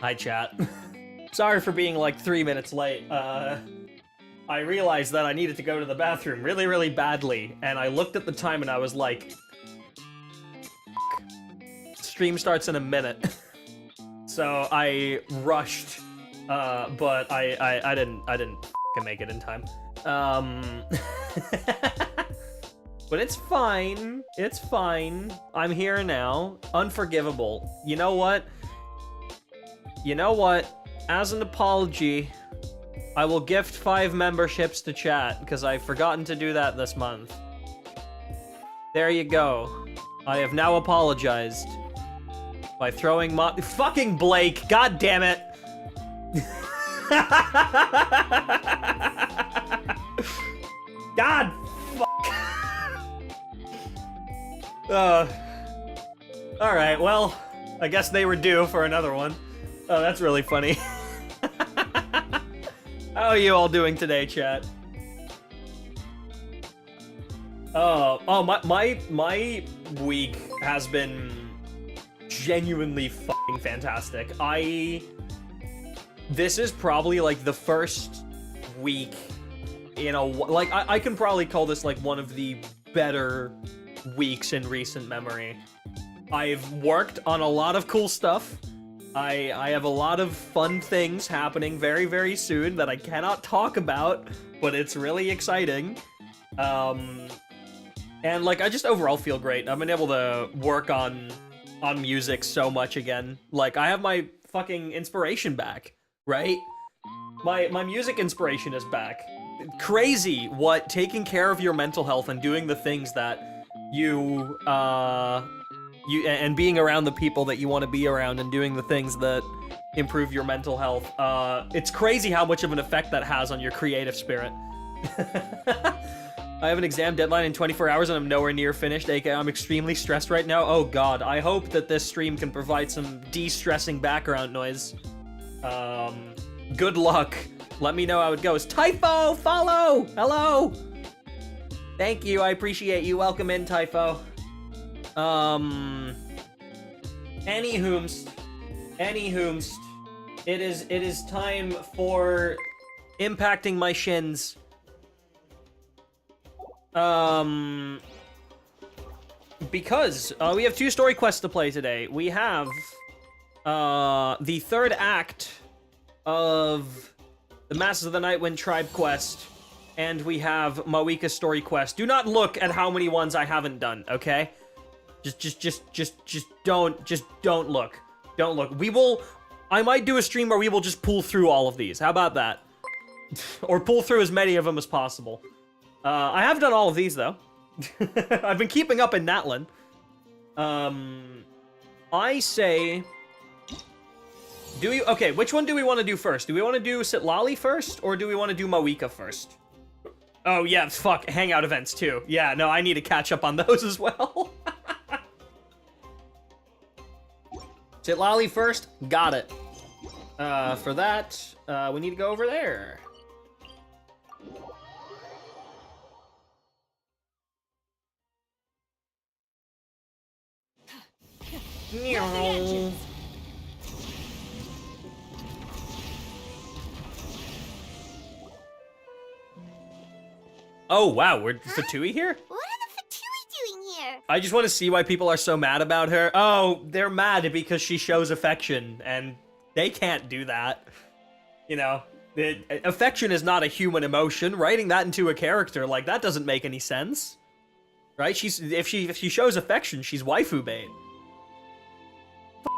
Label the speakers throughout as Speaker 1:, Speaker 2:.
Speaker 1: Hi, chat. Sorry for being like 3 minutes late. I realized that I needed to go to the bathroom really, really badly, and I looked at the time and I was like, stream starts in a minute. So I rushed, but I didn't make it in time. But it's fine. It's fine. I'm here now. Unforgivable. You know what? You know what? As an apology, I will gift 5 memberships to chat, because I've forgotten to do that this month. There you go. I have now apologized by throwing fucking Blake, god damn it! God alright, well, I guess they were due for another one. Oh, that's really funny. How are you all doing today, chat? My week has been genuinely fucking fantastic. This is probably like the first week in a, like, I can probably call this like one of the better weeks in recent memory. I've worked on a lot of cool stuff. I have a lot of fun things happening very, very soon that I cannot talk about, but it's really exciting. And like, I just overall feel great. I've been able to work on music so much again. Like, I have my fucking inspiration back, right? My music inspiration is back. Crazy what taking care of your mental health and doing the things that you and being around the people that you want to be around and doing the things that improve your mental health. It's crazy how much of an effect that has on your creative spirit. I have an exam deadline in 24 hours and I'm nowhere near finished, aka I'm extremely stressed right now. Oh god, I hope that this stream can provide some de-stressing background noise. Good luck. Let me know how it goes. Typho, follow! Hello! Thank you, I appreciate you. Welcome in, Typho. Anywhoomst, it is time for impacting my shins. Because we have 2 story quests to play today. We have the 3rd act of the Masses of the Nightwind Tribe quest, and we have Mavuika story quest. Do not look at how many ones I haven't done, okay? Just don't look. Don't look. I might do a stream where we will just pull through all of these. How about that? Or pull through as many of them as possible. I have done all of these, though. I've been keeping up in Natlin. I say... Okay, which one do we want to do first? Do we want to do Citlali first, or do we want to do Mavuika first? Oh, yeah, fuck, hangout events, too. Yeah, no, I need to catch up on those as well. Citlali first? Got it. For that, we need to go over there. Meow. Oh, wow, we're Fatui here?
Speaker 2: What are the Fatui doing here?
Speaker 1: I just want to see why people are so mad about her. Oh, they're mad because she shows affection, and they can't do that. You know, affection is not a human emotion. Writing that into a character, like, that doesn't make any sense. Right? If she shows affection, she's waifu bait.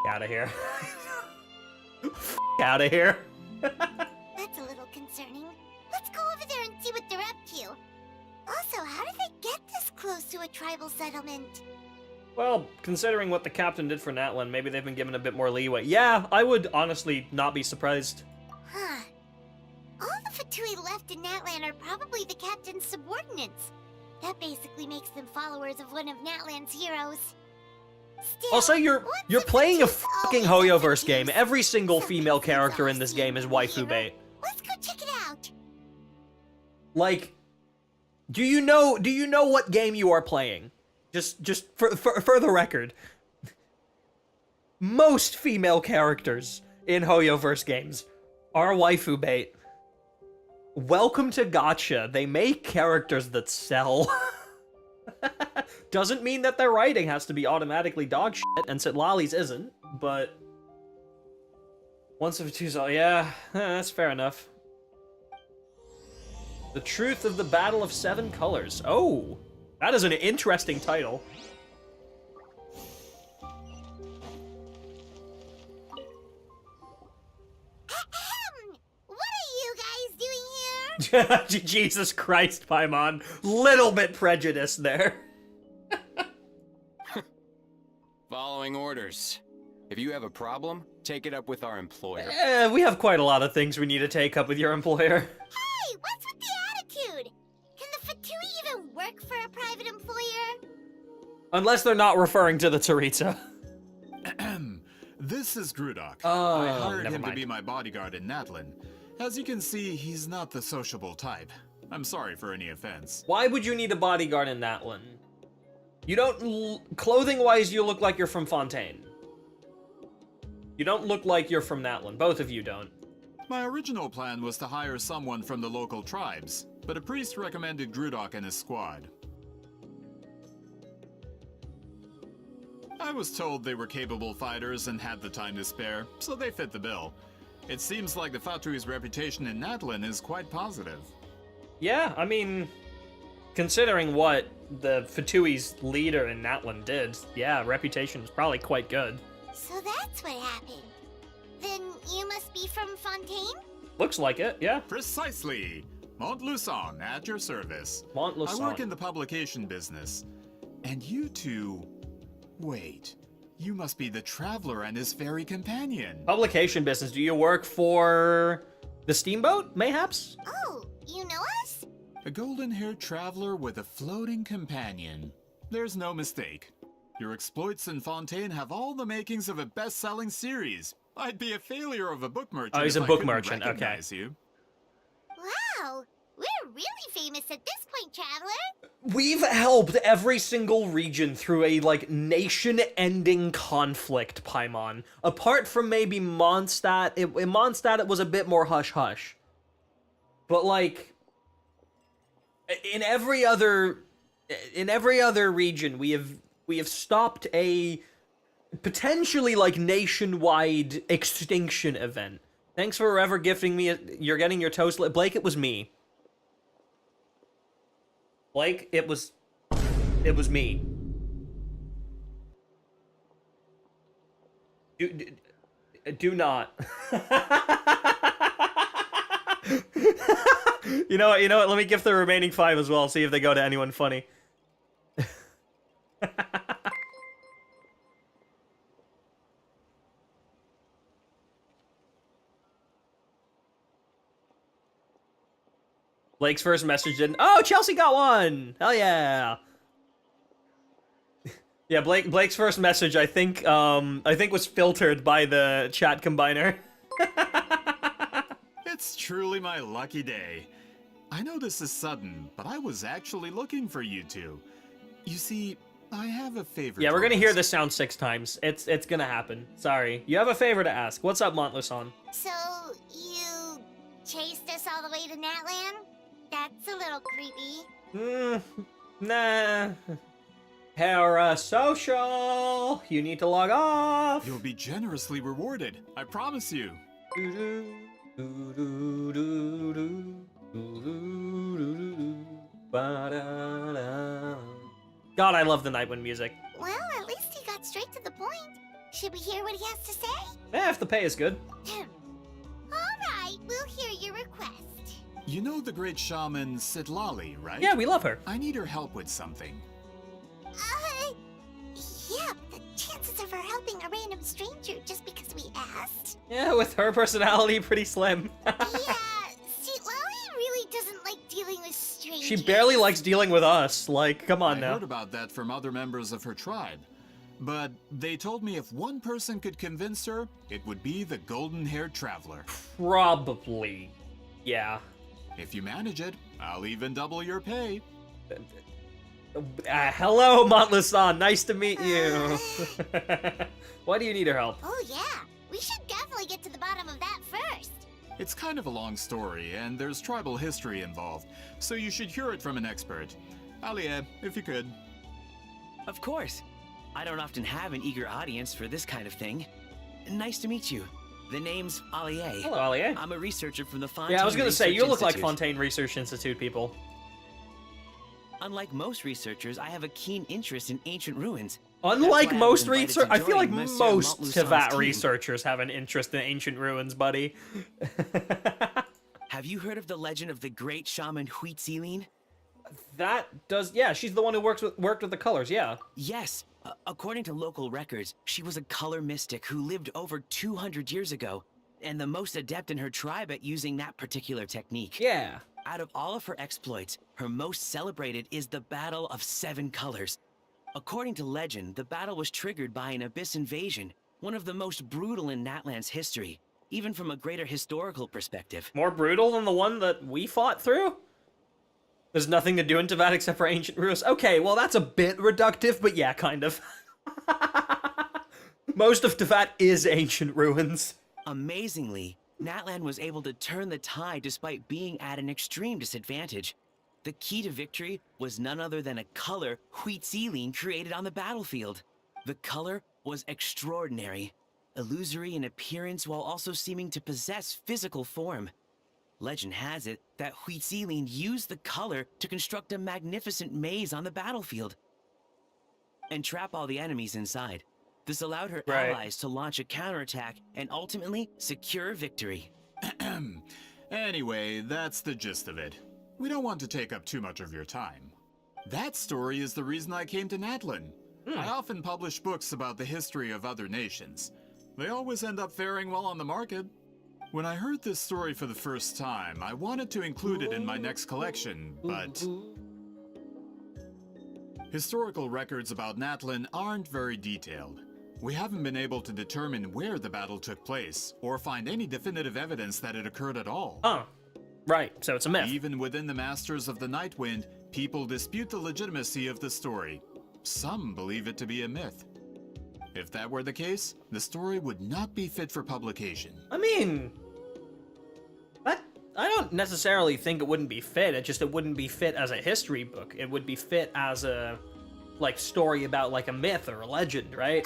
Speaker 1: Out of here. Out of here.
Speaker 2: That's a little concerning. Let's go over there and see what they're up to. Also, how did they get this close to a tribal settlement?
Speaker 1: Well, considering what the captain did for Natlin, maybe they've been given a bit more leeway. Yeah, I would honestly not be surprised.
Speaker 2: Huh. All the Fatui left in Natlan are probably the captain's subordinates. That basically makes them followers of one of Natlan's heroes. Still,
Speaker 1: Also, you're playing a fucking Hoyoverse game. Every single female character in this game is waifu bait.
Speaker 2: Let's go check it out.
Speaker 1: Like, do you know what game you are playing? Just for the record. Most female characters in Hoyoverse games are waifu bait. Welcome to Gacha. They make characters that sell. Doesn't mean that their writing has to be automatically dog shit, and Citlali's isn't, but... Once of two, yeah, that's fair enough. The Truth of the Battle of Seven Colors. Oh, that is an interesting title.
Speaker 2: What are you guys doing here?
Speaker 1: Jesus Christ, Paimon. Little bit prejudiced there.
Speaker 3: Following orders. If you have a problem, take it up with our employer.
Speaker 1: We have quite a lot of things we need to take up with your employer.
Speaker 2: Hey, what's with the attitude? Can the Fatui even work for a private employer?
Speaker 1: Unless they're not referring to the Tsaritsa.
Speaker 4: This is Grudok.
Speaker 1: Oh,
Speaker 4: I hired
Speaker 1: never
Speaker 4: him to
Speaker 1: mind.
Speaker 4: be my bodyguard in Natlin. As you can see, he's not the sociable type. I'm sorry for any offense.
Speaker 1: Why would you need a bodyguard in Natlin? You don't... Clothing-wise, you look like you're from Fontaine. You don't look like you're from Natlin. Both of you don't.
Speaker 4: My original plan was to hire someone from the local tribes, but a priest recommended Grudok and his squad. I was told they were capable fighters and had the time to spare, so they fit the bill. It seems like the Fatui's reputation in Natlin is quite positive.
Speaker 1: Yeah, I mean... Considering what the Fatui's leader in Natlin did, yeah, reputation is probably quite good.
Speaker 2: So that's what happened. Then you must be from Fontaine?
Speaker 1: Looks like it, yeah.
Speaker 4: Precisely! Montluçon, at your service.
Speaker 1: Montluçon.
Speaker 4: I work in the publication business. And you two... Wait. You must be the Traveler and his fairy companion.
Speaker 1: Publication business. Do you work for the Steamboat, mayhaps?
Speaker 2: Oh, you know us?
Speaker 4: A golden-haired traveler with a floating companion. There's no mistake. Your exploits in Fontaine have all the makings of a best-selling series. I'd be a failure of a book merchant.
Speaker 1: Oh, he's a
Speaker 4: if I
Speaker 1: book
Speaker 4: couldn't
Speaker 1: merchant, okay.
Speaker 4: recognize you.
Speaker 2: Wow, we're really famous at this point, Traveler.
Speaker 1: We've helped every single region through a, like, nation-ending conflict, Paimon. Apart from maybe Mondstadt. In Mondstadt, it was a bit more hush-hush. But, like, in every other region, we have stopped a potentially, like, nationwide extinction event. Thanks for ever gifting me you're getting your toast. Blake, it was me. Blake, it was me. Do not. You know what? Let me gift the remaining 5 as well. See if they go to anyone funny. Blake's first message didn't. Oh, Chelsea got one! Hell yeah! Yeah, Blake's first message, I think was filtered by the chat combiner.
Speaker 4: It's truly my lucky day. I know this is sudden, but I was actually looking for you two. You see, I have a favor.
Speaker 1: Yeah, we're
Speaker 4: to
Speaker 1: gonna hear
Speaker 4: ask.
Speaker 1: this sound 6 times. It's gonna happen. Sorry. You have a favor to ask. What's up, Montluçon?
Speaker 2: So, you chased us all the way to Natland? That's a little creepy.
Speaker 1: Nah. Parasocial. You need to log off.
Speaker 4: You'll be generously rewarded. I promise you.
Speaker 1: God, I love the Nightwind music.
Speaker 2: Well, at least he got straight to the point. Should we hear what he has to say?
Speaker 1: If the pay is good.
Speaker 2: Alright, we'll hear your request.
Speaker 4: You know the great shaman Citlali, right?
Speaker 1: Yeah, we love her.
Speaker 4: I need her help with something.
Speaker 2: Yeah, the chances of her helping a random stranger just because we asked.
Speaker 1: Yeah, with her personality, pretty slim.
Speaker 2: Yeah, Citlali really doesn't like dealing with strangers.
Speaker 1: She barely likes dealing with us. Like, come on
Speaker 4: I
Speaker 1: now.
Speaker 4: heard about that from other members of her tribe. But they told me if one person could convince her, it would be the golden-haired traveler.
Speaker 1: Probably. Yeah.
Speaker 4: If you manage it, I'll even double your pay.
Speaker 1: Hello, Montluçon. Nice to meet you. Why do you need her help?
Speaker 2: Oh yeah, we should definitely get to the bottom of that first.
Speaker 4: It's kind of a long story, and there's tribal history involved, so you should hear it from an expert. Alia, if you could.
Speaker 5: Of course. I don't often have an eager audience for this kind of thing. Nice to meet you. The name's Allier.
Speaker 1: Hello, Allier.
Speaker 5: I'm a researcher from the Fontaine
Speaker 1: Yeah, I was gonna say, you
Speaker 5: Research
Speaker 1: look like
Speaker 5: Institute.
Speaker 1: Fontaine Research Institute people.
Speaker 5: Unlike most researchers, I have a keen interest in ancient ruins.
Speaker 1: Unlike
Speaker 5: That's why I
Speaker 1: most
Speaker 5: was invited to
Speaker 1: research, I feel like
Speaker 5: join Monsieur
Speaker 1: most
Speaker 5: Montluson's
Speaker 1: Teyvat
Speaker 5: team.
Speaker 1: researchers have an interest in ancient ruins, buddy.
Speaker 5: Have you heard of the legend of the great shaman Huitziline?
Speaker 1: That does, yeah, she's the one who worked with the colors, yeah.
Speaker 5: Yes. According to local records, she was a color mystic who lived over 200 years ago, and the most adept in her tribe at using that particular technique.
Speaker 1: Yeah.
Speaker 5: Out of all of her exploits, her most celebrated is the Battle of Seven Colors. According to legend, the battle was triggered by an abyss invasion, one of the most brutal in Natlan's history, even from a greater historical perspective.
Speaker 1: More brutal than the one that we fought through? There's nothing to do in Teyvat except for ancient ruins. Okay, well that's a bit reductive, but yeah, kind of. Most of Teyvat is ancient ruins.
Speaker 5: Amazingly, Natlan was able to turn the tide despite being at an extreme disadvantage. The key to victory was none other than a color Huitziline created on the battlefield. The color was extraordinary, illusory in appearance while also seeming to possess physical form. Legend has it that Huitziline used the color to construct a magnificent maze on the battlefield and trap all the enemies inside. This allowed her allies to launch a counterattack and ultimately secure victory.
Speaker 4: Anyway, that's the gist of it. We don't want to take up too much of your time. That story is the reason I came to Natlan. I often publish books about the history of other nations. They always end up faring well on the market. When I heard this story for the first time, I wanted to include it in my next collection, but historical records about Natlan aren't very detailed. We haven't been able to determine where the battle took place, or find any definitive evidence that it occurred at all.
Speaker 1: Oh, right, so it's a myth.
Speaker 4: Even within the Masters of the Nightwind, people dispute the legitimacy of the story. Some believe it to be a myth. If that were the case, the story would not be fit for publication.
Speaker 1: I mean, I don't necessarily think it wouldn't be fit, it wouldn't be fit as a history book. It would be fit as a, like, story about, like, a myth or a legend, right?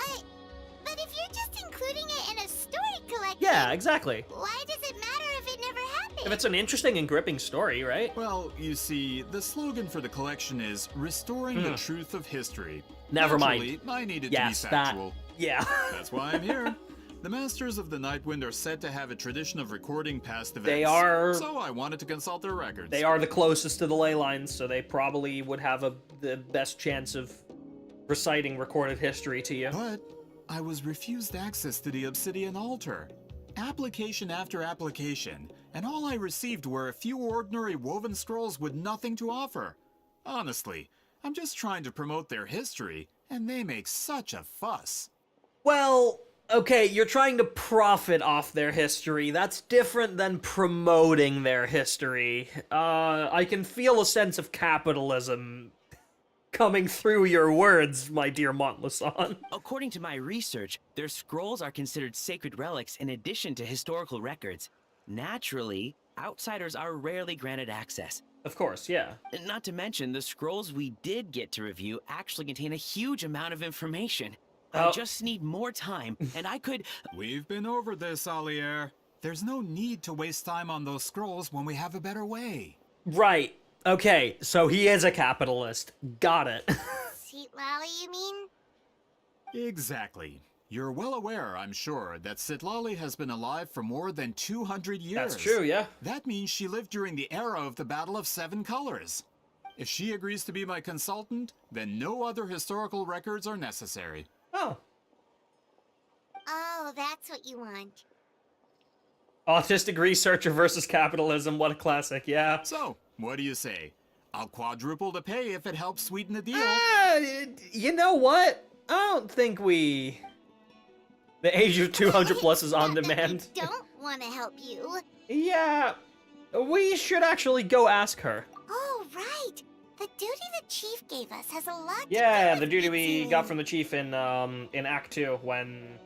Speaker 2: But if you're just including it in a story collection...
Speaker 1: Yeah, exactly.
Speaker 2: Why does it matter if it never happened?
Speaker 1: If it's an interesting and gripping story, right?
Speaker 4: Well, you see, the slogan for the collection is Restoring the Truth of History.
Speaker 1: Never
Speaker 4: Naturally,
Speaker 1: mind.
Speaker 4: I needed
Speaker 1: Yes,
Speaker 4: to be factual.
Speaker 1: Yeah.
Speaker 4: That's why I'm here. The Masters of the Nightwind are said to have a tradition of recording past events.
Speaker 1: They are...
Speaker 4: So I wanted to consult their records.
Speaker 1: They are the closest to the ley lines, so they probably would have the best chance of reciting recorded history to you.
Speaker 4: But I was refused access to the Obsidian Altar. Application after application, and all I received were a few ordinary woven scrolls with nothing to offer. Honestly, I'm just trying to promote their history, and they make such a fuss.
Speaker 1: Well, okay, you're trying to profit off their history. That's different than promoting their history. I can feel a sense of capitalism coming through your words, my dear Montluson.
Speaker 5: According to my research, their scrolls are considered sacred relics in addition to historical records. Naturally, outsiders are rarely granted access.
Speaker 1: Of course, yeah.
Speaker 5: Not to mention, the scrolls we did get to review actually contain a huge amount of information. I just need more time, and I could...
Speaker 4: We've been over this, Allier. There's no need to waste time on those scrolls when we have a better way.
Speaker 1: Right. Okay, so he is a capitalist. Got it.
Speaker 2: Citlali, you mean?
Speaker 4: Exactly. You're well aware, I'm sure, that Citlali has been alive for more than 200 years.
Speaker 1: That's true, yeah.
Speaker 4: That means she lived during the era of the Battle of Seven Colors. If she agrees to be my consultant, then no other historical records are necessary.
Speaker 1: Oh.
Speaker 2: Oh, that's what you want.
Speaker 1: Autistic researcher versus capitalism, what a classic, yeah.
Speaker 4: So, what do you say? I'll quadruple the pay if it helps sweeten the deal.
Speaker 1: You know what? I don't think the age of 200 plus is on demand.
Speaker 2: I don't want to help you.
Speaker 1: Yeah, we should actually go ask her.
Speaker 2: Oh, right. The duty the chief gave us has a lot to do
Speaker 1: Yeah,
Speaker 2: with
Speaker 1: the duty we
Speaker 2: it.
Speaker 1: got from the chief in Act 2 when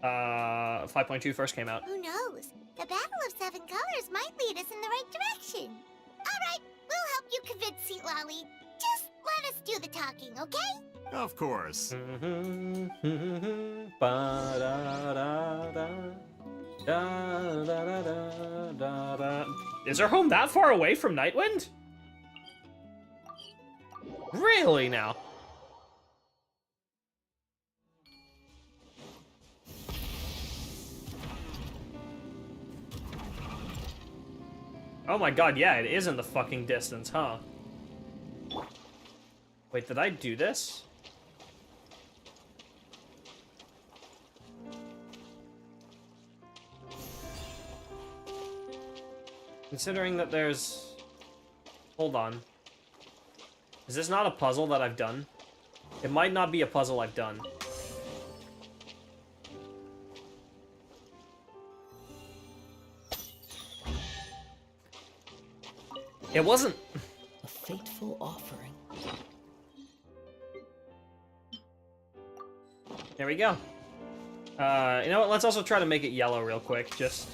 Speaker 1: 5.2 first came out.
Speaker 2: Who knows? The Battle of Seven Colors might lead us in the right direction. Alright, we'll help you convince Citlali. Just let us do the talking, okay?
Speaker 4: Of course.
Speaker 1: Is her home that far away from Nightwind? Really now? Oh my god, yeah, it is in the fucking distance, huh? Wait, did I do this? Considering that there's... Hold on. Is this not a puzzle that I've done? It might not be a puzzle I've done. It wasn't...
Speaker 6: A fateful offering.
Speaker 1: There we go. You know what? Let's also try to make it yellow real quick, just...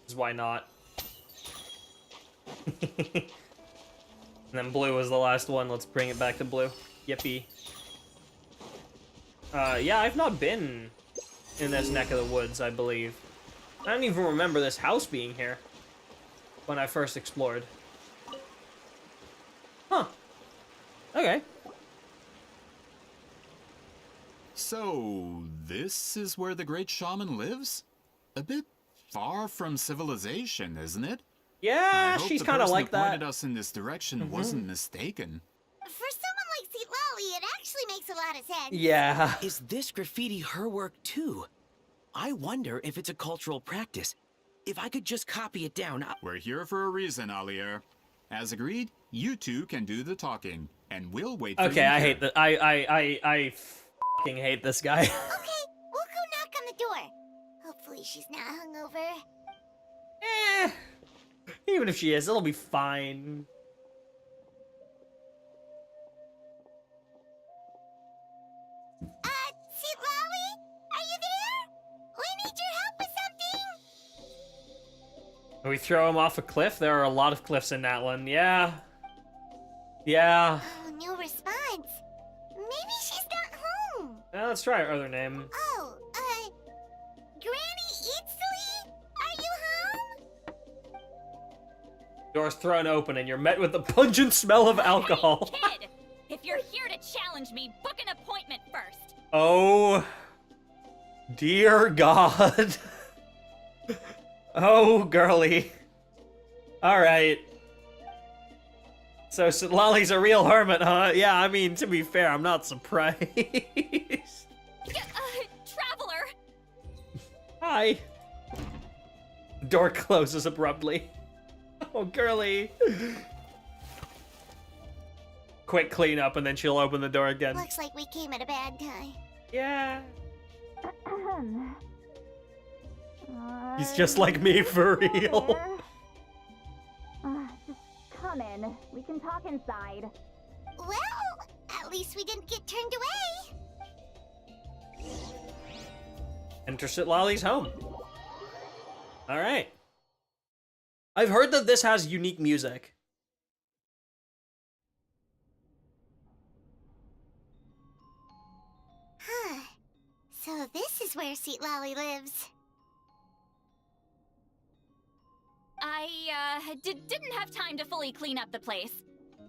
Speaker 1: 'cause why not? And then blue was the last one. Let's bring it back to blue. Yippee. Yeah, I've not been in this neck of the woods, I believe. I don't even remember this house being here when I first explored. Huh. Okay.
Speaker 4: So, this is where the great shaman lives? A bit far from civilization, isn't it?
Speaker 1: Yeah,
Speaker 4: I hope
Speaker 1: she's
Speaker 4: the
Speaker 1: kind of
Speaker 4: person
Speaker 1: like
Speaker 4: who pointed
Speaker 1: that.
Speaker 4: us in this direction wasn't mistaken.
Speaker 2: For someone like Citlali, it actually makes a lot of sense.
Speaker 1: Yeah.
Speaker 5: Is this graffiti her work too? I wonder if it's a cultural practice. If I could just copy it down,
Speaker 4: We're here for a reason, Alier. As agreed, you two can do the talking, and we'll wait for you
Speaker 1: Okay, I
Speaker 4: here.
Speaker 1: hate that. I fucking hate this guy.
Speaker 2: Okay, we'll go knock on the door. Hopefully she's not hungover.
Speaker 1: Eh. Even if she is, it'll be fine.
Speaker 2: Citlali? Are you there? We need your help with something.
Speaker 1: We throw him off a cliff? There are a lot of cliffs in Natlan. Yeah. Yeah.
Speaker 2: Oh, no response. Maybe she's not home.
Speaker 1: Let's try her other name.
Speaker 2: Oh, Granny Itzali? Are you home?
Speaker 1: Door's thrown open and you're met with the pungent smell of alcohol.
Speaker 7: Hey, kid! If you're here to challenge me, book an appointment first.
Speaker 1: Oh. Dear God. Oh, girly. Alright. So Citlali's a real hermit, huh? Yeah, I mean, to be fair, I'm not surprised.
Speaker 7: Traveler!
Speaker 1: Hi. The door closes abruptly. Oh, girly. Quick cleanup, and then she'll open the door again.
Speaker 2: Looks like we came at a bad time.
Speaker 1: Yeah. He's just like me for real.
Speaker 8: Just come in. We can talk inside.
Speaker 2: Well, at least we didn't get turned away.
Speaker 1: Enter Citlali's home. Alright. I've heard that this has unique music.
Speaker 2: Huh. So this is where Citlali lives.
Speaker 7: I didn't have time to fully clean up the place.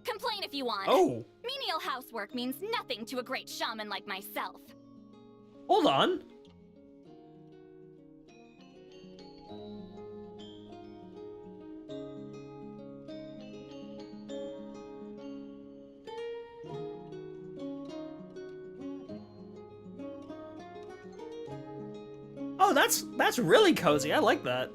Speaker 7: Complain if you want.
Speaker 1: Oh,
Speaker 7: Menial housework means nothing to a great shaman like myself.
Speaker 1: hold on. Oh, that's really cozy. I like that.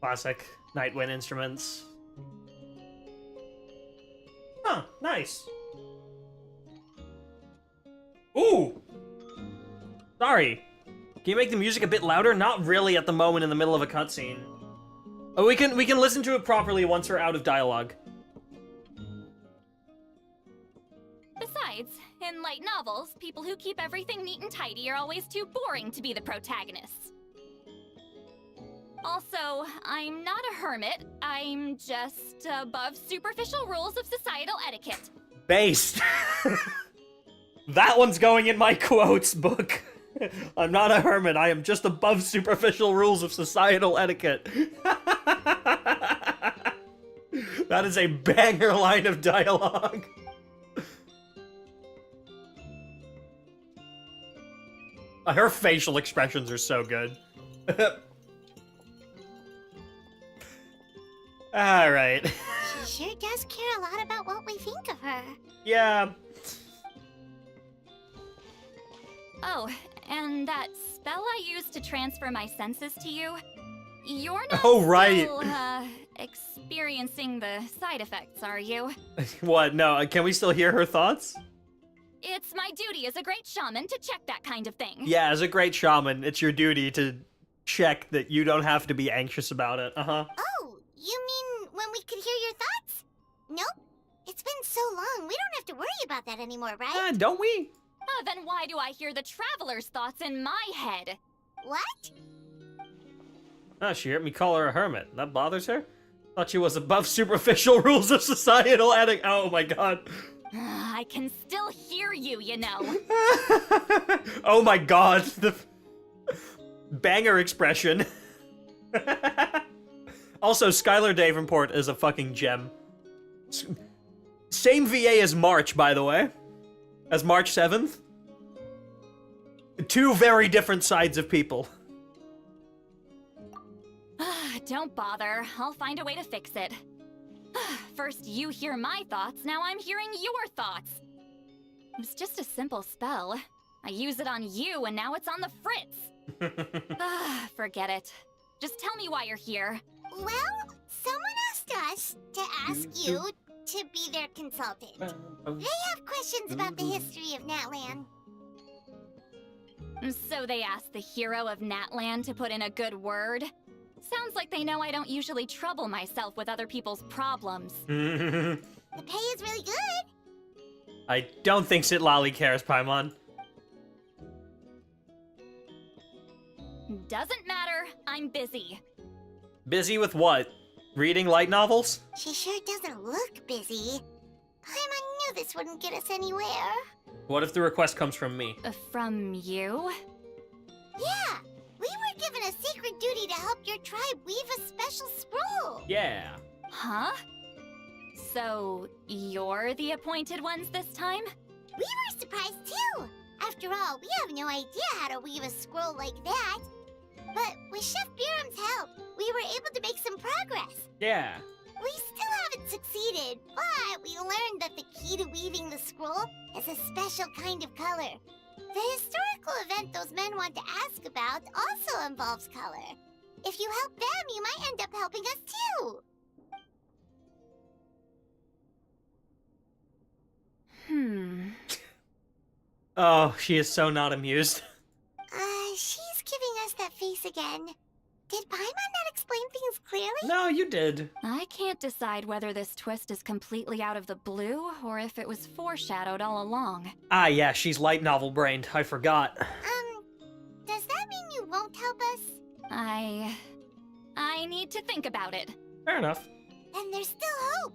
Speaker 1: Classic Nightwind instruments. Huh, nice. Ooh! Sorry. Can you make the music a bit louder? Not really at the moment in the middle of a cutscene. Oh, we can listen to it properly once we're out of dialogue.
Speaker 7: Besides, in light novels, people who keep everything neat and tidy are always too boring to be the protagonists. Also, I'm not a hermit. I'm just above superficial rules of societal etiquette.
Speaker 1: Based. That one's going in my quotes book. I'm not a hermit. I am just above superficial rules of societal etiquette. That is a banger line of dialogue. Her facial expressions are so good. Alright.
Speaker 2: She sure does care a lot about what we think of her.
Speaker 1: Yeah.
Speaker 7: Oh, and that spell I used to transfer my senses to you, you're not still, experiencing the side effects, are you?
Speaker 1: What? No, can we still hear her thoughts?
Speaker 7: It's my duty as a great shaman to check that kind of thing.
Speaker 1: Yeah, as a great shaman, it's your duty to check that you don't have to be anxious about it. Uh-huh.
Speaker 2: Oh, you mean when we could hear your thoughts? Nope. It's been so long, we don't have to worry about that anymore, right?
Speaker 1: Don't we?
Speaker 7: Then why do I hear the traveler's thoughts in my head?
Speaker 2: What?
Speaker 1: Oh, she heard me call her a hermit. That bothers her? Thought she was above superficial rules of societal etiquette. Oh my god.
Speaker 7: I can still hear you, you know.
Speaker 1: Oh my god. The banger expression. Also, Skylar Davenport is a fucking gem. Same VA as March, by the way. As March 7th. Two very different sides of people.
Speaker 7: Don't bother. I'll find a way to fix it. First you hear my thoughts, now I'm hearing your thoughts. It's just a simple spell. I use it on you, and now it's on the Fritz. Forget it. Just tell me why you're here.
Speaker 2: Well, someone asked us to ask you to be their consultant. They have questions about the history of Natlan.
Speaker 7: So they asked the hero of Natlan to put in a good word? Sounds like they know I don't usually trouble myself with other people's problems.
Speaker 2: The pay is really good.
Speaker 1: I don't think Citlali cares, Paimon.
Speaker 7: Doesn't matter. I'm busy.
Speaker 1: Busy with what? Reading light novels?
Speaker 2: She sure doesn't look busy. Paimon knew this wouldn't get us anywhere.
Speaker 1: What if the request comes from me?
Speaker 7: From you?
Speaker 2: Yeah, we were given a sacred duty to help your tribe weave a special scroll.
Speaker 1: Yeah.
Speaker 7: Huh? So, you're the appointed ones this time?
Speaker 2: We were surprised too. After all, we have no idea how to weave a scroll like that. But with Chef Biram's help, we were able to make some progress.
Speaker 1: Yeah.
Speaker 2: We still haven't succeeded, but we learned that the key to weaving the scroll is a special kind of color. The historical event those men want to ask about also involves color. If you help them, you might end up helping us too.
Speaker 1: Oh, she is so not amused.
Speaker 2: She's giving us that face again. Did Paimon not explain things clearly?
Speaker 1: No, you did.
Speaker 7: I can't decide whether this twist is completely out of the blue or if it was foreshadowed all along.
Speaker 1: Ah, yeah, she's light novel brained. I forgot.
Speaker 2: Does that mean you won't help us?
Speaker 7: I need to think about it.
Speaker 1: Fair enough.
Speaker 2: Then there's still hope.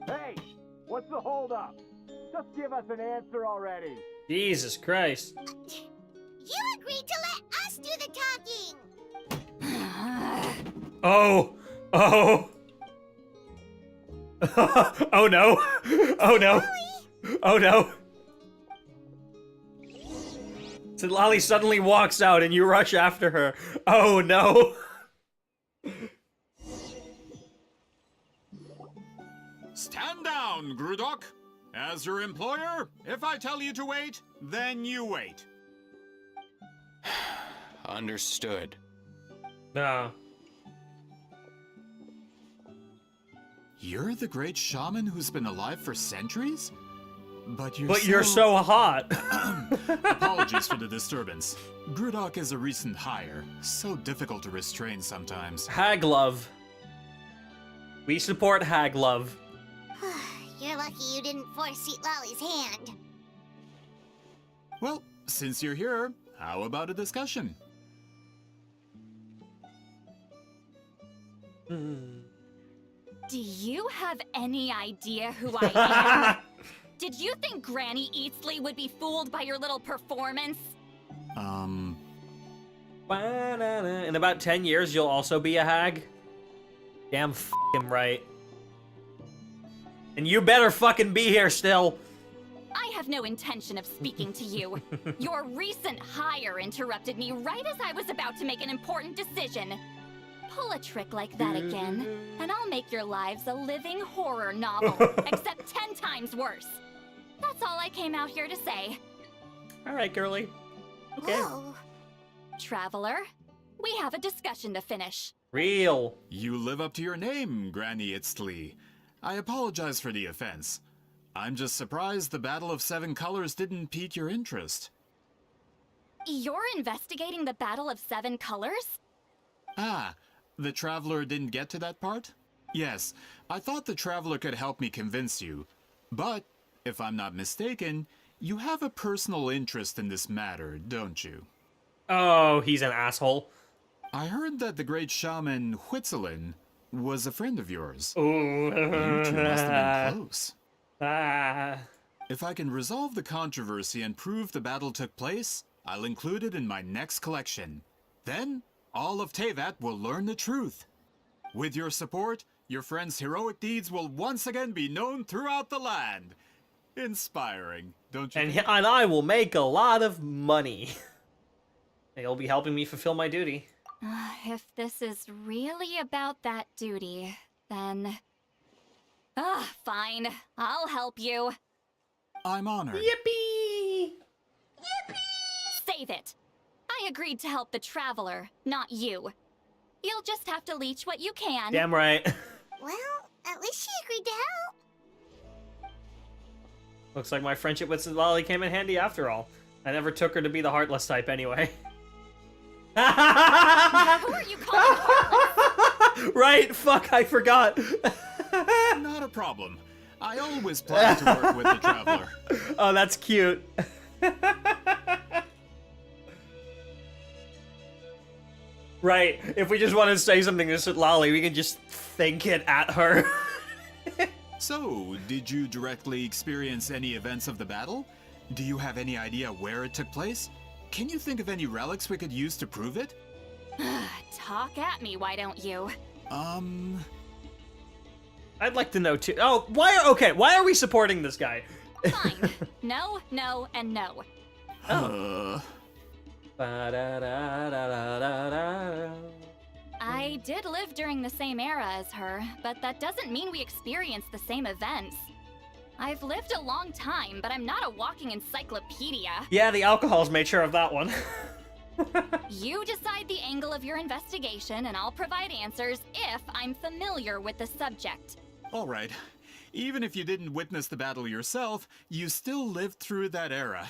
Speaker 9: Hey, what's the holdup? Just give us an answer already.
Speaker 1: Jesus Christ.
Speaker 2: You agreed to let us do the talking.
Speaker 1: Oh. Oh. Oh no. Oh no. Oh no. Citlali suddenly walks out and you rush after her. Oh no.
Speaker 4: Stand down, Grudok. As your employer, if I tell you to wait, then you wait.
Speaker 3: Understood.
Speaker 1: No.
Speaker 4: You're the great shaman who's been alive for centuries? but
Speaker 1: you're so hot.
Speaker 4: Apologies for the disturbance. Brudok is a recent hire, so difficult to restrain sometimes.
Speaker 1: Hag love. We support hag love.
Speaker 2: You're lucky you didn't force Citlali's hand.
Speaker 4: Well, since you're here, how about a discussion?
Speaker 7: Do you have any idea who I am? Did you think Granny Eatsley would be fooled by your little performance?
Speaker 1: In about 10 years, you'll also be a hag? Damn f***ing right. And you better fucking be here still.
Speaker 7: I have no intention of speaking to you. Your recent hire interrupted me right as I was about to make an important decision. Pull a trick like that again, and I'll make your lives a living horror novel, except 10 times worse. That's all I came out here to say.
Speaker 1: Alright, girly. Okay.
Speaker 2: Whoa.
Speaker 7: Traveler, we have a discussion to finish.
Speaker 1: Real.
Speaker 4: You live up to your name, Granny Itztli. I apologize for the offense. I'm just surprised the Battle of Seven Colors didn't pique your interest.
Speaker 7: You're investigating the Battle of Seven Colors?
Speaker 4: Ah, the Traveler didn't get to that part? Yes, I thought the Traveler could help me convince you. But, if I'm not mistaken, you have a personal interest in this matter, don't you?
Speaker 1: Oh, he's an asshole.
Speaker 4: I heard that the great shaman Huitzilin was a friend of yours.
Speaker 1: Ooh.
Speaker 4: You two must have been close.
Speaker 1: Ah.
Speaker 4: If I can resolve the controversy and prove the battle took place, I'll include it in my next collection. Then, all of Tevat will learn the truth. With your support, your friend's heroic deeds will once again be known throughout the land. Inspiring, don't you think?
Speaker 1: And I will make a lot of money. He'll be helping me fulfill my duty.
Speaker 7: If this is really about that duty, then... fine. I'll help you.
Speaker 4: I'm honored.
Speaker 1: Yippee!
Speaker 7: Save it. I agreed to help the Traveler, not you. You'll just have to leech what you can.
Speaker 1: Damn right.
Speaker 2: Well, at least she agreed to help.
Speaker 1: Looks like my friendship with Citlali came in handy after all. I never took her to be the Heartless type anyway.
Speaker 7: Who are you calling heartless?
Speaker 1: Right, fuck, I forgot.
Speaker 4: Not a problem. I always plan to work with the Traveler.
Speaker 1: Oh, that's cute. Right, if we just want to say something to Citlali, we can just think it at her.
Speaker 4: So, did you directly experience any events of the battle? Do you have any idea where it took place? Can you think of any relics we could use to prove it?
Speaker 7: Talk at me, why don't you?
Speaker 1: I'd like to know too. Oh, why are we supporting this guy?
Speaker 7: Fine. No, no, and no. I did live during the same era as her, but that doesn't mean we experienced the same events. I've lived a long time, but I'm not a walking encyclopedia.
Speaker 1: Yeah, the alcohol's made sure of that one.
Speaker 7: You decide the angle of your investigation, and I'll provide answers if I'm familiar with the subject.
Speaker 4: Alright. Even if you didn't witness the battle yourself, you still lived through that era.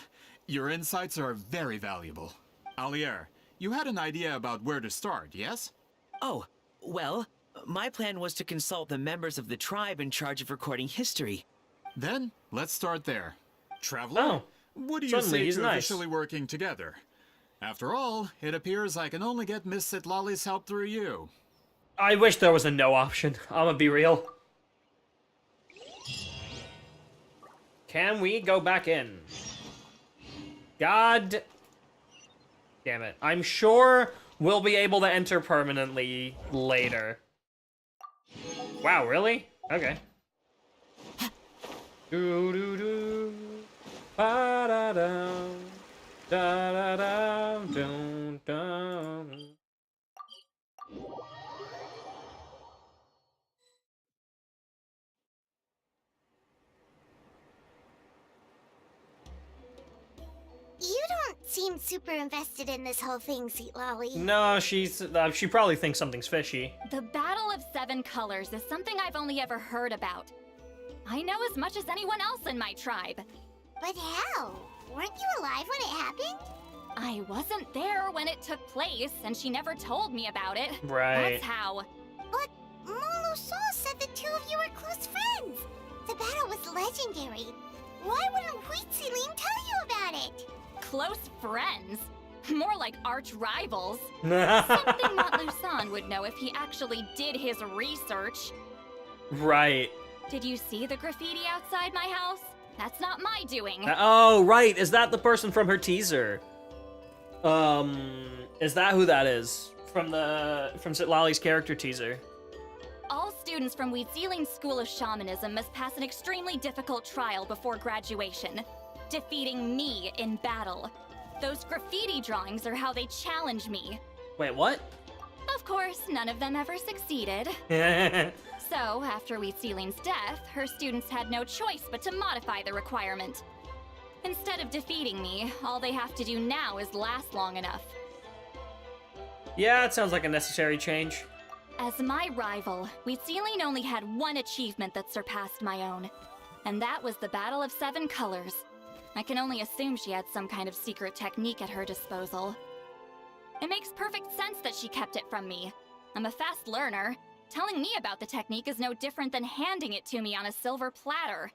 Speaker 4: Your insights are very valuable. Alier, you had an idea about where to start, yes?
Speaker 5: Oh, well, my plan was to consult the members of the tribe in charge of recording history.
Speaker 4: Then, let's start there. Traveler,
Speaker 1: Oh,
Speaker 4: what do you
Speaker 1: suddenly
Speaker 4: say
Speaker 1: he's
Speaker 4: to
Speaker 1: nice.
Speaker 4: officially working together? After all, it appears I can only get Miss Citlali's help through you.
Speaker 1: I wish there was a no option. I'm gonna be real. Can we go back in? God damn it. I'm sure we'll be able to enter permanently later. Wow, really? Okay. Do do do. Ba da da. Da da da. Dun dun.
Speaker 2: You don't seem super invested in this whole thing, Citlali.
Speaker 1: No, she probably thinks something's fishy.
Speaker 7: The Battle of Seven Colors is something I've only ever heard about. I know as much as anyone else in my tribe.
Speaker 2: But how? Weren't you alive when it happened?
Speaker 7: I wasn't there when it took place, and she never told me about it.
Speaker 1: Right.
Speaker 7: That's how.
Speaker 2: But Molo-san said the two of you were close friends. The battle was legendary. Why wouldn't Huitzilin tell you about it?
Speaker 7: Close friends? More like arch rivals. Something Montlusan would know if he actually did his research.
Speaker 1: Right.
Speaker 7: Did you see the graffiti outside my house? That's not my doing.
Speaker 1: Oh, right. Is that the person from her teaser? Is that who that is? From Citlali's character teaser.
Speaker 7: All students from Huitziline's School of Shamanism must pass an extremely difficult trial before graduation, defeating me in battle. Those graffiti drawings are how they challenge me.
Speaker 1: Wait, what?
Speaker 7: Of course, none of them ever succeeded. So, after Huitziline's death, her students had no choice but to modify the requirement. Instead of defeating me, all they have to do now is last long enough.
Speaker 1: Yeah, it sounds like a necessary change.
Speaker 7: As my rival, Huitziline only had one achievement that surpassed my own, and that was the Battle of Seven Colors. I can only assume she had some kind of secret technique at her disposal. It makes perfect sense that she kept it from me. I'm a fast learner. Telling me about the technique is no different than handing it to me on a silver platter.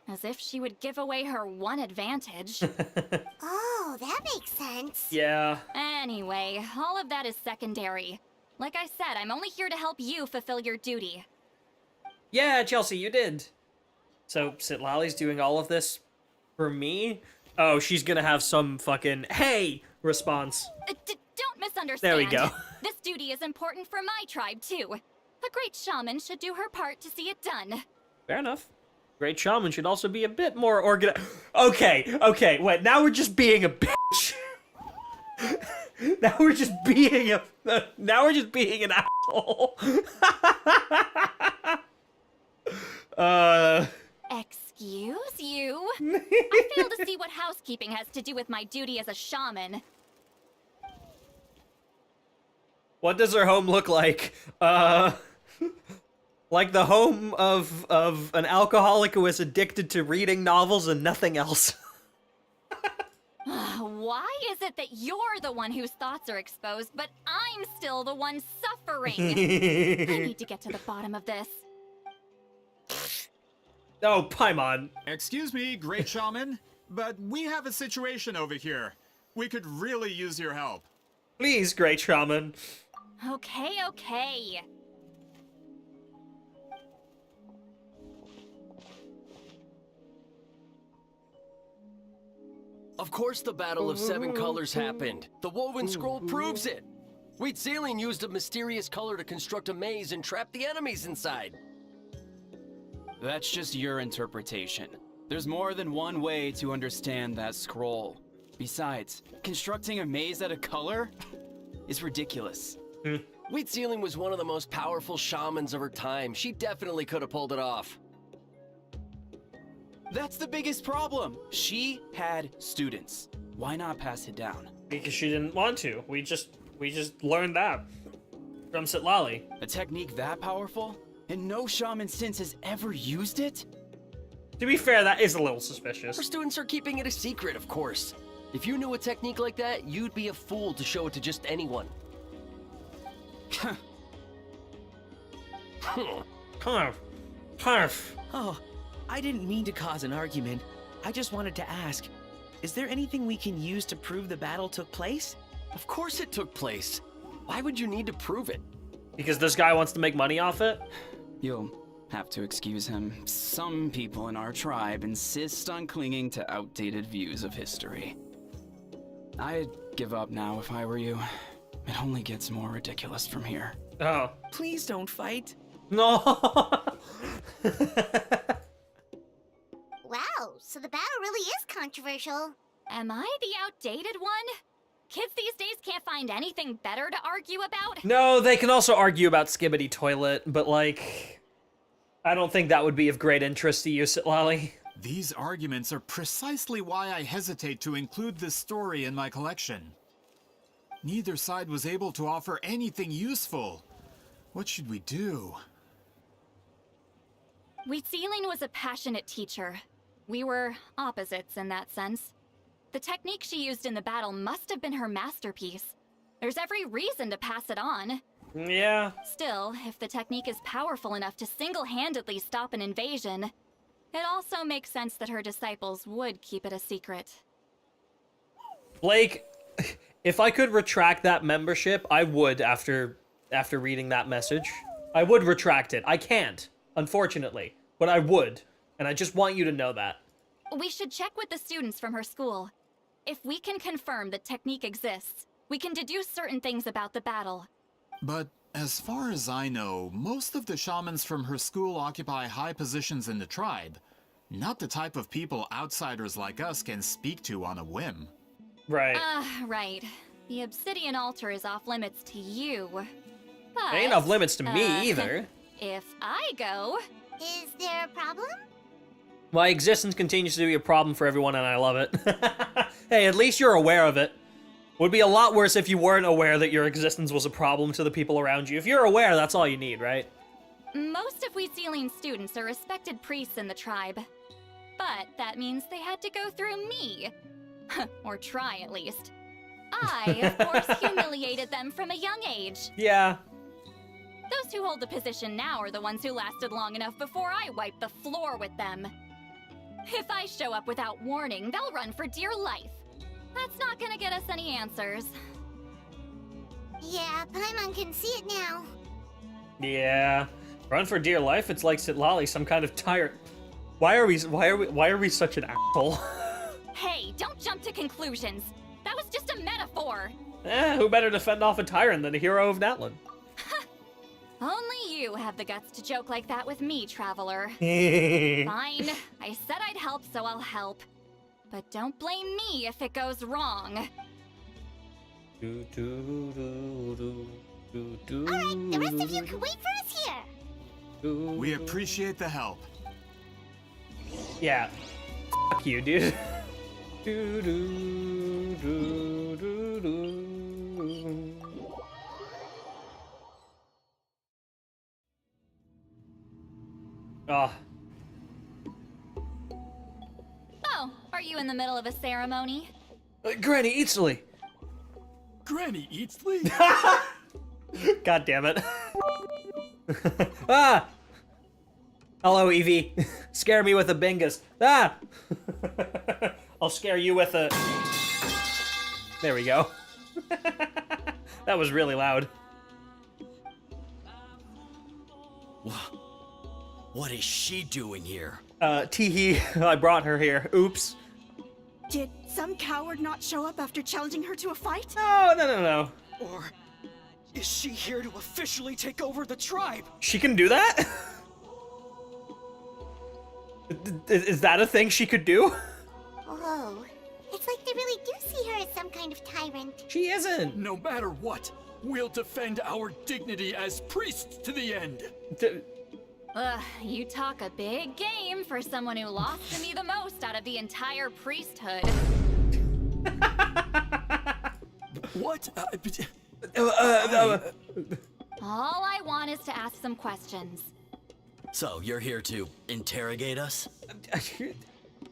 Speaker 7: As if she would give away her one advantage.
Speaker 2: Oh, that makes sense.
Speaker 1: Yeah.
Speaker 7: Anyway, all of that is secondary. Like I said, I'm only here to help you fulfill your duty.
Speaker 1: Yeah, Chelsea, you did. So Citlali's doing all of this for me? Oh, she's gonna have some fucking hey response.
Speaker 7: Don't misunderstand.
Speaker 1: There we go.
Speaker 7: This duty is important for my tribe, too. A great shaman should do her part to see it done.
Speaker 1: Fair enough. Great shaman should also be a bit more organized. Okay, wait, now we're just being a bitch. Now we're just being an asshole.
Speaker 7: Excuse you? I fail to see what housekeeping has to do with my duty as a shaman.
Speaker 1: What does her home look like? Like the home of an alcoholic who is addicted to reading novels and nothing else.
Speaker 7: Why is it that you're the one whose thoughts are exposed, but I'm still the one suffering? I need to get to the bottom of this.
Speaker 1: Oh, Paimon.
Speaker 4: Excuse me, great shaman, but we have a situation over here. We could really use your help.
Speaker 1: Please, great shaman.
Speaker 7: Okay.
Speaker 10: Of course the Battle of Seven Colors happened. The woven scroll proves it. Huitzilian used a mysterious color to construct a maze and trap the enemies inside.
Speaker 11: That's just your interpretation. There's more than one way to understand that scroll. Besides, constructing a maze out of color is ridiculous.
Speaker 10: Huitzilian was one of the most powerful shamans of her time. She definitely could have pulled it off.
Speaker 11: That's the biggest problem. She had students. Why not pass it down?
Speaker 1: Because she didn't want to. We just learned that from Citlali.
Speaker 11: A technique that powerful? And no shaman since has ever used it?
Speaker 1: To be fair, that is a little suspicious.
Speaker 10: Her students are keeping it a secret, of course. If you knew a technique like that, you'd be a fool to show it to just anyone.
Speaker 5: Oh, I didn't mean to cause an argument. I just wanted to ask, is there anything we can use to prove the battle took place?
Speaker 10: Of course it took place. Why would you need to prove it?
Speaker 1: Because this guy wants to make money off it?
Speaker 11: You'll have to excuse him. Some people in our tribe insist on clinging to outdated views of history. I'd give up now if I were you. It only gets more ridiculous from here.
Speaker 1: Oh.
Speaker 5: Please don't fight.
Speaker 1: No.
Speaker 2: Wow, so the battle really is controversial.
Speaker 7: Am I the outdated one? Kids these days can't find anything better to argue about?
Speaker 1: No, they can also argue about Skibbity Toilet, but like, I don't think that would be of great interest to you, Citlali.
Speaker 4: These arguments are precisely why I hesitate to include this story in my collection. Neither side was able to offer anything useful. What should we do?
Speaker 7: Huitzilian was a passionate teacher. We were opposites in that sense. The technique she used in the battle must have been her masterpiece. There's every reason to pass it on.
Speaker 1: Yeah.
Speaker 7: Still, if the technique is powerful enough to single-handedly stop an invasion, it also makes sense that her disciples would keep it a secret.
Speaker 1: Blake, if I could retract that membership, I would after reading that message. I would retract it. I can't, unfortunately, but I would. And I just want you to know that.
Speaker 7: We should check with the students from her school. If we can confirm that technique exists, we can deduce certain things about the battle.
Speaker 4: But as far as I know, most of the shamans from her school occupy high positions in the tribe. Not the type of people outsiders like us can speak to on a whim.
Speaker 1: Right.
Speaker 7: Right. The obsidian altar is off limits to you. But,
Speaker 1: It ain't off limits to me either.
Speaker 7: If I go...
Speaker 2: Is there a problem?
Speaker 1: My existence continues to be a problem for everyone, and I love it. Hey, at least you're aware of it. Would be a lot worse if you weren't aware that your existence was a problem to the people around you. If you're aware, that's all you need, right?
Speaker 7: Most of Wheatsealing students are respected priests in the tribe. But that means they had to go through me. Or try, at least. I, of course, humiliated them from a young age.
Speaker 1: Yeah.
Speaker 7: Those who hold the position now are the ones who lasted long enough before I wiped the floor with them. If I show up without warning, they'll run for dear life. That's not gonna get us any answers.
Speaker 2: Yeah, Paimon can see it now.
Speaker 1: Yeah. Run for dear life, it's like Citlali, some kind of tyrant. Why are we such an asshole?
Speaker 7: Hey, don't jump to conclusions. That was just a metaphor.
Speaker 1: Who better to fend off a tyrant than a hero of Natlan?
Speaker 7: Only you have the guts to joke like that with me, Traveler. Fine. I said I'd help, so I'll help. But don't blame me if it goes wrong.
Speaker 2: Alright, the rest of you can wait for us here.
Speaker 4: We appreciate the help.
Speaker 1: Yeah. Fuck you, dude. Ah.
Speaker 7: Oh, are you in the middle of a ceremony?
Speaker 1: Granny Eatsley.
Speaker 9: Granny Eatsley?
Speaker 1: God damn it. Ah! Hello, Evie. Scare me with a bingus. Ah! I'll scare you with a... There we go. That was really loud.
Speaker 10: What is she doing here?
Speaker 1: Teehee, I brought her here. Oops.
Speaker 12: Did some coward not show up after challenging her to a fight?
Speaker 1: No.
Speaker 10: Or is she here to officially take over the tribe?
Speaker 1: She can do that? Is that a thing she could do?
Speaker 2: Whoa. It's like they really do see her as some kind of tyrant.
Speaker 1: She isn't.
Speaker 9: No matter what, we'll defend our dignity as priests to the end.
Speaker 7: You talk a big game for someone who lost to me the most out of the entire priesthood.
Speaker 9: What?
Speaker 7: All I want is to ask some questions.
Speaker 10: So, you're here to interrogate us?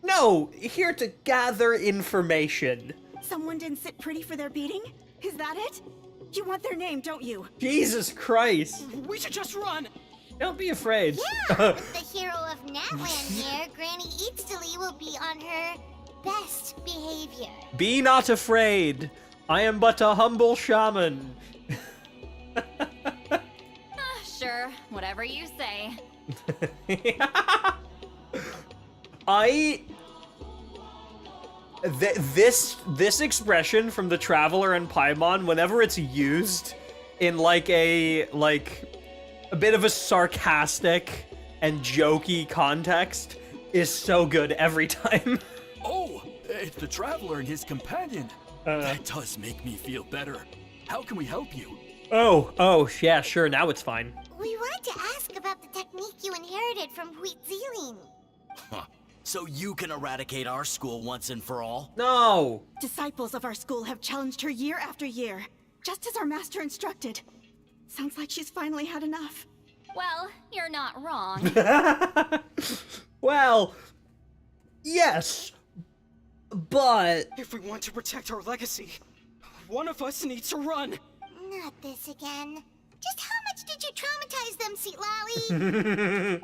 Speaker 1: No, here to gather information.
Speaker 12: Someone didn't sit pretty for their beating? Is that it? You want their name, don't you?
Speaker 1: Jesus Christ.
Speaker 9: We should just run.
Speaker 1: Don't be afraid.
Speaker 2: Yeah, with the hero of Natlan here, Granny Eatsley will be on her best behavior.
Speaker 1: Be not afraid. I am but a humble shaman.
Speaker 7: Sure, whatever you say.
Speaker 1: This expression from the Traveler and Paimon, whenever it's used in like a bit of a sarcastic and jokey context, is so good every time.
Speaker 9: Oh, it's the Traveler and his companion. That does make me feel better. How can we help you?
Speaker 1: Oh, yeah, sure, now it's fine.
Speaker 2: We wanted to ask about the technique you inherited from Wheatsealing.
Speaker 10: Huh. So you can eradicate our school once and for all?
Speaker 1: No!
Speaker 12: Disciples of our school have challenged her year after year, just as our master instructed. Sounds like she's finally had enough.
Speaker 7: Well, you're not wrong.
Speaker 1: Well, Yes, but...
Speaker 13: If we want to protect our legacy, one of us needs to run.
Speaker 2: Not this again. Just how much did you traumatize them, Citlali?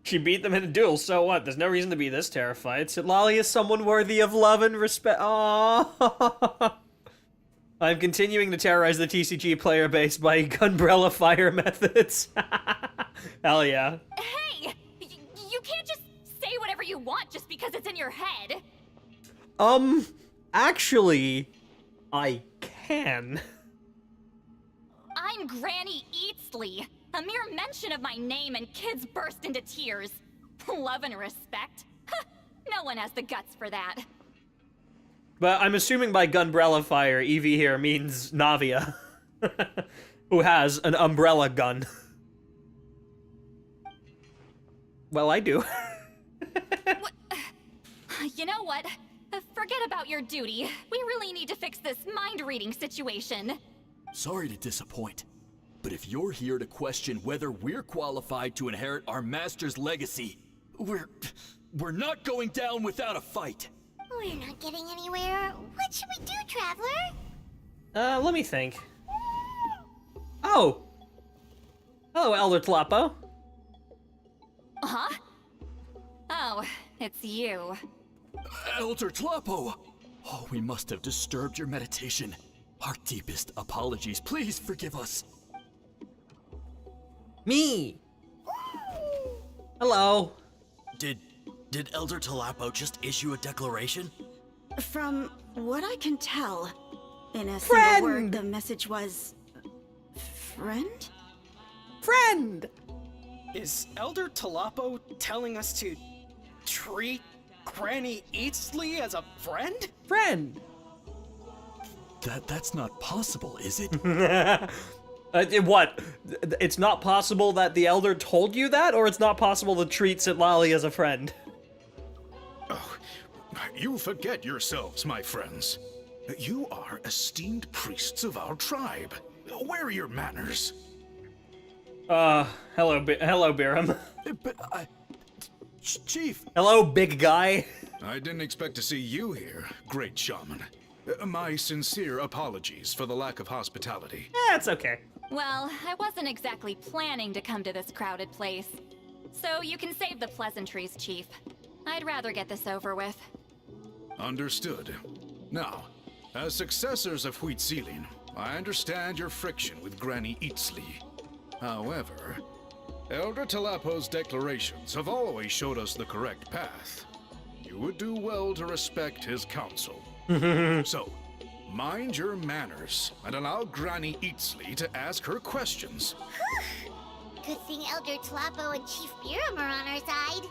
Speaker 1: She beat them in a duel, so what? There's no reason to be this terrified. Citlali is someone worthy of love and respect. Aww. I'm continuing to terrorize the TCG player base by gunbrella fire methods. Hell yeah.
Speaker 7: Hey! You can't just say whatever you want just because it's in your head.
Speaker 1: Actually, I can.
Speaker 7: I'm Granny Eatsley. A mere mention of my name and kids burst into tears. Love and respect? No one has the guts for that.
Speaker 1: But I'm assuming by gunbrella fire, Evie here means Navia, who has an umbrella gun. Well, I do.
Speaker 7: You know what? Forget about your duty. We really need to fix this mind-reading situation.
Speaker 9: Sorry to disappoint, but if you're here to question whether we're qualified to inherit our master's legacy, we're not going down without a fight.
Speaker 2: We're not getting anywhere. What should we do, Traveler?
Speaker 1: Let me think. Oh! Hello, Elder Tlapo.
Speaker 7: Huh? Oh, it's you.
Speaker 9: Elder Tlapo! Oh, we must have disturbed your meditation. Our deepest apologies. Please forgive us.
Speaker 1: Me! Hello.
Speaker 14: Did Elder Tlapo just issue a declaration?
Speaker 12: From what I can tell, in a single word, the message was... friend?
Speaker 1: Friend!
Speaker 13: Is Elder Tlapo telling us to treat Granny Eatsley as a friend?
Speaker 1: Friend!
Speaker 9: That's not possible, is it?
Speaker 1: What? It's not possible that the Elder told you that, or it's not possible to treat Citlali as a friend?
Speaker 15: Oh, you forget yourselves, my friends. You are esteemed priests of our tribe. Where are your manners?
Speaker 1: Hello, Biram.
Speaker 9: But Chief!
Speaker 1: Hello, big guy.
Speaker 15: I didn't expect to see you here, great shaman. My sincere apologies for the lack of hospitality.
Speaker 1: It's okay.
Speaker 7: Well, I wasn't exactly planning to come to this crowded place. So you can save the pleasantries, Chief. I'd rather get this over with.
Speaker 15: Understood. Now, as successors of Huitzilin, I understand your friction with Granny Eatsley. However, Elder Tlapo's declarations have always showed us the correct path. You would do well to respect his counsel. So, mind your manners and allow Granny Eatsley to ask her questions.
Speaker 2: Good thing Elder Tlapo and Chief Biram are on our side.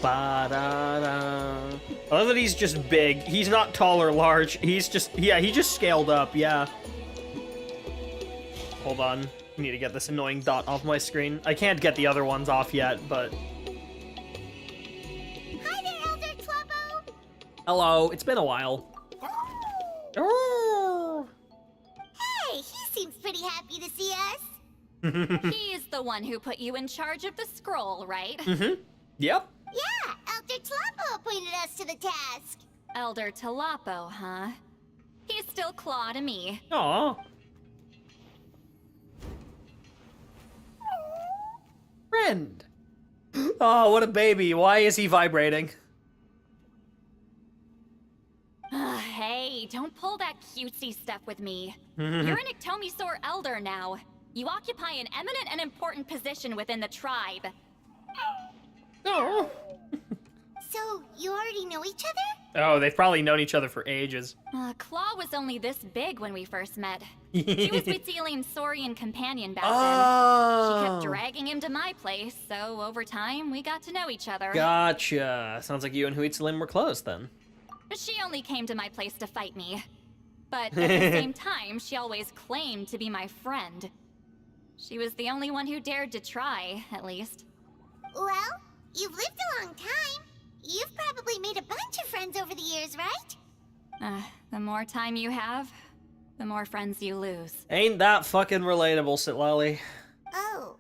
Speaker 1: Ba-da-da. I love that he's just big. He's not tall or large. He's just, yeah, he just scaled up, yeah. Hold on. I need to get this annoying dot off my screen. I can't get the other ones off yet, but...
Speaker 2: Hi there, Elder Tlapo!
Speaker 1: Hello, it's been a while.
Speaker 2: Hey, he seems pretty happy to see us.
Speaker 7: He's the one who put you in charge of the scroll, right?
Speaker 1: Yep.
Speaker 2: Yeah, Elder Tlapo appointed us to the task.
Speaker 7: Elder Tlapo, huh? He's still Claw to me.
Speaker 1: Aw. Friend. Oh, what a baby. Why is he vibrating?
Speaker 7: Hey, don't pull that cutesy stuff with me. You're an Iktomi-Sor Elder now. You occupy an eminent and important position within the tribe.
Speaker 1: Oh.
Speaker 2: So, you already know each other?
Speaker 1: Oh, they've probably known each other for ages.
Speaker 7: Claw was only this big when we first met. He was Huitzilin's Saurian companion back then. She kept dragging him to my place, so over time, we got to know each other.
Speaker 1: Gotcha. Sounds like you and Huitzilin were close then.
Speaker 7: She only came to my place to fight me. But at the same time, she always claimed to be my friend. She was the only one who dared to try, at least.
Speaker 2: Well, you've lived a long time. You've probably made a bunch of friends over the years, right?
Speaker 7: The more time you have, the more friends you lose.
Speaker 1: Ain't that fucking relatable, Citlali.
Speaker 2: Oh,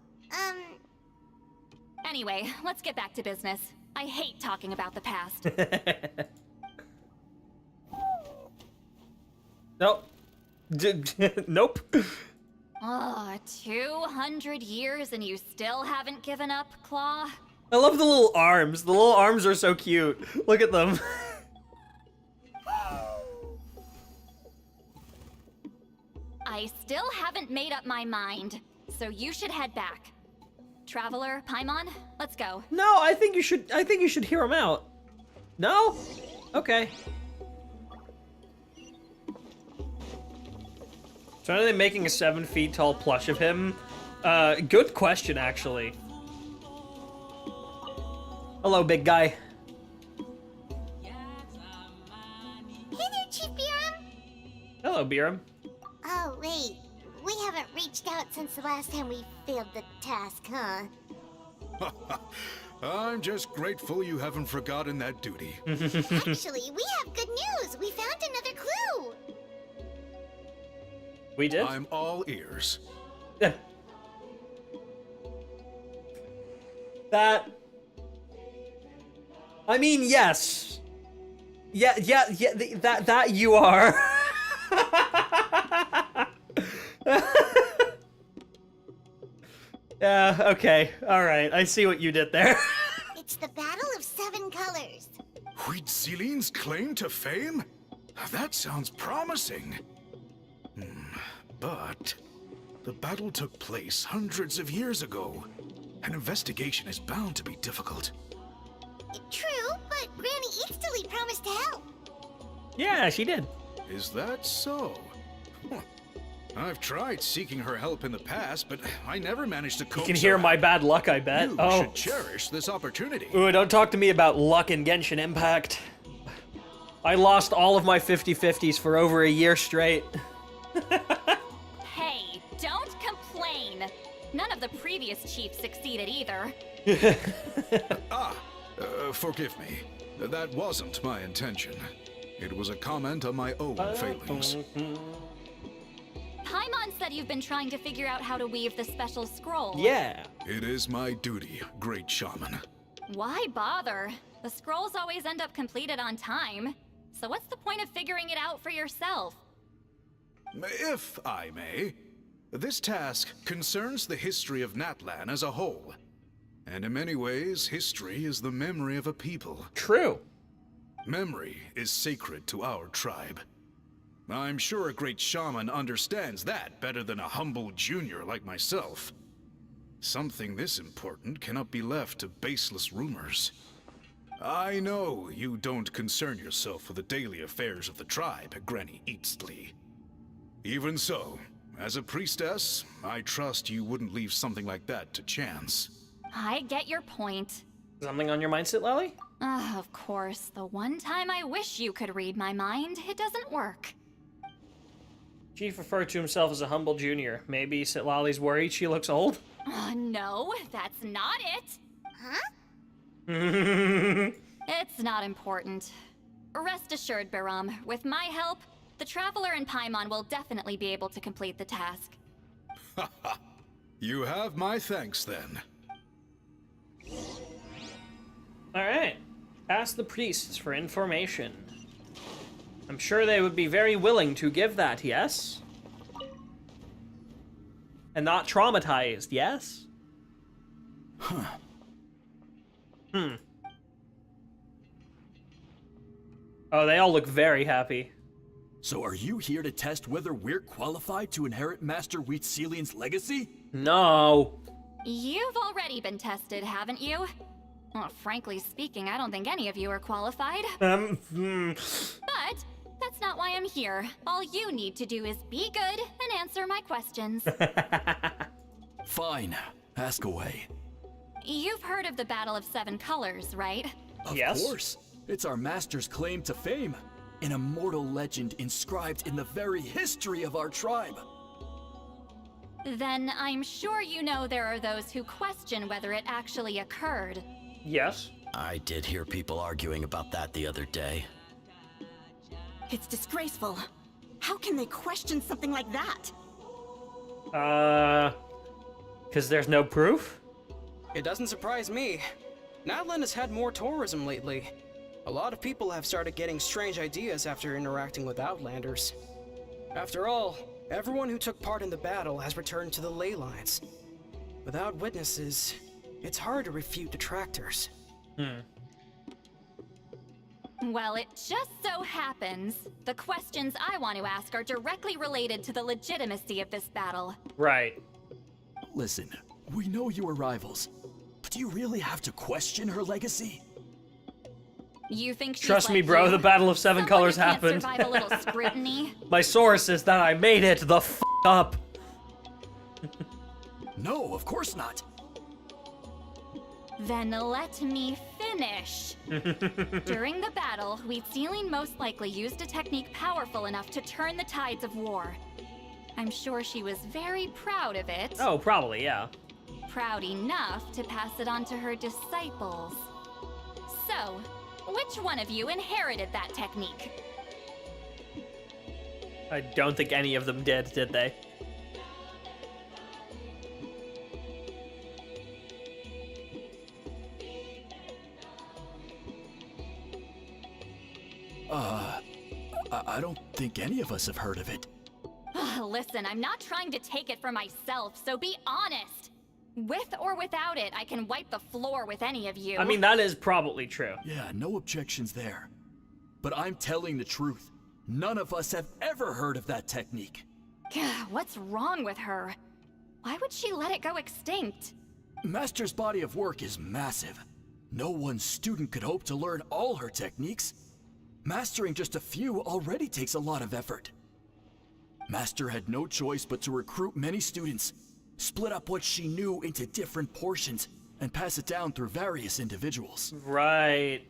Speaker 7: Anyway, let's get back to business. I hate talking about the past.
Speaker 1: Nope. Nope.
Speaker 7: Oh, 200 years and you still haven't given up, Claw?
Speaker 1: I love the little arms. The little arms are so cute. Look at them.
Speaker 7: I still haven't made up my mind, so you should head back. Traveler, Paimon, let's go.
Speaker 1: No, I think you should hear him out. No? Okay. So are they making a 7 feet tall plush of him? Good question, actually. Hello, big guy.
Speaker 2: Hey there, Chief Biram.
Speaker 1: Hello, Biram.
Speaker 2: Oh, wait. We haven't reached out since the last time we failed the task, huh?
Speaker 15: I'm just grateful you haven't forgotten that duty.
Speaker 2: Actually, we have good news. We found another clue.
Speaker 1: We did?
Speaker 15: I'm all ears.
Speaker 1: That... I mean, yes. Yeah, that you are. Yeah, okay. Alright, I see what you did there.
Speaker 2: It's the Battle of 7 Colors.
Speaker 15: Huitzilin's claim to fame? That sounds promising. But the battle took place hundreds of years ago. An investigation is bound to be difficult.
Speaker 2: True, but Granny Eatsterly promised to help.
Speaker 1: Yeah, she did.
Speaker 15: Is that so? Huh. I've tried seeking her help in the past, but I never managed to coax
Speaker 1: You can hear
Speaker 15: her
Speaker 1: my
Speaker 15: out.
Speaker 1: bad luck, I bet.
Speaker 15: You
Speaker 1: Oh.
Speaker 15: should cherish this opportunity.
Speaker 1: Ooh, don't talk to me about luck in Genshin Impact. I lost all of my 50-50s for over a year straight.
Speaker 7: Hey, don't complain. None of the previous chiefs succeeded either.
Speaker 15: Forgive me. That wasn't my intention. It was a comment on my own failings.
Speaker 7: Paimon said you've been trying to figure out how to weave the special scroll.
Speaker 1: Yeah.
Speaker 15: It is my duty, great shaman.
Speaker 7: Why bother? The scrolls always end up completed on time. So what's the point of figuring it out for yourself?
Speaker 15: If I may, this task concerns the history of Natlan as a whole. And in many ways, history is the memory of a people.
Speaker 1: True.
Speaker 15: Memory is sacred to our tribe. I'm sure a great shaman understands that better than a humble junior like myself. Something this important cannot be left to baseless rumors. I know you don't concern yourself with the daily affairs of the tribe, Granny Eatsterly. Even so, as a priestess, I trust you wouldn't leave something like that to chance.
Speaker 7: I get your point.
Speaker 1: Something on your mind, Citlali?
Speaker 7: Of course, the one time I wish you could read my mind, it doesn't work.
Speaker 1: Chief referred to himself as a humble junior. Maybe Citlali's worried she looks old?
Speaker 7: No, that's not it.
Speaker 2: Huh?
Speaker 7: It's not important. Rest assured, Biram, with my help, the Traveler and Paimon will definitely be able to complete the task.
Speaker 15: You have my thanks, then.
Speaker 1: Alright. Ask the priests for information. I'm sure they would be very willing to give that, yes? And not traumatized, yes?
Speaker 9: Huh.
Speaker 1: Oh, they all look very happy.
Speaker 9: So are you here to test whether we're qualified to inherit Master Huitzilin's legacy?
Speaker 1: No.
Speaker 7: You've already been tested, haven't you? Well, frankly speaking, I don't think any of you are qualified. But that's not why I'm here. All you need to do is be good and answer my questions.
Speaker 9: Fine. Ask away.
Speaker 7: You've heard of the Battle of 7 Colors, right?
Speaker 9: Of course. It's our master's claim to fame. An immortal legend inscribed in the very history of our tribe.
Speaker 7: Then I'm sure you know there are those who question whether it actually occurred.
Speaker 1: Yes.
Speaker 14: I did hear people arguing about that the other day.
Speaker 12: It's disgraceful. How can they question something like that?
Speaker 1: 'Cause there's no proof?
Speaker 13: It doesn't surprise me. Natlan has had more tourism lately. A lot of people have started getting strange ideas after interacting with Outlanders. After all, everyone who took part in the battle has returned to the ley lines. Without witnesses, it's hard to refute detractors.
Speaker 7: Well, it just so happens the questions I want to ask are directly related to the legitimacy of this battle.
Speaker 1: Right.
Speaker 9: Listen, we know you are rivals, but do you really have to question her legacy?
Speaker 7: You think she's
Speaker 1: Trust
Speaker 7: like
Speaker 1: me, bro,
Speaker 7: you?
Speaker 1: the Battle of Seven
Speaker 7: Someone
Speaker 1: Colors
Speaker 7: who can't
Speaker 1: happened.
Speaker 7: survive a little scrutiny?
Speaker 1: My source is that I made it the f up.
Speaker 9: No, of course not.
Speaker 7: Then let me finish. During the battle, Wheatsealing most likely used a technique powerful enough to turn the tides of war. I'm sure she was very proud of it.
Speaker 1: Oh, probably, yeah.
Speaker 7: Proud enough to pass it on to her disciples. So, which one of you inherited that technique?
Speaker 1: I don't think any of them did they?
Speaker 9: I don't think any of us have heard of it.
Speaker 7: Listen, I'm not trying to take it for myself, so be honest. With or without it, I can wipe the floor with any of you.
Speaker 1: I mean, that is probably true.
Speaker 9: Yeah, no objections there. But I'm telling the truth. None of us have ever heard of that technique.
Speaker 7: What's wrong with her? Why would she let it go extinct?
Speaker 9: Master's body of work is massive. No one student could hope to learn all her techniques. Mastering just a few already takes a lot of effort. Master had no choice but to recruit many students, split up what she knew into different portions, and pass it down through various individuals.
Speaker 1: Right.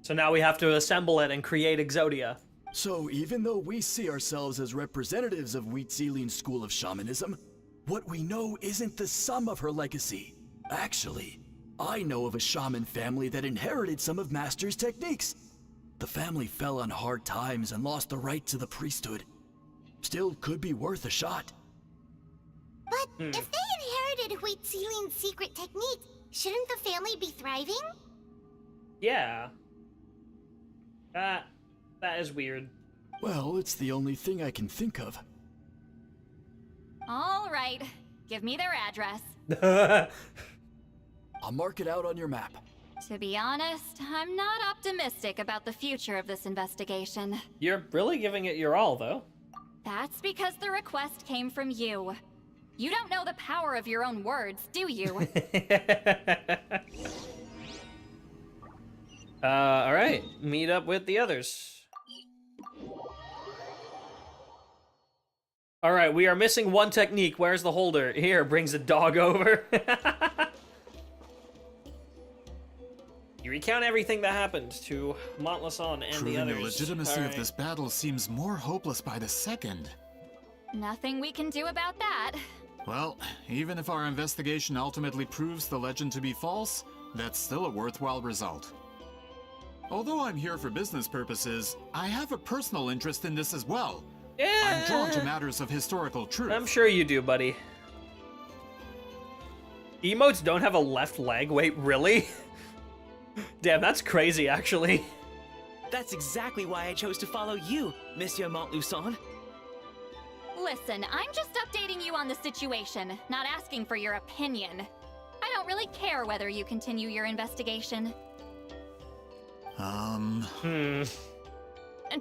Speaker 1: So now we have to assemble it and create Exodia.
Speaker 9: So even though we see ourselves as representatives of Wheatsealing's school of shamanism, what we know isn't the sum of her legacy. Actually, I know of a shaman family that inherited some of Master's techniques. The family fell on hard times and lost the right to the priesthood. Still could be worth a shot.
Speaker 2: But if they inherited Wheatsealing's secret technique, shouldn't the family be thriving?
Speaker 1: Yeah. That is weird.
Speaker 9: Well, it's the only thing I can think of.
Speaker 7: All right, give me their address.
Speaker 9: I'll mark it out on your map.
Speaker 7: To be honest, I'm not optimistic about the future of this investigation.
Speaker 1: You're really giving it your all, though.
Speaker 7: That's because the request came from you. You don't know the power of your own words, do you?
Speaker 1: Alright. Meet up with the others. Alright, we are missing one technique. Where's the holder? Here, brings a dog over. You recount everything that happened to Montlason and
Speaker 4: Proving
Speaker 1: the others.
Speaker 4: the legitimacy
Speaker 1: All
Speaker 4: of this battle seems more hopeless by the second.
Speaker 7: Nothing we can do about that.
Speaker 4: Well, even if our investigation ultimately proves the legend to be false, that's still a worthwhile result. Although I'm here for business purposes, I have a personal interest in this as well.
Speaker 1: Yeah.
Speaker 4: I'm drawn to matters of historical truth.
Speaker 1: I'm sure you do, buddy. Emotes don't have a left leg? Wait, really? Damn, that's crazy, actually.
Speaker 5: That's exactly why I chose to follow you, Monsieur Montluçon.
Speaker 7: Listen, I'm just updating you on the situation, not asking for your opinion. I don't really care whether you continue your investigation. And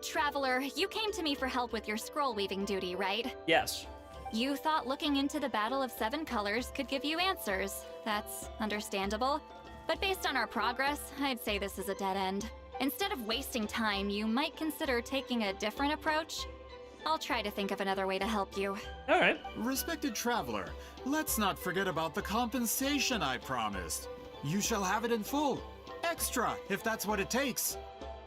Speaker 7: Traveler, you came to me for help with your scroll weaving duty, right?
Speaker 1: Yes.
Speaker 7: You thought looking into the Battle of Seven Colors could give you answers. That's understandable. But based on our progress, I'd say this is a dead end. Instead of wasting time, you might consider taking a different approach. I'll try to think of another way to help you.
Speaker 1: All right.
Speaker 4: Respected traveler, let's not forget about the compensation I promised. You shall have it in full. Extra, if that's what it takes.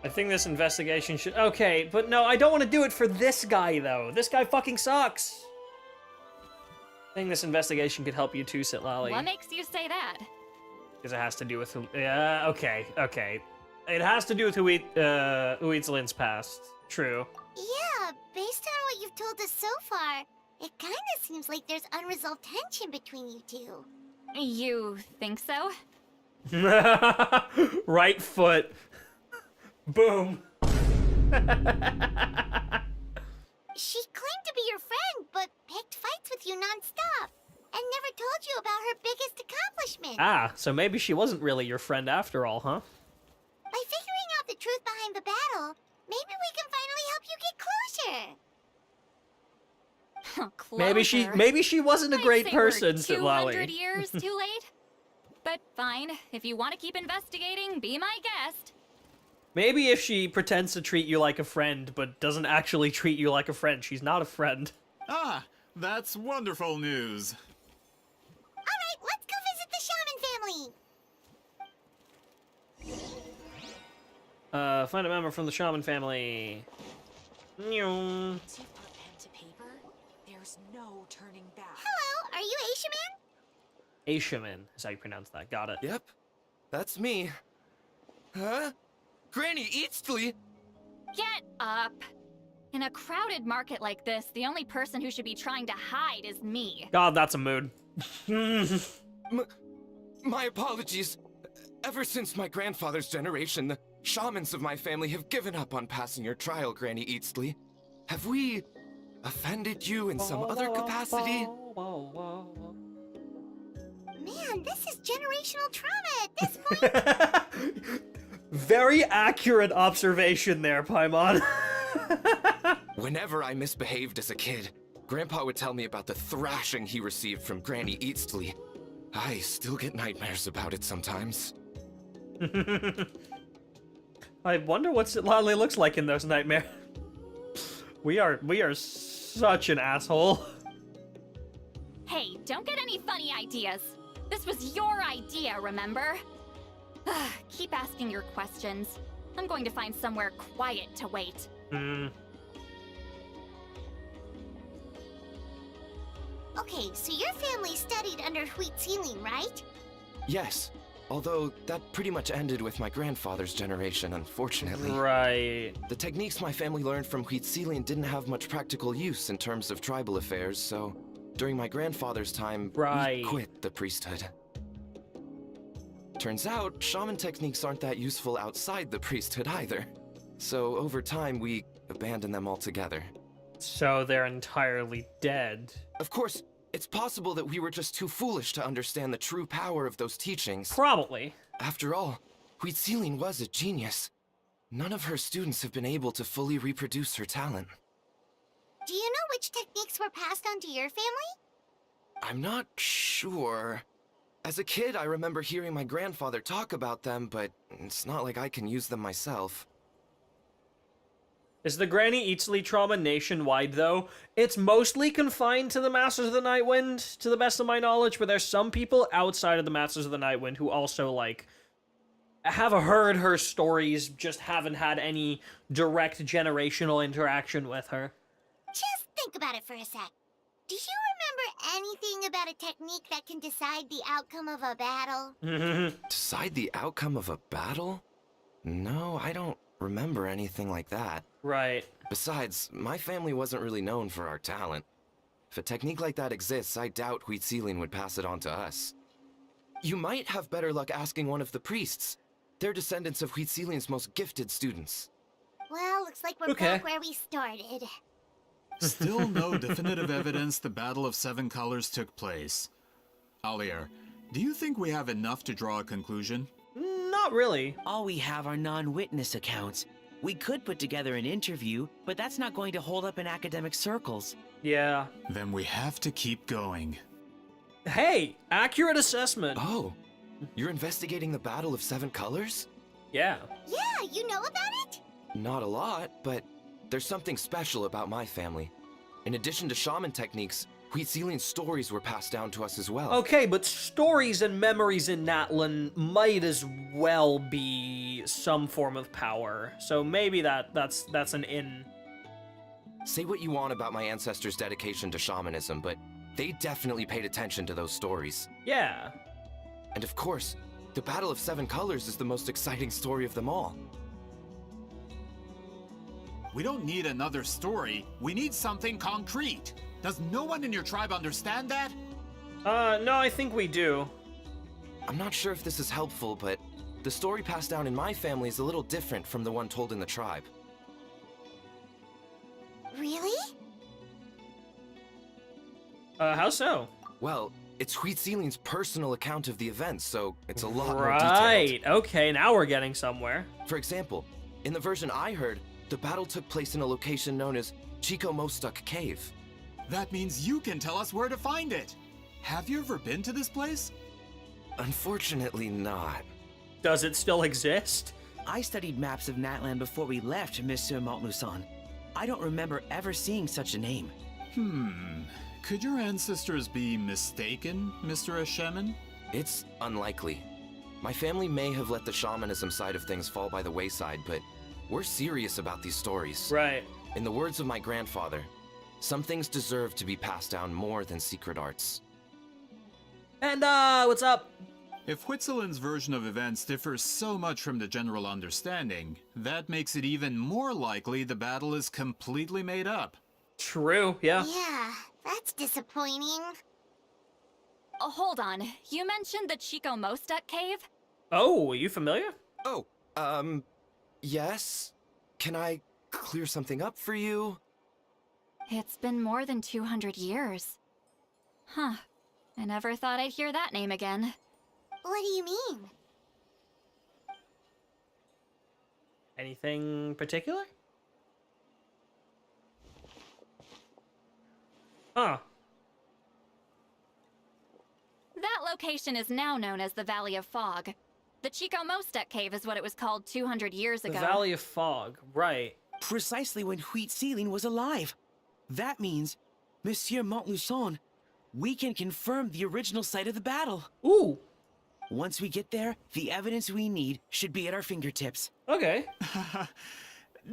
Speaker 1: I think this investigation should... Okay, but no, I don't want to do it for this guy, though. This guy fucking sucks. I think this investigation could help you too, Citlali.
Speaker 7: What makes you say that?
Speaker 1: Because it has to do with... Yeah, okay. It has to do with Wheatsealing's past. True.
Speaker 2: Yeah, based on what you've told us so far, it kinda seems like there's unresolved tension between you two.
Speaker 7: You think so?
Speaker 1: Right foot. Boom.
Speaker 2: She claimed to be your friend, but picked fights with you non-stop. And never told you about her biggest accomplishment.
Speaker 1: Ah, so maybe she wasn't really your friend after all, huh?
Speaker 2: By figuring out the truth behind the battle, maybe we can finally help you get closure.
Speaker 1: Maybe she wasn't a great person,
Speaker 7: Citlali.
Speaker 1: Citlali.
Speaker 7: 200 years too late? But fine, if you want to keep investigating, be my guest.
Speaker 1: Maybe if she pretends to treat you like a friend, but doesn't actually treat you like a friend, she's not a friend.
Speaker 4: Ah, that's wonderful news.
Speaker 2: Alright, let's go visit the shaman family.
Speaker 1: Find a member from the shaman family. Nyong.
Speaker 16: To put pen to paper, there's no turning back.
Speaker 2: Hello, are you a shaman?
Speaker 1: Aishaman is how you pronounce that. Got it.
Speaker 17: Yep, that's me. Huh? Granny Eatsley?
Speaker 7: Get up. In a crowded market like this, the only person who should be trying to hide is me.
Speaker 1: God, that's a mood.
Speaker 17: My apologies. Ever since my grandfather's generation, the shamans of my family have given up on passing your trial, Granny Eatsley. Have we offended you in some other capacity?
Speaker 2: Man, this is generational trauma at this point.
Speaker 1: Very accurate observation there, Paimon.
Speaker 17: Whenever I misbehaved as a kid, Grandpa would tell me about the thrashing he received from Granny Eatsley. I still get nightmares about it sometimes.
Speaker 1: I wonder what Citlali looks like in those nightmares. We are such an asshole.
Speaker 7: Hey, don't get any funny ideas. This was your idea, remember? Keep asking your questions. I'm going to find somewhere quiet to wait.
Speaker 2: Okay, so your family studied under Huitziling, right?
Speaker 17: Yes, although that pretty much ended with my grandfather's generation, unfortunately.
Speaker 1: Right.
Speaker 17: The techniques my family learned from Huitziling didn't have much practical use in terms of tribal affairs, so during my grandfather's time, we quit the priesthood. Turns out, shaman techniques aren't that useful outside the priesthood either. So over time, we abandoned them altogether.
Speaker 1: So they're entirely dead.
Speaker 17: Of course, it's possible that we were just too foolish to understand the true power of those teachings.
Speaker 1: Probably.
Speaker 17: After all, Huitziling was a genius. None of her students have been able to fully reproduce her talent.
Speaker 2: Do you know which techniques were passed on to your family?
Speaker 17: I'm not sure. As a kid, I remember hearing my grandfather talk about them, but it's not like I can use them myself.
Speaker 1: Is the Granny Eatsley trauma nationwide, though? It's mostly confined to the Masters of the Nightwind, to the best of my knowledge, but there's some people outside of the Masters of the Nightwind who also, like, have heard her stories, just haven't had any direct generational interaction with her.
Speaker 2: Just think about it for a sec. Do you remember anything about a technique that can decide the outcome of a battle?
Speaker 17: Decide the outcome of a battle? No, I don't remember anything like that.
Speaker 1: Right.
Speaker 17: Besides, my family wasn't really known for our talent. If a technique like that exists, I doubt Huitziling would pass it on to us. You might have better luck asking one of the priests. They're descendants of Huitziling's most gifted students.
Speaker 2: Well, looks like we're back where we started.
Speaker 4: Still no definitive evidence the Battle of Seven Colors took place. Alier, do you think we have enough to draw a conclusion?
Speaker 1: Not really.
Speaker 5: All we have are non-witness accounts. We could put together an interview, but that's not going to hold up in academic circles.
Speaker 1: Yeah.
Speaker 4: Then we have to keep going.
Speaker 1: Hey, accurate assessment.
Speaker 17: Oh, you're investigating the Battle of Seven Colors?
Speaker 1: Yeah.
Speaker 2: Yeah, you know about it?
Speaker 17: Not a lot, but there's something special about my family. In addition to shaman techniques, Huitziling's stories were passed down to us as well.
Speaker 1: Okay, but stories and memories in Natlan might as well be some form of power. So maybe that's an in.
Speaker 17: Say what you want about my ancestors' dedication to shamanism, but they definitely paid attention to those stories.
Speaker 1: Yeah.
Speaker 17: And of course, the Battle of Seven Colors is the most exciting story of them all.
Speaker 4: We don't need another story. We need something concrete. Does no one in your tribe understand that?
Speaker 1: No, I think we do.
Speaker 17: I'm not sure if this is helpful, but the story passed down in my family is a little different from the one told in the tribe.
Speaker 2: Really?
Speaker 1: How so?
Speaker 17: Well, it's Huitzilin's personal account of the events, so it's a lot more detailed.
Speaker 1: Right, okay, now we're getting somewhere.
Speaker 17: For example, in the version I heard, the battle took place in a location known as Chico-Mostuk Cave.
Speaker 4: That means you can tell us where to find it. Have you ever been to this place?
Speaker 17: Unfortunately not.
Speaker 1: Does it still exist?
Speaker 5: I studied maps of Natlan before we left, Monsieur Montluçon. I don't remember ever seeing such a name.
Speaker 4: Could your ancestors be mistaken, Mr. Ashemin?
Speaker 17: It's unlikely. My family may have let the shamanism side of things fall by the wayside, but we're serious about these stories.
Speaker 1: Right.
Speaker 17: In the words of my grandfather, some things deserve to be passed down more than secret arts.
Speaker 1: And, what's up?
Speaker 4: If Huitzilin's version of events differs so much from the general understanding, that makes it even more likely the battle is completely made up.
Speaker 1: True, yeah.
Speaker 2: Yeah, that's disappointing.
Speaker 7: Oh, hold on. You mentioned the Chico-Mostuk cave?
Speaker 1: Oh, are you familiar?
Speaker 17: Oh, yes? Can I clear something up for you?
Speaker 7: It's been more than 200 years. Huh. I never thought I'd hear that name again.
Speaker 2: What do you mean?
Speaker 1: Anything particular? Huh.
Speaker 7: That location is now known as the Valley of Fog. The Chico-Mostuk cave is what it was called 200 years
Speaker 1: The
Speaker 7: ago.
Speaker 1: Valley of Fog, right.
Speaker 5: Precisely when Huitziling was alive. That means, Monsieur Montluçon, we can confirm the original site of the battle.
Speaker 1: Ooh.
Speaker 5: Once we get there, the evidence we need should be at our fingertips.
Speaker 1: Okay.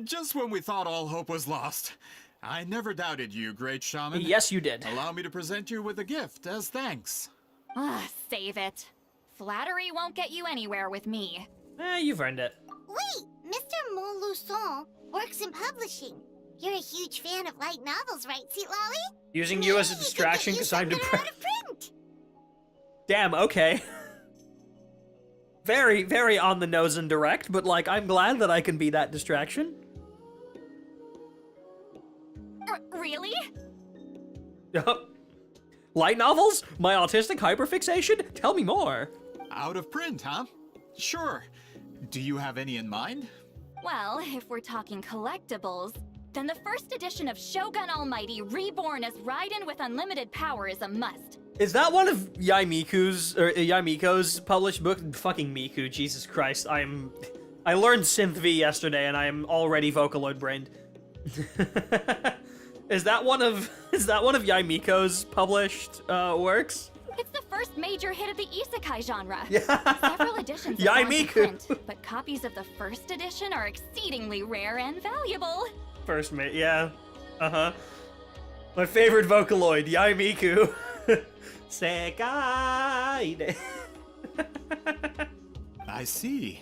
Speaker 4: Just when we thought all hope was lost. I never doubted you, great shaman.
Speaker 1: Yes, you did.
Speaker 4: Allow me to present you with a gift as thanks.
Speaker 7: Ah, save it. Flattery won't get you anywhere with me.
Speaker 1: You've earned it.
Speaker 2: Wait, Mr. Montluçon works in publishing. You're a huge fan of light novels, right, Citlali?
Speaker 1: Using you as a distraction because I'm depressed. Damn, okay. Very, very on the nose and direct, but like, I'm glad that I can be that distraction.
Speaker 7: Really?
Speaker 1: Light novels? My autistic hyperfixation? Tell me more.
Speaker 4: Out of print, huh? Sure. Do you have any in mind?
Speaker 7: Well, if we're talking collectibles, then the first edition of Shogun Almighty Reborn as Raiden with unlimited power is a must.
Speaker 1: Is that one of Yaimiko's published book? Fucking Miku, Jesus Christ. I learned Synth V yesterday and I am already Vocaloid brained. Is that one of Yaimiko's published works?
Speaker 7: It's the first major hit of the isekai genre.
Speaker 1: Yeah.
Speaker 7: Several editions have gone to print, but copies of the first edition are exceedingly rare and valuable.
Speaker 1: Yeah. Uh-huh. My favorite Vocaloid, Yaimiku. Sekai.
Speaker 4: I see.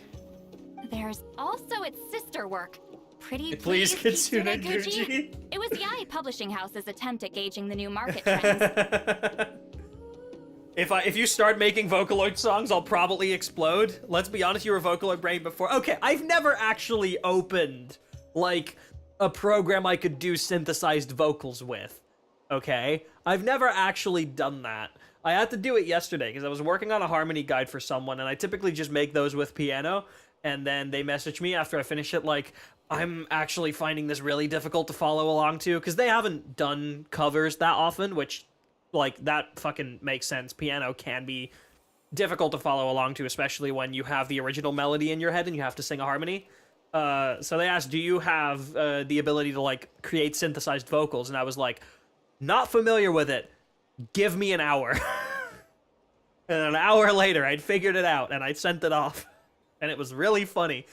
Speaker 7: There's also its sister work, Pretty
Speaker 1: Please Kitsune
Speaker 7: Gucci. It was Yae Publishing House's attempt at gauging the new market trends.
Speaker 1: If you start making Vocaloid songs, I'll probably explode. Let's be honest, you were Vocaloid brain before. Okay, I've never actually opened, like, a program I could do synthesized vocals with. Okay? I've never actually done that. I had to do it yesterday because I was working on a harmony guide for someone, and I typically just make those with piano, and then they message me after I finish it like, I'm actually finding this really difficult to follow along to, because they haven't done covers that often, which, like, that fucking makes sense. Piano can be difficult to follow along to, especially when you have the original melody in your head and you have to sing a harmony. So they asked, do you have the ability to, like, create synthesized vocals? And I was like, not familiar with it. Give me an hour. And an hour later, I'd figured it out, and I sent it off. And it was really funny.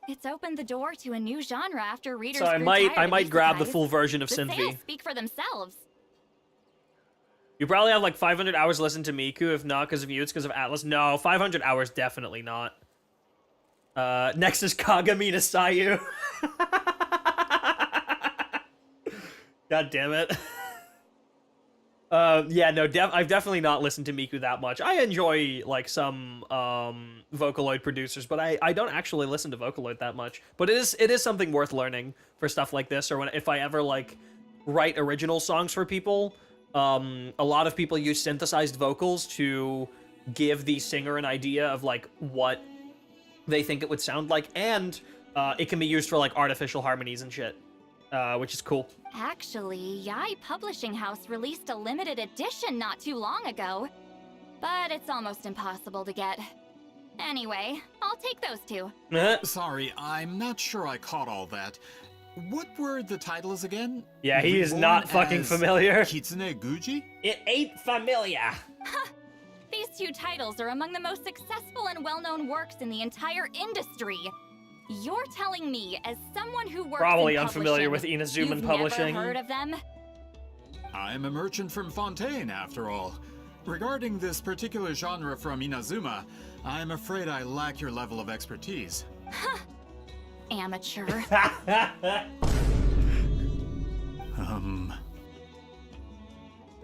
Speaker 7: It's opened the door to a new genre after readers
Speaker 1: So I
Speaker 7: grew tired
Speaker 1: might
Speaker 7: of
Speaker 1: grab the
Speaker 7: isekais.
Speaker 1: full version of
Speaker 7: The
Speaker 1: Synth
Speaker 7: sales
Speaker 1: V.
Speaker 7: speak for themselves.
Speaker 1: You probably have like 500 hours listened to Miku. If not because of you, it's because of Atlas. No, 500 hours definitely not. Next is Kagami to Sayu. God damn it. Yeah, no, I've definitely not listened to Miku that much. I enjoy, like, some, Vocaloid producers, but I don't actually listen to Vocaloid that much. But it is something worth learning for stuff like this, or if I ever, like, write original songs for people. A lot of people use synthesized vocals to give the singer an idea of, like, what they think it would sound like, and, it can be used for, like, artificial harmonies and shit, which is cool.
Speaker 7: Actually, Yai Publishing House released a limited edition not too long ago, but it's almost impossible to get. Anyway, I'll take those two.
Speaker 4: Sorry, I'm not sure I caught all that. What were the titles again?
Speaker 1: Yeah, he is not fucking familiar.
Speaker 4: Kitsune Guji?
Speaker 1: It ain't familiar.
Speaker 7: These two titles are among the most successful and well-known works in the entire industry. You're telling me, as someone who works
Speaker 1: probably
Speaker 7: in
Speaker 1: unfamiliar
Speaker 7: publishing,
Speaker 1: with Inazuman
Speaker 7: you've
Speaker 1: Publishing.
Speaker 7: Never heard of them?
Speaker 4: I'm a merchant from Fontaine, after all. Regarding this particular genre from Inazuma, I'm afraid I lack your level of expertise.
Speaker 7: Amateur.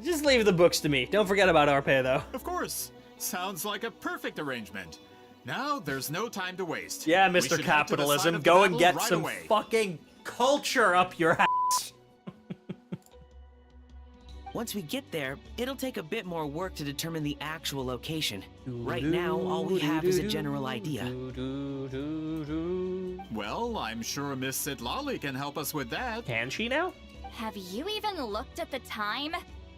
Speaker 1: Just leave the books to me. Don't forget about Arpe, though.
Speaker 4: Of course. Sounds like a perfect arrangement. Now, there's no time to waste.
Speaker 1: Yeah,
Speaker 4: We
Speaker 1: Mr.
Speaker 4: should head to the side
Speaker 1: Capitalism,
Speaker 4: of the
Speaker 1: go and
Speaker 4: battle
Speaker 1: get
Speaker 4: right
Speaker 1: some
Speaker 4: away.
Speaker 1: fucking culture up your ass.
Speaker 5: Once we get there, it'll take a bit more work to determine the actual location. Right now, all we have is a general idea.
Speaker 4: Well, I'm sure Miss Citlali can help us with that.
Speaker 1: Can she now?
Speaker 7: Have you even looked at the time?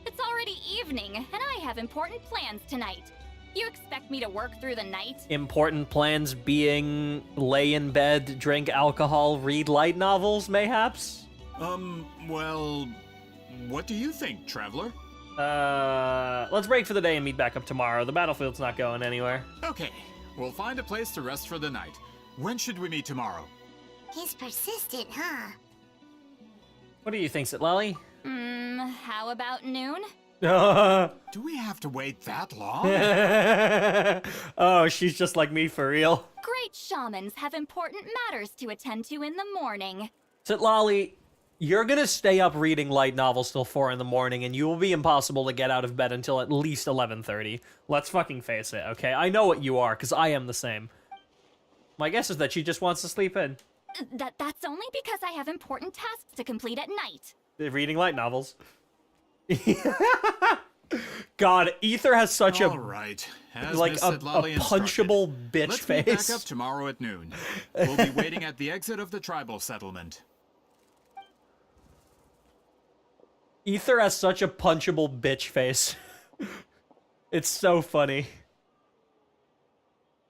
Speaker 7: It's already evening, and I have important plans tonight. You expect me to work through the night?
Speaker 1: Important plans being lay in bed, drink alcohol, read light novels, mayhaps?
Speaker 4: Well, what do you think, Traveler?
Speaker 1: Let's break for the day and meet back up tomorrow. The battlefield's not going anywhere.
Speaker 4: Okay, we'll find a place to rest for the night. When should we meet tomorrow?
Speaker 2: He's persistent, huh?
Speaker 1: What do you think, Citlali?
Speaker 7: How about noon?
Speaker 4: Do we have to wait that long?
Speaker 1: Oh, she's just like me for real.
Speaker 7: Great shamans have important matters to attend to in the morning.
Speaker 1: Citlali, you're gonna stay up reading light novels till 4 in the morning, and you will be impossible to get out of bed until at least 11:30. Let's fucking face it, okay? I know what you are, because I am the same. My guess is that she just wants to sleep in.
Speaker 7: That's only because I have important tasks to complete at night.
Speaker 1: Reading light novels. God, Ether has such
Speaker 4: All right. As
Speaker 1: like
Speaker 4: Miss
Speaker 1: a
Speaker 4: Citlali
Speaker 1: punchable bitch
Speaker 4: Let's
Speaker 1: face.
Speaker 4: meet back up tomorrow at noon. We'll be waiting at the exit of the tribal settlement.
Speaker 1: Ether has such a punchable bitch face. It's so funny.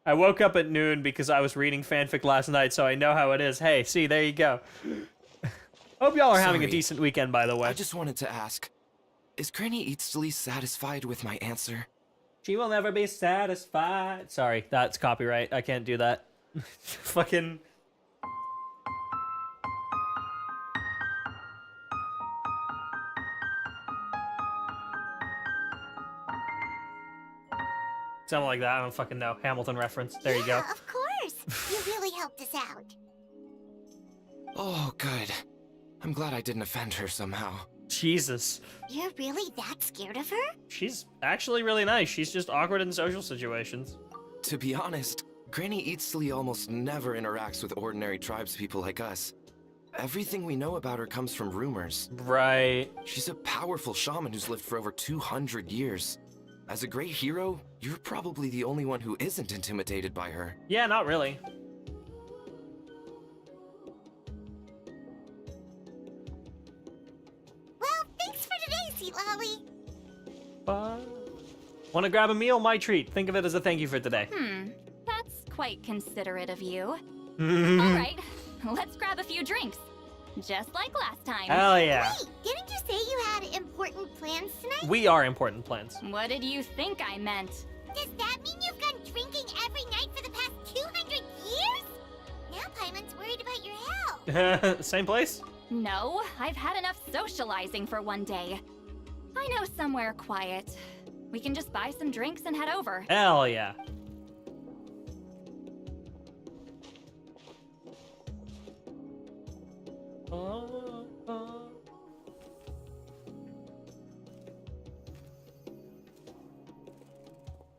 Speaker 1: I woke up at noon because I was reading fanfic last night, so I know how it is. Hey, see, there you go. Hope y'all are having a decent weekend, by the way.
Speaker 17: I just wanted to ask, is Granny Eatsley satisfied with my answer?
Speaker 1: She will never be satisfied. Sorry, that's copyright. I can't do that. Fucking... Something like that. I don't fucking know. Hamilton reference. There you go.
Speaker 2: Yeah, of course. You really helped us out.
Speaker 17: Oh, good. I'm glad I didn't offend her somehow.
Speaker 1: Jesus.
Speaker 2: You're really that scared of her?
Speaker 1: She's actually really nice. She's just awkward in social situations.
Speaker 17: To be honest, Granny Eatsley almost never interacts with ordinary tribespeople like us. Everything we know about her comes from rumors.
Speaker 1: Right.
Speaker 17: She's a powerful shaman who's lived for over 200 years. As a great hero, you're probably the only one who isn't intimidated by her.
Speaker 1: Yeah, not really.
Speaker 2: Well, thanks for today, Citlali.
Speaker 1: Want to grab a meal? My treat. Think of it as a thank you for today.
Speaker 7: That's quite considerate of you. All right, let's grab a few drinks. Just like last time.
Speaker 1: Hell yeah.
Speaker 2: Wait, didn't you say you had important plans tonight?
Speaker 1: We are important plans.
Speaker 7: What did you think I meant?
Speaker 2: Does that mean you've gone drinking every night for the past 200 years? Now Paimon's worried about your health.
Speaker 1: Same place?
Speaker 7: No, I've had enough socializing for one day. I know somewhere quiet. We can just buy some drinks and head over.
Speaker 1: Hell yeah.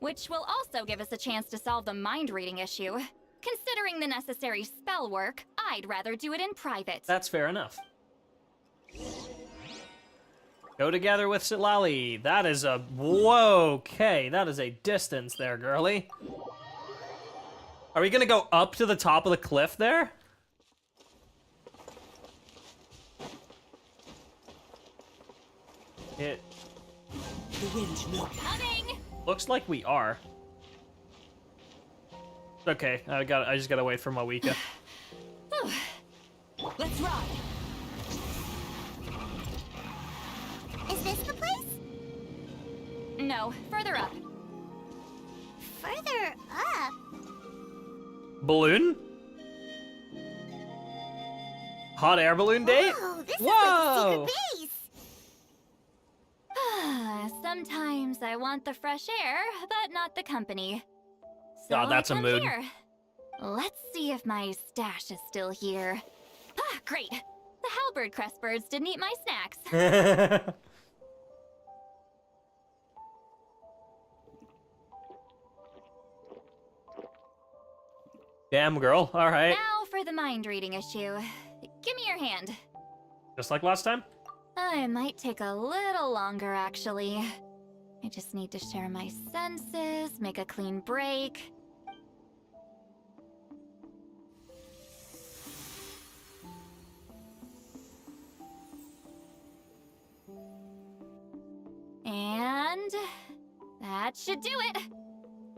Speaker 7: which will also give us a chance to solve the mind reading issue. Considering the necessary spell work, I'd rather do it in private.
Speaker 1: That's fair enough. Go together with Citlali. That is a... Whoa, okay. That is a distance there, girly. Are we gonna go up to the top of the cliff there? It...
Speaker 6: The wind's no.
Speaker 7: Coming!
Speaker 1: Looks like we are. Okay, I just gotta wait for Mavuika.
Speaker 8: Let's ride.
Speaker 2: Is this the place?
Speaker 7: No, further up.
Speaker 2: Further up?
Speaker 1: Balloon? Hot air balloon date?
Speaker 2: Whoa, this
Speaker 1: Whoa!
Speaker 2: is like a secret base.
Speaker 7: Sometimes I want the fresh air, but not the company. So
Speaker 1: God, that's
Speaker 7: I
Speaker 1: a
Speaker 7: come
Speaker 1: mood.
Speaker 7: Here. Let's see if my stash is still here. Ah, great. The halberd crest birds didn't eat my snacks.
Speaker 1: Damn, girl. All right.
Speaker 7: Now for the mind reading issue. Give me your hand.
Speaker 1: Just like last time?
Speaker 7: It might take a little longer, actually. I just need to share my senses, make a clean break. And that should do it,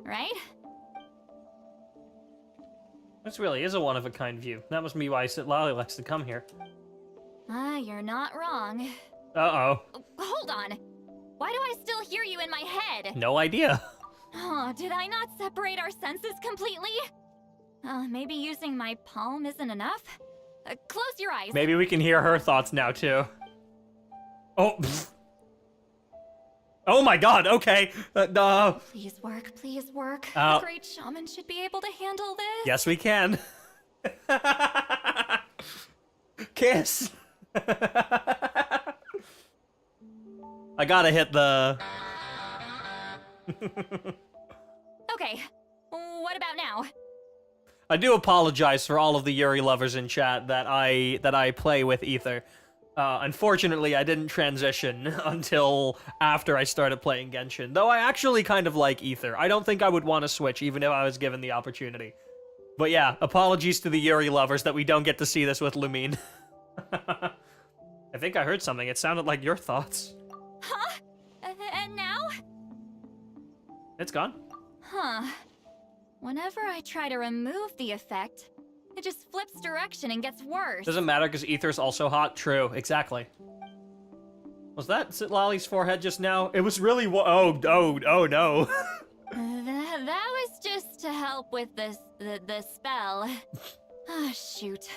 Speaker 7: right?
Speaker 1: This really is a one-of-a-kind view. That must be why Citlali likes to come here.
Speaker 7: You're not wrong.
Speaker 1: Uh-oh.
Speaker 7: Hold on. Why do I still hear you in my head?
Speaker 1: No idea.
Speaker 7: Oh, did I not separate our senses completely? Maybe using my palm isn't enough? Close your eyes.
Speaker 1: Maybe we can hear her thoughts now, too. Oh, pfft. Oh my god, okay.
Speaker 7: Please work, please work.
Speaker 1: Oh.
Speaker 7: A great shaman should be able to handle this.
Speaker 1: Yes, we can. Kiss. I gotta hit the...
Speaker 7: Okay, what about now?
Speaker 1: I do apologize for all of the Yuri lovers in chat that I play with Ether. Unfortunately, I didn't transition until after I started playing Genshin, though I actually kind of like Ether. I don't think I would want to switch even if I was given the opportunity. But yeah, apologies to the Yuri lovers that we don't get to see this with Lumine. I think I heard something. It sounded like your thoughts.
Speaker 7: Huh? And now?
Speaker 1: It's gone.
Speaker 7: Huh. Whenever I try to remove the effect, it just flips direction and gets worse.
Speaker 1: Doesn't matter because Ether's also hot. True, exactly. Was that Citlali's forehead just now? It was really oh no.
Speaker 7: That was just to help with the spell. Ah, shoot.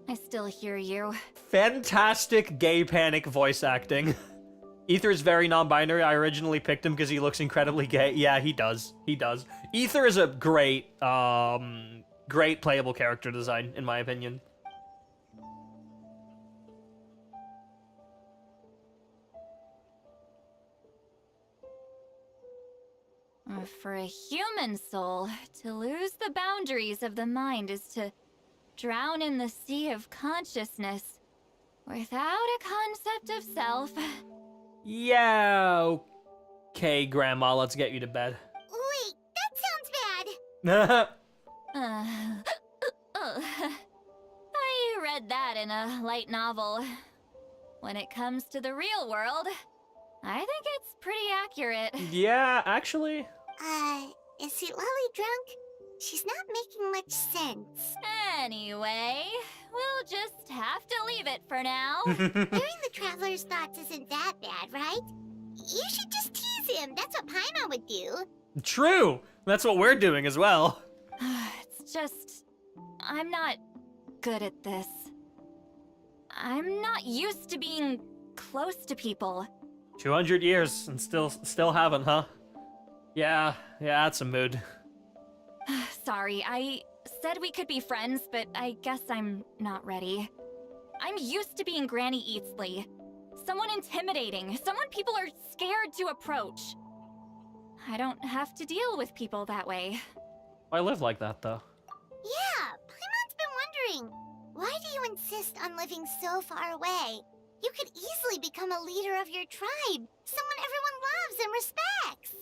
Speaker 7: I still hear you.
Speaker 1: Fantastic gay panic voice acting. Ether's very non-binary. I originally picked him because he looks incredibly gay. Yeah, he does. He does. Ether is a great playable character design, in my opinion.
Speaker 7: For a human soul, to lose the boundaries of the mind is to drown in the sea of consciousness without a concept of self.
Speaker 1: Yeah, okay, Grandma, let's get you to bed.
Speaker 2: Wait, that sounds bad.
Speaker 7: I read that in a light novel. When it comes to the real world, I think it's pretty accurate.
Speaker 1: Yeah, actually.
Speaker 2: Is Citlali drunk? She's not making much sense.
Speaker 7: Anyway, we'll just have to leave it for now.
Speaker 2: Hearing the Traveler's thoughts isn't that bad, right? You should just tease him. That's what Paimon would do.
Speaker 1: True. That's what we're doing as well.
Speaker 7: It's just... I'm not good at this. I'm not used to being close to people.
Speaker 1: 200 years and still haven't, huh? Yeah, that's a mood.
Speaker 7: Sorry, I said we could be friends, but I guess I'm not ready. I'm used to being Granny Eatsley. Someone intimidating, someone people are scared to approach. I don't have to deal with people that way.
Speaker 1: I live like that, though.
Speaker 2: Yeah, Paimon's been wondering, why do you insist on living so far away? You could easily become a leader of your tribe, someone everyone loves and respects.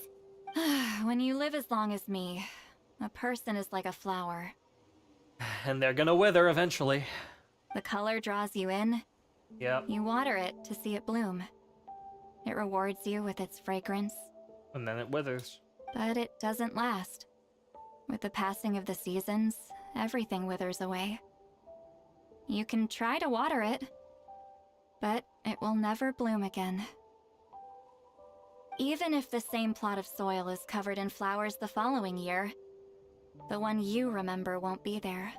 Speaker 7: When you live as long as me, a person is like a flower.
Speaker 1: And they're gonna wither eventually.
Speaker 7: The color draws you in.
Speaker 1: Yep.
Speaker 7: You water it to see it bloom. It rewards you with its fragrance.
Speaker 1: And then it withers.
Speaker 7: But it doesn't last. With the passing of the seasons, everything withers away. You can try to water it, but it will never bloom again. Even if the same plot of soil is covered in flowers the following year, the one you remember won't be there.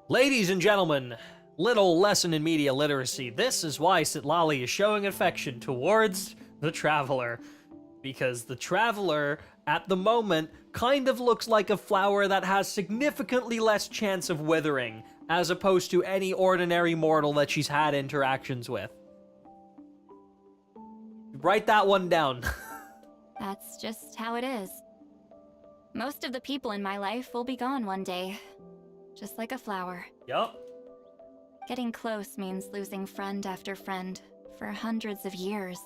Speaker 1: Ladies and gentlemen, little lesson in media literacy. This is why Citlali is showing affection towards the Traveler. Because the Traveler, at the moment, kind of looks like a flower that has significantly less chance of withering, as opposed to any ordinary mortal that she's had interactions with. Write that one down.
Speaker 7: That's just how it is. Most of the people in my life will be gone one day. Just like a flower.
Speaker 1: Yup.
Speaker 7: Getting close means losing friend after friend for hundreds of years.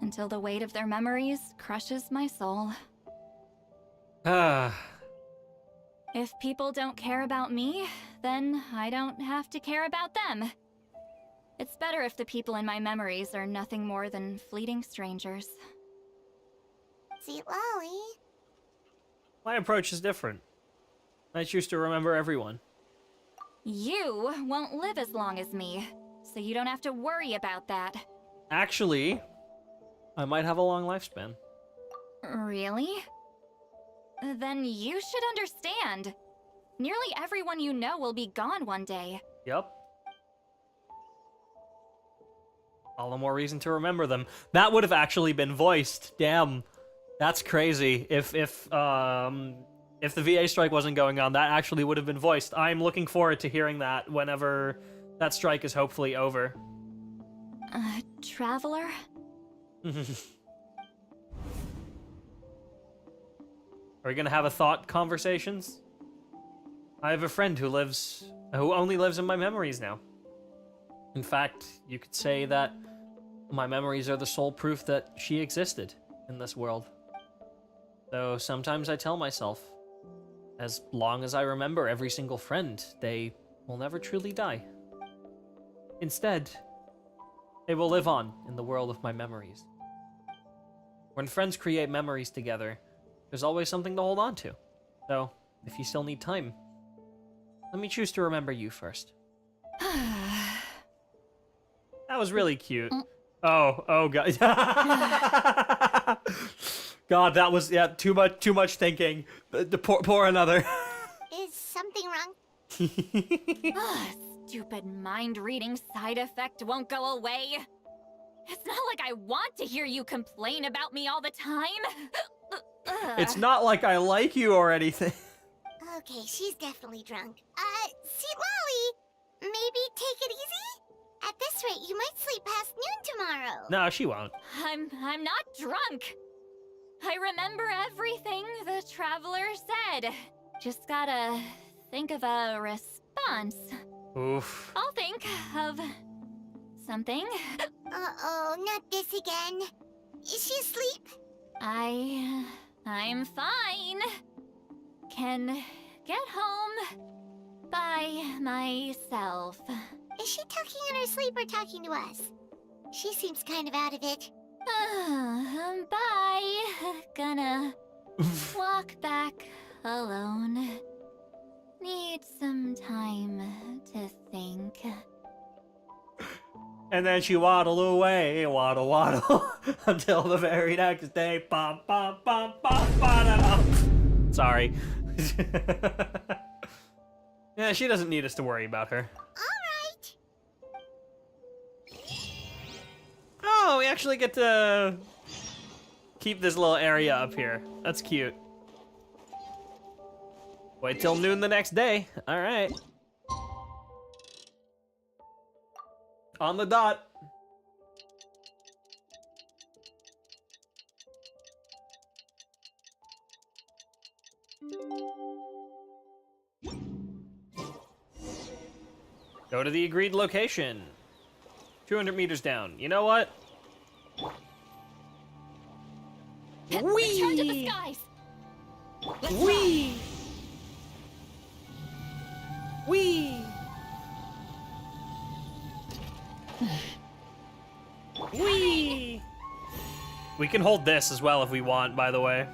Speaker 7: Until the weight of their memories crushes my soul. If people don't care about me, then I don't have to care about them. It's better if the people in my memories are nothing more than fleeting strangers.
Speaker 2: Citlali.
Speaker 1: My approach is different. I choose to remember everyone.
Speaker 7: You won't live as long as me, so you don't have to worry about that.
Speaker 1: Actually, I might have a long lifespan.
Speaker 7: Really? Then you should understand. Nearly everyone you know will be gone one day.
Speaker 1: Yep. All the more reason to remember them. That would have actually been voiced. Damn. That's crazy. If the VA strike wasn't going on, that actually would have been voiced. I'm looking forward to hearing that whenever that strike is hopefully over.
Speaker 7: Traveler?
Speaker 1: Are we gonna have a thought conversations? I have a friend who only lives in my memories now. In fact, you could say that my memories are the sole proof that she existed in this world. So sometimes I tell myself, as long as I remember every single friend, they will never truly die. Instead, they will live on in the world of my memories. When friends create memories together, there's always something to hold on to. So, if you still need time, let me choose to remember you first. That was really cute. Oh, God. God, that was, yeah, too much thinking. Pour another.
Speaker 2: Is something wrong?
Speaker 7: Stupid mind-reading side effect won't go away. It's not like I want to hear you complain about me all the time.
Speaker 1: It's not like I like you or anything.
Speaker 2: Okay, she's definitely drunk. Citlali, maybe take it easy? At this rate, you might sleep past noon tomorrow.
Speaker 1: No, she won't.
Speaker 7: I'm not drunk. I remember everything the Traveler said. Just gotta think of a response.
Speaker 1: Oof.
Speaker 7: I'll think of something.
Speaker 2: Uh-oh, not this again. Is she asleep?
Speaker 7: I'm fine. Can get home by myself.
Speaker 2: Is she talking in her sleep or talking to us? She seems kind of out of it.
Speaker 7: Bye. Gonna walk back alone. Need some time to think.
Speaker 1: And then she waddled away, waddle, until the very next day. Bum, bum, bum, bum, ba-da-da. Sorry. Yeah, she doesn't need us to worry about her.
Speaker 2: Alright.
Speaker 1: Oh, we actually get to keep this little area up here. That's cute. Wait till noon the next day. Alright. On the dot. Go to the agreed location. 200 meters down. You know what?
Speaker 7: Return to the skies!
Speaker 1: Whee! Whee! Whee! We can hold this as well if we want, by the way.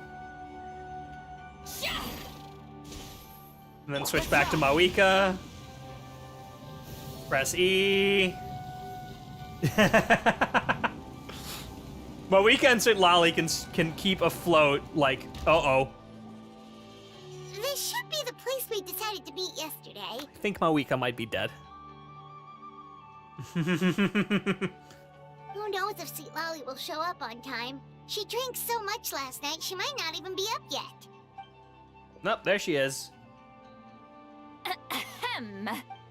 Speaker 1: And then switch back to Mavuika. Press E. Mavuika and Citlali can keep afloat, like, uh-oh.
Speaker 2: This should be the place we decided to meet yesterday.
Speaker 1: I think Mavuika might be dead.
Speaker 2: Who knows if Citlali will show up on time? She drank so much last night, she might not even be up yet.
Speaker 1: Nope, there she is.
Speaker 7: Ahem.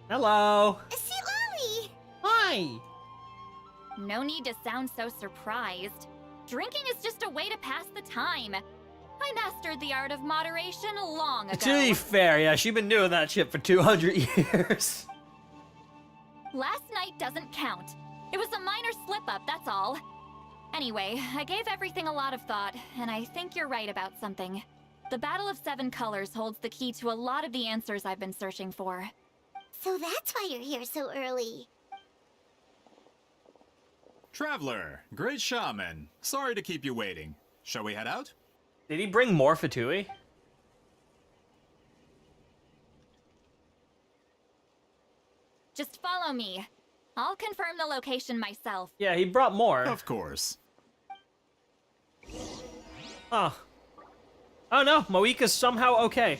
Speaker 1: Hello.
Speaker 2: Citlali!
Speaker 1: Hi.
Speaker 7: No need to sound so surprised. Drinking is just a way to pass the time. I mastered the art of moderation long ago.
Speaker 1: To be fair, yeah, she's been doing that shit for 200 years.
Speaker 7: Last night doesn't count. It was a minor slip-up, that's all. Anyway, I gave everything a lot of thought, and I think you're right about something. The Battle of Seven Colors holds the key to a lot of the answers I've been searching for.
Speaker 2: So that's why you're here so early.
Speaker 4: Traveler, great shaman. Sorry to keep you waiting. Shall we head out?
Speaker 1: Did he bring more Fatui?
Speaker 7: Just follow me. I'll confirm the location myself.
Speaker 1: Yeah, he brought more.
Speaker 4: Of course.
Speaker 1: Huh. Oh no, Mavuika's somehow okay.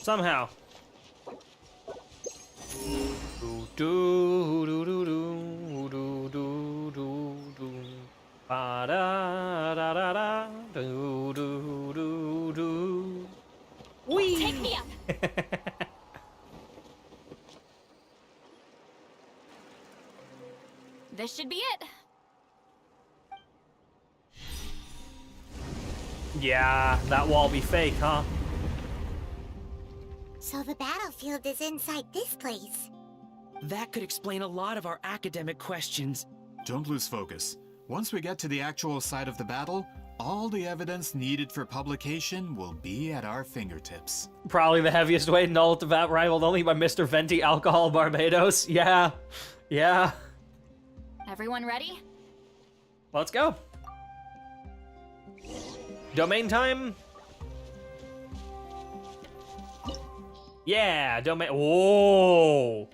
Speaker 1: Somehow. Do do do do do do do do. Ba da da da da do do do do. Whee!
Speaker 7: Take me up. This should be it.
Speaker 1: Yeah, that wall be fake, huh?
Speaker 2: So the battlefield is inside this place.
Speaker 5: That could explain a lot of our academic questions.
Speaker 4: Don't lose focus. Once we get to the actual site of the battle, all the evidence needed for publication will be at our fingertips.
Speaker 1: Probably the heaviest weight in all of Tibet, rivaled only by Mr. Venti Alcohol Barbados. Yeah. Yeah.
Speaker 7: Everyone ready?
Speaker 1: Let's go. Domain time. Yeah, domain. Whoa.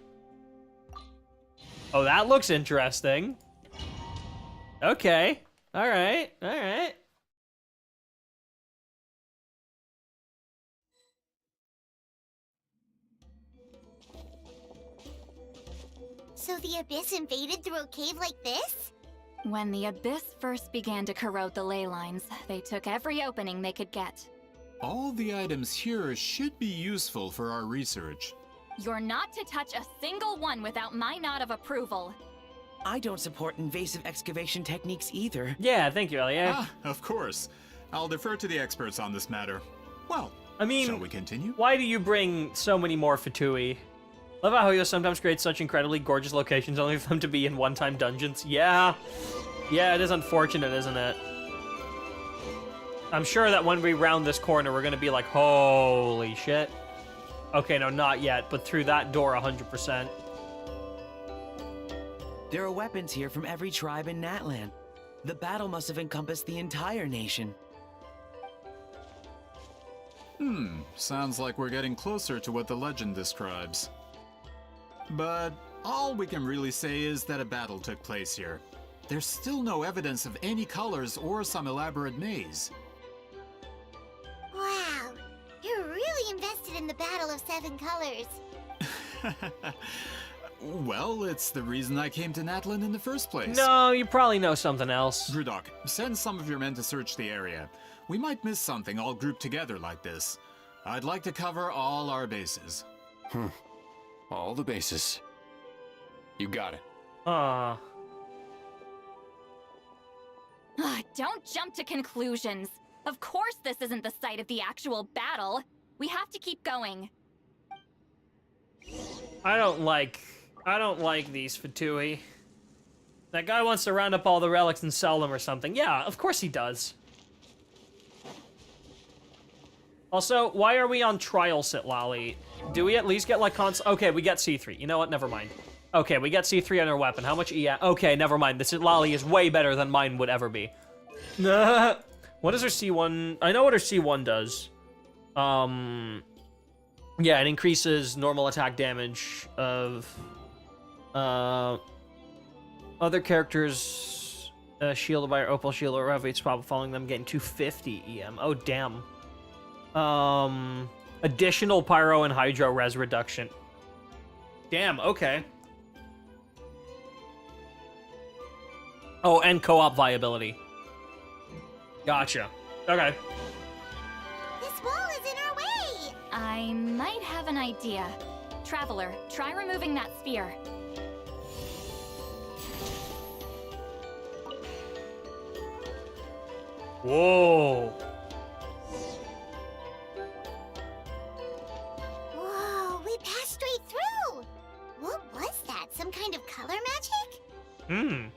Speaker 1: Oh, that looks interesting. Okay. All right. All right.
Speaker 2: So the Abyss invaded through a cave like this?
Speaker 7: When the Abyss first began to corrode the ley lines, they took every opening they could get.
Speaker 4: All the items here should be useful for our research.
Speaker 7: You're not to touch a single one without my nod of approval.
Speaker 5: I don't support invasive excavation techniques either.
Speaker 1: Yeah, thank you, Elliot.
Speaker 4: Ah, of course. I'll defer to the experts on this matter. Well,
Speaker 1: I mean,
Speaker 4: shall we continue?
Speaker 1: Why do you bring so many more Fatui? Love how Hoyo sometimes creates such incredibly gorgeous locations only for them to be in one-time dungeons. Yeah. Yeah, it is unfortunate, isn't it? I'm sure that when we round this corner, we're gonna be like, holy shit. Okay, no, not yet, but through that door, 100%.
Speaker 5: There are weapons here from every tribe in Natlan. The battle must have encompassed the entire nation.
Speaker 4: Sounds like we're getting closer to what the legend describes. But all we can really say is that a battle took place here. There's still no evidence of any colors or some elaborate maze.
Speaker 2: Wow, you're really invested in the Battle of Seven Colors.
Speaker 4: Well, it's the reason I came to Natlan in the first place.
Speaker 1: No, you probably know something else.
Speaker 4: Grudok, send some of your men to search the area. We might miss something all grouped together like this. I'd like to cover all our bases.
Speaker 3: All the bases. You got it.
Speaker 7: Don't jump to conclusions. Of course this isn't the site of the actual battle. We have to keep going.
Speaker 1: I don't like these Fatui. That guy wants to round up all the relics and sell them or something. Yeah, of course he does. Also, why are we on trial, Citlali? Do we at least get, like, okay, we get C3. You know what? Never mind. Okay, we get C3 on our weapon. How much EA? Okay, never mind. The Citlali is way better than mine would ever be. What does her C1? I know what her C1 does. Yeah, it increases normal attack damage of other characters shielded by her opal shield or whatever it's probably following them, getting 250 EM. Oh damn. Additional pyro and hydro res reduction. Damn, okay. Oh, and co-op viability. Gotcha. Okay.
Speaker 2: This wall is in our way!
Speaker 7: I might have an idea. Traveler, try removing that sphere.
Speaker 1: Whoa.
Speaker 2: Whoa, we passed straight through! What was that? Some kind of color magic?
Speaker 1: Hmm.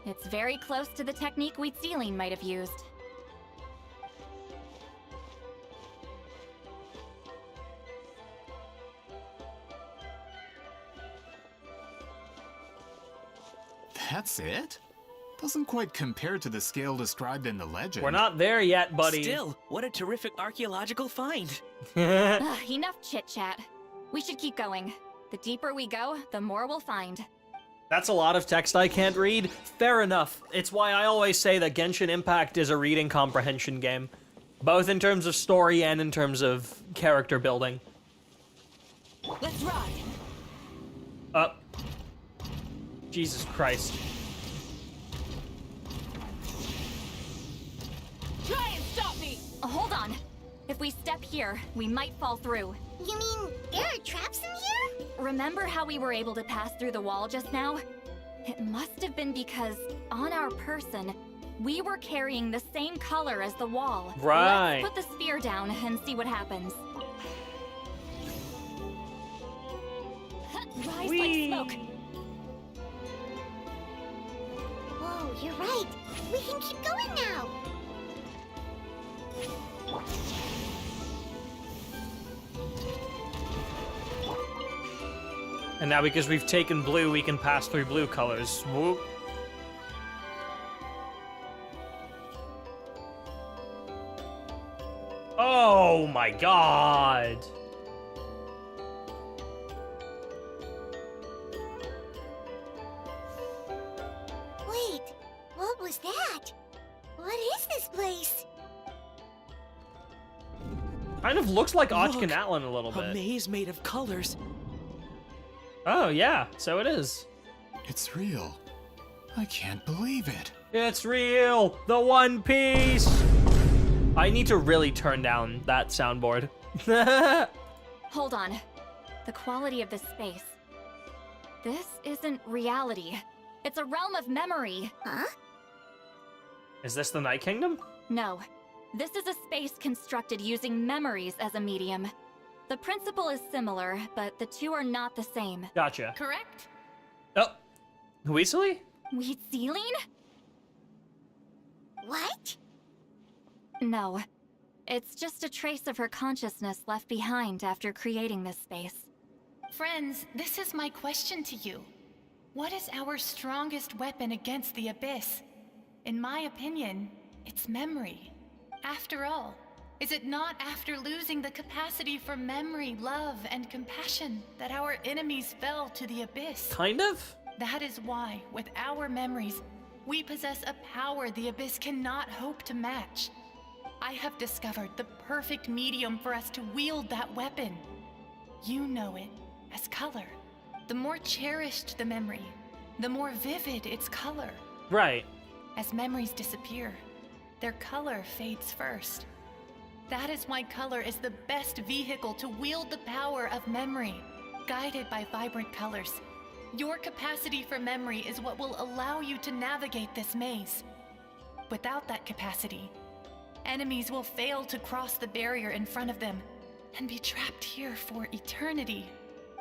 Speaker 7: It's very close to the technique Wheatsealing might have used.
Speaker 4: That's it? Doesn't quite compare to the scale described in the legend.
Speaker 1: We're not there yet, buddy.
Speaker 5: Still, what a terrific archaeological find.
Speaker 7: Enough chit-chat. We should keep going. The deeper we go, the more we'll find.
Speaker 1: That's a lot of text I can't read. Fair enough. It's why I always say that Genshin Impact is a reading comprehension game. Both in terms of story and in terms of character building.
Speaker 6: Let's ride.
Speaker 1: Jesus Christ.
Speaker 7: Try and stop me! Hold on. If we step here, we might fall through.
Speaker 2: You mean there are traps in here?
Speaker 7: Remember how we were able to pass through the wall just now? It must have been because, on our person, we were carrying the same color as the wall.
Speaker 1: Right.
Speaker 7: Let's put the sphere down and see what happens. Rise like smoke.
Speaker 2: Whoa, you're right. We can keep going now.
Speaker 1: And now because we've taken blue, we can pass through blue colors. Whoop. Oh my god.
Speaker 2: Wait, what was that? What is this place?
Speaker 1: Kind of looks like
Speaker 5: Look,
Speaker 1: KittycAtlas a little bit.
Speaker 5: A maze made of colors.
Speaker 1: Oh yeah, so it is.
Speaker 4: It's real. I can't believe it.
Speaker 1: It's real! The One Piece! I need to really turn down that soundboard.
Speaker 7: Hold on. The quality of this space. This isn't reality. It's a realm of memory.
Speaker 2: Huh?
Speaker 1: Is this the Night Kingdom?
Speaker 7: No. This is a space constructed using memories as a medium. The principle is similar, but the two are not the same.
Speaker 1: Gotcha.
Speaker 7: Correct?
Speaker 1: Oh. Weasley?
Speaker 7: Wheatsealing?
Speaker 2: What?
Speaker 7: No. It's just a trace of her consciousness left behind after creating this space.
Speaker 18: Friends, this is my question to you. What is our strongest weapon against the Abyss? In my opinion, it's memory. After all, is it not after losing the capacity for memory, love, and compassion that our enemies fell to the Abyss?
Speaker 1: Kind of?
Speaker 18: That is why, with our memories, we possess a power the Abyss cannot hope to match. I have discovered the perfect medium for us to wield that weapon. You know it as color. The more cherished the memory, the more vivid its color.
Speaker 1: Right.
Speaker 18: As memories disappear, their color fades first. That is why color is the best vehicle to wield the power of memory, guided by vibrant colors. Your capacity for memory is what will allow you to navigate this maze. Without that capacity, enemies will fail to cross the barrier in front of them and be trapped here for eternity.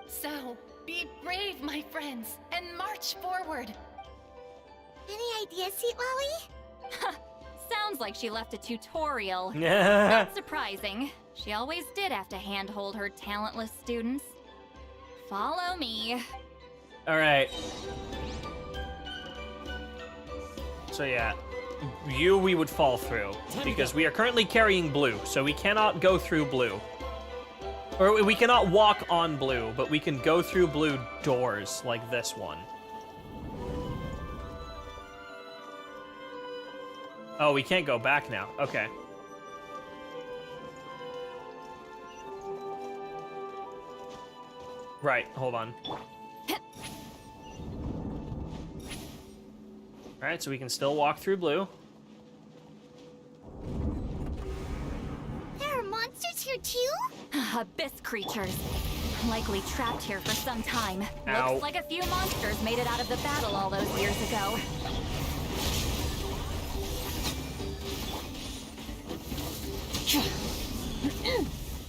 Speaker 18: So, be brave, my friends, and march forward.
Speaker 2: Any ideas, Citlali?
Speaker 7: Sounds like she left a tutorial. Not surprising. She always did have to handhold her talentless students. Follow me.
Speaker 1: All right. So yeah, we would fall through because we are currently carrying blue, so we cannot go through blue. Or we cannot walk on blue, but we can go through blue doors like this one. Oh, we can't go back now. Okay. Right, hold on. Alright, so we can still walk through blue.
Speaker 2: There are monsters here too?
Speaker 7: Abyss creatures. Likely trapped here for some time.
Speaker 1: Ow.
Speaker 7: Looks like a few monsters made it out of the battle all those years ago.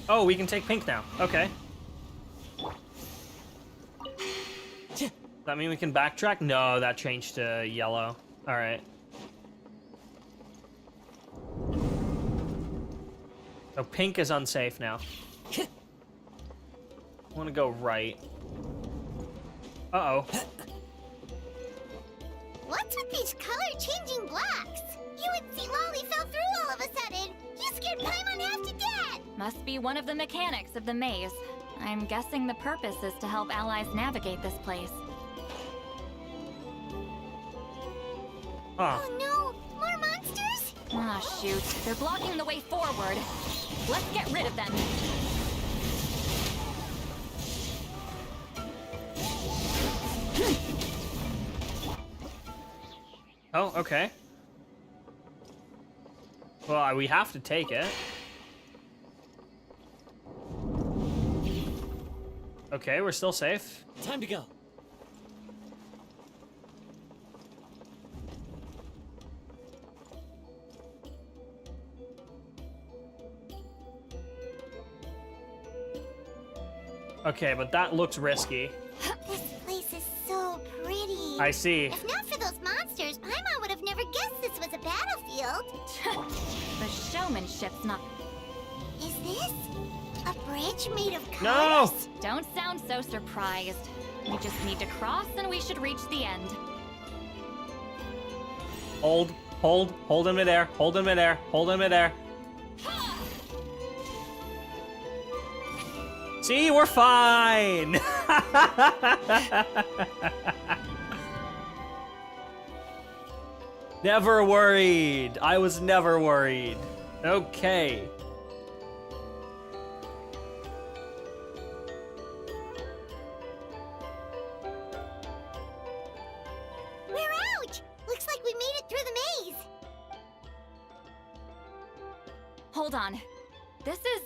Speaker 1: Oh, we can take pink now. Okay. Does that mean we can backtrack? No, that changed to yellow. All right. So pink is unsafe now. I want to go right. Uh-oh.
Speaker 2: What's with these color-changing blocks? You and Citlali fell through all of a sudden. You scared Paimon half to death.
Speaker 7: Must be one of the mechanics of the maze. I'm guessing the purpose is to help allies navigate this place.
Speaker 1: Huh.
Speaker 2: Oh no, more monsters?
Speaker 7: Ah, shoot. They're blocking the way forward. Let's get rid of them.
Speaker 1: Oh, okay. Well, we have to take it. Okay, we're still safe.
Speaker 10: Time to go.
Speaker 1: Okay, but that looks risky.
Speaker 2: This place is so pretty.
Speaker 1: I see.
Speaker 2: If not for those monsters, Paimon would have never guessed this was a battlefield.
Speaker 7: The showmanship's not...
Speaker 2: Is this a bridge made of colors?
Speaker 1: No!
Speaker 7: Don't sound so surprised. We just need to cross and we should reach the end.
Speaker 1: Hold him midair, hold him midair, hold him midair. See, we're fine! Never worried. I was never worried. Okay.
Speaker 2: We're out! Looks like we made it through the maze.
Speaker 7: Hold on. This is...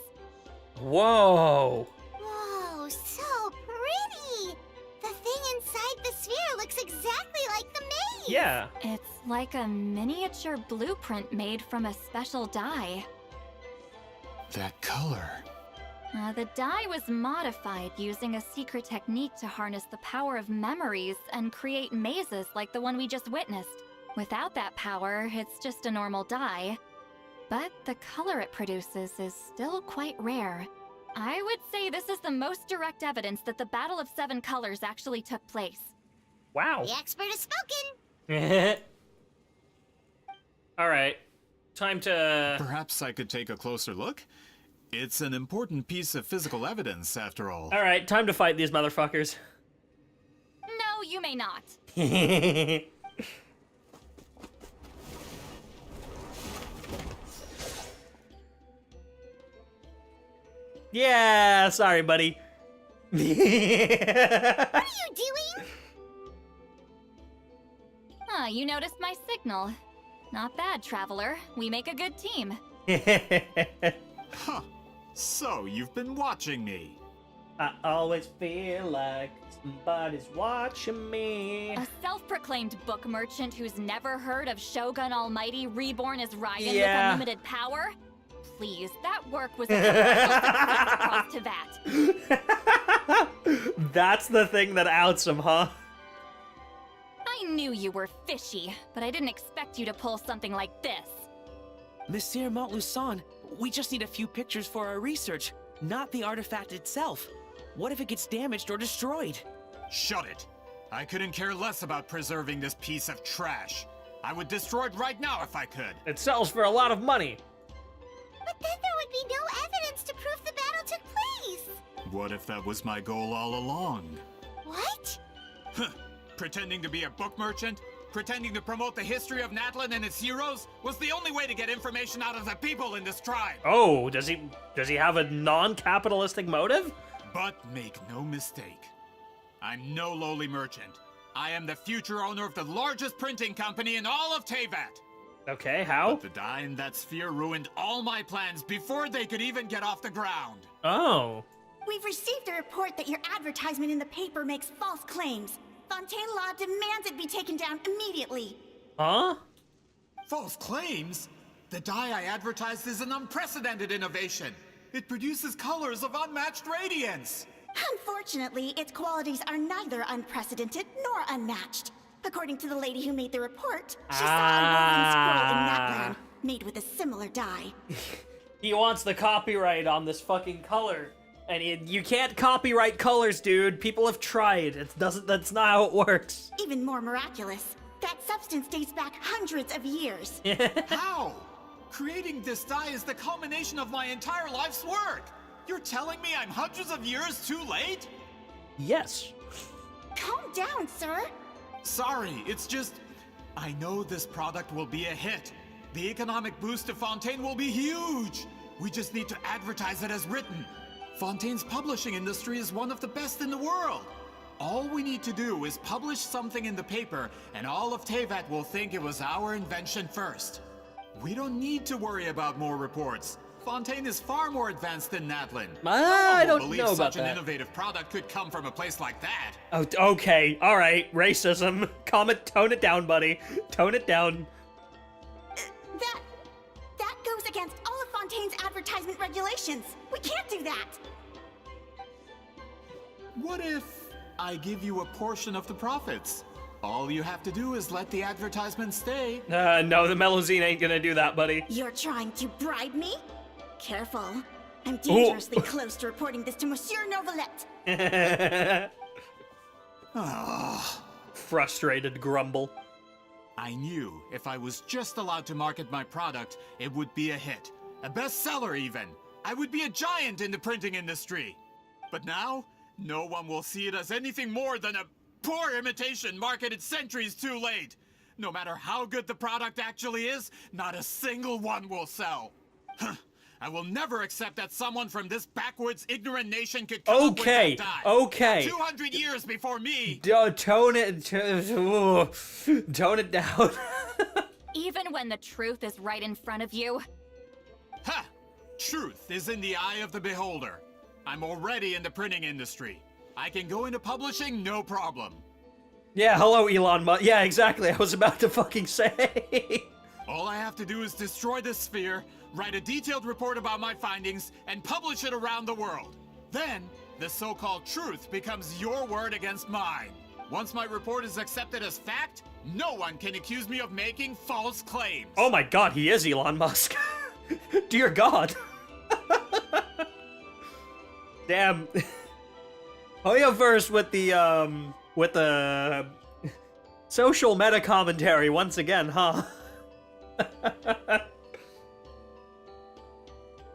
Speaker 1: Whoa.
Speaker 2: Whoa, so pretty! The thing inside the sphere looks exactly like the maze!
Speaker 1: Yeah.
Speaker 7: It's like a miniature blueprint made from a special dye.
Speaker 4: That color.
Speaker 7: The dye was modified using a secret technique to harness the power of memories and create mazes like the one we just witnessed. Without that power, it's just a normal dye. But the color it produces is still quite rare. I would say this is the most direct evidence that the Battle of Seven Colors actually took place.
Speaker 1: Wow.
Speaker 2: The expert has spoken!
Speaker 1: All right. Time to...
Speaker 4: Perhaps I could take a closer look? It's an important piece of physical evidence, after all.
Speaker 1: All right, time to fight these motherfuckers.
Speaker 7: No, you may not.
Speaker 1: Yeah, sorry, buddy.
Speaker 2: What are you doing?
Speaker 7: Ah, you noticed my signal. Not bad, traveler. We make a good team.
Speaker 4: Huh. So, you've been watching me.
Speaker 1: I always feel like somebody's watching me.
Speaker 7: A self-proclaimed book merchant who's never heard of Shogun Almighty reborn as Raiden with
Speaker 1: Yeah.
Speaker 7: unlimited power? Please, that work was across to that.
Speaker 1: That's the thing that outs him, huh?
Speaker 7: I knew you were fishy, but I didn't expect you to pull something like this.
Speaker 5: Monsieur Montluçon, we just need a few pictures for our research, not the artifact itself. What if it gets damaged or destroyed?
Speaker 4: Shut it! I couldn't care less about preserving this piece of trash. I would destroy it right now if I could.
Speaker 1: It sells for a lot of money.
Speaker 2: But then there would be no evidence to prove the battle took place.
Speaker 4: What if that was my goal all along?
Speaker 2: What?
Speaker 4: Huh. Pretending to be a book merchant? Pretending to promote the history of Natlan and its heroes was the only way to get information out of the people in this tribe.
Speaker 1: Oh, does he have a non-capitalistic motive?
Speaker 4: But make no mistake, I'm no lowly merchant. I am the future owner of the largest printing company in all of Teyvat.
Speaker 1: Okay, how?
Speaker 4: But the dye in that sphere ruined all my plans before they could even get off the ground.
Speaker 1: Oh.
Speaker 12: We've received a report that your advertisement in the paper makes false claims. Fontaine Law demands it be taken down immediately.
Speaker 1: Huh?
Speaker 4: False claims? The dye I advertised is an unprecedented innovation. It produces colors of unmatched radiance.
Speaker 12: Unfortunately, its qualities are neither unprecedented nor unmatched. According to the lady who made the report, she saw a woven scroll in Natlan made with a similar dye.
Speaker 1: He wants the copyright on this fucking color. And you can't copyright colors, dude. People have tried. That's not how it works.
Speaker 12: Even more miraculous, that substance dates back hundreds of years.
Speaker 4: How? Creating this dye is the culmination of my entire life's work. You're telling me I'm hundreds of years too late?
Speaker 1: Yes.
Speaker 12: Calm down, sir.
Speaker 4: Sorry, it's just... I know this product will be a hit. The economic boost to Fontaine will be huge. We just need to advertise it as written. Fontaine's publishing industry is one of the best in the world. All we need to do is publish something in the paper, and all of Teyvat will think it was our invention first. We don't need to worry about more reports. Fontaine is far more advanced than Natlan.
Speaker 1: I don't
Speaker 4: believe
Speaker 1: know about
Speaker 4: such an
Speaker 1: that.
Speaker 4: innovative product could come from a place like that.
Speaker 1: Oh, okay. All right. Racism. Tone it down, buddy. Tone it down.
Speaker 12: That goes against all of Fontaine's advertisement regulations. We can't do that.
Speaker 4: What if I give you a portion of the profits? All you have to do is let the advertisement stay.
Speaker 1: No, the Melusine ain't gonna do that, buddy.
Speaker 12: You're trying to bribe me? Careful. I'm dangerously close to reporting this to Monsieur Novelette.
Speaker 1: Frustrated grumble.
Speaker 4: I knew if I was just allowed to market my product, it would be a hit. A bestseller even. I would be a giant in the printing industry. But now, no one will see it as anything more than a poor imitation marketed centuries too late. No matter how good the product actually is, not a single one will sell. I will never accept that someone from this backwoods, ignorant nation could come up with that dye.
Speaker 1: Okay.
Speaker 4: 200 years before me.
Speaker 1: Tone it down.
Speaker 7: Even when the truth is right in front of you.
Speaker 4: Ha! Truth is in the eye of the beholder. I'm already in the printing industry. I can go into publishing, no problem.
Speaker 1: Yeah, hello, Elon Musk. Yeah, exactly. I was about to fucking say.
Speaker 4: All I have to do is destroy this sphere, write a detailed report about my findings, and publish it around the world. Then, the so-called truth becomes your word against mine. Once my report is accepted as fact, no one can accuse me of making false claims.
Speaker 1: Oh my god, he is Elon Musk. Dear God. Damn. Hoyoverse with the social meta commentary once again, huh?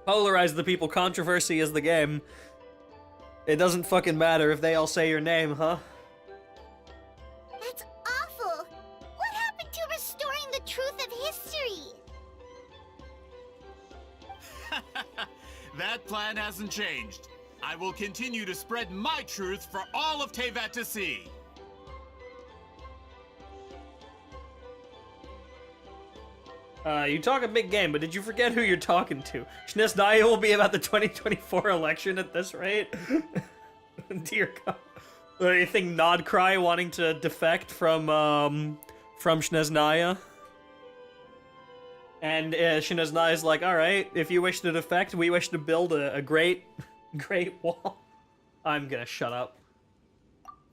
Speaker 1: Polarize the people, controversy is the game. It doesn't fucking matter if they all say your name, huh?
Speaker 2: That's awful. What happened to restoring the truth of history?
Speaker 4: That plan hasn't changed. I will continue to spread my truth for all of Teyvat to see.
Speaker 1: You talk a big game, but did you forget who you're talking to? Shnesdaya will be about the 2024 election at this rate. Dear God. Or you think Nodcry wanting to defect from Shneznaya? And Shneznaya's like, alright, if you wish to defect, we wish to build a great wall. I'm gonna shut up.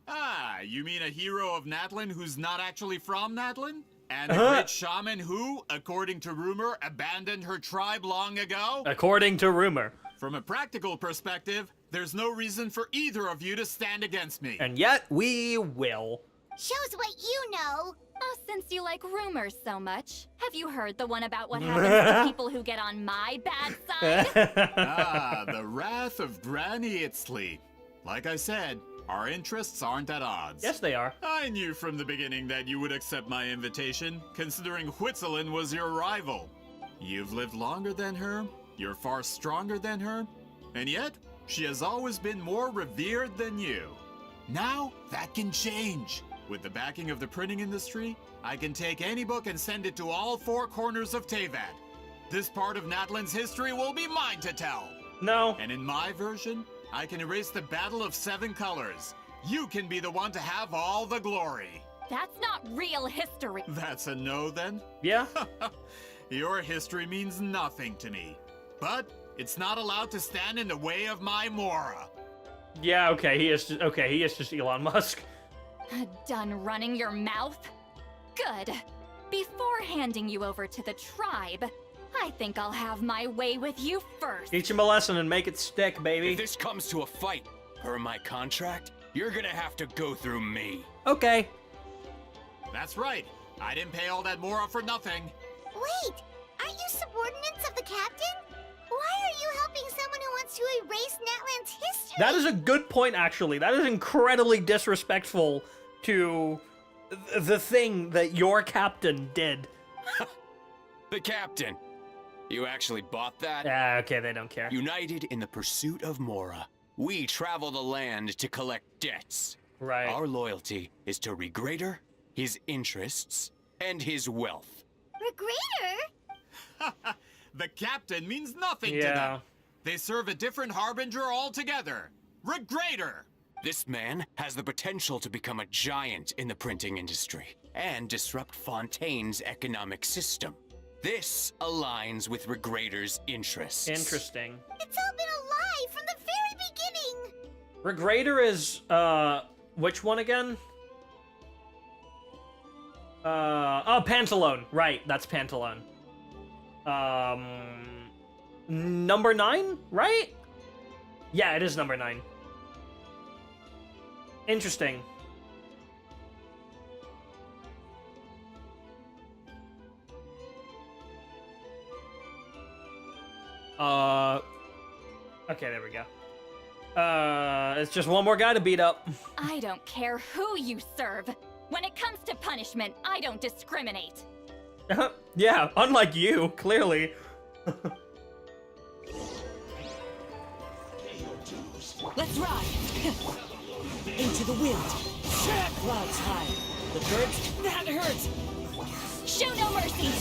Speaker 4: Ah, you mean a hero of Natlan who's not actually from Natlan? And a great shaman who, according to rumor, abandoned her tribe long ago?
Speaker 1: According to rumor.
Speaker 4: From a practical perspective, there's no reason for either of you to stand against me.
Speaker 1: And yet, we will.
Speaker 2: Shows what you know.
Speaker 7: Oh, since you like rumors so much, have you heard the one about what happens to people who get on my bad side?
Speaker 4: Ah, the wrath of Granny Itzli. Like I said, our interests aren't at odds.
Speaker 1: Yes, they are.
Speaker 4: I knew from the beginning that you would accept my invitation, considering Hwitzelen was your rival. You've lived longer than her, you're far stronger than her, and yet, she has always been more revered than you. Now, that can change. With the backing of the printing industry, I can take any book and send it to all four corners of Teyvat. This part of Natlan's history will be mine to tell.
Speaker 1: No.
Speaker 4: And in my version, I can erase the Battle of Seven Colors. You can be the one to have all the glory.
Speaker 7: That's not real history.
Speaker 4: That's a no, then?
Speaker 1: Yeah.
Speaker 4: Your history means nothing to me. But it's not allowed to stand in the way of my Mora.
Speaker 1: Yeah, okay, he is just Elon Musk.
Speaker 7: Done running your mouth? Good. Before handing you over to the tribe, I think I'll have my way with you first.
Speaker 1: Teach him a lesson and make it stick, baby.
Speaker 3: If this comes to a fight, per my contract, you're gonna have to go through me.
Speaker 1: Okay.
Speaker 4: That's right. I didn't pay all that Mora for nothing.
Speaker 2: Wait, aren't you subordinates of the captain? Why are you helping someone who wants to erase Natlan's history?
Speaker 1: That is a good point, actually. That is incredibly disrespectful to the thing that your captain did.
Speaker 3: The captain. You actually bought that?
Speaker 1: Okay, they don't care.
Speaker 3: United in the pursuit of Mora, we travel the land to collect debts.
Speaker 1: Right.
Speaker 3: Our loyalty is to Regrader, his interests, and his wealth.
Speaker 2: Regrader?
Speaker 4: The captain means nothing to them. They serve a different harbinger altogether. Regrader!
Speaker 3: This man has the potential to become a giant in the printing industry and disrupt Fontaine's economic system. This aligns with Regrader's interests.
Speaker 1: Interesting.
Speaker 2: It's all been a lie from the very beginning.
Speaker 1: Regrader is, which one again? Pantalone. Right, that's Pantalone. Number 9, right? Yeah, it is number 9. Interesting. Okay, there we go. It's just one more guy to beat up.
Speaker 7: I don't care who you serve. When it comes to punishment, I don't discriminate.
Speaker 1: Yeah, unlike you, clearly.
Speaker 6: Let's ride! Into the wind. Clouds high. The birds, that hurts!
Speaker 7: Show no mercy!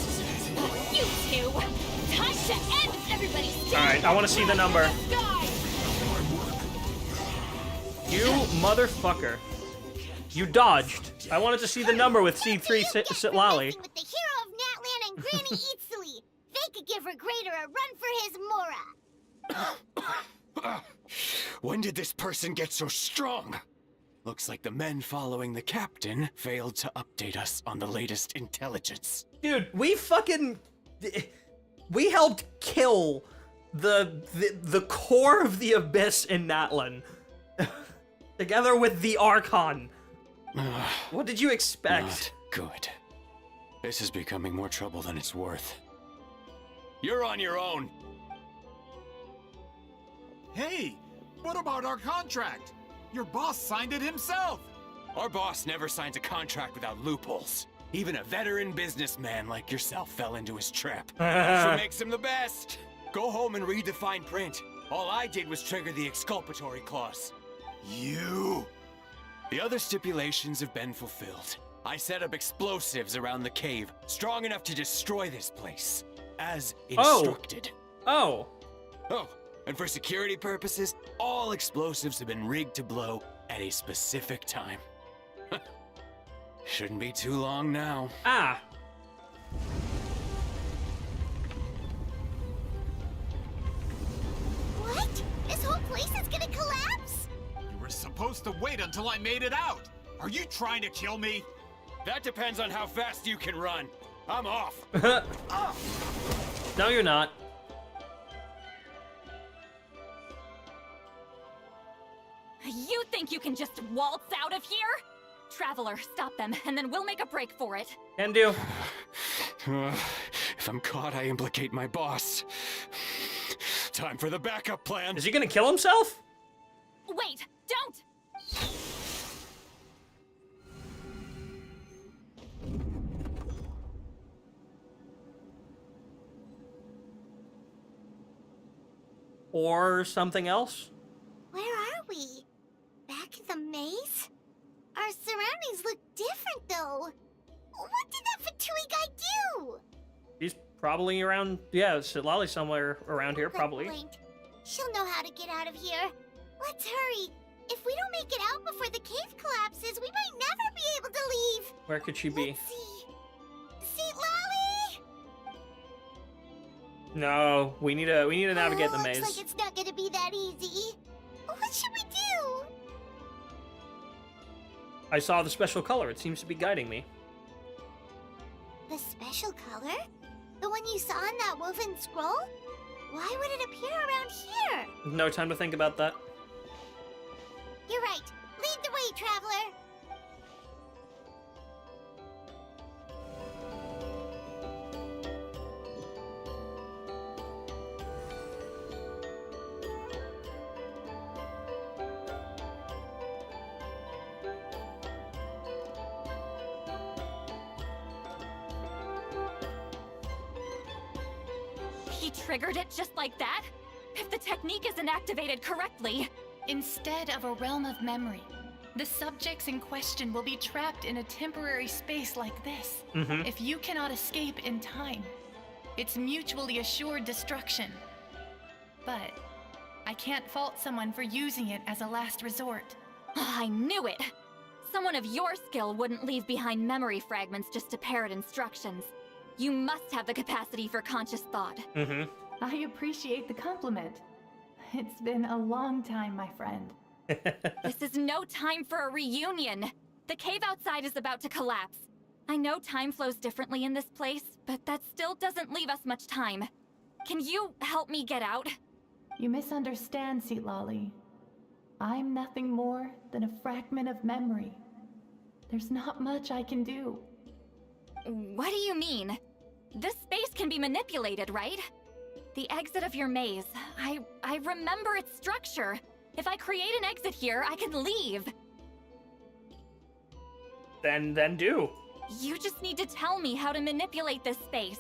Speaker 7: You two! Time to end everybody's day!
Speaker 1: Alright, I want to see the number. You motherfucker. You dodged. I wanted to see the number with C3 Citlali.
Speaker 2: With the hero of Natlan and Granny Itzli. They could give Regrader a run for his Mora.
Speaker 3: When did this person get so strong? Looks like the men following the captain failed to update us on the latest intelligence.
Speaker 1: Dude, we helped kill the core of the Abyss in Natlan. Together with the Archon. What did you expect?
Speaker 3: Not good. This is becoming more trouble than it's worth. You're on your own.
Speaker 4: Hey, what about our contract? Your boss signed it himself.
Speaker 3: Our boss never signs a contract without loopholes. Even a veteran businessman like yourself fell into his trap. That's what makes him the best. Go home and read the fine print. All I did was trigger the exculpatory clause.
Speaker 4: You?
Speaker 3: The other stipulations have been fulfilled. I set up explosives around the cave, strong enough to destroy this place, as instructed.
Speaker 1: Oh,
Speaker 3: And for security purposes, all explosives have been rigged to blow at a specific time. Shouldn't be too long now.
Speaker 1: Ah.
Speaker 2: What? This whole place is gonna collapse?
Speaker 4: You were supposed to wait until I made it out. Are you trying to kill me?
Speaker 3: That depends on how fast you can run. I'm off.
Speaker 1: No, you're not.
Speaker 7: You think you can just waltz out of here? Traveler, stop them, and then we'll make a break for it.
Speaker 1: Can do.
Speaker 3: If I'm caught, I implicate my boss. Time for the backup plan.
Speaker 1: Is he gonna kill himself?
Speaker 7: Wait, don't!
Speaker 1: Or something else?
Speaker 2: Where are we? Back in the maze? Our surroundings look different, though. What did that Fatui guy do?
Speaker 1: He's probably around, yeah, Citlali somewhere around here,
Speaker 2: Good
Speaker 1: probably.
Speaker 2: point. She'll know how to get out of here. Let's hurry. If we don't make it out before the cave collapses, we might never be able to leave.
Speaker 1: Where could she be?
Speaker 2: Let's see. Citlali!
Speaker 1: No, we need to navigate the maze.
Speaker 2: Looks like it's not gonna be that easy. What should we do?
Speaker 1: I saw the special color. It seems to be guiding me.
Speaker 2: The special color? The one you saw in that woven scroll? Why would it appear around here?
Speaker 1: No time to think about that.
Speaker 2: You're right. Lead the way, traveler.
Speaker 7: He triggered it just like that? If the technique isn't activated correctly...
Speaker 18: Instead of a realm of memory, the subjects in question will be trapped in a temporary space like this. If you cannot escape in time, it's mutually assured destruction. But I can't fault someone for using it as a last resort.
Speaker 7: I knew it! Someone of your skill wouldn't leave behind memory fragments just to parrot instructions. You must have the capacity for conscious thought.
Speaker 18: I appreciate the compliment. It's been a long time, my friend.
Speaker 7: This is no time for a reunion. The cave outside is about to collapse. I know time flows differently in this place, but that still doesn't leave us much time. Can you help me get out?
Speaker 18: You misunderstand, Citlali. I'm nothing more than a fragment of memory. There's not much I can do.
Speaker 7: What do you mean? This space can be manipulated, right? The exit of your maze. I remember its structure. If I create an exit here, I can leave.
Speaker 1: Then do.
Speaker 7: You just need to tell me how to manipulate this space.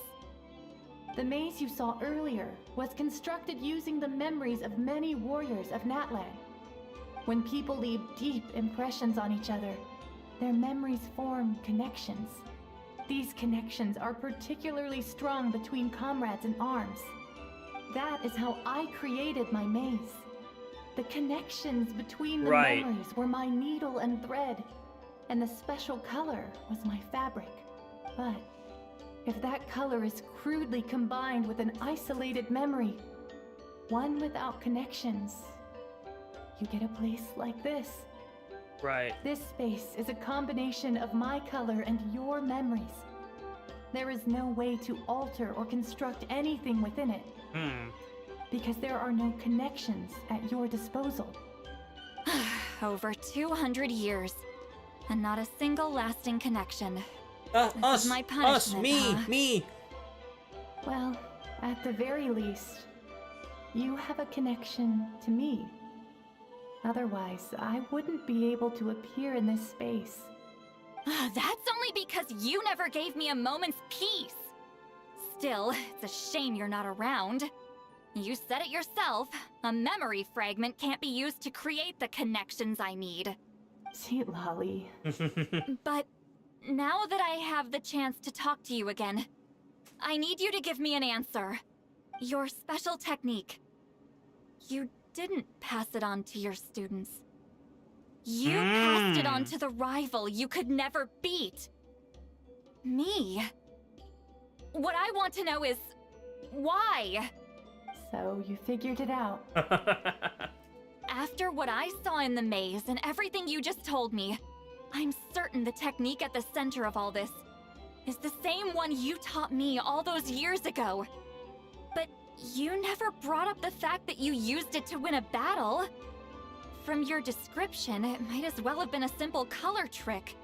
Speaker 18: The maze you saw earlier was constructed using the memories of many warriors of Natlan. When people leave deep impressions on each other, their memories form connections. These connections are particularly strong between comrades in arms. That is how I created my maze. The connections between the memories were my needle and thread, and the special color was my fabric. But if that color is crudely combined with an isolated memory, one without connections, you get a place like this.
Speaker 1: Right.
Speaker 18: This space is a combination of my color and your memories. There is no way to alter or construct anything within it. Because there are no connections at your disposal.
Speaker 7: Over 200 years, and not a single lasting connection. This is my punishment,
Speaker 1: me.
Speaker 18: Well, at the very least, you have a connection to me. Otherwise, I wouldn't be able to appear in this space.
Speaker 7: That's only because you never gave me a moment's peace. Still, it's a shame you're not around. You said it yourself. A memory fragment can't be used to create the connections I need.
Speaker 18: Citlali.
Speaker 7: But now that I have the chance to talk to you again, I need you to give me an answer. Your special technique. You didn't pass it on to your students. You passed it on to the rival you could never beat. Me. What I want to know is, why?
Speaker 18: So you figured it out.
Speaker 7: After what I saw in the maze and everything you just told me, I'm certain the technique at the center of all this is the same one you taught me all those years ago. But you never brought up the fact that you used it to win a battle. From your description, it might as well have been a simple color trick.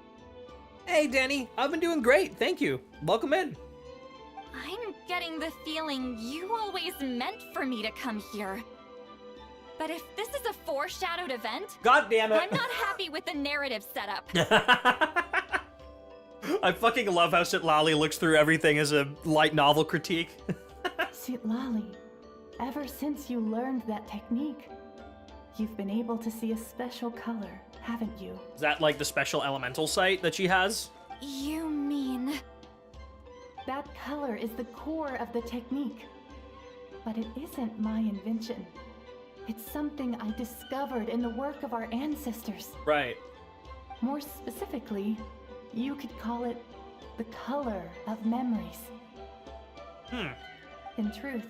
Speaker 1: Hey, Danny. I've been doing great. Thank you. Welcome in.
Speaker 7: I'm getting the feeling you always meant for me to come here. But if this is a foreshadowed event,
Speaker 1: God damn it.
Speaker 7: I'm not happy with the narrative setup.
Speaker 1: I fucking love how Citlali looks through everything as a light novel critique.
Speaker 18: Citlali, ever since you learned that technique, you've been able to see a special color, haven't you?
Speaker 1: Is that like the special elemental sight that she has?
Speaker 7: You mean...
Speaker 18: That color is the core of the technique. But it isn't my invention. It's something I discovered in the work of our ancestors.
Speaker 1: Right.
Speaker 18: More specifically, you could call it the color of memories. In truth,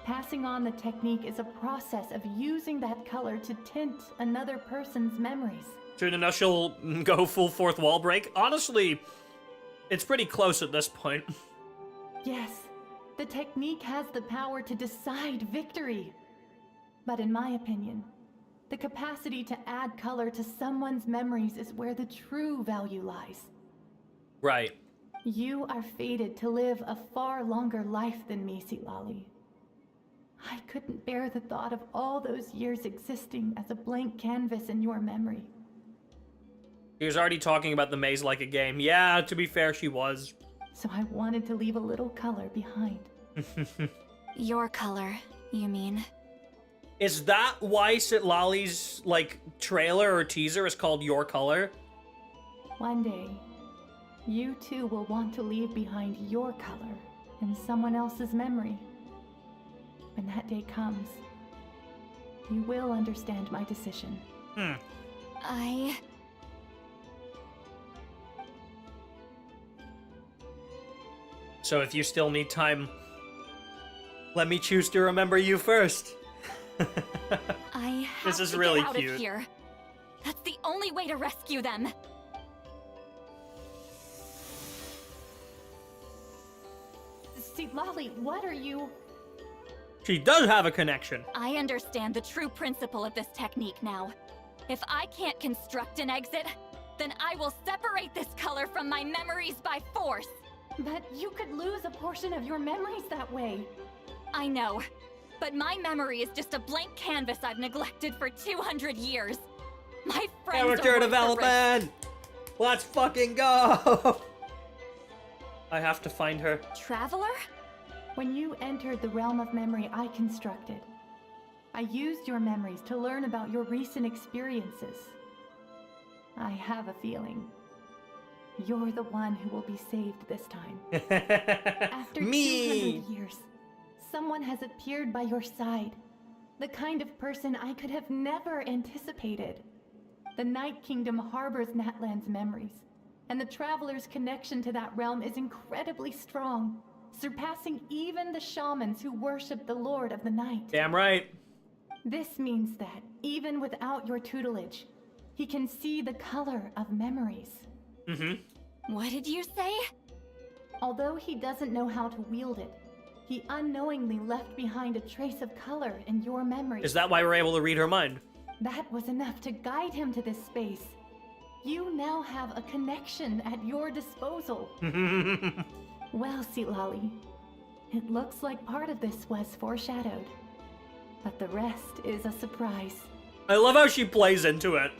Speaker 18: passing on the technique is a process of using that color to tint another person's memories.
Speaker 1: Soon enough she'll go full fourth wall break. Honestly, it's pretty close at this point.
Speaker 18: Yes, the technique has the power to decide victory. But in my opinion, the capacity to add color to someone's memories is where the true value lies.
Speaker 1: Right.
Speaker 18: You are fated to live a far longer life than me, Citlali. I couldn't bear the thought of all those years existing as a blank canvas in your memory.
Speaker 1: She was already talking about the maze like a game. Yeah, to be fair, she was.
Speaker 18: So I wanted to leave a little color behind.
Speaker 7: Your color, you mean?
Speaker 1: Is that why Citlali's, like, trailer or teaser is called Your Color?
Speaker 18: One day, you too will want to leave behind your color in someone else's memory. When that day comes, you will understand my decision.
Speaker 1: So if you still need time, let me choose to remember you first.
Speaker 7: I have
Speaker 1: This is
Speaker 7: to
Speaker 1: really
Speaker 7: get out
Speaker 1: cute.
Speaker 7: of here. That's the only way to rescue them.
Speaker 18: Citlali, what are you...
Speaker 1: She does have a connection.
Speaker 7: I understand the true principle of this technique now. If I can't construct an exit, then I will separate this color from my memories by force.
Speaker 18: But you could lose a portion of your memories that way.
Speaker 7: I know, but my memory is just a blank canvas I've neglected for 200 years. My friends
Speaker 1: Character
Speaker 7: are worth the
Speaker 1: development! Let's fucking go! I have to find her.
Speaker 7: Traveler?
Speaker 18: When you entered the realm of memory I constructed, I used your memories to learn about your recent experiences. I have a feeling you're the one who will be saved this time. After 200 years, someone has appeared by your side. The kind of person I could have never anticipated. The Night Kingdom harbors Natlan's memories, and the Traveler's connection to that realm is incredibly strong, surpassing even the shamans who worship the Lord of the Night.
Speaker 1: Damn right.
Speaker 18: This means that, even without your tutelage, he can see the color of memories.
Speaker 7: What did you say?
Speaker 18: Although he doesn't know how to wield it, he unknowingly left behind a trace of color in your memory.
Speaker 1: Is that why we're able to read her mind?
Speaker 18: That was enough to guide him to this space. You now have a connection at your disposal. Well, Citlali, it looks like part of this was foreshadowed, but the rest is a surprise.
Speaker 1: I love how she plays into it.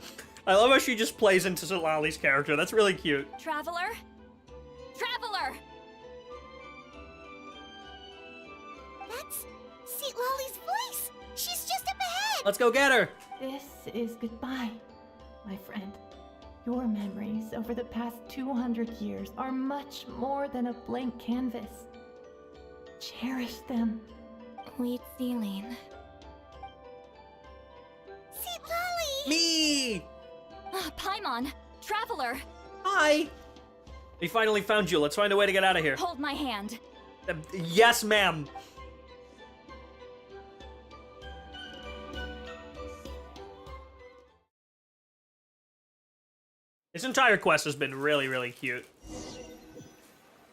Speaker 1: I love how she just plays into Citlali's character. That's really cute.
Speaker 7: Traveler? Traveler!
Speaker 2: That's Citlali's voice! She's just up ahead!
Speaker 1: Let's go get her!
Speaker 18: This is goodbye, my friend. Your memories over the past 200 years are much more than a blank canvas. Cherish them.
Speaker 7: Wheat Celine. Paimon! Traveler!
Speaker 1: Hi! We finally found you. Let's find a way to get out of here.
Speaker 7: Hold my hand.
Speaker 1: Yes, ma'am. This entire quest has been really, really cute.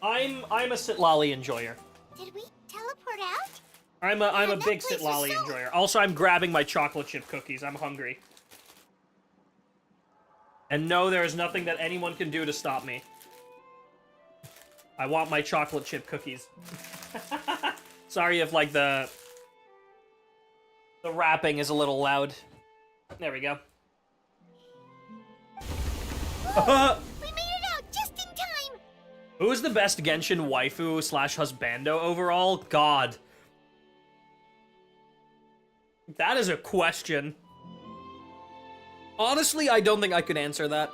Speaker 1: I'm a Citlali enjoyer.
Speaker 2: Did we teleport out?
Speaker 1: I'm a big Citlali enjoyer. Also, I'm grabbing my chocolate chip cookies. I'm hungry. And no, there is nothing that anyone can do to stop me. I want my chocolate chip cookies. Sorry if, like, the rapping is a little loud. There we go.
Speaker 2: We made it out just in time!
Speaker 1: Who is the best Genshin waifu slash husbando overall? God. That is a question. Honestly, I don't think I could answer that.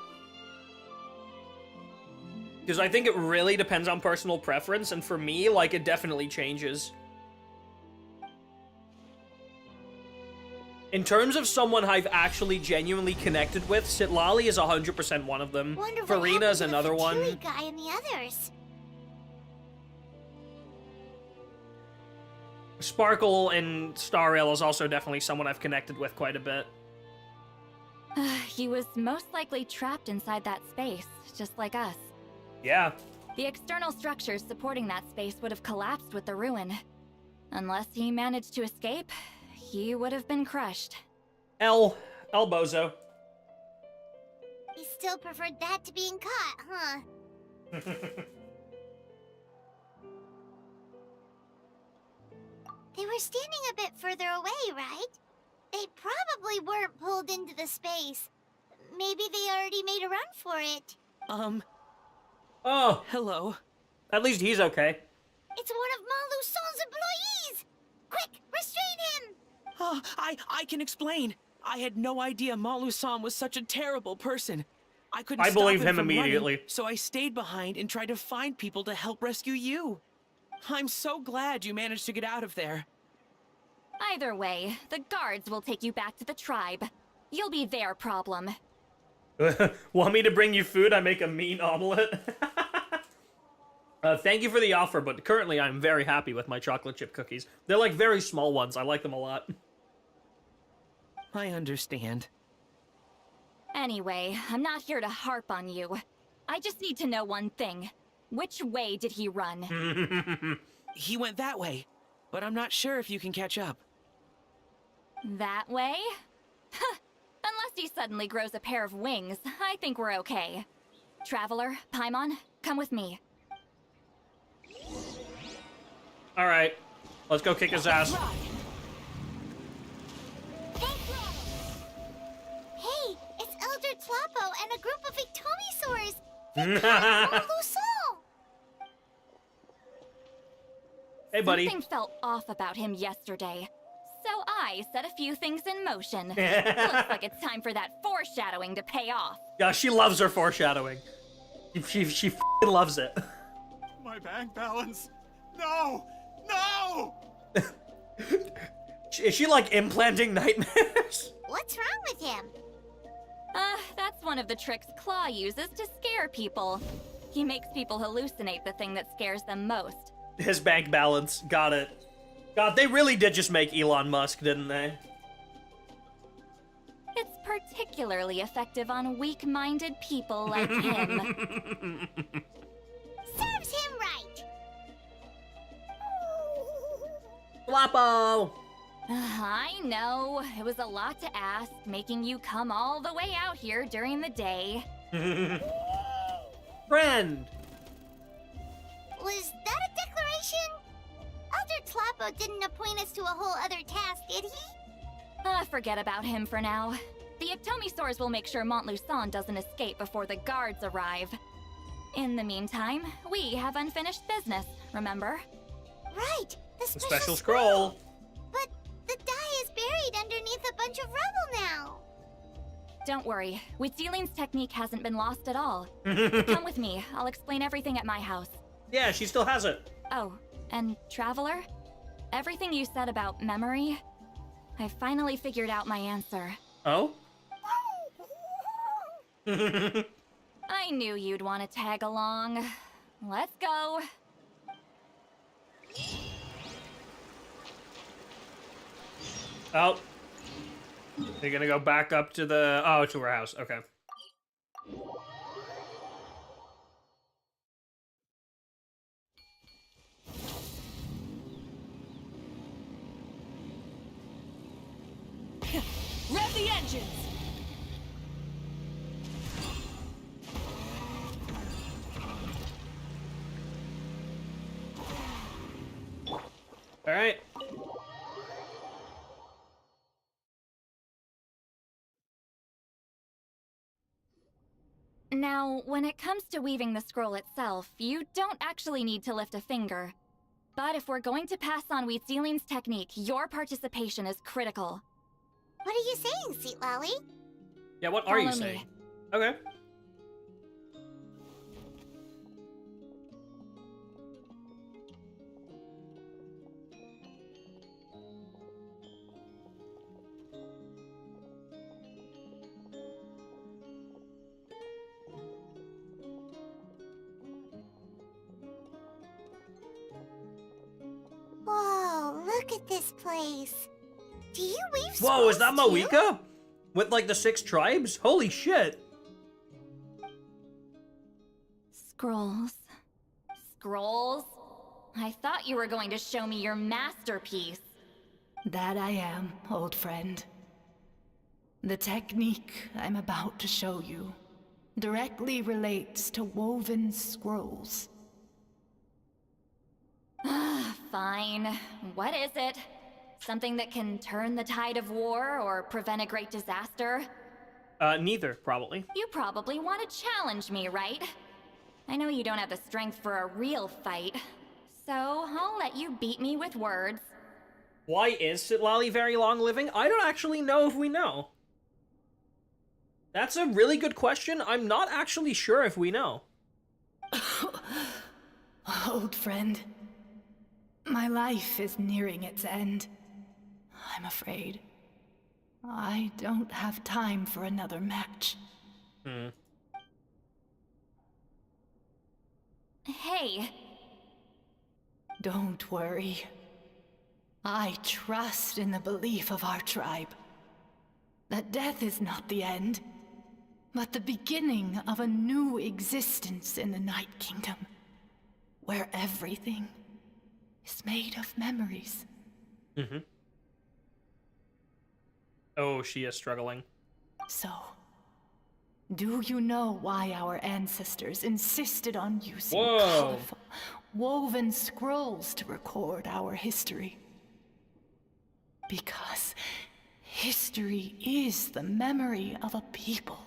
Speaker 1: Because I think it really depends on personal preference, and for me, like, it definitely changes. In terms of someone I've actually genuinely connected with, Citlali is 100% one of them. Farina is another one.
Speaker 2: Fatui guy and the others.
Speaker 1: Sparkle and Starrail is also definitely someone I've connected with quite a bit.
Speaker 7: He was most likely trapped inside that space, just like us.
Speaker 1: Yeah.
Speaker 7: The external structures supporting that space would have collapsed with the ruin. Unless he managed to escape, he would have been crushed.
Speaker 1: El Bozo.
Speaker 2: He still preferred that to being caught, huh? They were standing a bit further away, right? They probably weren't pulled into the space. Maybe they already made a run for it.
Speaker 1: Oh.
Speaker 5: Hello.
Speaker 1: At least he's okay.
Speaker 2: It's one of Maluson's employees! Quick, restrain him!
Speaker 5: Oh, I can explain. I had no idea Malu-san was such a terrible person. I couldn't
Speaker 1: I
Speaker 5: stop
Speaker 1: believe him
Speaker 5: from
Speaker 1: immediately.
Speaker 5: running, so I stayed behind and tried to find people to help rescue you. I'm so glad you managed to get out of there.
Speaker 7: Either way, the guards will take you back to the tribe. You'll be their problem.
Speaker 1: Want me to bring you food? I make a mean omelet. Thank you for the offer, but currently I'm very happy with my chocolate chip cookies. They're like very small ones. I like them a lot.
Speaker 5: I understand.
Speaker 7: Anyway, I'm not here to harp on you. I just need to know one thing. Which way did he run?
Speaker 5: He went that way, but I'm not sure if you can catch up.
Speaker 7: That way? Unless he suddenly grows a pair of wings, I think we're okay. Traveler, Paimon, come with me.
Speaker 1: Alright, let's go kick his ass.
Speaker 2: Hey, it's Elder Tlapo and a group of Ictomisaurs! They caught Maluson!
Speaker 1: Hey, buddy.
Speaker 7: Something felt off about him yesterday, so I set a few things in motion. Looks like it's time for that foreshadowing to pay off.
Speaker 1: Yeah, she loves her foreshadowing. She f***ing loves it.
Speaker 4: My bank balance. No! No!
Speaker 1: Is she like implanting nightmares?
Speaker 2: What's wrong with him?
Speaker 7: That's one of the tricks Claw uses to scare people. He makes people hallucinate the thing that scares them most.
Speaker 1: His bank balance. Got it. God, they really did just make Elon Musk, didn't they?
Speaker 7: It's particularly effective on weak-minded people like him.
Speaker 2: Serves him right!
Speaker 1: Floppo!
Speaker 7: I know. It was a lot to ask, making you come all the way out here during the day.
Speaker 1: Friend!
Speaker 2: Was that a declaration? Elder Tlapo didn't appoint us to a whole other task, did he?
Speaker 7: Forget about him for now. The Ictomisaurs will make sure Montluçon doesn't escape before the guards arrive. In the meantime, we have unfinished business, remember?
Speaker 2: Right, the
Speaker 1: special scroll.
Speaker 2: But the die is buried underneath a bunch of rubble now.
Speaker 7: Don't worry, Witzeline's technique hasn't been lost at all. Come with me, I'll explain everything at my house.
Speaker 1: Yeah, she still has it.
Speaker 7: Oh, and Traveler? Everything you said about memory, I finally figured out my answer.
Speaker 1: Oh?
Speaker 7: I knew you'd want to tag along. Let's go.
Speaker 1: Oh. You're gonna go back up to the... Oh, to her house. Okay.
Speaker 6: Rev the engines!
Speaker 1: All right.
Speaker 7: Now, when it comes to weaving the scroll itself, you don't actually need to lift a finger. But if we're going to pass on Wheatsealing's technique, your participation is critical.
Speaker 2: What are you saying, Citlali?
Speaker 1: Yeah, what are you
Speaker 7: Follow me.
Speaker 1: saying? Okay.
Speaker 2: Whoa, look at this place. Do you weave
Speaker 1: Whoa, is that
Speaker 2: scrolls too?
Speaker 1: Mavuika? With like the 6 tribes? Holy shit.
Speaker 7: Scrolls. Scrolls? I thought you were going to show me your masterpiece.
Speaker 18: That I am, old friend. The technique I'm about to show you directly relates to woven scrolls.
Speaker 7: Fine. What is it? Something that can turn the tide of war or prevent a great disaster?
Speaker 1: Neither, probably.
Speaker 7: You probably want to challenge me, right? I know you don't have the strength for a real fight, so I'll let you beat me with words.
Speaker 1: Why is Citlali very long living? I don't actually know if we know. That's a really good question. I'm not actually sure if we know.
Speaker 18: Old friend, my life is nearing its end. I'm afraid I don't have time for another match.
Speaker 7: Hey.
Speaker 18: Don't worry. I trust in the belief of our tribe that death is not the end, but the beginning of a new existence in the Night Kingdom, where everything is made of memories.
Speaker 1: Oh, she is struggling.
Speaker 18: So, do you know why our ancestors insisted on using colorful, woven scrolls to record our history? Because history is the memory of a people.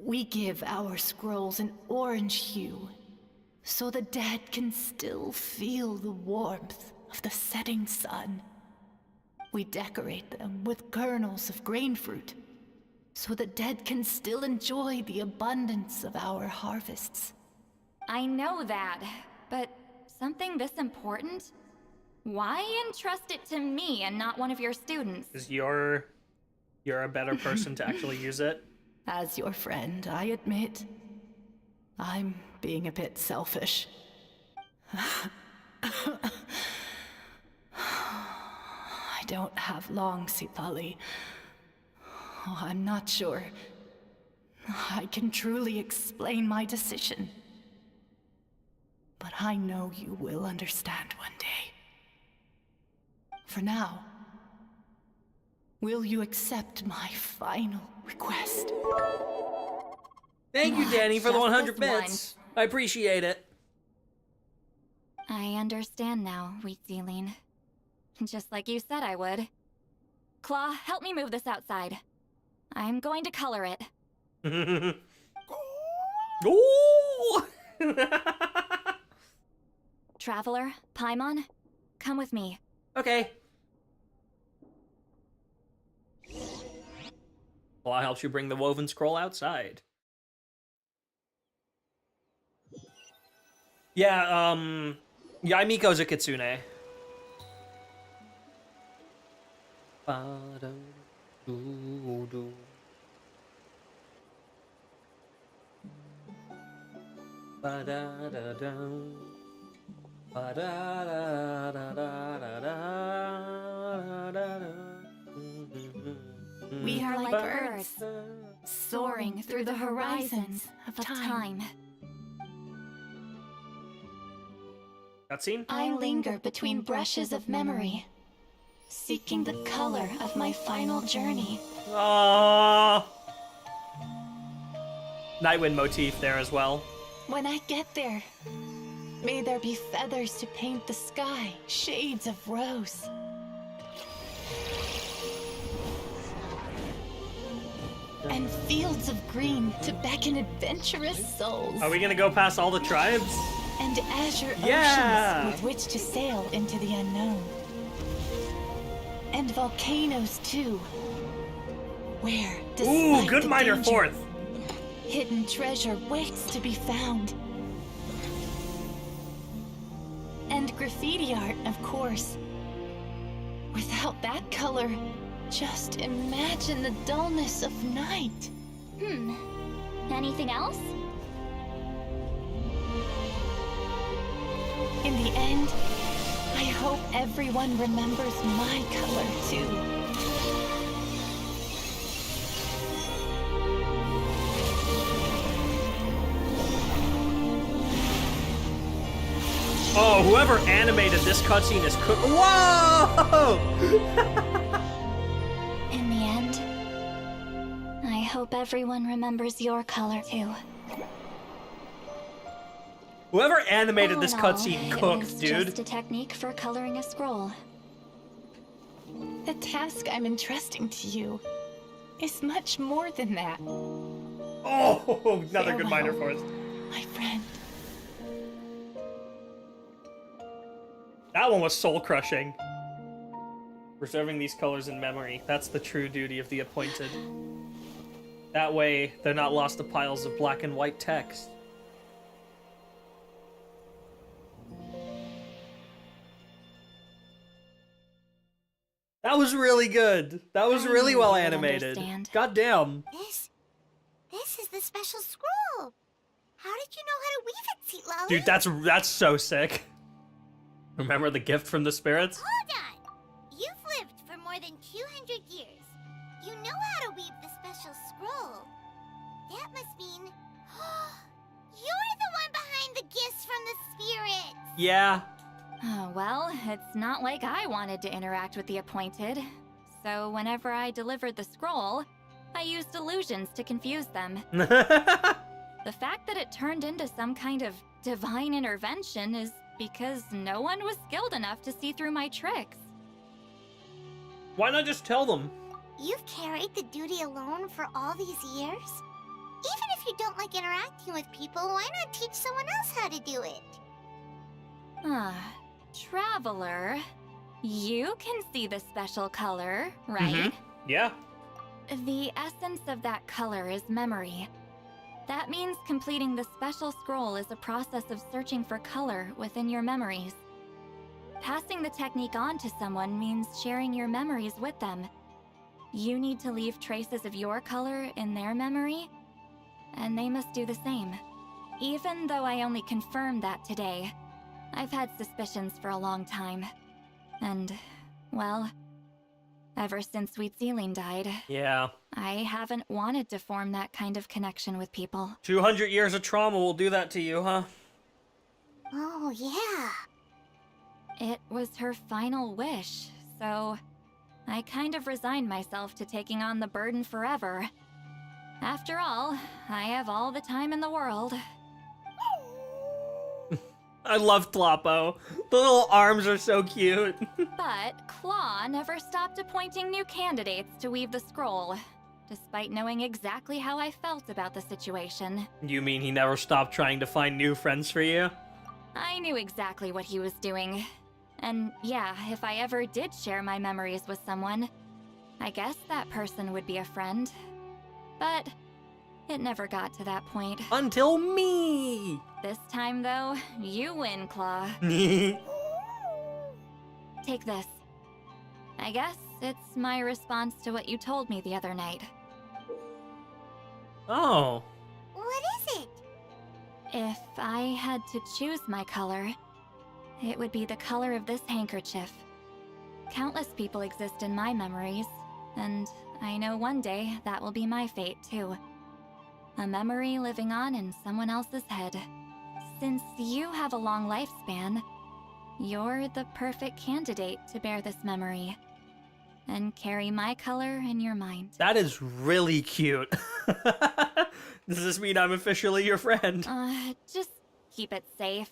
Speaker 18: We give our scrolls an orange hue, so the dead can still feel the warmth of the setting sun. We decorate them with kernels of grain fruit, so the dead can still enjoy the abundance of our harvests.
Speaker 7: I know that, but something this important? Why entrust it to me and not one of your students?
Speaker 1: Is you're a better person to actually use it?
Speaker 18: As your friend, I admit, I'm being a bit selfish. I don't have long, Citlali. Oh, I'm not sure I can truly explain my decision. But I know you will understand one day. For now, will you accept my final request?
Speaker 1: Thank you, Danny, for the
Speaker 7: Just
Speaker 1: 100
Speaker 7: this one.
Speaker 1: bits. I appreciate it.
Speaker 7: I understand now, Wheatsealing. Just like you said I would. Claw, help me move this outside. I'm going to color it.
Speaker 1: Ooh!
Speaker 7: Traveler, Paimon, come with me.
Speaker 1: Okay. Well, helps you bring the woven scroll outside. Yeah, Yaimiko's a kitsune. Ba-da-da-dum. Ba-da-da-da-da-da-da-da-da.
Speaker 18: We are like birds, soaring through the horizons of time.
Speaker 1: Cutscene?
Speaker 18: I linger between brushes of memory, seeking the color of my final journey.
Speaker 1: Aww. Nightwind motif there as well.
Speaker 18: When I get there, may there be feathers to paint the sky, shades of rose. And fields of green to beckon adventurous souls.
Speaker 1: Are we gonna go past all the tribes?
Speaker 18: And azure
Speaker 1: Yeah!
Speaker 18: oceans with which to sail into the unknown. And volcanoes too, where, despite
Speaker 1: Ooh, good
Speaker 18: the
Speaker 1: minor
Speaker 18: danger,
Speaker 1: fourth.
Speaker 18: hidden treasure waits to be found. And graffiti art, of course. Without that color, just imagine the dullness of night.
Speaker 7: Anything else?
Speaker 18: In the end, I hope everyone remembers my color too.
Speaker 1: Oh, whoever animated this cutscene is cook. Whoa!
Speaker 7: In the end, I hope everyone remembers your color too.
Speaker 1: Whoever animated
Speaker 7: All
Speaker 1: this
Speaker 7: in all,
Speaker 1: cutscene
Speaker 7: it
Speaker 1: cooked,
Speaker 7: was
Speaker 1: dude.
Speaker 7: just a technique for coloring a scroll.
Speaker 18: The task I'm entrusting to you is much more than that.
Speaker 1: Oh, another good minor
Speaker 18: Farewell,
Speaker 1: fourth.
Speaker 18: my friend.
Speaker 1: That one was soul crushing. Preserving these colors in memory. That's the true duty of the appointed. That way, they're not lost to piles of black and white text. That was really good. That was really well animated. God damn.
Speaker 2: This is the special scroll. How did you know how to weave it, Citlali?
Speaker 1: Dude, that's so sick. Remember the gift from the spirits?
Speaker 2: Hold on. You've lived for more than 200 years. You know how to weave the special scroll. That must mean you're the one behind the gifts from the spirits.
Speaker 1: Yeah.
Speaker 7: Oh, well, it's not like I wanted to interact with the appointed. So whenever I delivered the scroll, I used illusions to confuse them. The fact that it turned into some kind of divine intervention is because no one was skilled enough to see through my tricks.
Speaker 1: Why not just tell them?
Speaker 2: You've carried the duty alone for all these years? Even if you don't like interacting with people, why not teach someone else how to do it?
Speaker 7: Traveler, you can see the special color, right?
Speaker 1: Yeah.
Speaker 7: The essence of that color is memory. That means completing the special scroll is a process of searching for color within your memories. Passing the technique on to someone means sharing your memories with them. You need to leave traces of your color in their memory, and they must do the same. Even though I only confirmed that today, I've had suspicions for a long time. And, well, ever since Citlali died,
Speaker 1: Yeah.
Speaker 7: I haven't wanted to form that kind of connection with people.
Speaker 1: 200 years of trauma will do that to you, huh?
Speaker 2: Oh, yeah.
Speaker 7: It was her final wish, so I kind of resigned myself to taking on the burden forever. After all, I have all the time in the world.
Speaker 1: I love Tloppo. The little arms are so cute.
Speaker 7: But Claw never stopped appointing new candidates to weave the scroll, despite knowing exactly how I felt about the situation.
Speaker 1: You mean he never stopped trying to find new friends for you?
Speaker 7: I knew exactly what he was doing. And yeah, if I ever did share my memories with someone, I guess that person would be a friend. But it never got to that point.
Speaker 1: Until me!
Speaker 7: This time, though, you win, Claw. Take this. I guess it's my response to what you told me the other night.
Speaker 1: Oh.
Speaker 2: What is it?
Speaker 7: If I had to choose my color, it would be the color of this handkerchief. Countless people exist in my memories, and I know one day that will be my fate too. A memory living on in someone else's head. Since you have a long lifespan, you're the perfect candidate to bear this memory and carry my color in your mind.
Speaker 1: That is really cute. Does this mean I'm officially your friend?
Speaker 7: Just keep it safe.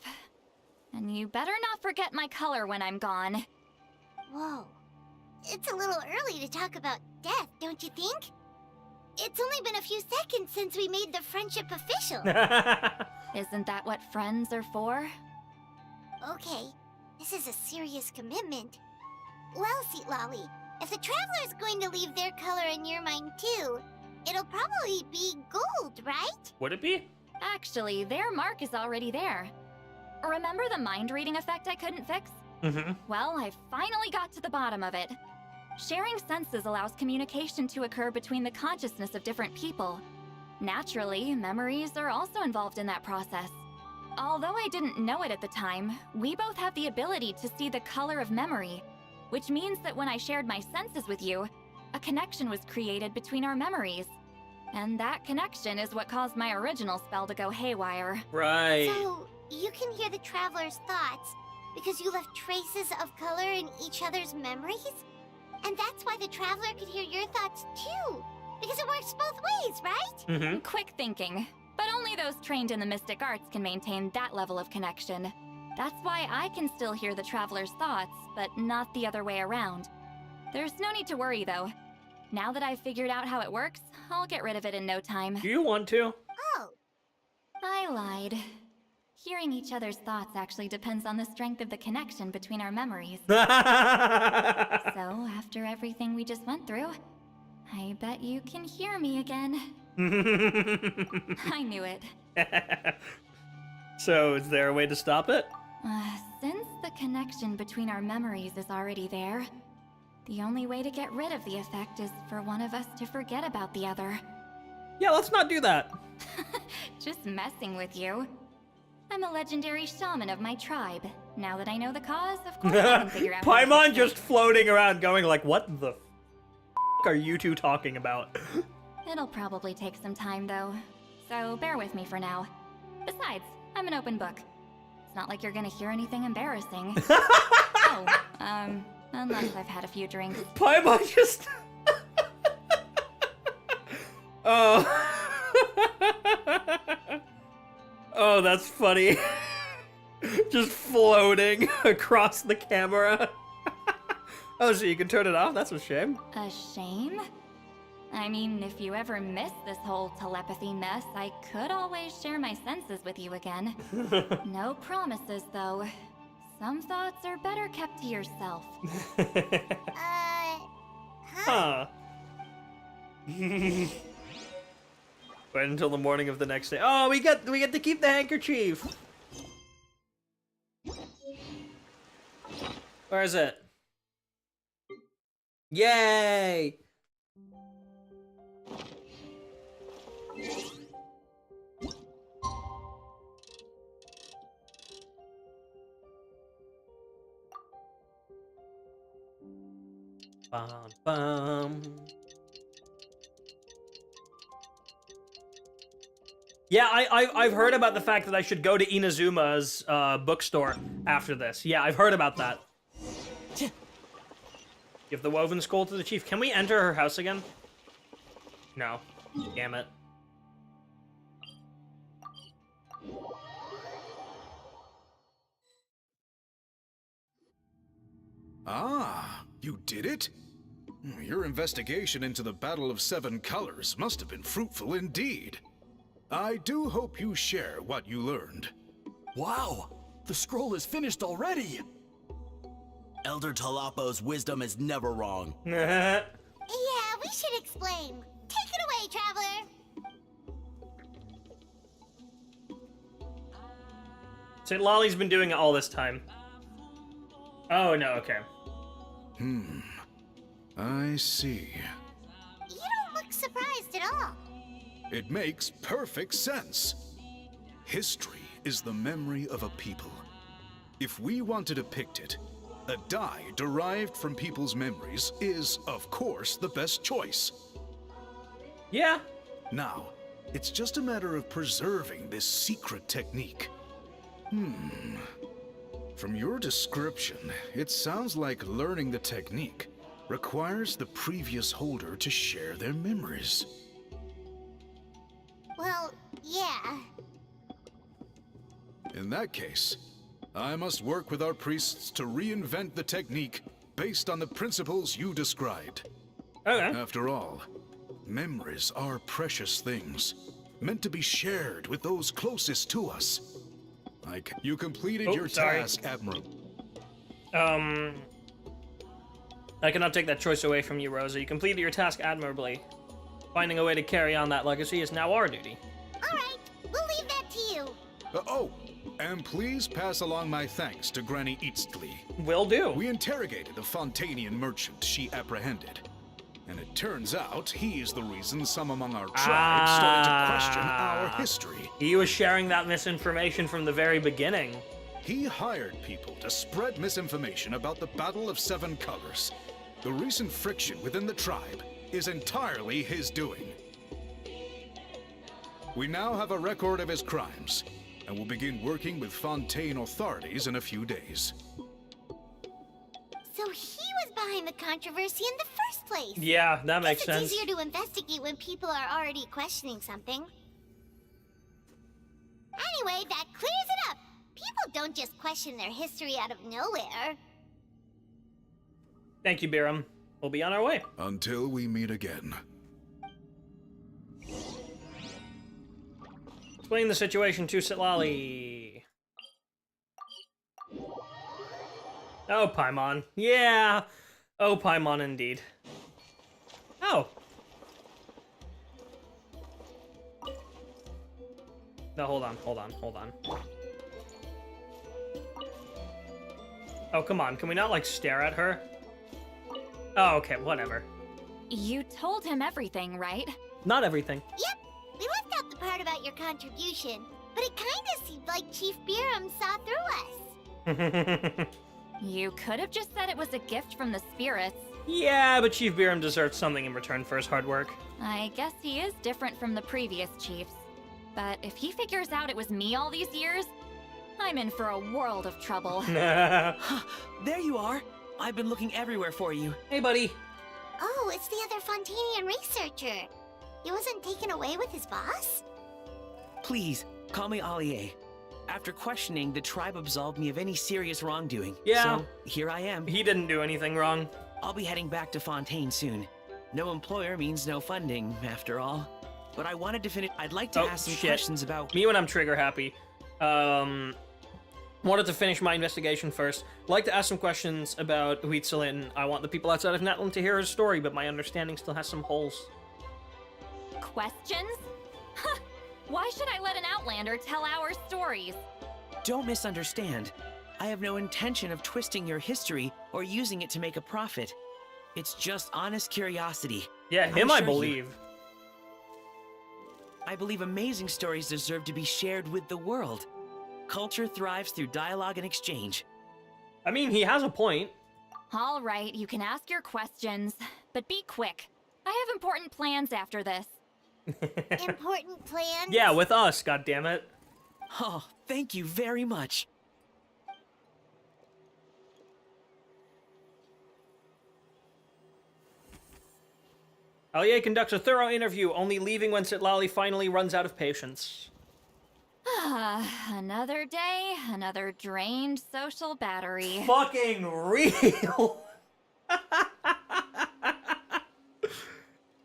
Speaker 7: And you better not forget my color when I'm gone.
Speaker 2: Whoa. It's a little early to talk about death, don't you think? It's only been a few seconds since we made the friendship official.
Speaker 7: Isn't that what friends are for?
Speaker 2: Okay, this is a serious commitment. Well, Citlali, if the Traveler's going to leave their color in your mind too, it'll probably be gold, right?
Speaker 1: Would it be?
Speaker 7: Actually, their mark is already there. Remember the mind reading effect I couldn't fix?
Speaker 1: Mm-hmm.
Speaker 7: Well, I finally got to the bottom of it. Sharing senses allows communication to occur between the consciousness of different people. Naturally, memories are also involved in that process. Although I didn't know it at the time, we both have the ability to see the color of memory, which means that when I shared my senses with you, a connection was created between our memories. And that connection is what caused my original spell to go haywire.
Speaker 1: Right.
Speaker 2: So, you can hear the Traveler's thoughts because you left traces of color in each other's memories? And that's why the Traveler could hear your thoughts too, because it works both ways, right?
Speaker 1: Mm-hmm.
Speaker 7: Quick thinking, but only those trained in the mystic arts can maintain that level of connection. That's why I can still hear the Traveler's thoughts, but not the other way around. There's no need to worry though. Now that I've figured out how it works, I'll get rid of it in no time.
Speaker 1: Do you want to?
Speaker 2: Oh.
Speaker 7: I lied. Hearing each other's thoughts actually depends on the strength of the connection between our memories. So, after everything we just went through, I bet you can hear me again. I knew it.
Speaker 1: So, is there a way to stop it?
Speaker 7: Since the connection between our memories is already there, the only way to get rid of the effect is for one of us to forget about the other.
Speaker 1: Yeah, let's not do that.
Speaker 7: Just messing with you. I'm a legendary shaman of my tribe. Now that I know the cause, of course I can figure out.
Speaker 1: Paimon just floating around going like, what the f are you two talking about?
Speaker 7: It'll probably take some time though, so bear with me for now. Besides, I'm an open book. It's not like you're gonna hear anything embarrassing. Unless I've had a few drinks.
Speaker 1: Paimon just... Oh. Oh, that's funny. Just floating across the camera. Oh, so you can turn it off? That's a shame.
Speaker 7: A shame? I mean, if you ever miss this whole telepathy mess, I could always share my senses with you again. No promises, though. Some thoughts are better kept to yourself.
Speaker 1: Huh. Wait until the morning of the next day. Oh, we get to keep the handkerchief. Where is it? Yay! Bum bum. Yeah, I've heard about the fact that I should go to Inazuma's bookstore after this. Yeah, I've heard about that. Give the woven scroll to the chief. Can we enter her house again? No. Damn it.
Speaker 15: Ah, you did it? Your investigation into the Battle of Seven Colors must have been fruitful indeed. I do hope you share what you learned.
Speaker 9: Wow! The scroll is finished already!
Speaker 14: Elder Talapo's wisdom is never wrong.
Speaker 2: Yeah, we should explain. Take it away, Traveler!
Speaker 1: Citlali's been doing it all this time. Oh, no, okay.
Speaker 15: I see.
Speaker 2: You don't look surprised at all.
Speaker 15: It makes perfect sense. History is the memory of a people. If we want to depict it, a dye derived from people's memories is, of course, the best choice.
Speaker 1: Yeah.
Speaker 15: Now, it's just a matter of preserving this secret technique. From your description, it sounds like learning the technique requires the previous holder to share their memories.
Speaker 2: Well, yeah.
Speaker 15: In that case, I must work with our priests to reinvent the technique based on the principles you described.
Speaker 1: Okay.
Speaker 15: After all, memories are precious things, meant to be shared with those closest to us. Like, you completed your task, Admiral.
Speaker 1: I cannot take that choice away from you, Rosa. You completed your task admirably. Finding a way to carry on that legacy is now our duty.
Speaker 2: Alright, we'll leave that to you.
Speaker 15: And please pass along my thanks to Granny Citlali.
Speaker 1: Will do.
Speaker 15: We interrogated the Fontanian merchant she apprehended. And it turns out he's the reason some among our tribe started to question our history.
Speaker 1: He was sharing that misinformation from the very beginning.
Speaker 15: He hired people to spread misinformation about the Battle of Seven Colors. The recent friction within the tribe is entirely his doing. We now have a record of his crimes, and will begin working with Fontaine authorities in a few days.
Speaker 2: So he was behind the controversy in the first place.
Speaker 1: Yeah, that makes sense.
Speaker 2: It's easier to investigate when people are already questioning something. Anyway, that clears it up. People don't just question their history out of nowhere.
Speaker 1: Thank you, Biram. We'll be on our way.
Speaker 15: Until we meet again.
Speaker 1: Explain the situation to Citlali. Oh, Paimon. Yeah. Oh, Paimon indeed. Oh. No, hold on. Oh, come on. Can we not, like, stare at her? Oh, okay, whatever.
Speaker 7: You told him everything, right?
Speaker 1: Not everything.
Speaker 2: Yep. We left out the part about your contribution, but it kinda seemed like Chief Biram saw through us.
Speaker 7: You could have just said it was a gift from the spirits.
Speaker 1: Yeah, but Chief Biram deserves something in return for his hard work.
Speaker 7: I guess he is different from the previous chiefs. But if he figures out it was me all these years, I'm in for a world of trouble.
Speaker 5: There you are. I've been looking everywhere for you.
Speaker 1: Hey, buddy.
Speaker 2: Oh, it's the other Fontanian researcher. He wasn't taken away with his boss?
Speaker 5: Please, call me Allier. After questioning, the tribe absolved me of any serious wrongdoing.
Speaker 1: Yeah.
Speaker 5: So, here I am.
Speaker 1: He didn't do anything wrong.
Speaker 5: I'll be heading back to Fontaine soon. No employer means no funding, after all. But I wanted to finish. I'd like to ask some questions about.
Speaker 1: Me when I'm trigger happy. Wanted to finish my investigation first. Like to ask some questions about Huitzilin. I want the people outside of Natlan to hear his story, but my understanding still has some holes.
Speaker 7: Questions? Huh. Why should I let an Outlander tell our stories?
Speaker 5: Don't misunderstand. I have no intention of twisting your history or using it to make a profit. It's just honest curiosity.
Speaker 1: Yeah, him I believe.
Speaker 5: I believe amazing stories deserve to be shared with the world. Culture thrives through dialogue and exchange.
Speaker 1: I mean, he has a point.
Speaker 7: All right, you can ask your questions, but be quick. I have important plans after this.
Speaker 2: Important plans?
Speaker 1: Yeah, with us, goddammit.
Speaker 5: Oh, thank you very much.
Speaker 1: Allier conducts a thorough interview, only leaving when Citlali finally runs out of patience.
Speaker 7: Another day, another drained social battery.
Speaker 1: Fucking real!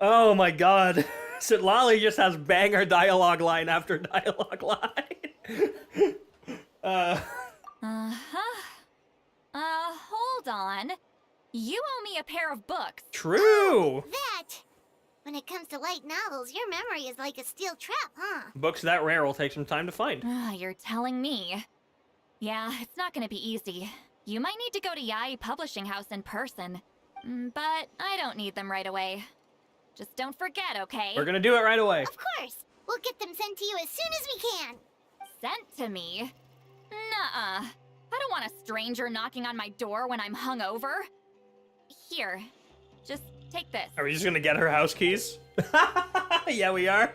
Speaker 1: Oh my god. Citlali just has banger dialogue line after dialogue line.
Speaker 7: Hold on. You owe me a pair of books.
Speaker 1: True!
Speaker 2: That! When it comes to light novels, your memory is like a steel trap, huh?
Speaker 1: Books that rare will take some time to find.
Speaker 7: You're telling me. Yeah, it's not gonna be easy. You might need to go to Yai Publishing House in person. But I don't need them right away. Just don't forget, okay?
Speaker 1: We're gonna do it right away.
Speaker 2: Of course! We'll get them sent to you as soon as we can!
Speaker 7: sent to me? Nuh-uh. I don't want a stranger knocking on my door when I'm hungover. Here, just take this.
Speaker 1: Are we just gonna get her house keys? Yeah, we are.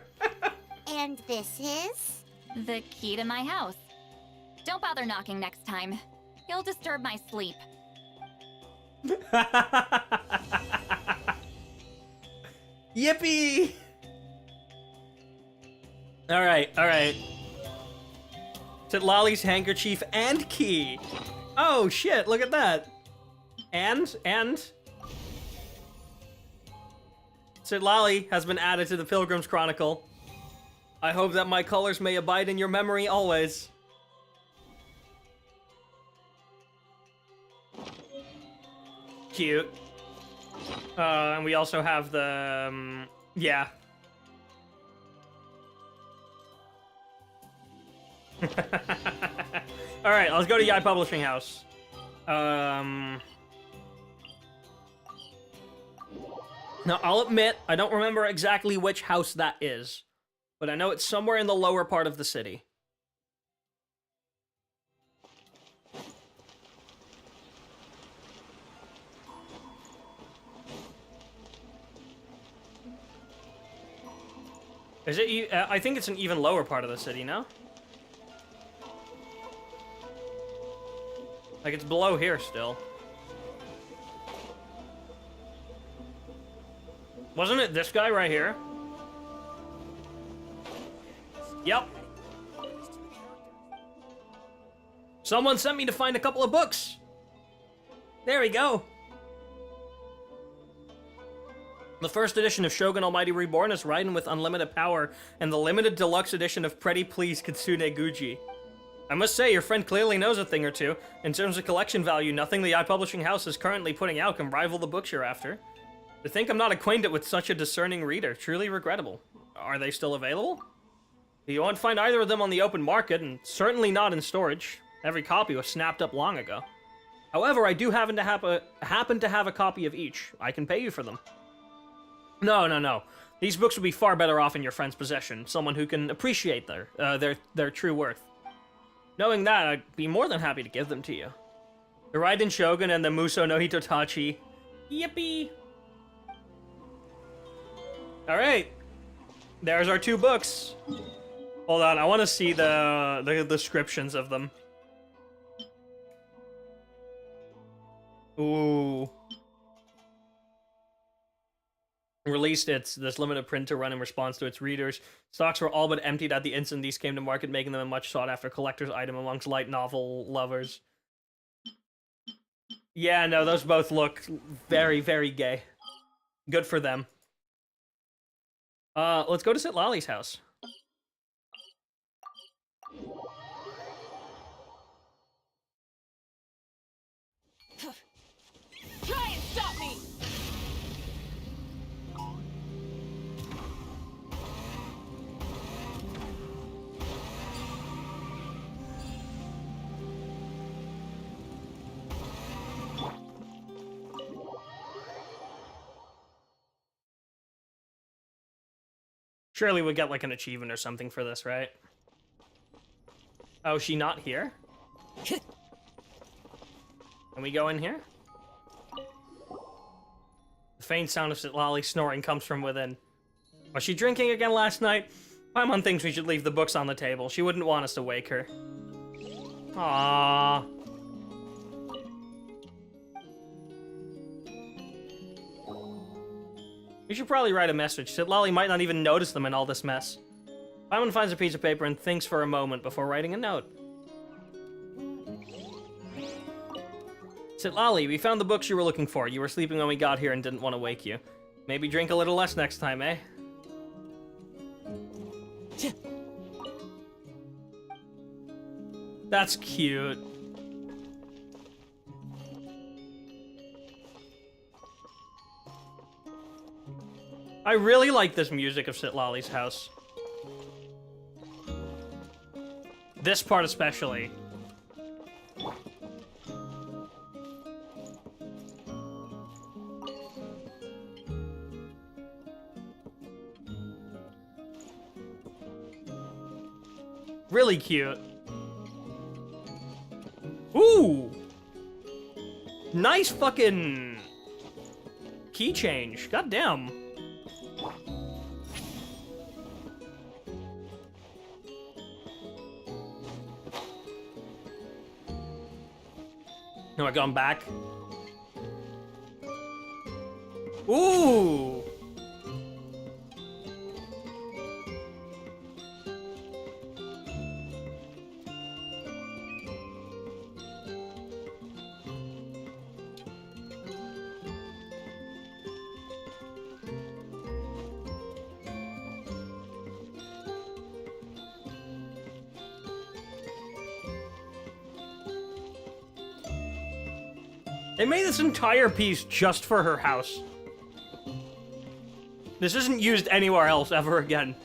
Speaker 2: And this is?
Speaker 7: The key to my house. Don't bother knocking next time. You'll disturb my sleep.
Speaker 1: Yippee! Alright, alright. Citlali's handkerchief and key. Oh shit, look at that. And Citlali has been added to the Pilgrim's Chronicle. I hope that my colors may abide in your memory always. Cute. And we also have the, yeah. Alright, let's go to Yai Publishing House. Now, I'll admit, I don't remember exactly which house that is, but I know it's somewhere in the lower part of the city. Is it? I think it's an even lower part of the city, no? Like, it's below here still. Wasn't it this guy right here? Yep. Someone sent me to find a couple of books. There we go. The first edition of Shogun Almighty Reborn is Raiden with Unlimited Power, and the limited deluxe edition of Pretty Please Kitsune Guji. I must say, your friend clearly knows a thing or two. In terms of collection value, nothing the Eye Publishing House is currently putting out can rival the books you're after. To think I'm not acquainted with such a discerning reader, truly regrettable. Are they still available? You won't find either of them on the open market, and certainly not in storage. Every copy was snapped up long ago. However, I do happen to have a copy of each. I can pay you for them. No. These books would be far better off in your friend's possession. Someone who can appreciate their true worth. Knowing that, I'd be more than happy to give them to you. The Raiden Shogun and the Muso no Hitotachi. Yippee! Alright. There's our two books. Hold on, I want to see the descriptions of them. Ooh. Released this limited print to run in response to its readers. Stocks were all but emptied at the instant these came to market, making them a much sought-after collector's item amongst light novel lovers. Yeah, no, those both look very, very gay. Good for them. Let's go to Citlali's house.
Speaker 6: Try and stop me!
Speaker 1: Surely we'd get like an achievement or something for this, right? Oh, is she not here? Can we go in here? The faint sound of Citlali snoring comes from within. Was she drinking again last night? Paimon thinks we should leave the books on the table. She wouldn't want us to wake her. Aww. We should probably write a message. Citlali might not even notice them in all this mess. Paimon finds a piece of paper and thinks for a moment before writing a note. Citlali, we found the books you were looking for. You were sleeping when we got here and didn't want to wake you. Maybe drink a little less next time, eh? That's cute. I really like this music of Citlali's house. This part especially. Really cute. Ooh! Nice fucking key change. God damn. No, I gone back. Ooh! They made this entire piece just for her house. This isn't used anywhere else ever again.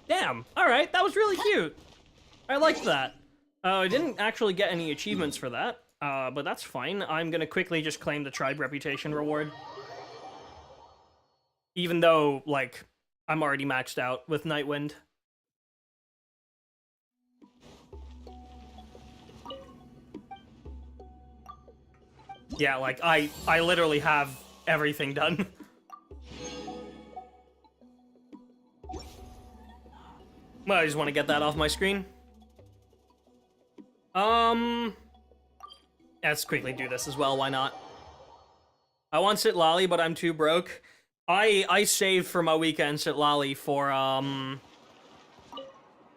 Speaker 1: Damn, alright, that was really cute. I liked that. I didn't actually get any achievements for that, but that's fine. I'm gonna quickly just claim the tribe reputation reward. Even though, like, I'm already maxed out with Nightwind. Yeah, like, I literally have everything done. Well, I just want to get that off my screen. Let's quickly do this as well, why not? I want Citlali, but I'm too broke. I saved for Mavuika and Citlali for,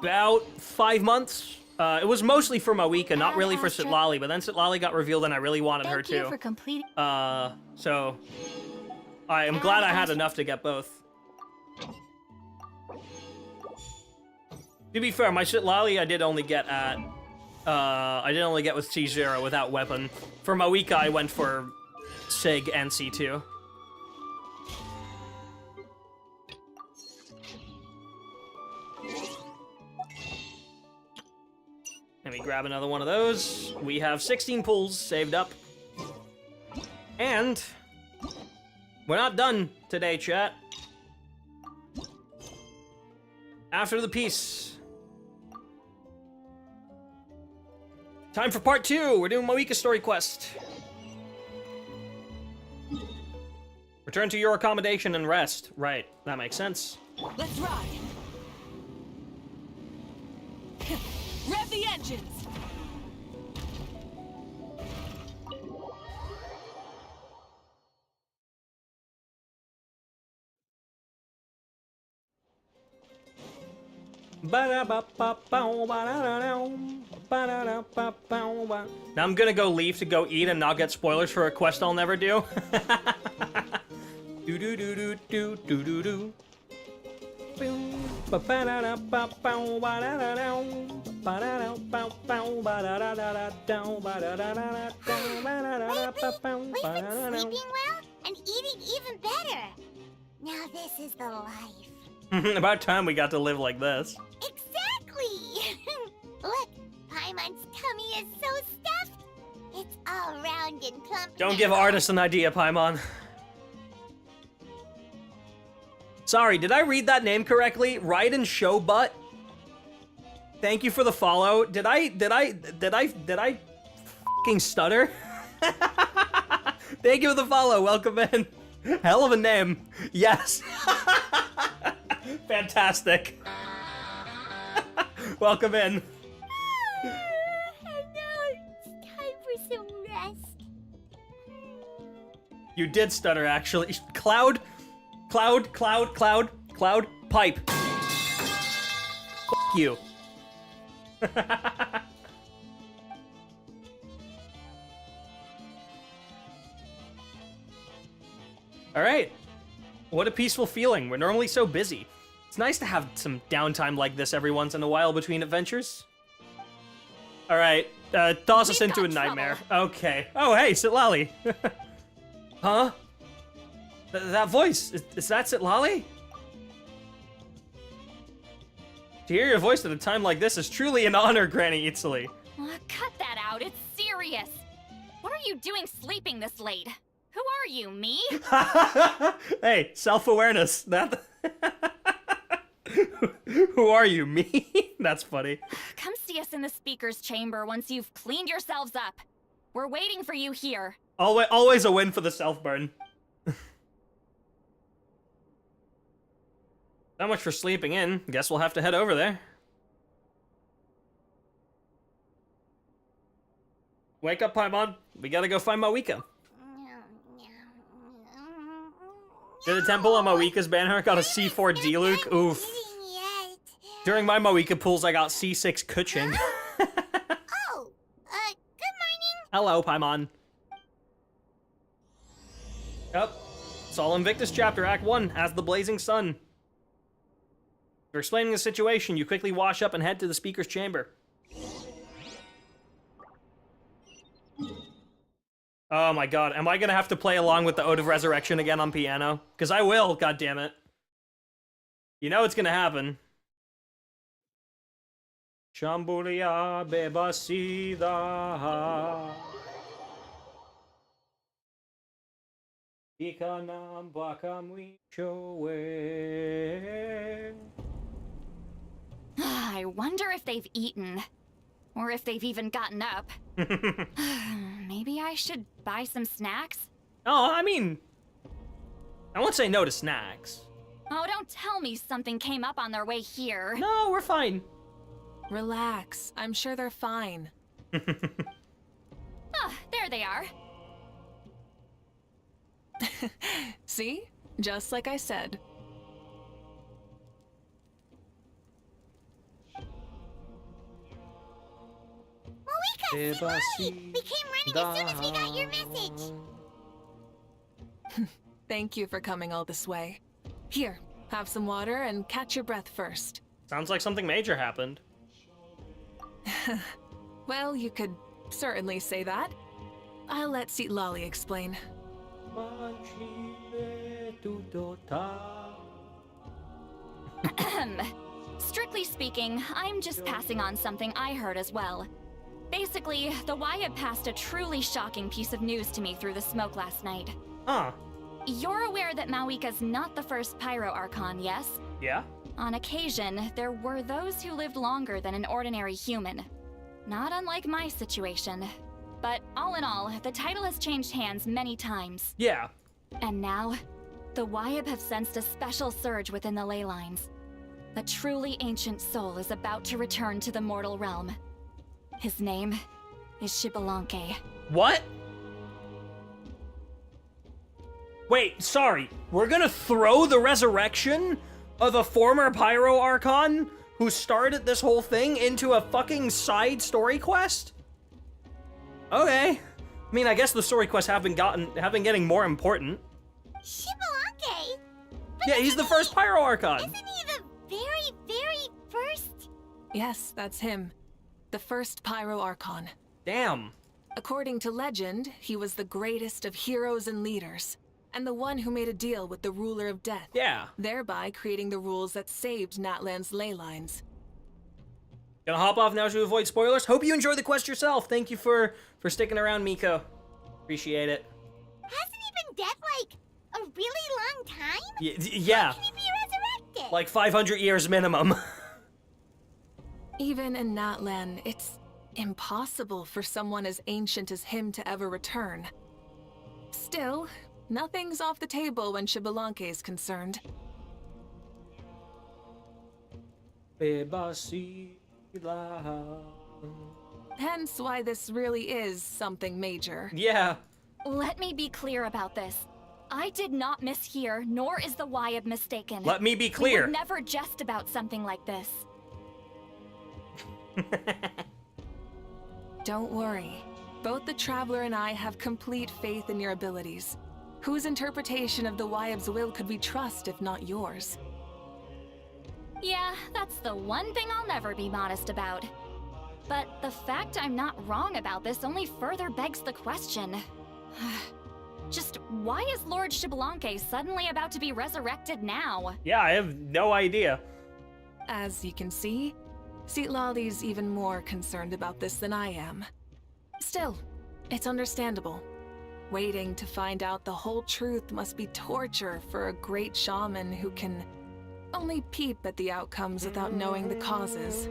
Speaker 1: about 5 months. It was mostly for Mavuika, not really for Citlali, but then Citlali got revealed and I really wanted her too.
Speaker 2: Thank you for completing.
Speaker 1: So I am glad I had enough to get both. To be fair, my Citlali I did only get at, with C0 without weapon. For Mavuika, I went for Sig and C2. Let me grab another one of those. We have 16 pulls saved up. And we're not done today, chat. After the piece. Time for part 2. We're doing Mavuika story quest. Return to your accommodation and rest. Right, that makes sense.
Speaker 6: Let's ride. Rev the engines.
Speaker 1: Now I'm gonna go leave to go eat and not get spoilers for a quest I'll never do. Do do do do do do do do.
Speaker 2: We've been sleeping well and eating even better. Now this is the life.
Speaker 1: About time we got to live like this.
Speaker 2: Exactly! Look, Paimon's tummy is so stuffed. It's all round and plump.
Speaker 1: Don't give artists an idea, Paimon. Sorry, did I read that name correctly? Raiden Showbutt? Thank you for the follow. Did I fucking stutter? Thank you for the follow. Welcome in. Hell of a name. Yes. Fantastic. Welcome in.
Speaker 2: It's time for some rest.
Speaker 1: You did stutter, actually. Cloud, pipe. F you. Alright. What a peaceful feeling. We're normally so busy. It's nice to have some downtime like this every once in a while between adventures. Alright, toss us into a nightmare. Okay. Oh, hey, Citlali. Huh? That voice, is that Citlali? To hear your voice at a time like this is truly an honor, Granny Itzali.
Speaker 7: Cut that out, it's serious. What are you doing sleeping this late? Who are you, me?
Speaker 1: Hey, self-awareness. That. Who are you, me? That's funny.
Speaker 7: Come see us in the speaker's chamber once you've cleaned yourselves up. We're waiting for you here.
Speaker 1: Always a win for the self-burn. Not much for sleeping in. Guess we'll have to head over there. Wake up, Paimon. We gotta go find Mavuika. Did the temple on Mavuika's banner got a C4 D-Luke? Oof. During my Mavuika pools, I got C6 Kuching.
Speaker 2: Oh, good morning.
Speaker 1: Hello, Paimon. Yep. It's all Invictus chapter, Act 1, as the blazing sun. After explaining the situation, you quickly wash up and head to the speaker's chamber. Oh my god, am I gonna have to play along with the Ode of Resurrection again on piano? Because I will, goddammit. You know it's gonna happen. Shambulia bebasida. Ikanam bakam wichowe.
Speaker 7: I wonder if they've eaten. Or if they've even gotten up. Maybe I should buy some snacks?
Speaker 1: Oh, I mean, I won't say no to snacks.
Speaker 7: Oh, don't tell me something came up on their way here.
Speaker 1: No, we're fine.
Speaker 16: Relax. I'm sure they're fine.
Speaker 7: There they are.
Speaker 16: See? Just like I said.
Speaker 2: Mavuika, Citlali! We came running as soon as we got your message.
Speaker 16: Thank you for coming all this way. Here, have some water and catch your breath first.
Speaker 1: Sounds like something major happened.
Speaker 16: Well, you could certainly say that. I'll let Citlali explain.
Speaker 7: Strictly speaking, I'm just passing on something I heard as well. Basically, the Wyatt passed a truly shocking piece of news to me through the smoke last night.
Speaker 1: Huh.
Speaker 7: You're aware that Mavuika's not the first Pyro Archon, yes?
Speaker 1: Yeah?
Speaker 7: On occasion, there were those who lived longer than an ordinary human. Not unlike my situation. But all in all, the title has changed hands many times.
Speaker 1: Yeah.
Speaker 7: And now, the Wyatt have sensed a special surge within the ley lines. A truly ancient soul is about to return to the mortal realm. His name is Spvwvky.
Speaker 1: What? Wait, sorry. We're gonna throw the resurrection of a former Pyro Archon who started this whole thing into a fucking side story quest? Okay. I mean, I guess the story quests have been getting more important.
Speaker 2: Spvwvky?
Speaker 1: Yeah, he's the first Pyro Archon.
Speaker 2: Isn't he the very, very first?
Speaker 16: Yes, that's him. The first Pyro Archon.
Speaker 1: Damn.
Speaker 16: According to legend, he was the greatest of heroes and leaders, and the one who made a deal with the ruler of death.
Speaker 1: Yeah.
Speaker 16: Thereby creating the rules that saved Natlan's ley lines.
Speaker 1: Gonna hop off now to avoid spoilers. Hope you enjoyed the quest yourself. Thank you for sticking around, Miko. Appreciate it.
Speaker 2: Hasn't he been dead like a really long time?
Speaker 1: Yeah.
Speaker 2: How can he be resurrected?
Speaker 1: Like 500 years minimum.
Speaker 16: Even in Natlan, it's impossible for someone as ancient as him to ever return. Still, nothing's off the table when Spvwvky is concerned. Hence why this really is something major.
Speaker 1: Yeah.
Speaker 7: Let me be clear about this. I did not mishear, nor is the Wyatt mistaken.
Speaker 1: Let me be clear.
Speaker 7: We would never jest about something like this.
Speaker 16: Don't worry. Both the Traveler and I have complete faith in your abilities. Whose interpretation of the Wyatt's will could we trust if not yours?
Speaker 7: Yeah, that's the one thing I'll never be modest about. But the fact I'm not wrong about this only further begs the question. Just why is Lord Spvwvky suddenly about to be resurrected now?
Speaker 1: Yeah, I have no idea.
Speaker 16: As you can see, Citlali's even more concerned about this than I am. Still, it's understandable. Waiting to find out the whole truth must be torture for a great shaman who can only peep at the outcomes without knowing the causes.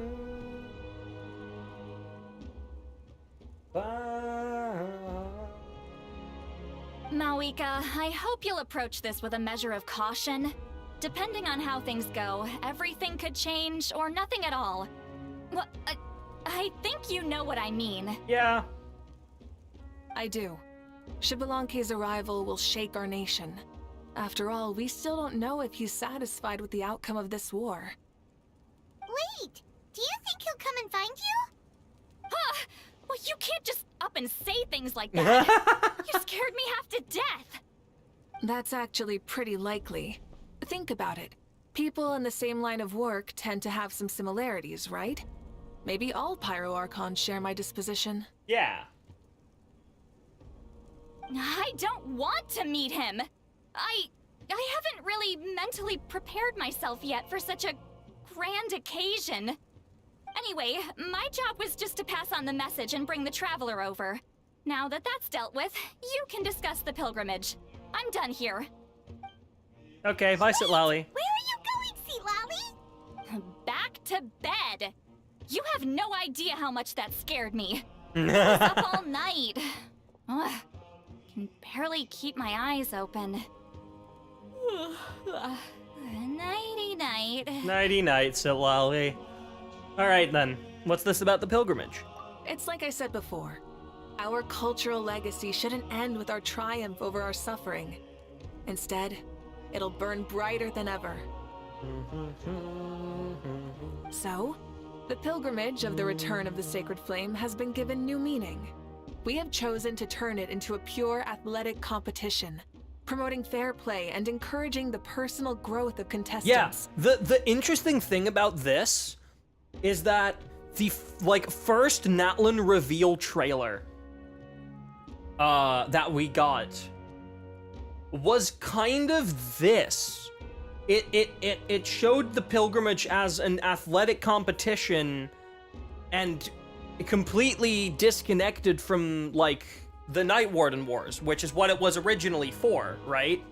Speaker 7: Mavuika, I hope you'll approach this with a measure of caution. Depending on how things go, everything could change or nothing at all. Well, I think you know what I mean.
Speaker 1: Yeah.
Speaker 16: I do. Spvwvky's arrival will shake our nation. After all, we still don't know if he's satisfied with the outcome of this war.
Speaker 2: Wait! Do you think he'll come and find you?
Speaker 7: Huh! Well, you can't just up and say things like that. You scared me half to death.
Speaker 16: That's actually pretty likely. Think about it. People in the same line of work tend to have some similarities, right? Maybe all Pyro Archons share my disposition.
Speaker 1: Yeah.
Speaker 7: I don't want to meet him. I haven't really mentally prepared myself yet for such a grand occasion. Anyway, my job was just to pass on the message and bring the Traveler over. Now that that's dealt with, you can discuss the pilgrimage. I'm done here.
Speaker 1: Okay, bye, Citlali.
Speaker 2: Where are you going, Citlali?
Speaker 7: Back to bed. You have no idea how much that scared me. I was up all night. Ugh, can barely keep my eyes open. Nighty-night.
Speaker 1: Nighty-night, Citlali. Alright then, what's this about the pilgrimage?
Speaker 16: It's like I said before. Our cultural legacy shouldn't end with our triumph over our suffering. Instead, it'll burn brighter than ever. So, the pilgrimage of the return of the sacred flame has been given new meaning. We have chosen to turn it into a pure athletic competition, promoting fair play and encouraging the personal growth of contestants.
Speaker 1: Yeah, the interesting thing about this is that the first Natlan reveal trailer that we got was kind of this. It showed the pilgrimage as an athletic competition and completely disconnected from like the Night Warden Wars, which is what it was originally for, right?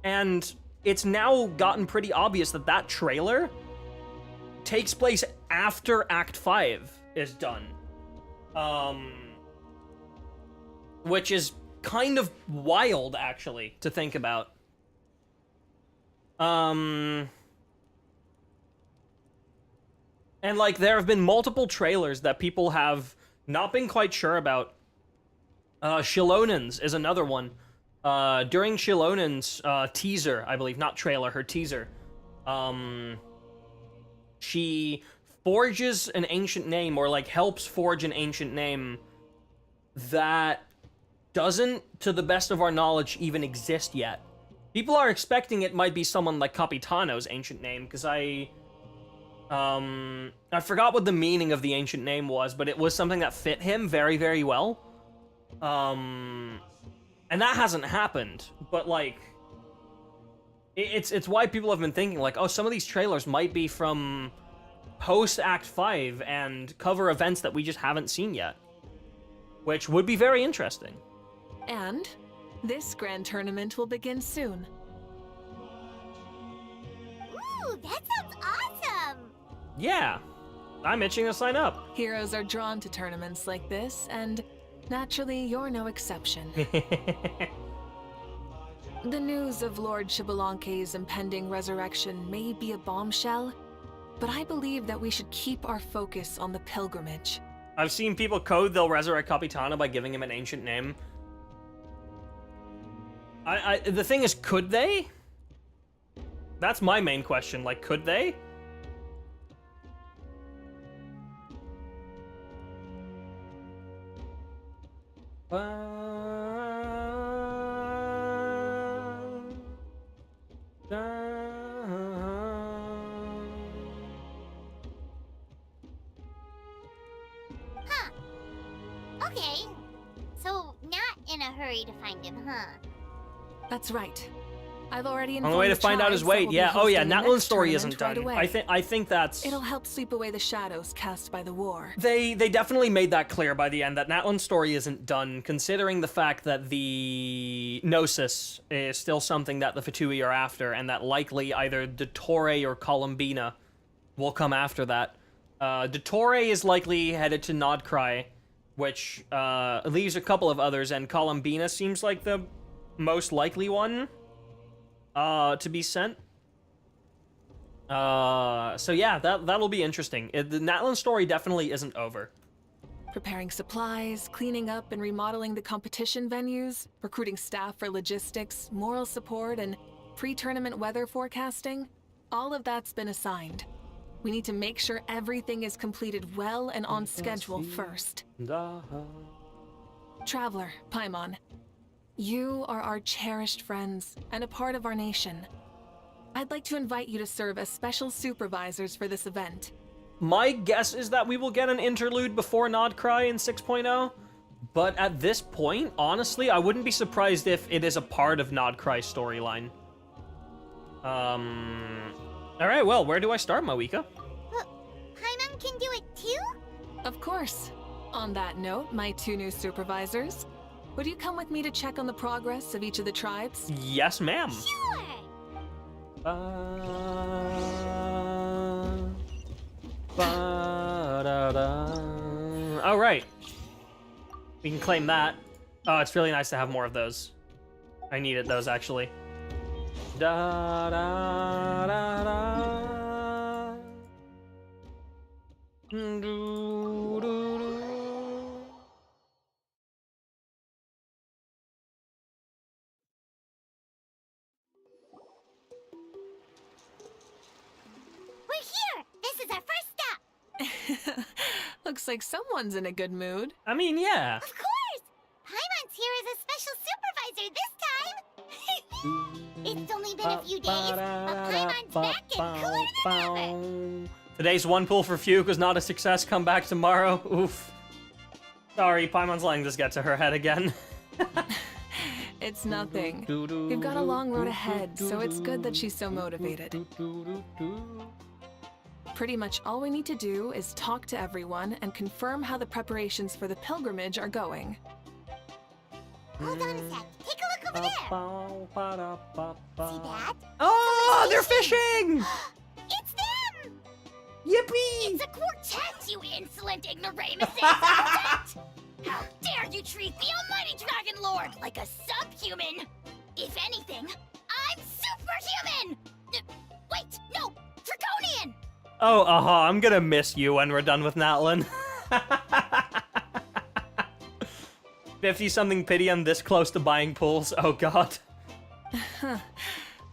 Speaker 1: And it's now gotten pretty obvious that that trailer takes place after Act 5 is done. Which is kind of wild, actually, to think about. And, like, there have been multiple trailers that people have not been quite sure about. Shilonen's is another one. During Shilonen's teaser, I believe, not trailer, her teaser, she forges an ancient name, or, like, helps forge an ancient name that doesn't, to the best of our knowledge, even exist yet. People are expecting it might be someone like Capitano's ancient name, because I forgot what the meaning of the ancient name was, but it was something that fit him very, very well. And that hasn't happened, but, like, it's why people have been thinking, like, oh, some of these trailers might be from post-Act 5 and cover events that we just haven't seen yet, which would be very interesting.
Speaker 16: And this grand tournament will begin soon.
Speaker 2: Ooh, that sounds awesome!
Speaker 1: Yeah, I'm itching to sign up.
Speaker 16: Heroes are drawn to tournaments like this, and naturally, you're no exception. The news of Lord Spvwvky's impending resurrection may be a bombshell, but I believe that we should keep our focus on the pilgrimage.
Speaker 1: I've seen people code they'll resurrect Capitano by giving him an ancient name. The thing is, could they? That's my main question. Like, could they?
Speaker 2: Huh. Okay. So, not in a hurry to find him, huh?
Speaker 16: That's right. I've already
Speaker 1: On
Speaker 16: informed
Speaker 1: the way to find out his
Speaker 16: tribes that
Speaker 1: weight.
Speaker 16: we'll be
Speaker 1: Yeah. Oh yeah.
Speaker 16: hosting the
Speaker 1: Natlan's
Speaker 16: next
Speaker 1: story isn't
Speaker 16: tournament
Speaker 1: done.
Speaker 16: right away.
Speaker 1: I think that's.
Speaker 16: It'll help sweep away the shadows cast by the war.
Speaker 1: They definitely made that clear by the end that Natlan's story isn't done, considering the fact that the Gnosis is still something that the Fatui are after, and that likely either Dottore or Columbina will come after that. Dottore is likely headed to Nodcry, which leaves a couple of others, and Columbina seems like the most likely one to be sent. So yeah, that'll be interesting. The Natlan story definitely isn't over.
Speaker 16: Preparing supplies, cleaning up and remodeling the competition venues, recruiting staff for logistics, moral support, and pre-tournament weather forecasting. All of that's been assigned. We need to make sure everything is completed well and on schedule first. Traveler, Paimon, you are our cherished friends and a part of our nation. I'd like to invite you to serve as special supervisors for this event.
Speaker 1: My guess is that we will get an interlude before Nodcry in 6.0, but at this point, honestly, I wouldn't be surprised if it is a part of Nodcry's storyline. Alright, well, where do I start, Mavuika?
Speaker 2: Paimon can do it too?
Speaker 16: Of course. On that note, my two new supervisors, would you come with me to check on the progress of each of the tribes?
Speaker 1: Yes, ma'am.
Speaker 2: Sure!
Speaker 1: Oh, right. We can claim that. Oh, it's really nice to have more of those. I needed those, actually. Da da da da. Do, do, do.
Speaker 2: We're here! This is our first stop!
Speaker 16: Looks like someone's in a good mood.
Speaker 1: I mean, yeah.
Speaker 2: Of course! Paimon's here as a special supervisor this time! It's only been a few days, but Paimon's back and cooler than ever!
Speaker 1: Today's one pull for Fuke was not a success. Come back tomorrow. Oof. Sorry, Paimon's letting this get to her head again.
Speaker 16: It's nothing. We've got a long road ahead, so it's good that she's so motivated. Pretty much all we need to do is talk to everyone and confirm how the preparations for the pilgrimage are going.
Speaker 2: Hold on a sec. Take a look over there. See that?
Speaker 1: Oh, they're fishing!
Speaker 2: It's them!
Speaker 1: Yippee!
Speaker 2: It's a quartet, you insolent ignoramuses! How dare you treat the almighty Dragon Lord like a subhuman? If anything, I'm superhuman! Wait, no! Draconian!
Speaker 1: Oh, I'm gonna miss you when we're done with Natlan. 50-something pity I'm this close to buying pools. Oh, God.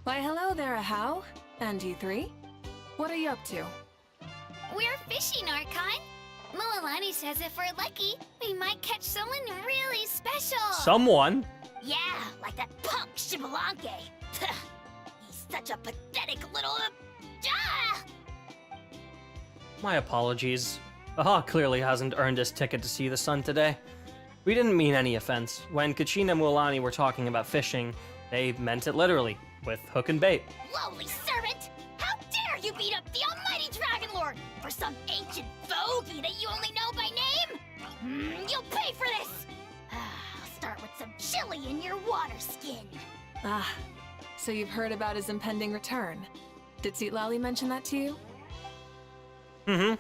Speaker 16: Why, hello there, Ahau. And you three? What are you up to?
Speaker 2: We're fishing, Archon. Mualani says if we're lucky, we might catch someone really special.
Speaker 1: Someone?
Speaker 2: Yeah, like that punk Spvwvky. He's such a pathetic little...
Speaker 1: My apologies. Aha clearly hasn't earned his ticket to see the sun today. We didn't mean any offense. When Kachina and Mualani were talking about fishing, they meant it literally, with hook and bait.
Speaker 2: Lowly servant! How dare you beat up the almighty Dragon Lord for some ancient bogey that you only know by name? You'll pay for this! I'll start with some chili in your water skin.
Speaker 16: Ah, so you've heard about his impending return. Did Citlali mention that to you?
Speaker 1: Mm-hmm.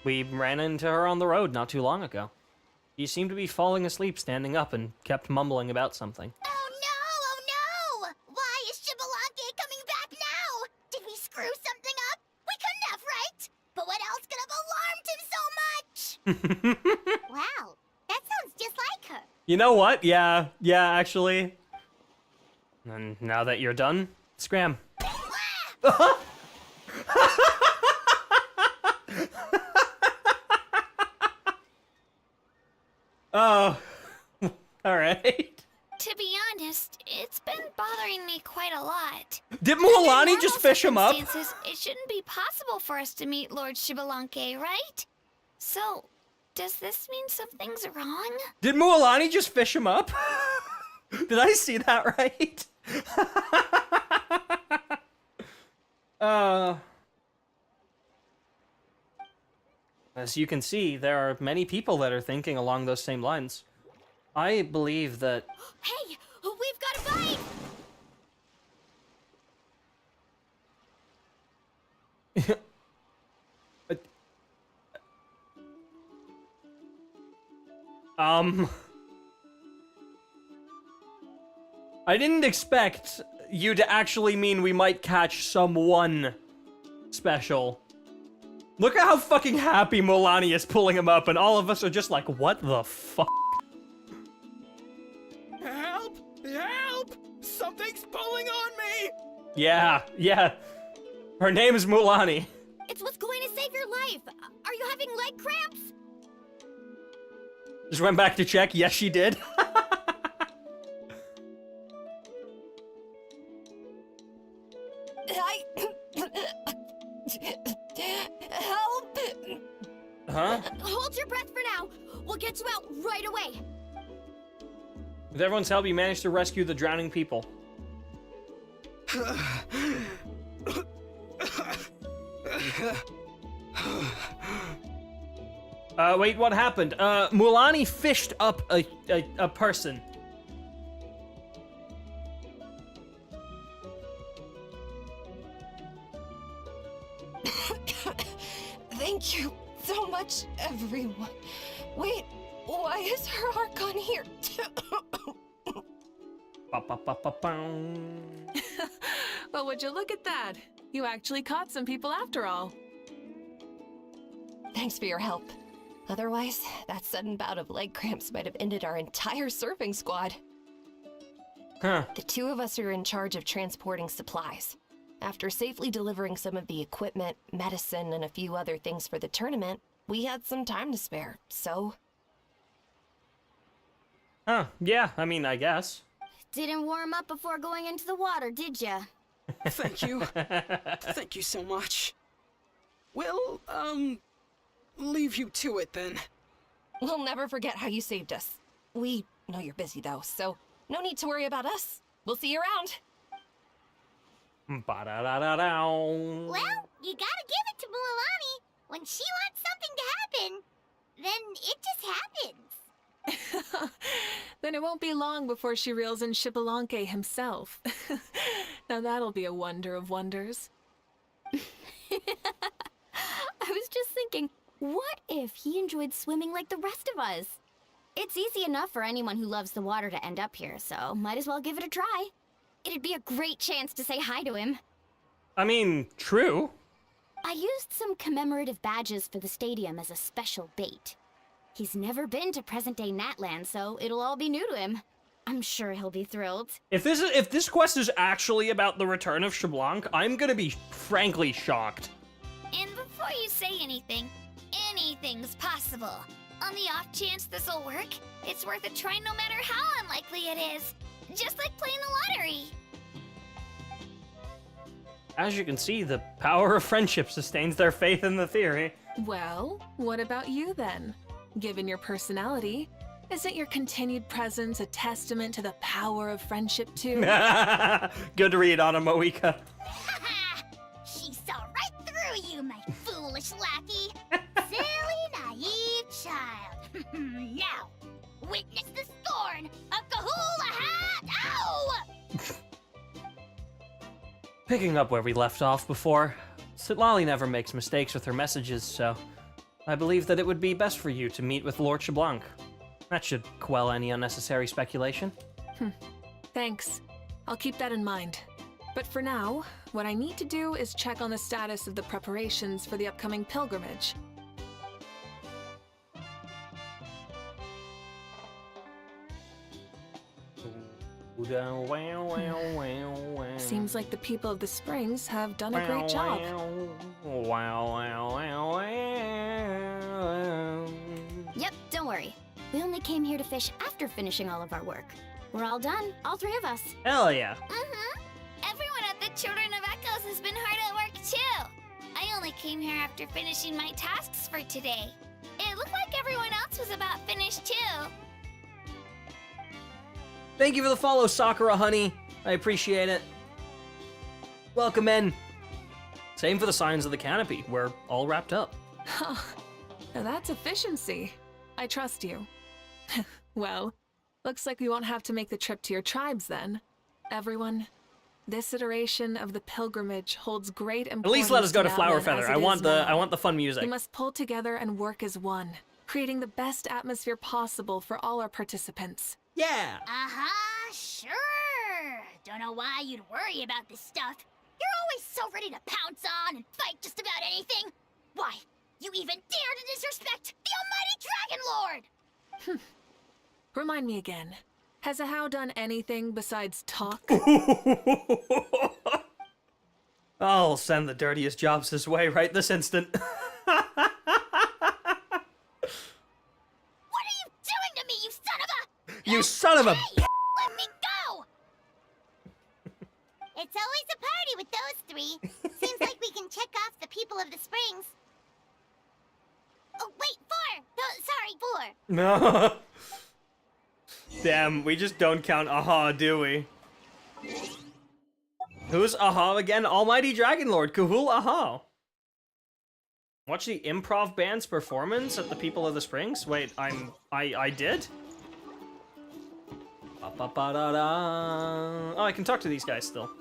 Speaker 1: We ran into her on the road not too long ago. She seemed to be falling asleep standing up and kept mumbling about something.
Speaker 2: Oh no! Why is Spvwvky coming back now? Did we screw something up? We couldn't have, right? But what else could have alarmed him so much? Wow, that sounds just like her.
Speaker 1: You know what? Yeah, actually. And now that you're done, scram. Oh, alright.
Speaker 2: To be honest, it's been bothering me quite a lot.
Speaker 1: Did Mualani just fish him up?
Speaker 2: It shouldn't be possible for us to meet Lord Spvwvky, right? So, does this mean something's wrong?
Speaker 1: Did Mualani just fish him up? Did I see that right? As you can see, there are many people that are thinking along those same lines. I believe that...
Speaker 2: Hey, we've got a bite!
Speaker 1: I didn't expect you to actually mean we might catch someone special. Look at how fucking happy Mulani is pulling him up, and all of us are just like, what the fuck?
Speaker 10: Help! Help! Something's pulling on me!
Speaker 1: Yeah. Her name is Mulani.
Speaker 2: It's what's going to save your life. Are you having leg cramps?
Speaker 1: Just went back to check. Yes, she did.
Speaker 2: Help!
Speaker 1: Huh?
Speaker 2: Hold your breath for now. We'll get you out right away.
Speaker 1: With everyone's help, you managed to rescue the drowning people. Wait, what happened? Mulani fished up a person.
Speaker 19: Thank you so much, everyone. Wait, why is her Archon here?
Speaker 16: Well, would you look at that? You actually caught some people after all.
Speaker 19: Thanks for your help. Otherwise, that sudden bout of leg cramps might have ended our entire surfing squad.
Speaker 1: Huh.
Speaker 19: The two of us are in charge of transporting supplies. After safely delivering some of the equipment, medicine, and a few other things for the tournament, we had some time to spare, so...
Speaker 1: Huh, yeah, I mean, I guess.
Speaker 2: Didn't warm up before going into the water, did ya?
Speaker 13: Thank you. Thank you so much. We'll, leave you to it then.
Speaker 19: We'll never forget how you saved us. We know you're busy though, so no need to worry about us. We'll see you around.
Speaker 1: Ba-da-da-da-dow.
Speaker 2: Well, you gotta give it to Mulani. When she wants something to happen, then it just happens.
Speaker 16: Then it won't be long before she reels in Spvwvky himself. Now that'll be a wonder of wonders.
Speaker 2: I was just thinking, what if he enjoyed swimming like the rest of us? It's easy enough for anyone who loves the water to end up here, so might as well give it a try. It'd be a great chance to say hi to him.
Speaker 1: I mean, true.
Speaker 2: I used some commemorative badges for the stadium as a special bait. He's never been to present-day Natland, so it'll all be new to him. I'm sure he'll be thrilled.
Speaker 1: If this quest is actually about the return of Spvwvky, I'm gonna be frankly shocked.
Speaker 2: And before you say anything, anything's possible. On the off chance this'll work, it's worth a try no matter how unlikely it is. Just like playing the lottery.
Speaker 1: As you can see, the power of friendship sustains their faith in the theory.
Speaker 16: Well, what about you then? Given your personality, isn't your continued presence a testament to the power of friendship too?
Speaker 1: Good read on Mavuika.
Speaker 2: She saw right through you, my foolish lackey. Silly, naive child. Now, witness the scorn of Kahula Hat! Ow!
Speaker 1: Picking up where we left off before, Citlali never makes mistakes with her messages, so I believe that it would be best for you to meet with Lord Spvwvky. That should quell any unnecessary speculation.
Speaker 16: Thanks. I'll keep that in mind. But for now, what I need to do is check on the status of the preparations for the upcoming pilgrimage. Seems like the people of the Springs have done a great job.
Speaker 2: Yep, don't worry. We only came here to fish after finishing all of our work. We're all done, all three of us.
Speaker 1: Hell yeah.
Speaker 2: Everyone at the Children of Echoes has been hard at work too. I only came here after finishing my tasks for today. It looked like everyone else was about finished too.
Speaker 1: Thank you for the follow, Sakura honey. I appreciate it. Welcome in. Same for the signs of the canopy. We're all wrapped up.
Speaker 16: Huh. Now that's efficiency. I trust you. Well, looks like we won't have to make the trip to your tribes then. Everyone, this iteration of the pilgrimage holds great importance.
Speaker 1: At least let us go to
Speaker 16: Outland
Speaker 1: Flowerfeather.
Speaker 16: as
Speaker 1: I
Speaker 16: it
Speaker 1: want
Speaker 16: is
Speaker 1: the
Speaker 16: now.
Speaker 1: fun music.
Speaker 16: We must pull together and work as one, creating the best atmosphere possible for all our participants.
Speaker 1: Yeah.
Speaker 2: Sure. Don't know why you'd worry about this stuff. You're always so ready to pounce on and fight just about anything. Why, you even dare to disrespect the almighty Dragon Lord!
Speaker 16: Remind me again. Has Ahau done anything besides talk?
Speaker 1: I'll send the dirtiest jobs his way right this instant.
Speaker 2: What are you doing to me, you son of a...
Speaker 1: You son of a...
Speaker 2: Hey, let me go! It's always a party with those three. Seems like we can check off the people of the springs. Oh, wait, 4! No, sorry, 4.
Speaker 1: No. Damn, we just don't count Aha, do we? Who's Aha again? Almighty Dragon Lord, Kahul Aha. Watch the improv band's performance at the People of the Springs? Wait, I did? Ba-ba-ba-da-da. Oh, I can talk to these guys still.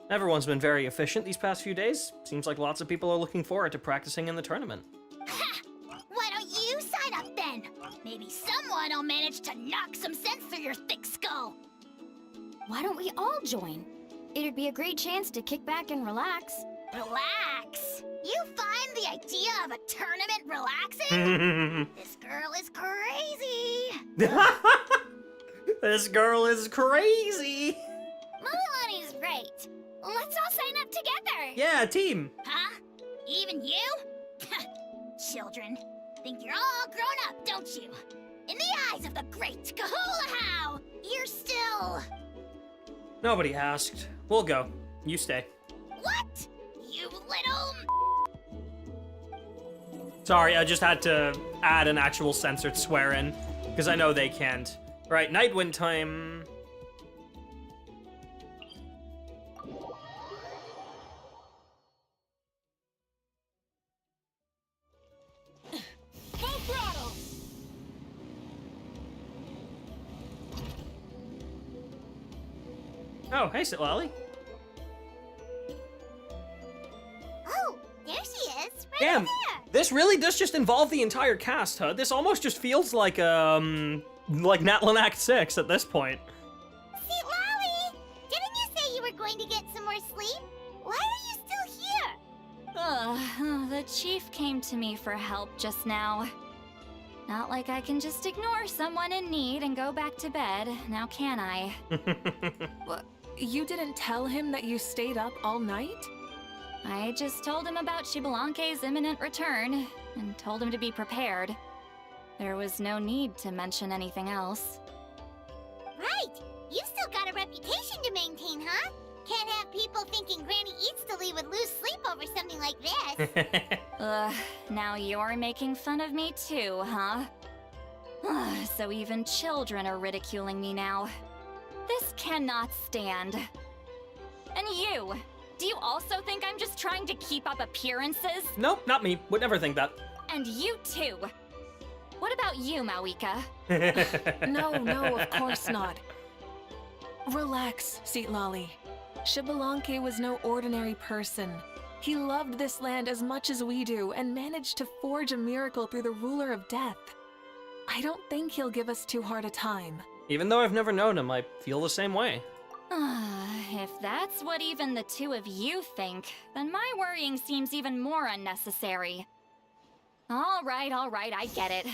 Speaker 1: Everyone's been very efficient these past few days. Seems like lots of people are looking forward to practicing in the tournament.
Speaker 2: Ha! Why don't you sign up then? Maybe someone will manage to knock some sense through your thick skull.
Speaker 7: Why don't we all join? It'd be a great chance to kick back and relax.
Speaker 2: Relax? You find the idea of a tournament relaxing? This girl is crazy.
Speaker 1: This girl is crazy.
Speaker 2: Mulaney's right. Let's all sign up together.
Speaker 1: Yeah, team.
Speaker 2: Huh? Even you? Children, think you're all grown up, don't you? In the eyes of the great Kahulahau, you're still...
Speaker 1: Nobody asked. We'll go. You stay.
Speaker 2: What? You little...
Speaker 1: Sorry, I just had to add an actual censored swear in, because I know they can't. Right, Nightwind time.
Speaker 6: Full throttle!
Speaker 1: Oh, hey, Citlali.
Speaker 2: Oh, there she is. Right
Speaker 1: Damn,
Speaker 2: there.
Speaker 1: this really does just involve the entire cast, huh? This almost just feels like Natlan Act 6 at this point.
Speaker 2: Citlali, didn't you say you were going to get some more sleep? Why are you still here?
Speaker 7: The chief came to me for help just now. Not like I can just ignore someone in need and go back to bed, now can I?
Speaker 16: What? You didn't tell him that you stayed up all night?
Speaker 7: I just told him about Spvwvky's imminent return, and told him to be prepared. There was no need to mention anything else.
Speaker 2: Right. You've still got a reputation to maintain, huh? Can't have people thinking Granny Eatsley would lose sleep over something like this.
Speaker 7: Now you're making fun of me too, huh? So even children are ridiculing me now. This cannot stand. And you! Do you also think I'm just trying to keep up appearances?
Speaker 1: Nope, not me. Would never think that.
Speaker 7: And you too! What about you, Mavuika?
Speaker 16: No, of course not. Relax, Citlali. Spvwvky was no ordinary person. He loved this land as much as we do and managed to forge a miracle through the ruler of death. I don't think he'll give us too hard a time.
Speaker 1: Even though I've never known him, I feel the same way.
Speaker 7: If that's what even the two of you think, then my worrying seems even more unnecessary. All right, I get it.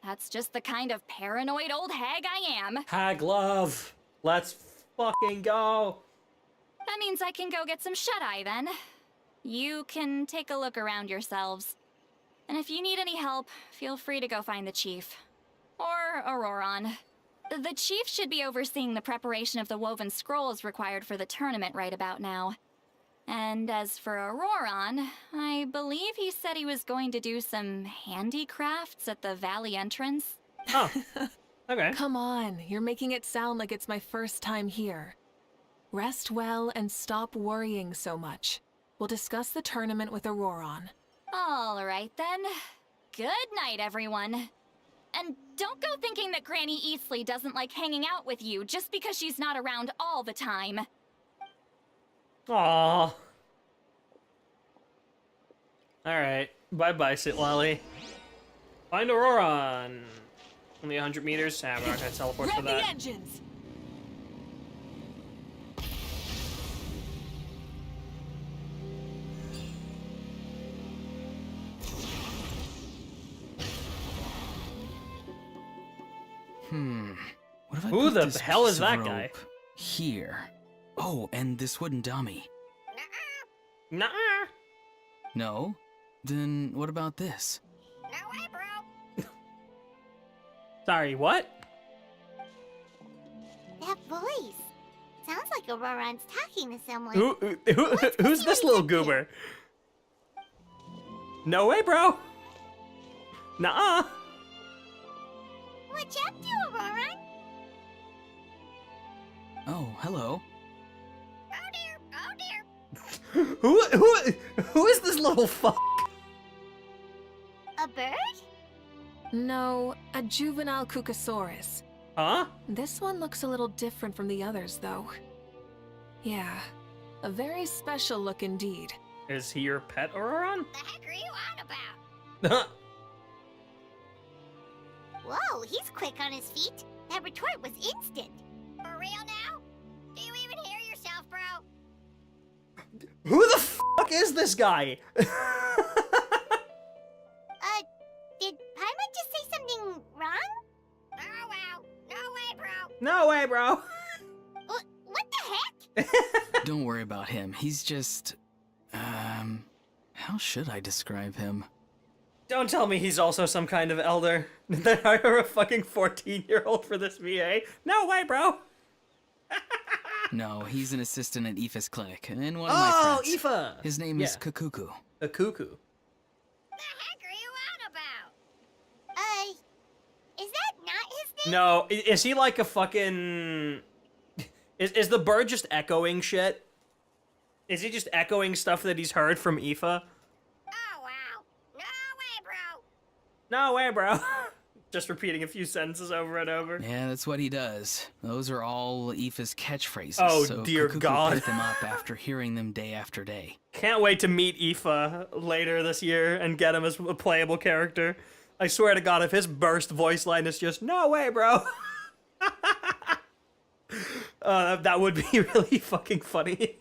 Speaker 7: That's just the kind of paranoid old hag I am.
Speaker 1: Hag love. Let's fucking go.
Speaker 7: That means I can go get some shut-eye then. You can take a look around yourselves. And if you need any help, feel free to go find the chief. Or Auroron. The chief should be overseeing the preparation of the woven scrolls required for the tournament right about now. And as for Auroron, I believe he said he was going to do some handicrafts at the valley entrance.
Speaker 1: Oh, okay.
Speaker 16: Come on, you're making it sound like it's my first time here. Rest well and stop worrying so much. we'll discuss the tournament with Auroron.
Speaker 7: All right then. Good night, everyone. And don't go thinking that Granny Eastleigh doesn't like hanging out with you just because she's not around all the time.
Speaker 1: Aww. Alright. Bye-bye, Citlali. Find Auroron. Only 100 meters. Ah, we're not gonna teleport for
Speaker 16: Grab
Speaker 1: that.
Speaker 16: the engines!
Speaker 11: What if I
Speaker 1: Who
Speaker 11: put
Speaker 1: the
Speaker 11: this
Speaker 1: hell is
Speaker 11: piece of
Speaker 1: that
Speaker 11: rope
Speaker 1: guy?
Speaker 11: Here. Oh, and this wooden dummy.
Speaker 1: Nuh-uh.
Speaker 11: No? Then what about this?
Speaker 1: Sorry, what?
Speaker 2: That voice. Sounds like Auroron's talking to someone.
Speaker 1: Who's this little goober? No way, bro. Nuh-uh.
Speaker 2: What you up to, Auroron?
Speaker 11: Oh, hello.
Speaker 1: Who is this little fuck?
Speaker 2: A bird?
Speaker 16: No, a juvenile Cucosaurus.
Speaker 1: Huh?
Speaker 16: This one looks a little different from the others, though. Yeah, a very special look indeed.
Speaker 1: Is he your pet, Auroron?
Speaker 2: The heck are you on about? Whoa, he's quick on his feet. That retort was instant. For real now? Do you even hear yourself, bro?
Speaker 1: Who the fuck is this guy?
Speaker 2: Did Paimon just say something wrong? Oh, wow. No way, bro.
Speaker 1: No way, bro.
Speaker 2: What the heck?
Speaker 11: Don't worry about him. He's just... how should I describe him?
Speaker 1: Don't tell me he's also some kind of elder. Did they hire a fucking 14-year-old for this VA? No way, bro.
Speaker 11: No, he's an assistant at Aoife's clinic, and one of my friends.
Speaker 1: Aoife!
Speaker 11: His name is Kukuku.
Speaker 1: A cuckoo.
Speaker 2: Is that not his name?
Speaker 1: No, is he like a fucking... Is the bird just echoing shit? Is he just echoing stuff that he's heard from Aoife?
Speaker 2: Oh, wow. No way, bro.
Speaker 1: No way, bro. Just repeating a few sentences over and over.
Speaker 11: Yeah, that's what he does. Those are all Aoife's catchphrases.
Speaker 1: Oh,
Speaker 11: so
Speaker 1: dear
Speaker 11: Kukuku
Speaker 1: God.
Speaker 11: picked them up after hearing them day after day.
Speaker 1: Can't wait to meet Aoife later this year and get him as a playable character. I swear to God, if his burst voice line is just, no way, bro. That would be really fucking funny.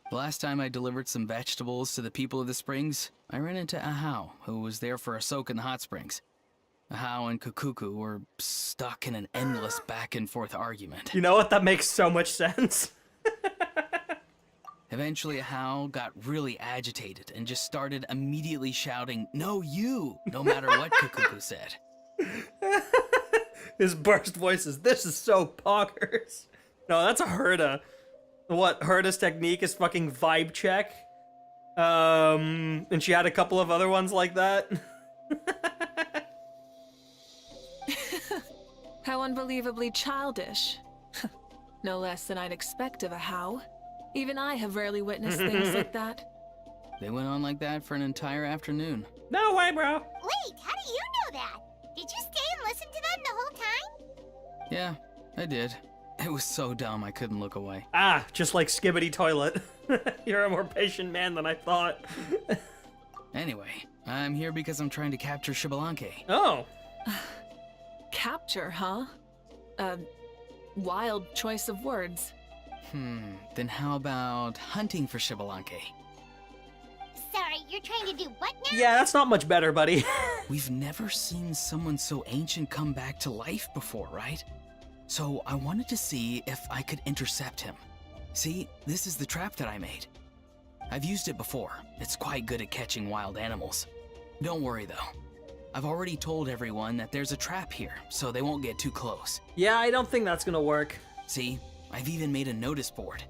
Speaker 11: The last time I delivered some vegetables to the people of the springs, I ran into Ahau, who was there for a soak in the hot springs. Ahau and Kukuku were stuck in an endless back and forth argument.
Speaker 1: You know what? That makes so much sense.
Speaker 11: Eventually, Ahau got really agitated and just started immediately shouting, "No, you!" no matter what Kukuku said.
Speaker 1: His burst voice is, this is so poggers. No, that's a Herda. What, Herda's technique is fucking vibe check. And she had a couple of other ones like that.
Speaker 16: How unbelievably childish. No less than I'd expect of a How. Even I have rarely witnessed things like that.
Speaker 11: They went on like that for an entire afternoon.
Speaker 1: No way, bro.
Speaker 2: Wait, how do you know that? Did you stay and listen to them the whole time?
Speaker 11: Yeah, I did. It was so dumb I couldn't look away.
Speaker 1: Ah, just like Skibbity Toilet. You're a more patient man than I thought.
Speaker 11: Anyway, I'm here because I'm trying to capture Spvwvky.
Speaker 1: Oh.
Speaker 16: Capture, huh? Wild choice of words.
Speaker 11: Then how about hunting for Spvwvky?
Speaker 2: Sorry, you're trying to do what now?
Speaker 1: Yeah, that's not much better, buddy.
Speaker 11: We've never seen someone so ancient come back to life before, right? So I wanted to see if I could intercept him. See, this is the trap that I made. I've used it before. It's quite good at catching wild animals. Don't worry though. I've already told everyone that there's a trap here, so they won't get too close.
Speaker 1: Yeah, I don't think that's gonna work.
Speaker 11: See, I've even made a notice board.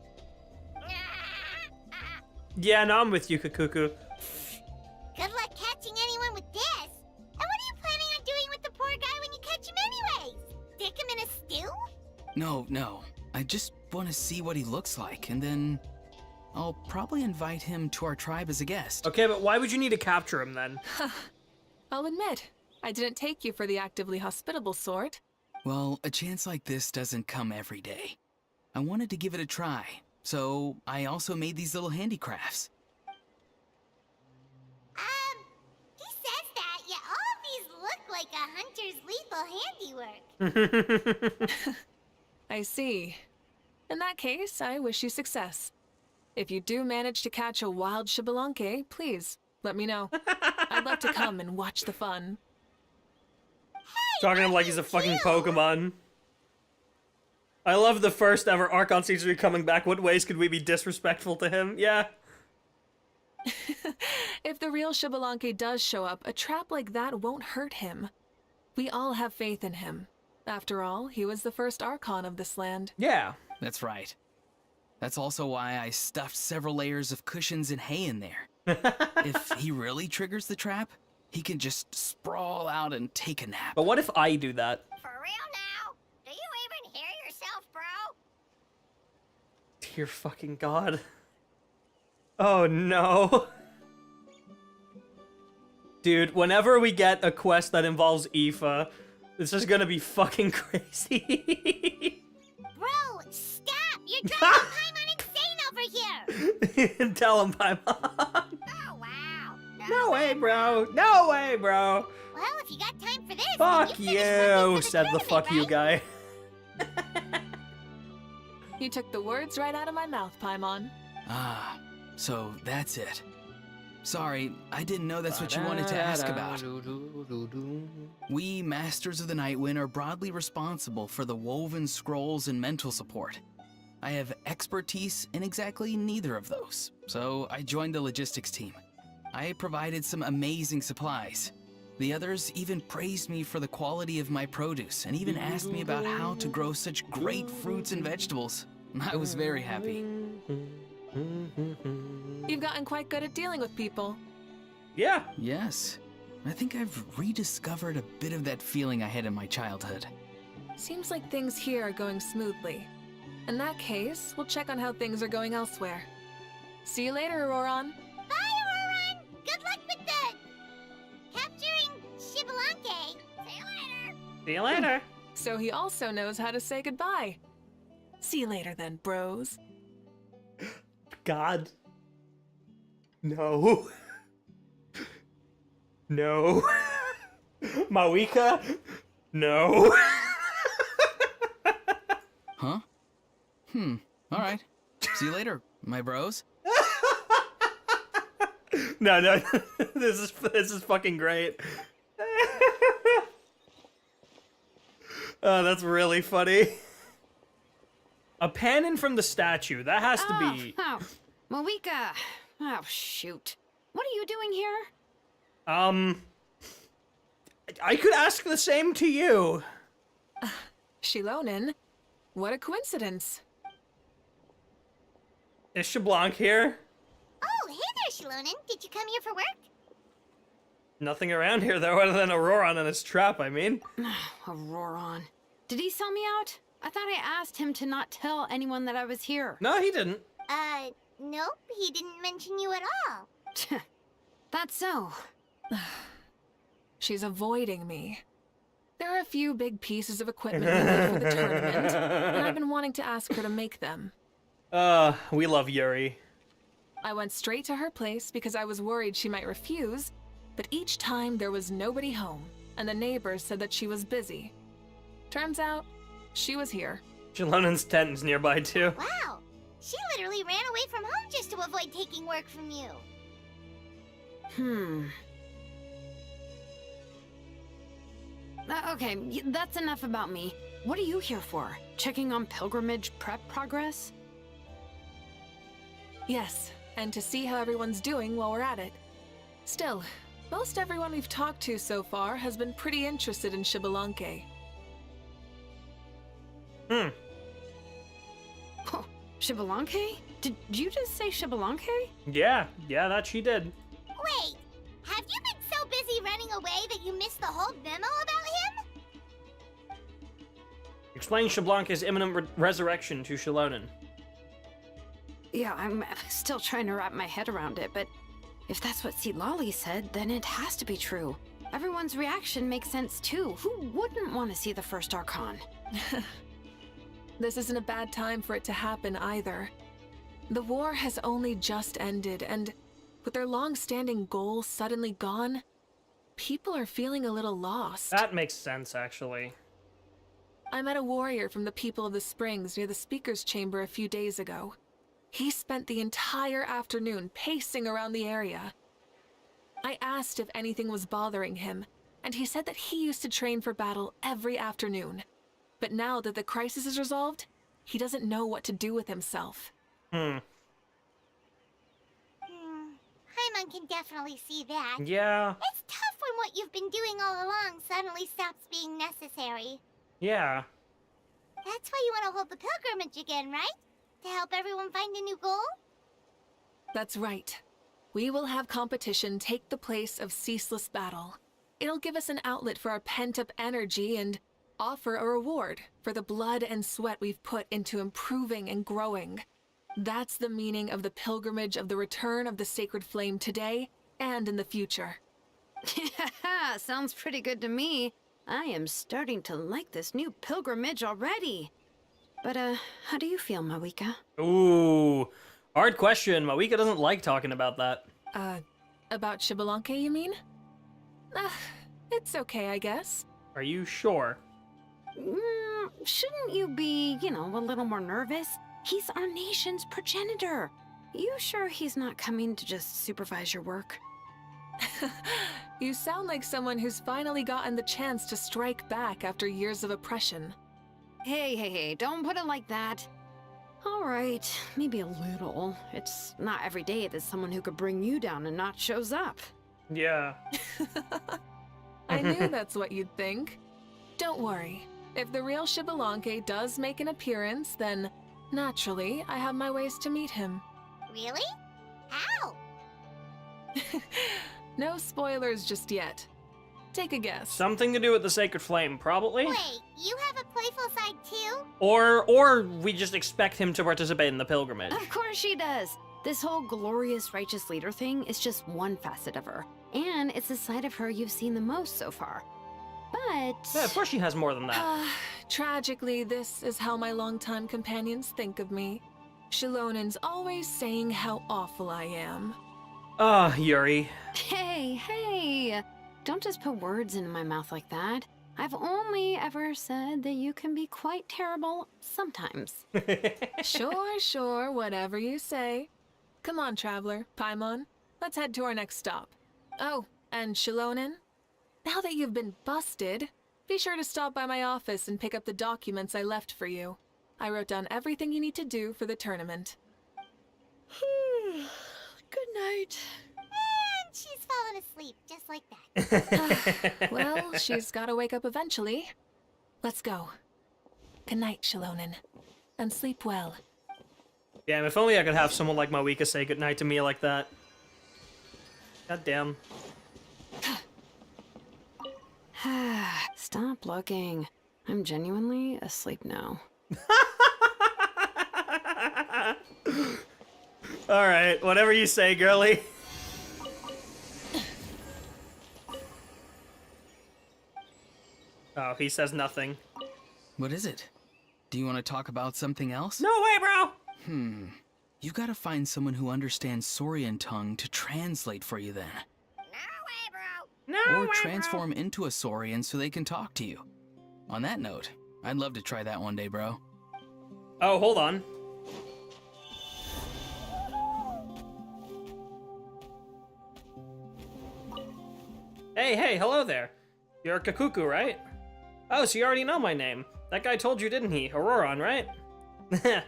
Speaker 1: Yeah, no, I'm with you, Kukuku.
Speaker 2: Good luck catching anyone with this. And what are you planning on doing with the poor guy when you catch him anyways? Stick him in a stew?
Speaker 11: No. I just want to see what he looks like, and then I'll probably invite him to our tribe as a guest.
Speaker 1: Okay, but why would you need to capture him then?
Speaker 16: I'll admit, I didn't take you for the actively hospitable sort.
Speaker 11: Well, a chance like this doesn't come every day. I wanted to give it a try, so I also made these little handicrafts.
Speaker 2: He says that, yet all of these look like a hunter's lethal handiwork.
Speaker 16: I see. In that case, I wish you success. If you do manage to catch a wild Spvwvky, please, let me know. I'd love to come and watch the fun.
Speaker 1: Talking to him like he's a fucking Pokemon. I love the first ever Archon seems to be coming back. What ways could we be disrespectful to him? Yeah.
Speaker 16: If the real Spvwvky does show up, a trap like that won't hurt him. We all have faith in him. After all, he was the first Archon of this land.
Speaker 1: Yeah.
Speaker 11: That's right. That's also why I stuffed several layers of cushions and hay in there. If he really triggers the trap, he can just sprawl out and take a nap.
Speaker 1: But what if I do that?
Speaker 2: For real now? Do you even hear yourself, bro?
Speaker 1: Dear fucking God. Oh no. Dude, whenever we get a quest that involves Aoife, this is gonna be fucking crazy.
Speaker 2: Bro, stop! You're driving Paimon insane over here!
Speaker 1: Tell him, Paimon.
Speaker 2: Oh, wow.
Speaker 1: No way, bro. No way, bro.
Speaker 2: Well, if you got time for this,
Speaker 1: Fuck
Speaker 2: then you finish working
Speaker 1: you,
Speaker 2: for
Speaker 1: said the fuck you guy.
Speaker 16: You took the words right out of my mouth, Paimon.
Speaker 11: Ah, so that's it. Sorry, I didn't know that's what you wanted to ask about. We, Masters of the Nightwind, are broadly responsible for the woven scrolls and mental support. I have expertise in exactly neither of those, so I joined the logistics team. I provided some amazing supplies. The others even praised me for the quality of my produce and even asked me about how to grow such great fruits and vegetables. I was very happy.
Speaker 16: You've gotten quite good at dealing with people.
Speaker 1: Yeah.
Speaker 11: Yes. I think I've rediscovered a bit of that feeling I had in my childhood.
Speaker 16: Seems like things here are going smoothly. In that case, we'll check on how things are going elsewhere. See you later, Auroron.
Speaker 2: Bye, Auroron! Good luck with the capturing Spvwvky. See you later.
Speaker 1: See you later.
Speaker 16: So he also knows how to say goodbye. See you later then, bros.
Speaker 1: God. No. No. Mavuika? No.
Speaker 11: Huh? Alright. See you later, my bros.
Speaker 1: No. This is fucking great. Oh, that's really funny. A pennon from the statue. That has to be...
Speaker 20: Oh, Mavuika. Oh, shoot. What are you doing here?
Speaker 1: I could ask the same to you.
Speaker 16: Xilonen? What a coincidence.
Speaker 1: Is Spvwvky here?
Speaker 2: Oh, hey there, Xilonen. Did you come here for work?
Speaker 1: Nothing around here, though, other than Auroron and his trap, I mean.
Speaker 20: Auroron. Did he sell me out? I thought I asked him to not tell anyone that I was here.
Speaker 1: No, he didn't.
Speaker 2: Nope. He didn't mention you at all.
Speaker 20: That's so.
Speaker 16: She's avoiding me. There are a few big pieces of equipment we need for the tournament, and I've been wanting to ask her to make them.
Speaker 1: We love Yuri.
Speaker 16: I went straight to her place because I was worried she might refuse, but each time there was nobody home, and the neighbors said that she was busy. Turns out, she was here.
Speaker 1: Shilonen's tent is nearby, too.
Speaker 2: Wow. She literally ran away from home just to avoid taking work from you.
Speaker 20: Okay, that's enough about me. What are you here for? Checking on pilgrimage prep progress?
Speaker 16: Yes, and to see how everyone's doing while we're at it. Still, most everyone we've talked to so far has been pretty interested in Spvwvky.
Speaker 20: Oh, Spvwvky? Did you just say Spvwvky?
Speaker 1: Yeah, that she did.
Speaker 2: Wait, have you been so busy running away that you missed the whole memo about him?
Speaker 1: Explain Spvwvky's imminent resurrection to Xilonen.
Speaker 20: Yeah, I'm still trying to wrap my head around it, but if that's what Citlali said, then it has to be true. Everyone's reaction makes sense too. Who wouldn't want to see the first Archon?
Speaker 16: This isn't a bad time for it to happen either. The war has only just ended, and with their long-standing goals suddenly gone, people are feeling a little lost.
Speaker 1: That makes sense, actually.
Speaker 16: I met a warrior from the People of the Springs near the Speaker's Chamber a few days ago. He spent the entire afternoon pacing around the area. I asked if anything was bothering him, and he said that he used to train for battle every afternoon. But now that the crisis is resolved, he doesn't know what to do with himself.
Speaker 2: Paimon can definitely see that.
Speaker 1: Yeah.
Speaker 2: It's tough when what you've been doing all along suddenly stops being necessary.
Speaker 1: Yeah.
Speaker 2: That's why you want to hold the pilgrimage again, right? To help everyone find a new goal?
Speaker 16: That's right. We will have competition take the place of ceaseless battle. It'll give us an outlet for our pent-up energy and offer a reward for the blood and sweat we've put into improving and growing. That's the meaning of the pilgrimage of the return of the sacred flame today and in the future.
Speaker 20: Yeah, sounds pretty good to me. I am starting to like this new pilgrimage already. But, how do you feel, Mavuika?
Speaker 1: Ooh, hard question. Mavuika doesn't like talking about that.
Speaker 16: About Spvwvky, you mean? It's okay, I guess.
Speaker 1: Are you sure?
Speaker 20: Shouldn't you be, a little more nervous? He's our nation's progenitor. You sure he's not coming to just supervise your work?
Speaker 16: You sound like someone who's finally gotten the chance to strike back after years of oppression.
Speaker 20: Hey, don't put it like that. All right, maybe a little. It's not every day that someone who could bring you down and not shows up.
Speaker 1: Yeah.
Speaker 16: I knew that's what you'd think. Don't worry. If the real Spvwvky does make an appearance, then naturally, I have my ways to meet him.
Speaker 2: Really? How?
Speaker 16: No spoilers just yet. Take a guess.
Speaker 1: Something to do with the Sacred Flame, probably?
Speaker 2: Wait, you have a playful side too?
Speaker 1: Or we just expect him to participate in the pilgrimage.
Speaker 20: Of course she does. This whole glorious righteous leader thing is just one facet of her. And it's the side of her you've seen the most so far. But...
Speaker 1: Yeah, of course she has more than that.
Speaker 16: Tragically, this is how my longtime companions think of me. Shilonen's always saying how awful I am.
Speaker 1: Yuri.
Speaker 20: Hey! Don't just put words into my mouth like that. I've only ever said that you can be quite terrible sometimes.
Speaker 16: Sure, whatever you say. Come on, Traveler, Paimon. Let's head to our next stop. Oh, and Shilonen, now that you've been busted, be sure to stop by my office and pick up the documents I left for you. I wrote down everything you need to do for the tournament.
Speaker 20: Good night.
Speaker 2: And she's fallen asleep, just like that.
Speaker 16: Well, she's gotta wake up eventually. Let's go. Good night, Shilonen. And sleep well.
Speaker 1: Damn, if only I could have someone like Mavuika say goodnight to me like that. God damn.
Speaker 20: Stop looking. I'm genuinely asleep now.
Speaker 1: Alright, whatever you say, girly. Oh, he says nothing.
Speaker 11: What is it? Do you want to talk about something else?
Speaker 1: No way, bro!
Speaker 11: You gotta find someone who understands Saurian tongue to translate for you then.
Speaker 1: No
Speaker 11: or transform into a Saurian so they can talk to you. On that note, I'd love to try that one day, bro.
Speaker 1: Oh, hold on. Hey, hello there. You're Kakuku, right? Oh, so you already know my name. That guy told you, didn't he? Auroron, right?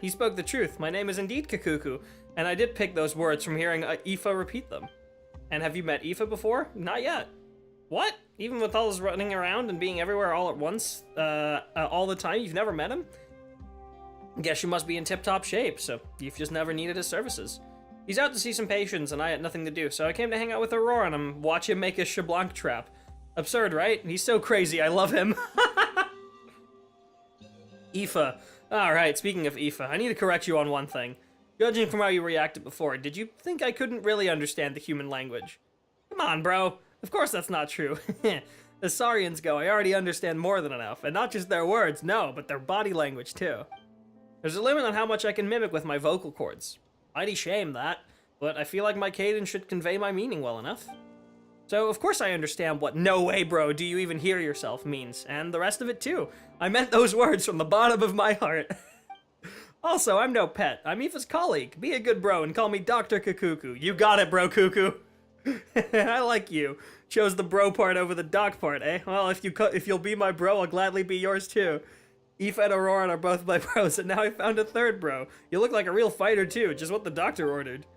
Speaker 1: He spoke the truth. My name is indeed Kakuku, and I did pick those words from hearing Aoife repeat them. And have you met Aoife before? Not yet. What? Even with all his running around and being everywhere all at once, all the time, you've never met him? Guess you must be in tip-top shape, so you've just never needed his services. He's out to see some patients, and I had nothing to do, so I came to hang out with Auroron and watch him make a Spvwvky trap. Absurd, right? He's so crazy, I love him. Aoife. Alright, speaking of Aoife, I need to correct you on one thing. Judging from how you reacted before, did you think I couldn't really understand the human language? Come on, bro. Of course that's not true. As Saurians go, I already understand more than enough. And not just their words, no, but their body language too. There's a limit on how much I can mimic with my vocal cords. Mighty shame, that. But I feel like my cadence should convey my meaning well enough. So, of course I understand what "no way, bro, do you even hear yourself" means, and the rest of it too. I meant those words from the bottom of my heart. Also, I'm no pet. I'm Aoife's colleague. Be a good bro and call me Dr. Kakuku. You got it, bro Cuckoo. I like you. Chose the bro part over the doc part, eh? Well, if you'll be my bro, I'll gladly be yours too. Aoife and Aurora are both my bros, and now I found a third bro. You look like a real fighter too, just what the doctor ordered.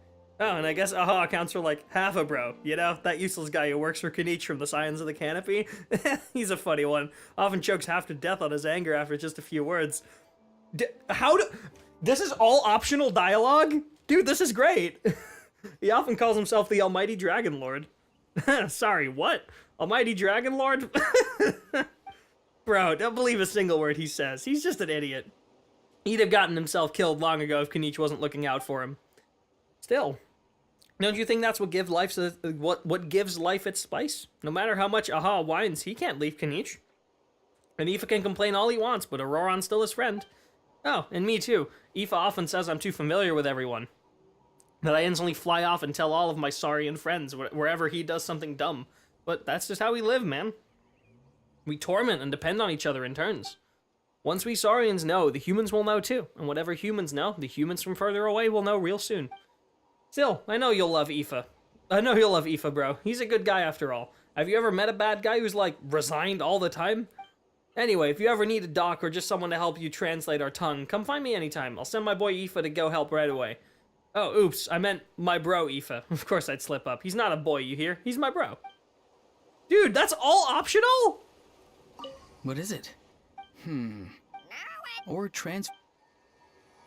Speaker 1: Oh, and I guess Aha accounts for like half a bro. You know, that useless guy who works for Kinich from the Scions of the Canopy? He's a funny one. Often chokes half to death on his anger after just a few words. This is all optional dialogue? Dude, this is great. He often calls himself the Almighty Dragon Lord. Sorry, what? Almighty Dragon Lord? Bro, don't believe a single word he says. He's just an idiot. He'd have gotten himself killed long ago if Kinich wasn't looking out for him. Still, don't you think that's what gives life its spice? No matter how much Aha whines, he can't leave Kinich. And Aoife can complain all he wants, but Auroron's still his friend. Oh, and me too. Aoife often says I'm too familiar with everyone. That I instantly fly off and tell all of my Saurian friends wherever he does something dumb. But that's just how we live, man. We torment and depend on each other in turns. Once we Saurians know, the humans will know too. And whatever humans know, the humans from further away will know real soon. Still, I know you'll love Aoife. I know you'll love Aoife, bro. He's a good guy after all. Have you ever met a bad guy who's like resigned all the time? Anyway, if you ever need a doc or just someone to help you translate our tongue, come find me anytime. I'll send my boy Aoife to go help right away. Oh, oops, I meant my bro Aoife. Of course I'd slip up. He's not a boy, you hear? He's my bro. Dude, that's all optional?
Speaker 11: What is it? Or trans...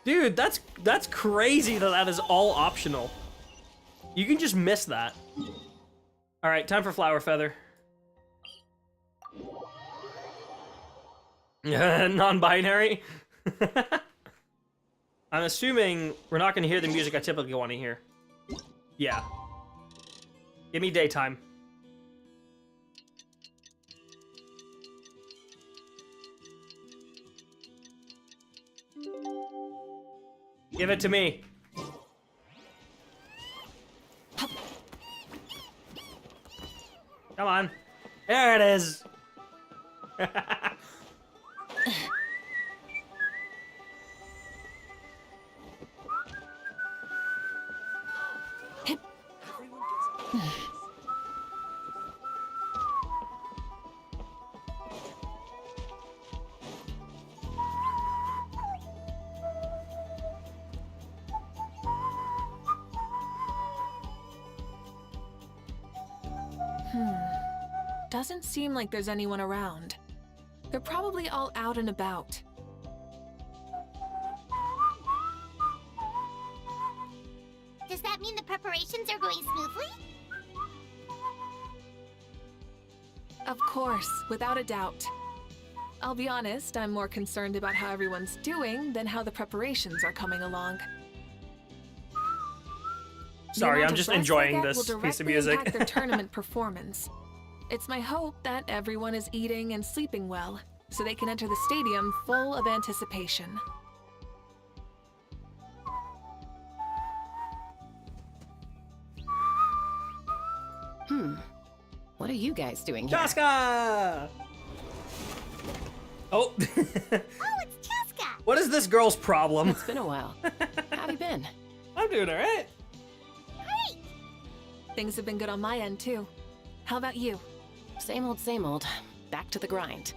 Speaker 1: Dude, that's crazy that is all optional. You can just miss that. Alright, time for Flower Feather. Non-binary? I'm assuming we're not gonna hear the music I typically want to hear. Yeah. Give me daytime. Give it to me. Come on. There it is.
Speaker 16: Doesn't seem like there's anyone around. They're probably all out and about.
Speaker 2: Does that mean the preparations are going smoothly?
Speaker 16: Of course, without a doubt. I'll be honest, I'm more concerned about how everyone's doing than how the preparations are coming along.
Speaker 1: Sorry, I'm just enjoying this piece of music.
Speaker 16: Impact their tournament performance. It's my hope that everyone is eating and sleeping well, so they can enter the stadium full of anticipation.
Speaker 19: What are you guys doing here?
Speaker 1: Chaska! Oh.
Speaker 2: Oh, it's Chaska!
Speaker 1: What is this girl's problem?
Speaker 19: It's been a while. How have you been?
Speaker 1: I'm doing alright.
Speaker 2: Great!
Speaker 16: Things have been good on my end, too. How about you?
Speaker 19: Same old, same old. Back to the grind.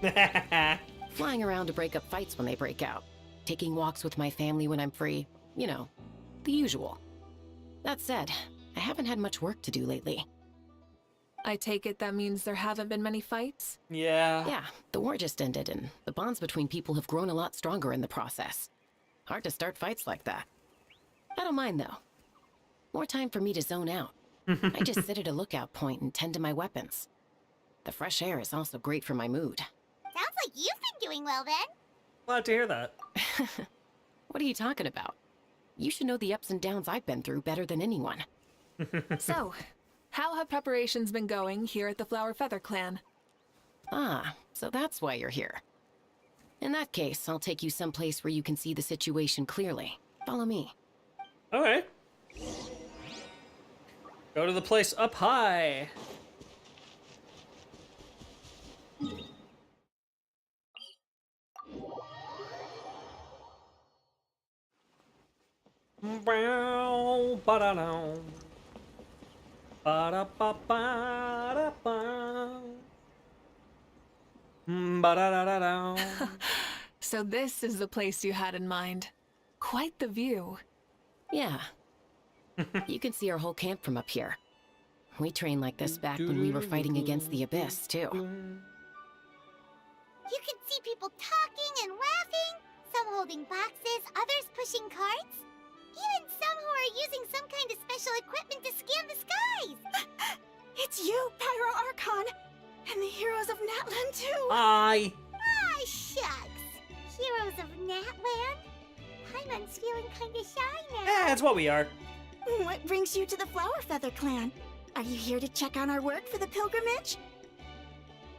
Speaker 19: Flying around to break up fights when they break out. Taking walks with my family when I'm free. You know, the usual. That said, I haven't had much work to do lately.
Speaker 16: I take it that means there haven't been many fights?
Speaker 1: Yeah.
Speaker 19: Yeah, the war just ended, and the bonds between people have grown a lot stronger in the process. Hard to start fights like that. I don't mind, though. More time for me to zone out. I just sit at a lookout point and tend to my weapons. The fresh air is also great for my mood.
Speaker 2: Sounds like you've been doing well then.
Speaker 1: Glad to hear that.
Speaker 19: What are you talking about? You should know the ups and downs I've been through better than anyone.
Speaker 16: So, how have preparations been going here at the Flower Feather Clan?
Speaker 19: Ah, so that's why you're here. In that case, I'll take you someplace where you can see the situation clearly. Follow me.
Speaker 1: Okay. Go to the place up high.
Speaker 16: So this is the place you had in mind. Quite the view.
Speaker 19: Yeah. You can see our whole camp from up here. We trained like this back when we were fighting against the Abyss, too.
Speaker 2: You can see people talking and laughing, some holding boxes, others pushing carts. Even some who are using some kind of special equipment to scan the skies.
Speaker 12: It's you, Pyro Archon, and the heroes of Natlan too.
Speaker 1: Aye.
Speaker 2: Ah, shucks. Heroes of Natlan? Paimon's feeling kinda shy now.
Speaker 1: Yeah, that's what we are.
Speaker 12: What brings you to the Flower Feather Clan? Are you here to check on our work for the pilgrimage?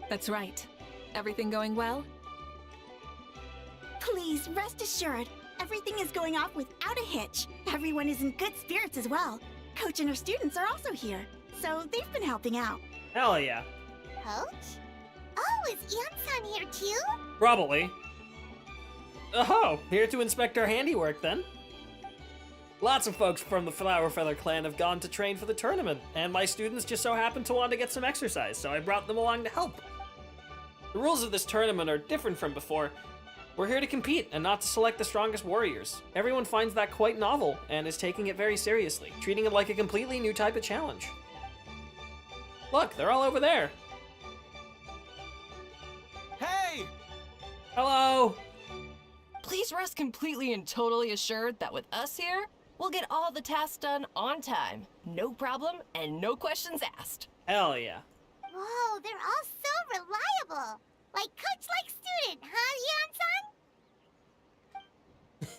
Speaker 16: That's right. Everything going well?
Speaker 12: Please, rest assured, everything is going off without a hitch. Everyone is in good spirits as well. Coach and her students are also here, so they've been helping out.
Speaker 1: Hell yeah.
Speaker 2: Coach? Oh, is Ian-san here too?
Speaker 1: Probably. Oh, here to inspect our handiwork then. Lots of folks from the Flower Feather Clan have gone to train for the tournament, and my students just so happened to want to get some exercise, so I brought them along to help. The rules of this tournament are different from before. We're here to compete and not to select the strongest warriors. Everyone finds that quite novel and is taking it very seriously, treating it like a completely new type of challenge. Look, they're all over there.
Speaker 5: Hey!
Speaker 1: Hello!
Speaker 21: Please rest completely and totally assured that with us here, we'll get all the tasks done on time. No problem and no questions asked.
Speaker 1: Hell yeah.
Speaker 2: Whoa, they're all so reliable. Like coach like student, huh,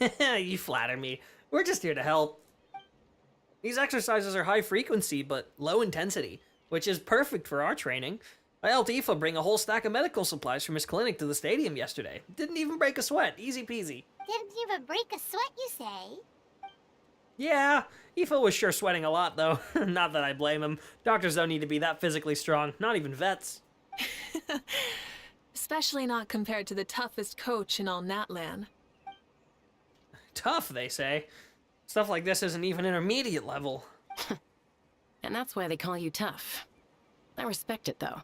Speaker 2: Ian-san?
Speaker 1: You flatter me. We're just here to help. These exercises are high frequency, but low intensity, which is perfect for our training. I helped Aoife bring a whole stack of medical supplies from his clinic to the stadium yesterday. Didn't even break a sweat. Easy peasy.
Speaker 2: Didn't even break a sweat, you say?
Speaker 1: Yeah, Aoife was sure sweating a lot, though. Not that I blame him. Doctors don't need to be that physically strong, not even vets.
Speaker 16: Especially not compared to the toughest coach in all Natlan.
Speaker 1: Tough, they say. Stuff like this isn't even intermediate level.
Speaker 19: And that's why they call you tough. I respect it, though.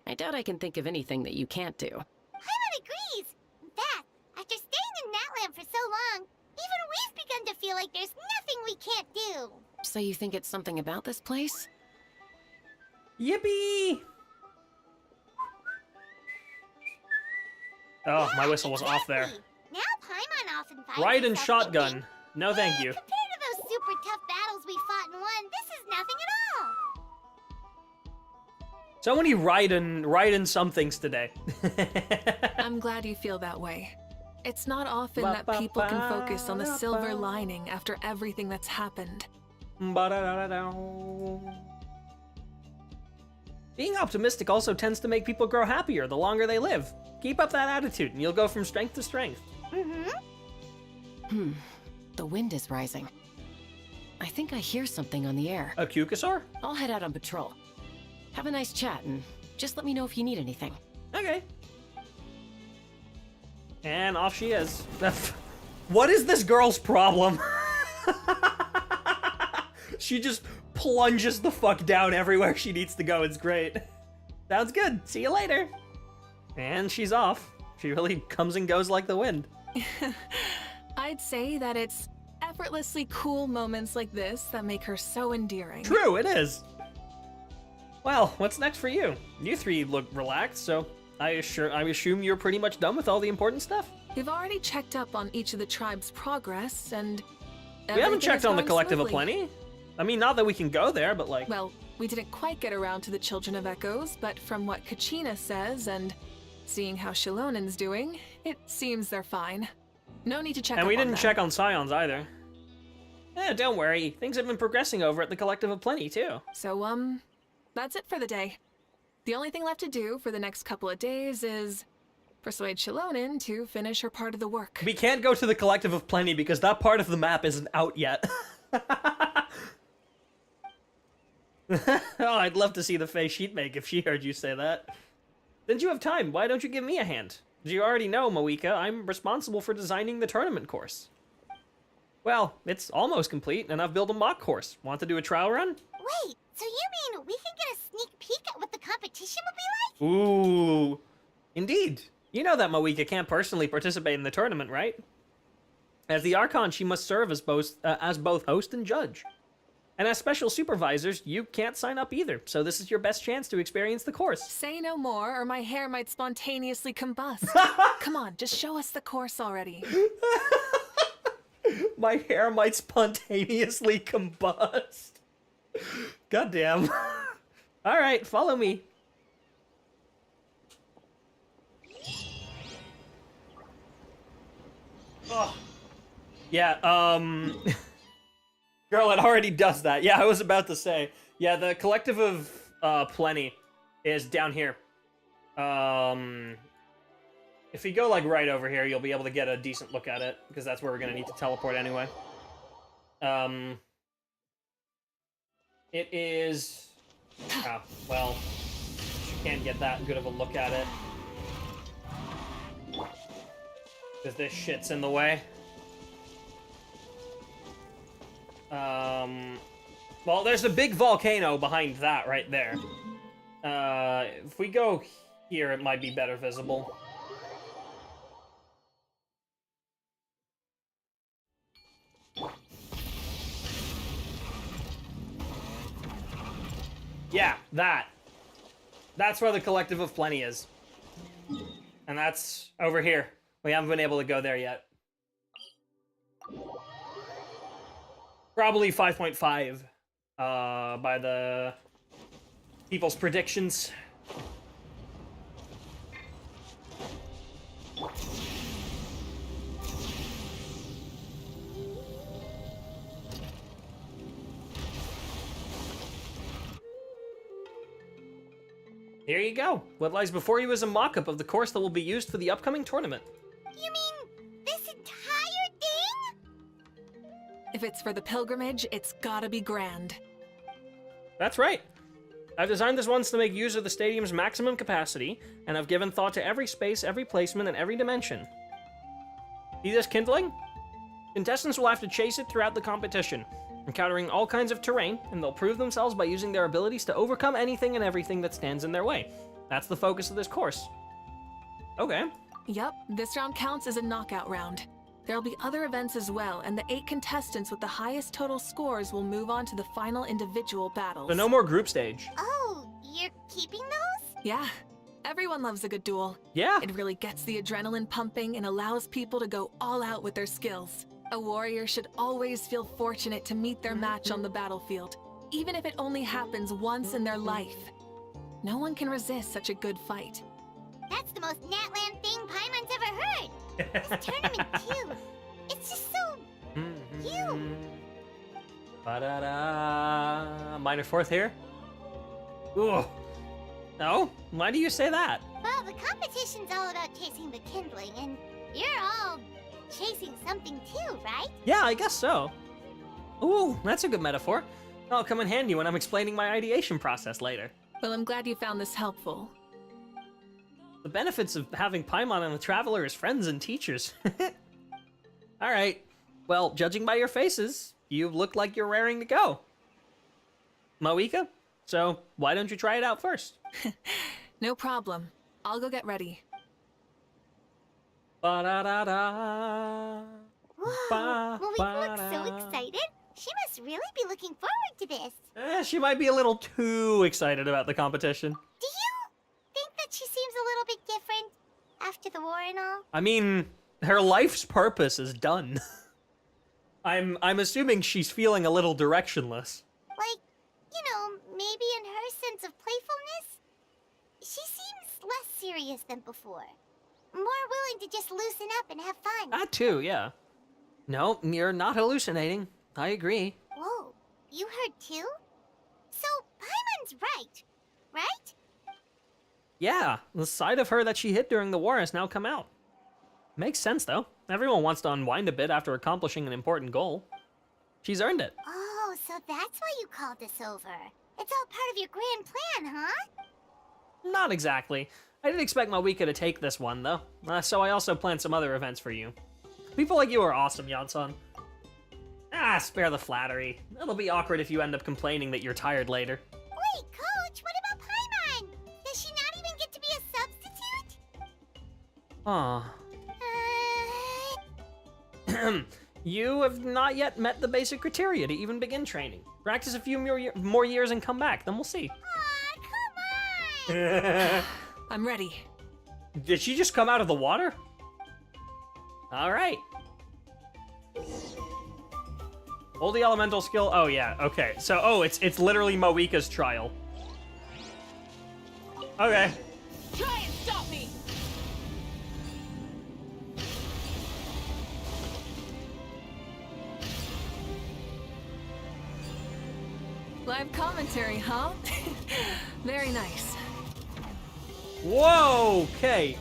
Speaker 19: I doubt I can think of anything that you can't do.
Speaker 2: Paimon agrees. In fact, after staying in Natlan for so long, even we've begun to feel like there's nothing we can't do.
Speaker 19: So you think it's something about this place?
Speaker 1: Yippee! Oh, my whistle was off there.
Speaker 2: Now Paimon often finds
Speaker 1: Raiden
Speaker 2: himself
Speaker 1: shotgun.
Speaker 2: thinking,
Speaker 1: No thank you.
Speaker 2: compared to those super tough battles we fought and won, this is nothing at all.
Speaker 1: So many Raiden somethings today.
Speaker 16: I'm glad you feel that way. It's not often that people can focus on the silver lining after everything that's happened.
Speaker 1: Being optimistic also tends to make people grow happier the longer they live. Keep up that attitude and you'll go from strength to strength.
Speaker 19: The wind is rising. I think I hear something on the air.
Speaker 1: A Kukasaur?
Speaker 19: I'll head out on patrol. Have a nice chat and just let me know if you need anything.
Speaker 1: Okay. And off she is. What is this girl's problem? She just plunges the fuck down everywhere she needs to go. It's great. Sounds good. See you later. And she's off. She really comes and goes like the wind.
Speaker 16: I'd say that it's effortlessly cool moments like this that make her so endearing.
Speaker 1: True, it is. Well, what's next for you? You three look relaxed, so I assume you're pretty much done with all the important stuff?
Speaker 16: We've already checked up on each of the tribe's progress, and
Speaker 1: we haven't checked on the Collective of
Speaker 16: smoothly.
Speaker 1: Plenty. I mean, not that we can go there, but like...
Speaker 16: Well, we didn't quite get around to the Children of Echoes, but from what Kachina says, and seeing how Shilonen's doing, it seems they're fine. No need to check
Speaker 1: and
Speaker 16: up
Speaker 1: we
Speaker 16: on
Speaker 1: didn't
Speaker 16: them.
Speaker 1: check on Scions either. Eh, don't worry. Things have been progressing over at the Collective of Plenty, too.
Speaker 16: So, that's it for the day. The only thing left to do for the next couple of days is persuade Shilonin to finish her part of the work.
Speaker 1: We can't go to the Collective of Plenty because that part of the map isn't out yet. Oh, I'd love to see the face she'd make if she heard you say that. Since you have time, why don't you give me a hand? As you already know, Mavuika, I'm responsible for designing the tournament course. Well, it's almost complete, and I've built a mock course. Want to do a trial run?
Speaker 2: Wait, so you mean we can get a sneak peek at what the competition will be like?
Speaker 1: Ooh. Indeed. You know that Mavuika can't personally participate in the tournament, right? As the Archon, she must serve as both host and judge. And as special supervisors, you can't sign up either, so this is your best chance to experience the course.
Speaker 16: Say no more, or my hair might spontaneously combust. Come on, just show us the course already.
Speaker 1: My hair might spontaneously combust. Goddamn. Alright, follow me. Oh. Yeah, Girl, it already does that. Yeah, I was about to say. Yeah, the Collective of Plenty is down here. If you go, like, right over here, you'll be able to get a decent look at it, because that's where we're going to need to teleport anyway. It is... Oh, well, you can't get that good of a look at it. Because this shit's in the way. Well, there's a big volcano behind that right there. If we go here, it might be better visible. Yeah, that. That's where the Collective of Plenty is. And that's over here. We haven't been able to go there yet. Probably 5.5 by the people's predictions. Here you go. What lies before you is a mock-up of the course that will be used for the upcoming tournament.
Speaker 2: You mean this entire thing?
Speaker 16: If it's for the pilgrimage, it's gotta be grand.
Speaker 1: That's right. I've designed this once to make use of the stadium's maximum capacity, and I've given thought to every space, every placement, and every dimension. See this kindling? Contestants will have to chase it throughout the competition, encountering all kinds of terrain, and they'll prove themselves by using their abilities to overcome anything and everything that stands in their way. That's the focus of this course. Okay.
Speaker 16: Yep, this round counts as a knockout round. There'll be other events as well, and the 8 contestants with the highest total scores will move on to the final individual battles.
Speaker 1: So no more group stage.
Speaker 2: Oh, you're keeping those?
Speaker 16: Yeah. Everyone loves a good duel.
Speaker 1: Yeah.
Speaker 16: It really gets the adrenaline pumping and allows people to go all out with their skills. A warrior should always feel fortunate to meet their match on the battlefield, even if it only happens once in their life. No one can resist such a good fight.
Speaker 2: That's the most Natland thing Paimon's ever heard. This tournament, too. It's just so... you.
Speaker 1: Ba-da-da. Minor fourth here? Ooh. No? Why do you say that?
Speaker 2: Well, the competition's all about chasing the kindling, and you're all chasing something too, right?
Speaker 1: Yeah, I guess so. Ooh, that's a good metaphor. That'll come in handy when I'm explaining my ideation process later.
Speaker 16: Well, I'm glad you found this helpful.
Speaker 1: The benefits of having Paimon and the Traveler as friends and teachers. Alright. Well, judging by your faces, you look like you're raring to go. Mavuika? So, why don't you try it out first?
Speaker 16: No problem. I'll go get ready.
Speaker 1: Ba-da-da-da.
Speaker 2: Whoa, Mavuika looks so excited. She must really be looking forward to this.
Speaker 1: She might be a little too excited about the competition.
Speaker 2: Do you think that she seems a little bit different after the war and all?
Speaker 1: I mean, her life's purpose is done. I'm assuming she's feeling a little directionless.
Speaker 2: Like, you know, maybe in her sense of playfulness, she seems less serious than before. More willing to just loosen up and have fun.
Speaker 1: That too, yeah. No, you're not hallucinating. I agree.
Speaker 2: Whoa, you heard too? So, Paimon's right?
Speaker 1: Yeah, the side of her that she hid during the war has now come out. Makes sense, though. Everyone wants to unwind a bit after accomplishing an important goal. She's earned it.
Speaker 2: Oh, so that's why you called us over. It's all part of your grand plan, huh?
Speaker 1: Not exactly. I didn't expect Mavuika to take this one, though. So I also planned some other events for you. People like you are awesome, Yansan. Ah, spare the flattery. It'll be awkward if you end up complaining that you're tired later.
Speaker 2: Wait, Coach, what about Paimon? Does she not even get to be a substitute?
Speaker 1: Aw. You have not yet met the basic criteria to even begin training. Practice a few more years and come back, then we'll see.
Speaker 2: Aw, come on!
Speaker 16: I'm ready.
Speaker 1: Did she just come out of the water? All right. Hold the elemental skill. Oh yeah, okay. So it's literally Mavuika's trial. Okay.
Speaker 21: Try and stop me!
Speaker 16: Live commentary, huh? Very nice.
Speaker 1: Whoa, okay.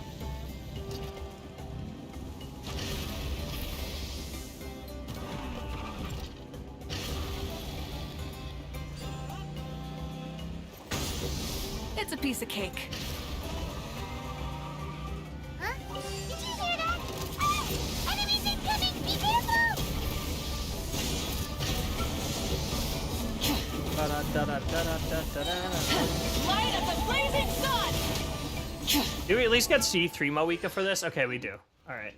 Speaker 16: It's a piece of cake.
Speaker 2: Huh? Did you hear that? Ah! Enemies incoming! Be careful!
Speaker 21: Light up the blazing sun!
Speaker 1: Do we at least get C3 Mavuika for this? Okay, we do. Alright.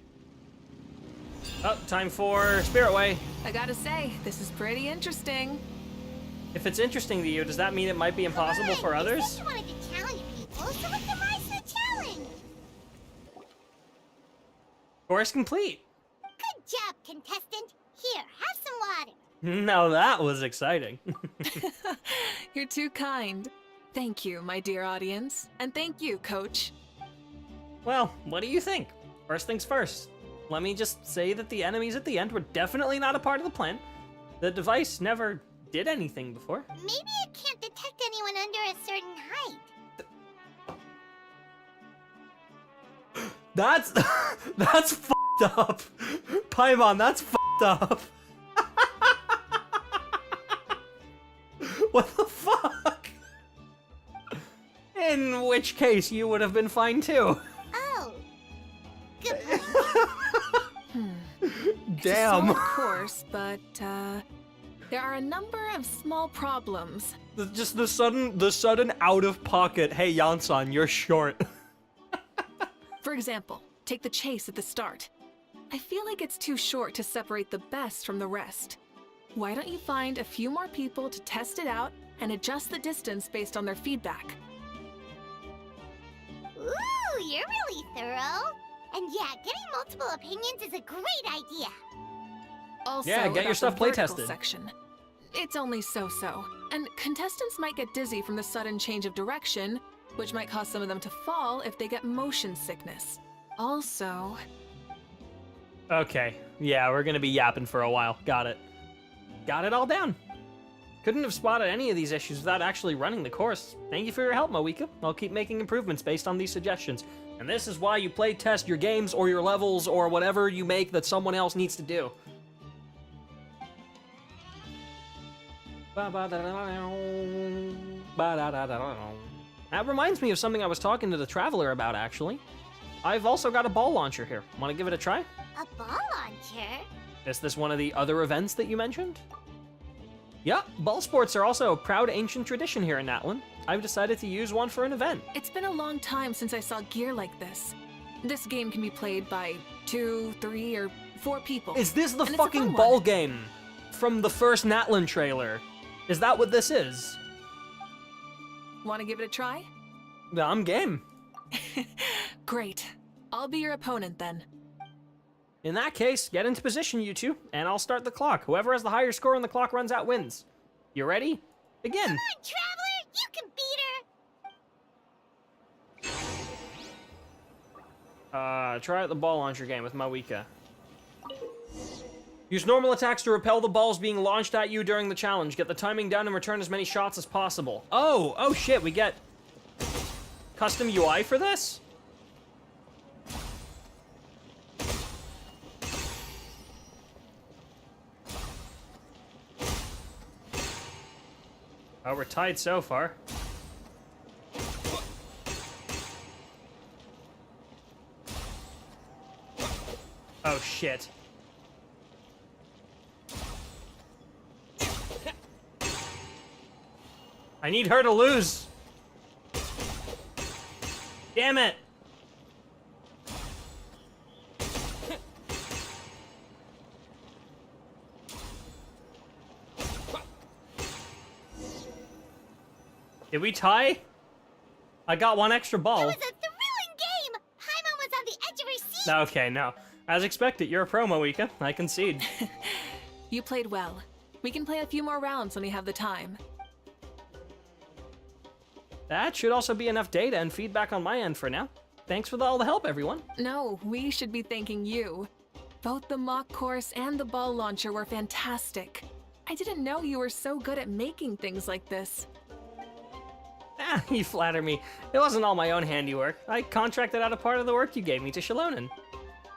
Speaker 1: Oh, time for Spirit Way.
Speaker 16: I gotta say, this is pretty interesting.
Speaker 1: If it's interesting to you, does that mean it might be impossible for others?
Speaker 2: You said you wanted to challenge people, so what's the rise to the challenge?
Speaker 1: Course complete.
Speaker 2: Good job, contestant. Here, have some water.
Speaker 1: Now that was exciting.
Speaker 16: You're too kind. Thank you, my dear audience. And thank you, Coach.
Speaker 1: Well, what do you think? First things first. Let me just say that the enemies at the end were definitely not a part of the plan. The device never did anything before.
Speaker 2: Maybe it can't detect anyone under a certain height.
Speaker 1: That's fucked up. Paimon, that's fucked up. What the fuck? In which case, you would have been fine too.
Speaker 2: Oh. Good point.
Speaker 1: Damn.
Speaker 16: Of course, but there are a number of small problems.
Speaker 1: Just the sudden out of pocket. Hey, Yansan, you're short.
Speaker 16: For example, take the chase at the start. I feel like it's too short to separate the best from the rest. Why don't you find a few more people to test it out and adjust the distance based on their feedback?
Speaker 2: Ooh, you're really thorough. And yeah, getting multiple opinions is a great idea.
Speaker 16: Also,
Speaker 1: yeah, get your
Speaker 16: about
Speaker 1: stuff
Speaker 16: the
Speaker 1: play
Speaker 16: vertical
Speaker 1: tested.
Speaker 16: Section. It's only so-so, and contestants might get dizzy from the sudden change of direction, which might cause some of them to fall if they get motion sickness. Also...
Speaker 1: Okay, yeah, we're gonna be yapping for a while. Got it. Got it all down. Couldn't have spotted any of these issues without actually running the course. Thank you for your help, Mavuika. I'll keep making improvements based on these suggestions. And this is why you play test your games or your levels or whatever you make that someone else needs to do. That reminds me of something I was talking to the Traveler about, actually. I've also got a ball launcher here. Want to give it a try?
Speaker 2: A ball launcher?
Speaker 1: Is this one of the other events that you mentioned? Yeah, ball sports are also a proud ancient tradition here in Natlan. I've decided to use one for an event.
Speaker 16: It's been a long time since I saw gear like this. This game can be played by 2, 3, or 4 people.
Speaker 1: Is this the
Speaker 16: and
Speaker 1: fucking ball game from the first Natlan trailer? Is that what this is?
Speaker 16: Want to give it a try?
Speaker 1: I'm game.
Speaker 16: Great. I'll be your opponent then.
Speaker 1: In that case, get into position, you two, and I'll start the clock. Whoever has the higher score when the clock runs out wins. You ready? Begin.
Speaker 2: Come on, Traveler! You can beat her!
Speaker 1: Try out the ball launcher game with Mavuika. Use normal attacks to repel the balls being launched at you during the challenge. Get the timing down and return as many shots as possible. Oh shit, we get custom UI for this? Oh, we're tied so far. Oh shit. I need her to lose. Damn it. Did we tie? I got one extra ball.
Speaker 2: It was a thrilling game! Paimon was on the edge of her seat!
Speaker 1: Okay, no. As expected, you're a pro, Mavuika. I concede.
Speaker 16: You played well. We can play a few more rounds when we have the time.
Speaker 1: That should also be enough data and feedback on my end for now. Thanks for all the help, everyone.
Speaker 16: No, we should be thanking you. Both the mock course and the ball launcher were fantastic. I didn't know you were so good at making things like this.
Speaker 1: Ah, you flatter me. It wasn't all my own handiwork. I contracted out a part of the work you gave me to Shalonen.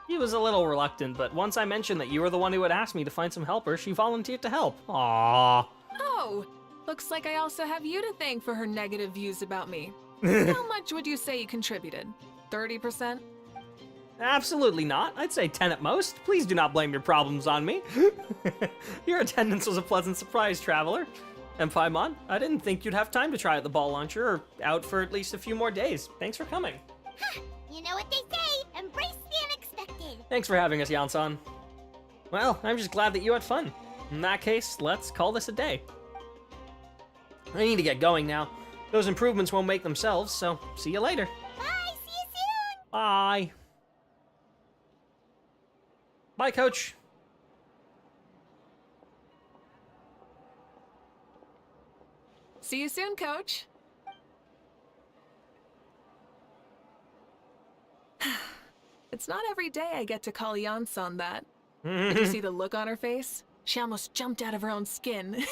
Speaker 1: She was a little reluctant, but once I mentioned that you were the one who had asked me to find some helpers, she volunteered to help. Aww.
Speaker 16: Oh, looks like I also have you to thank for her negative views about me. How much would you say you contributed? 30%?
Speaker 1: Absolutely not. I'd say 10 at most. Please do not blame your problems on me. Your attendance was a pleasant surprise, traveler. And Paimon, I didn't think you'd have time to try out the ball launcher or out for at least a few more days. Thanks for coming.
Speaker 2: You know what they say, embrace the unexpected.
Speaker 1: Thanks for having us, Yansan. Well, I'm just glad that you had fun. In that case, let's call this a day. I need to get going now. Those improvements won't make themselves, so see you later.
Speaker 2: Bye, see you soon.
Speaker 1: Bye. Bye, Coach.
Speaker 16: See you soon, Coach. It's not every day I get to call Yansan that. Did you see the look on her face? She almost jumped out of her own skin.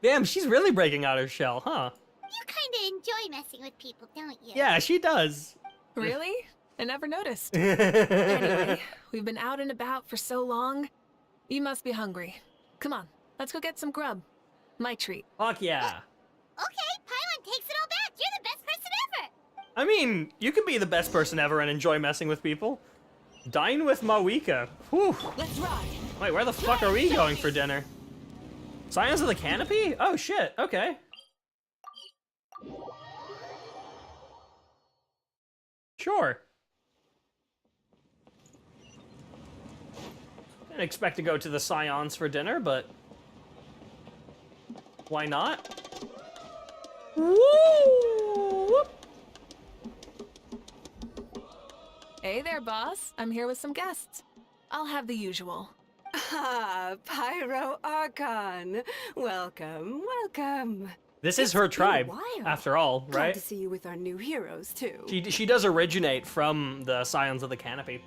Speaker 1: Damn, she's really breaking out her shell, huh?
Speaker 2: You kinda enjoy messing with people, don't you?
Speaker 1: Yeah, she does.
Speaker 16: Really? I never noticed. Anyway, we've been out and about for so long. You must be hungry. Come on, let's go get some grub. My treat.
Speaker 1: Fuck yeah.
Speaker 2: Okay, Paimon takes it all back. You're the best person ever.
Speaker 1: I mean, you can be the best person ever and enjoy messing with people. Dine with Mavuika. Whew.
Speaker 6: Let's ride.
Speaker 1: Wait, where the fuck are we going for dinner? Scions of the Canopy? Oh shit, okay. Sure. Didn't expect to go to the Scions for dinner, but why not? Woo!
Speaker 16: Hey there, boss. I'm here with some guests. I'll have the usual.
Speaker 17: Ah, Pyro Archon. Welcome, welcome.
Speaker 1: This is her tribe, after all,
Speaker 17: Glad
Speaker 1: right?
Speaker 17: to see you with our new heroes, too.
Speaker 1: She does originate from the Scions of the Canopy.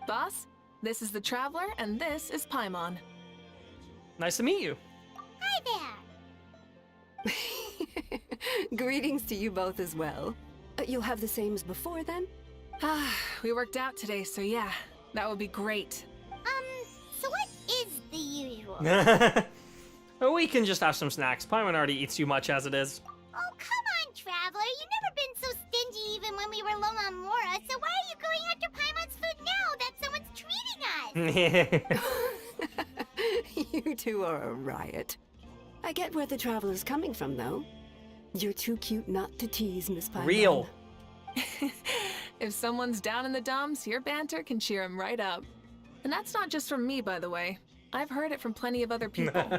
Speaker 16: Boss, this is the Traveler, and this is Paimon.
Speaker 1: Nice to meet you.
Speaker 2: Hi there.
Speaker 17: Greetings to you both as well. You'll have the same as before, then?
Speaker 16: We worked out today, so yeah, that would be great.
Speaker 2: So what is the usual?
Speaker 1: We can just have some snacks. Paimon already eats too much as it is.
Speaker 2: Oh, come on, Traveler. You've never been so stingy even when we were low on Mora, so why are you going after Paimon's food now that someone's treating us?
Speaker 17: You two are a riot. I get where the Traveler's coming from, though. You're too cute not to tease, Miss Paimon.
Speaker 1: Real.
Speaker 16: If someone's down in the dumps, your banter can cheer him right up. And that's not just from me, by the way. I've heard it from plenty of other people.
Speaker 2: For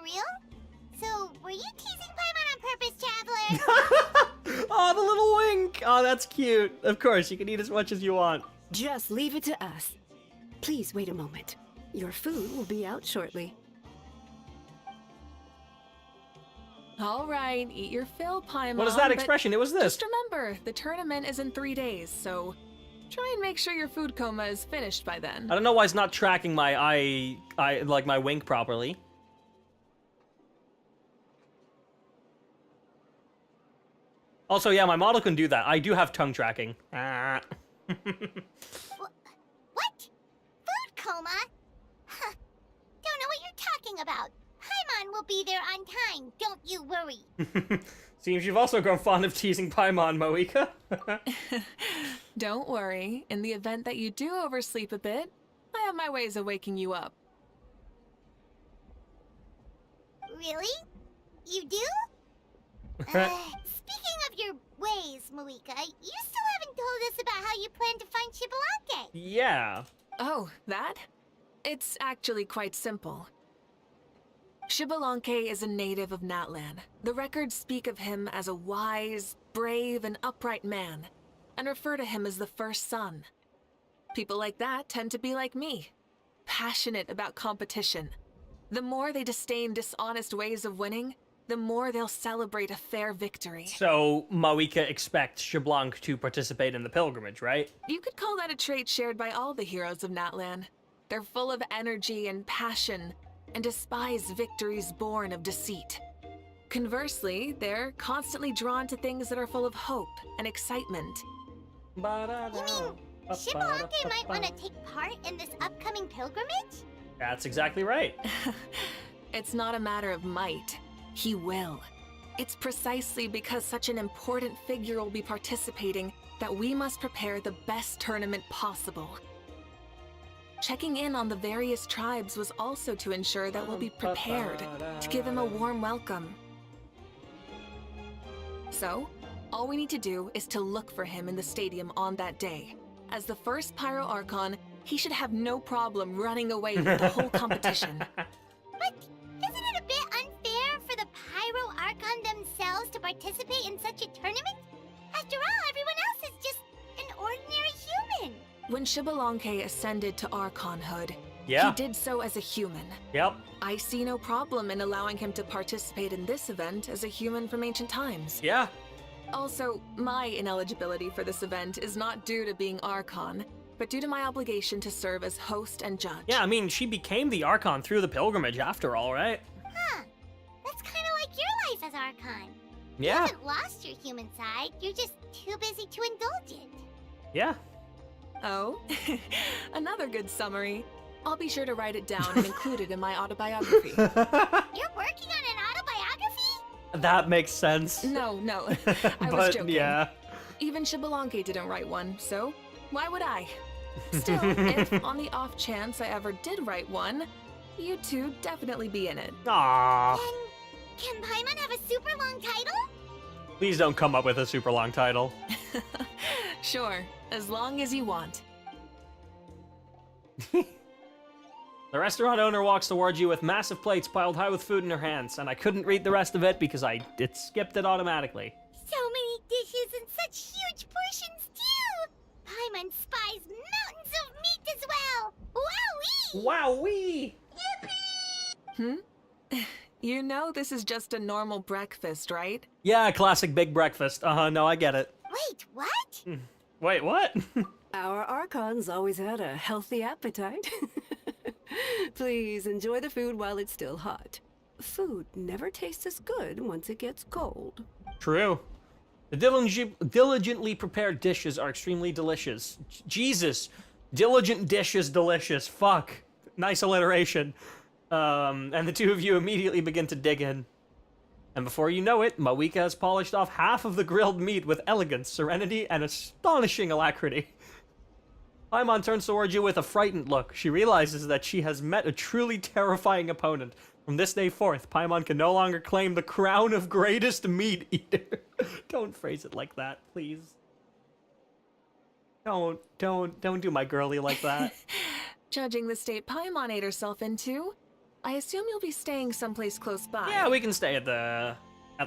Speaker 2: real? So, were you teasing Paimon on purpose, Traveler?
Speaker 1: Oh, the little wink. Oh, that's cute. Of course, you can eat as much as you want.
Speaker 17: Just leave it to us. Please wait a moment. Your food will be out shortly.
Speaker 16: All right, eat your fill, Paimon.
Speaker 1: What is that expression? It was this.
Speaker 16: Just remember, the tournament is in 3 days, so Try and make sure your food coma is finished by then.
Speaker 1: I don't know why it's not tracking my like my wink properly. Also, yeah, my model can do that. I do have tongue tracking.
Speaker 2: What? Food coma? Huh. Don't know what you're talking about. Paimon will be there on time, don't you worry.
Speaker 1: Seems you've also grown fond of teasing Paimon, Mavuika.
Speaker 16: Don't worry. In the event that you do oversleep a bit, I have my ways of waking you up.
Speaker 2: Really? You do? Speaking of your ways, Mavuika, you still haven't told us about how you plan to find Spvwvky.
Speaker 1: Yeah.
Speaker 16: Oh, that? It's actually quite simple. Spvwvky is a native of Natlan. The records speak of him as a wise, brave, and upright man, and refer to him as the first son. People like that tend to be like me, passionate about competition. The more they disdain dishonest ways of winning, the more they'll celebrate a fair victory.
Speaker 1: So, Mavuika expects Spvwvky to participate in the pilgrimage, right?
Speaker 16: You could call that a trait shared by all the heroes of Natlan. They're full of energy and passion, and despise victories born of deceit. Conversely, they're constantly drawn to things that are full of hope and excitement.
Speaker 2: You mean Spvwvky might want to take part in this upcoming pilgrimage?
Speaker 1: That's exactly right.
Speaker 16: It's not a matter of might. He will. It's precisely because such an important figure will be participating that we must prepare the best tournament possible. Checking in on the various tribes was also to ensure that we'll be prepared to give him a warm welcome. So, all we need to do is to look for him in the stadium on that day. As the first Pyro Archon, he should have no problem running away with the whole competition.
Speaker 2: But isn't it a bit unfair for the Pyro Archon themselves to participate in such a tournament? After all, everyone else is just an ordinary human.
Speaker 16: When Spvwvky ascended to Archonhood,
Speaker 1: Yeah.
Speaker 16: he did so as a human.
Speaker 1: Yep.
Speaker 16: I see no problem in allowing him to participate in this event as a human from ancient times.
Speaker 1: Yeah.
Speaker 16: Also, my ineligibility for this event is not due to being Archon, but due to my obligation to serve as host and judge.
Speaker 1: Yeah, I mean, she became the Archon through the pilgrimage after all, right?
Speaker 2: Huh. That's kind of like your life as Archon.
Speaker 1: Yeah.
Speaker 2: You haven't lost your human side, you're just too busy to indulge it.
Speaker 1: Yeah.
Speaker 16: Oh, another good summary. I'll be sure to write it down and include it in my autobiography.
Speaker 2: You're working on an autobiography?
Speaker 1: That makes sense.
Speaker 16: No, I
Speaker 1: But,
Speaker 16: was joking.
Speaker 1: yeah.
Speaker 16: Even Spvwvky didn't write one, so why would I? Still, if on the off chance I ever did write one, you two definitely be in it.
Speaker 1: Aww.
Speaker 2: Can Paimon have a super long title?
Speaker 1: Please don't come up with a super long title.
Speaker 16: Sure, as long as you want.
Speaker 1: The restaurant owner walks towards you with massive plates piled high with food in her hands, and I couldn't read the rest of it because it skipped it automatically.
Speaker 2: So many dishes and such huge portions too! Paimon spies mountains of meat as well! Wowee!
Speaker 1: Wowee!
Speaker 16: You know this is just a normal breakfast, right?
Speaker 1: Yeah, classic big breakfast. No, I get it.
Speaker 2: Wait, what?
Speaker 1: Wait, what?
Speaker 17: Our Archons always had a healthy appetite. Please enjoy the food while it's still hot. Food never tastes as good once it gets cold.
Speaker 1: True. The diligently prepared dishes are extremely delicious. Jesus. Diligent dishes delicious. Fuck. Nice alliteration. And the two of you immediately begin to dig in. And before you know it, Mavuika has polished off half of the grilled meat with elegance, serenity, and astonishing alacrity. Paimon turns towards you with a frightened look. She realizes that she has met a truly terrifying opponent. From this day forth, Paimon can no longer claim the crown of greatest meat eater. Don't phrase it like that, please. Don't do my girly like that.
Speaker 16: Judging the state Paimon ate herself into, I assume you'll be staying someplace close by.
Speaker 1: Yeah, we can stay at the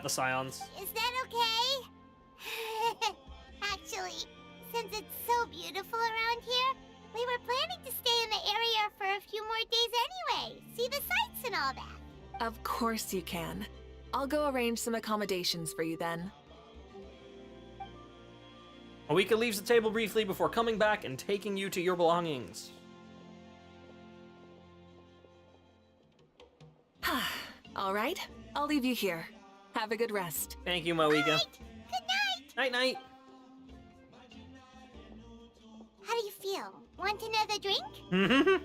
Speaker 1: Scions.
Speaker 2: Is that okay? Actually, since it's so beautiful around here, we were planning to stay in the area for a few more days anyway. See the sights and all that.
Speaker 16: Of course you can. I'll go arrange some accommodations for you then.
Speaker 1: Mavuika leaves the table briefly before coming back and taking you to your belongings.
Speaker 16: All right, I'll leave you here. Have a good rest.
Speaker 1: Thank you, Mavuika.
Speaker 2: Good night.
Speaker 1: Night-night.
Speaker 2: How do you feel? Want another drink?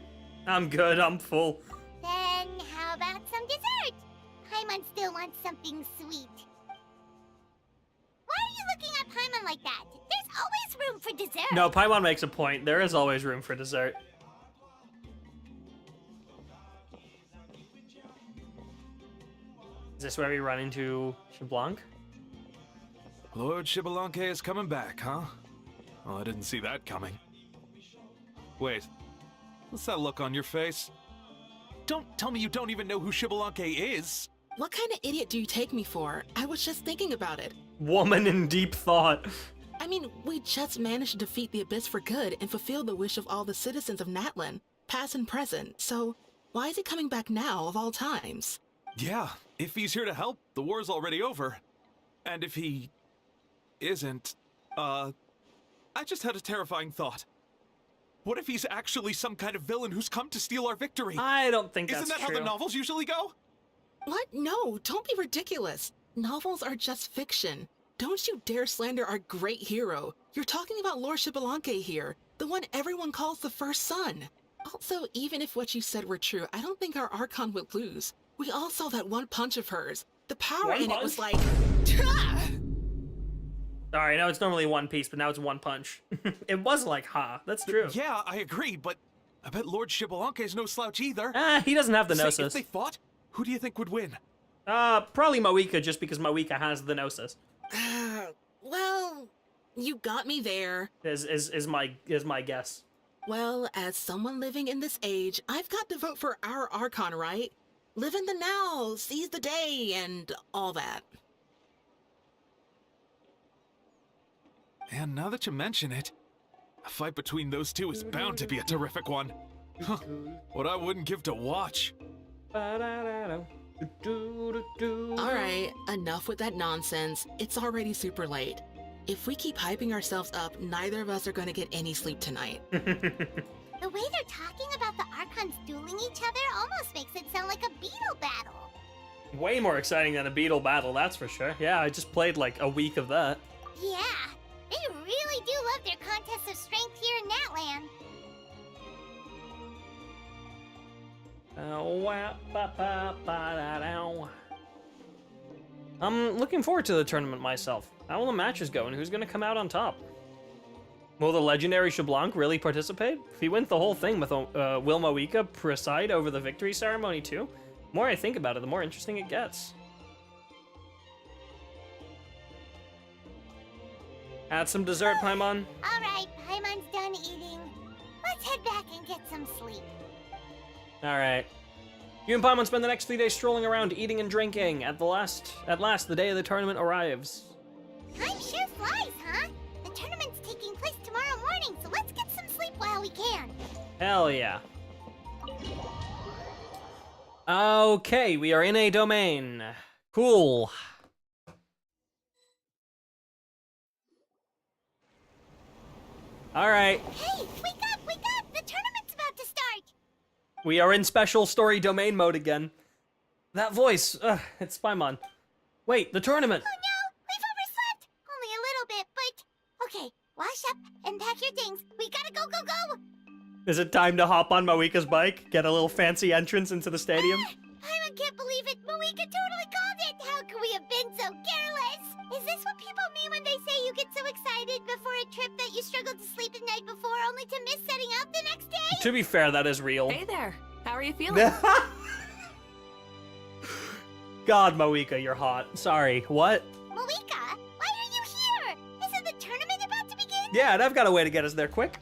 Speaker 1: I'm good, I'm full.
Speaker 2: Then how about some dessert? Paimon still wants something sweet. Why are you looking at Paimon like that? There's always room for dessert.
Speaker 1: No, Paimon makes a point. There is always room for dessert. Is this where we run into Xbalanque?
Speaker 8: Lord Spvwvky is coming back, huh? Well, I didn't see that coming. Wait, what's that look on your face? Don't tell me you don't even know who Spvwvky is!
Speaker 22: What kind of idiot do you take me for? I was just thinking about it.
Speaker 1: Woman in deep thought.
Speaker 22: I mean, we just managed to defeat the Abyss for good and fulfill the wish of all the citizens of Natlan, past and present, so why is he coming back now of all times?
Speaker 8: Yeah, if he's here to help, the war's already over. And if he isn't, I just had a terrifying thought. What if he's actually some kind of villain who's come to steal our victory?
Speaker 1: I don't think that's
Speaker 8: Isn't that
Speaker 1: true.
Speaker 8: how the novels usually go?
Speaker 22: What? No, don't be ridiculous. Novels are just fiction. Don't you dare slander our great hero. You're talking about Lord Spvwvky here, the one everyone calls the first son. Also, even if what you said were true, I don't think our Archon would lose. We all saw that one punch of hers. The power in it was like...
Speaker 1: Sorry, I know it's normally one piece, but now it's one punch. It was like, that's true.
Speaker 8: Yeah, I agree, but I bet Lord Spvwvky is no slouch either.
Speaker 1: He doesn't have the
Speaker 8: Say,
Speaker 1: Gnosis.
Speaker 8: if they fought, who do you think would win?
Speaker 1: Probably Mavuika, just because Mavuika has the Gnosis.
Speaker 22: Well, you got me there.
Speaker 1: Is my guess.
Speaker 22: Well, as someone living in this age, I've got to vote for our Archon, right? Live in the now, seize the day, and all that.
Speaker 8: And now that you mention it, a fight between those two is bound to be a terrific one. Huh, what I wouldn't give to watch.
Speaker 22: Alright, enough with that nonsense. It's already super late. If we keep hyping ourselves up, neither of us are going to get any sleep tonight.
Speaker 2: The way they're talking about the Archons dueling each other almost makes it sound like a beetle battle.
Speaker 1: Way more exciting than a beetle battle, that's for sure. Yeah, I just played like a week of that.
Speaker 2: Yeah, they really do love their contests of strength here in Natlan.
Speaker 1: I'm looking forward to the tournament myself. How will the matches go and who's going to come out on top? Will the legendary Xbalanque really participate? If he wins the whole thing, with will Mavuika preside over the victory ceremony too? The more I think about it, the more interesting it gets. Add some dessert, Paimon.
Speaker 2: Alright, Paimon's done eating. Let's head back and get some sleep.
Speaker 1: Alright. You and Paimon spend the next 3 days strolling around, eating and drinking. At last, the day of the tournament arrives.
Speaker 2: Time sure flies, huh? The tournament's taking place tomorrow morning, so let's get some sleep while we can.
Speaker 1: Hell yeah. Okay, we are in a domain. Cool. Alright.
Speaker 2: Hey, wake up, wake up! The tournament's about to start!
Speaker 1: We are in special story domain mode again. That voice, it's Paimon. Wait, the tournament!
Speaker 2: Oh no, we've overslept! Only a little bit, but... Okay, wash up and pack your things. We gotta go, go, go!
Speaker 1: Is it time to hop on Mavuika's bike? Get a little fancy entrance into the stadium?
Speaker 2: Paimon can't believe it! Mavuika totally called it! How could we have been so careless? Is this what people mean when they say you get so excited before a trip that you struggled to sleep the night before only to miss setting out the next day?
Speaker 1: To be fair, that is real.
Speaker 16: Hey there. How are you feeling?
Speaker 1: God, Mavuika, you're hot. Sorry, what?
Speaker 2: Mavuika, why are you here? Isn't the tournament about to begin?
Speaker 1: Yeah, and I've got a way to get us there quick.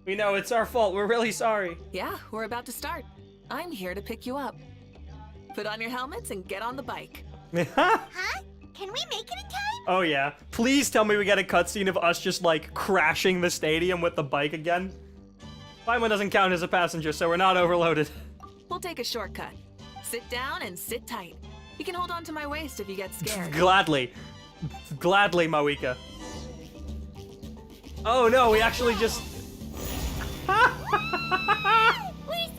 Speaker 1: We know it's our fault. We're really sorry.
Speaker 16: Yeah, we're about to start. I'm here to pick you up. Put on your helmets and get on the bike.
Speaker 2: Huh? Can we make it in time?
Speaker 1: Oh yeah. Please tell me we get a cutscene of us just like crashing the stadium with the bike again. Paimon doesn't count as a passenger, so we're not overloaded.
Speaker 16: We'll take a shortcut. Sit down and sit tight. You can hold on to my waist if you get scared.
Speaker 1: Gladly. Gladly, Mavuika. Oh no, we actually just...
Speaker 2: We're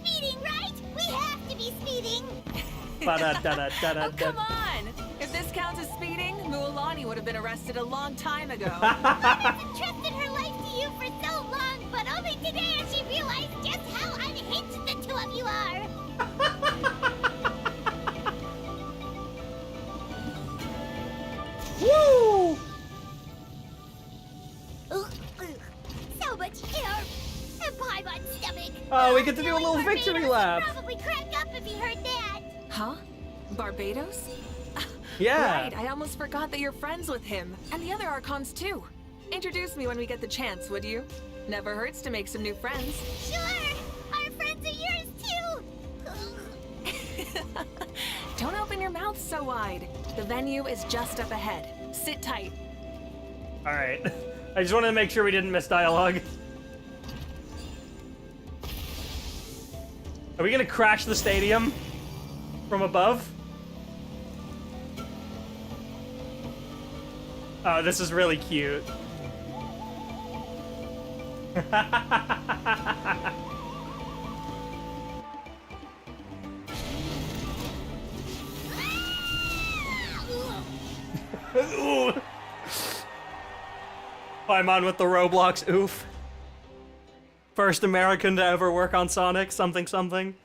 Speaker 2: speeding, right? We have to be speeding.
Speaker 16: Oh, come on! If this counts as speeding, Mualani would have been arrested a long time ago.
Speaker 2: I've entrusted her life to you for so long, but only today has she realized just how unhinged the two of you are.
Speaker 1: Woo!
Speaker 2: So much air and pie on stomach.
Speaker 1: Oh, we get to do a little victory lap.
Speaker 2: Probably crack up if he heard that.
Speaker 16: Huh? Barbados?
Speaker 1: Yeah.
Speaker 16: Right, I almost forgot that you're friends with him. And the other Archons too. Introduce me when we get the chance, would you? Never hurts to make some new friends.
Speaker 2: Sure! Our friends are yours too!
Speaker 16: Don't open your mouth so wide. The venue is just up ahead. Sit tight.
Speaker 1: Alright. I just wanted to make sure we didn't miss dialogue. Are we gonna crash the stadium from above? Oh, this is really cute. Ooh. I'm on with the Roblox oof. First American to ever work on Sonic, something something.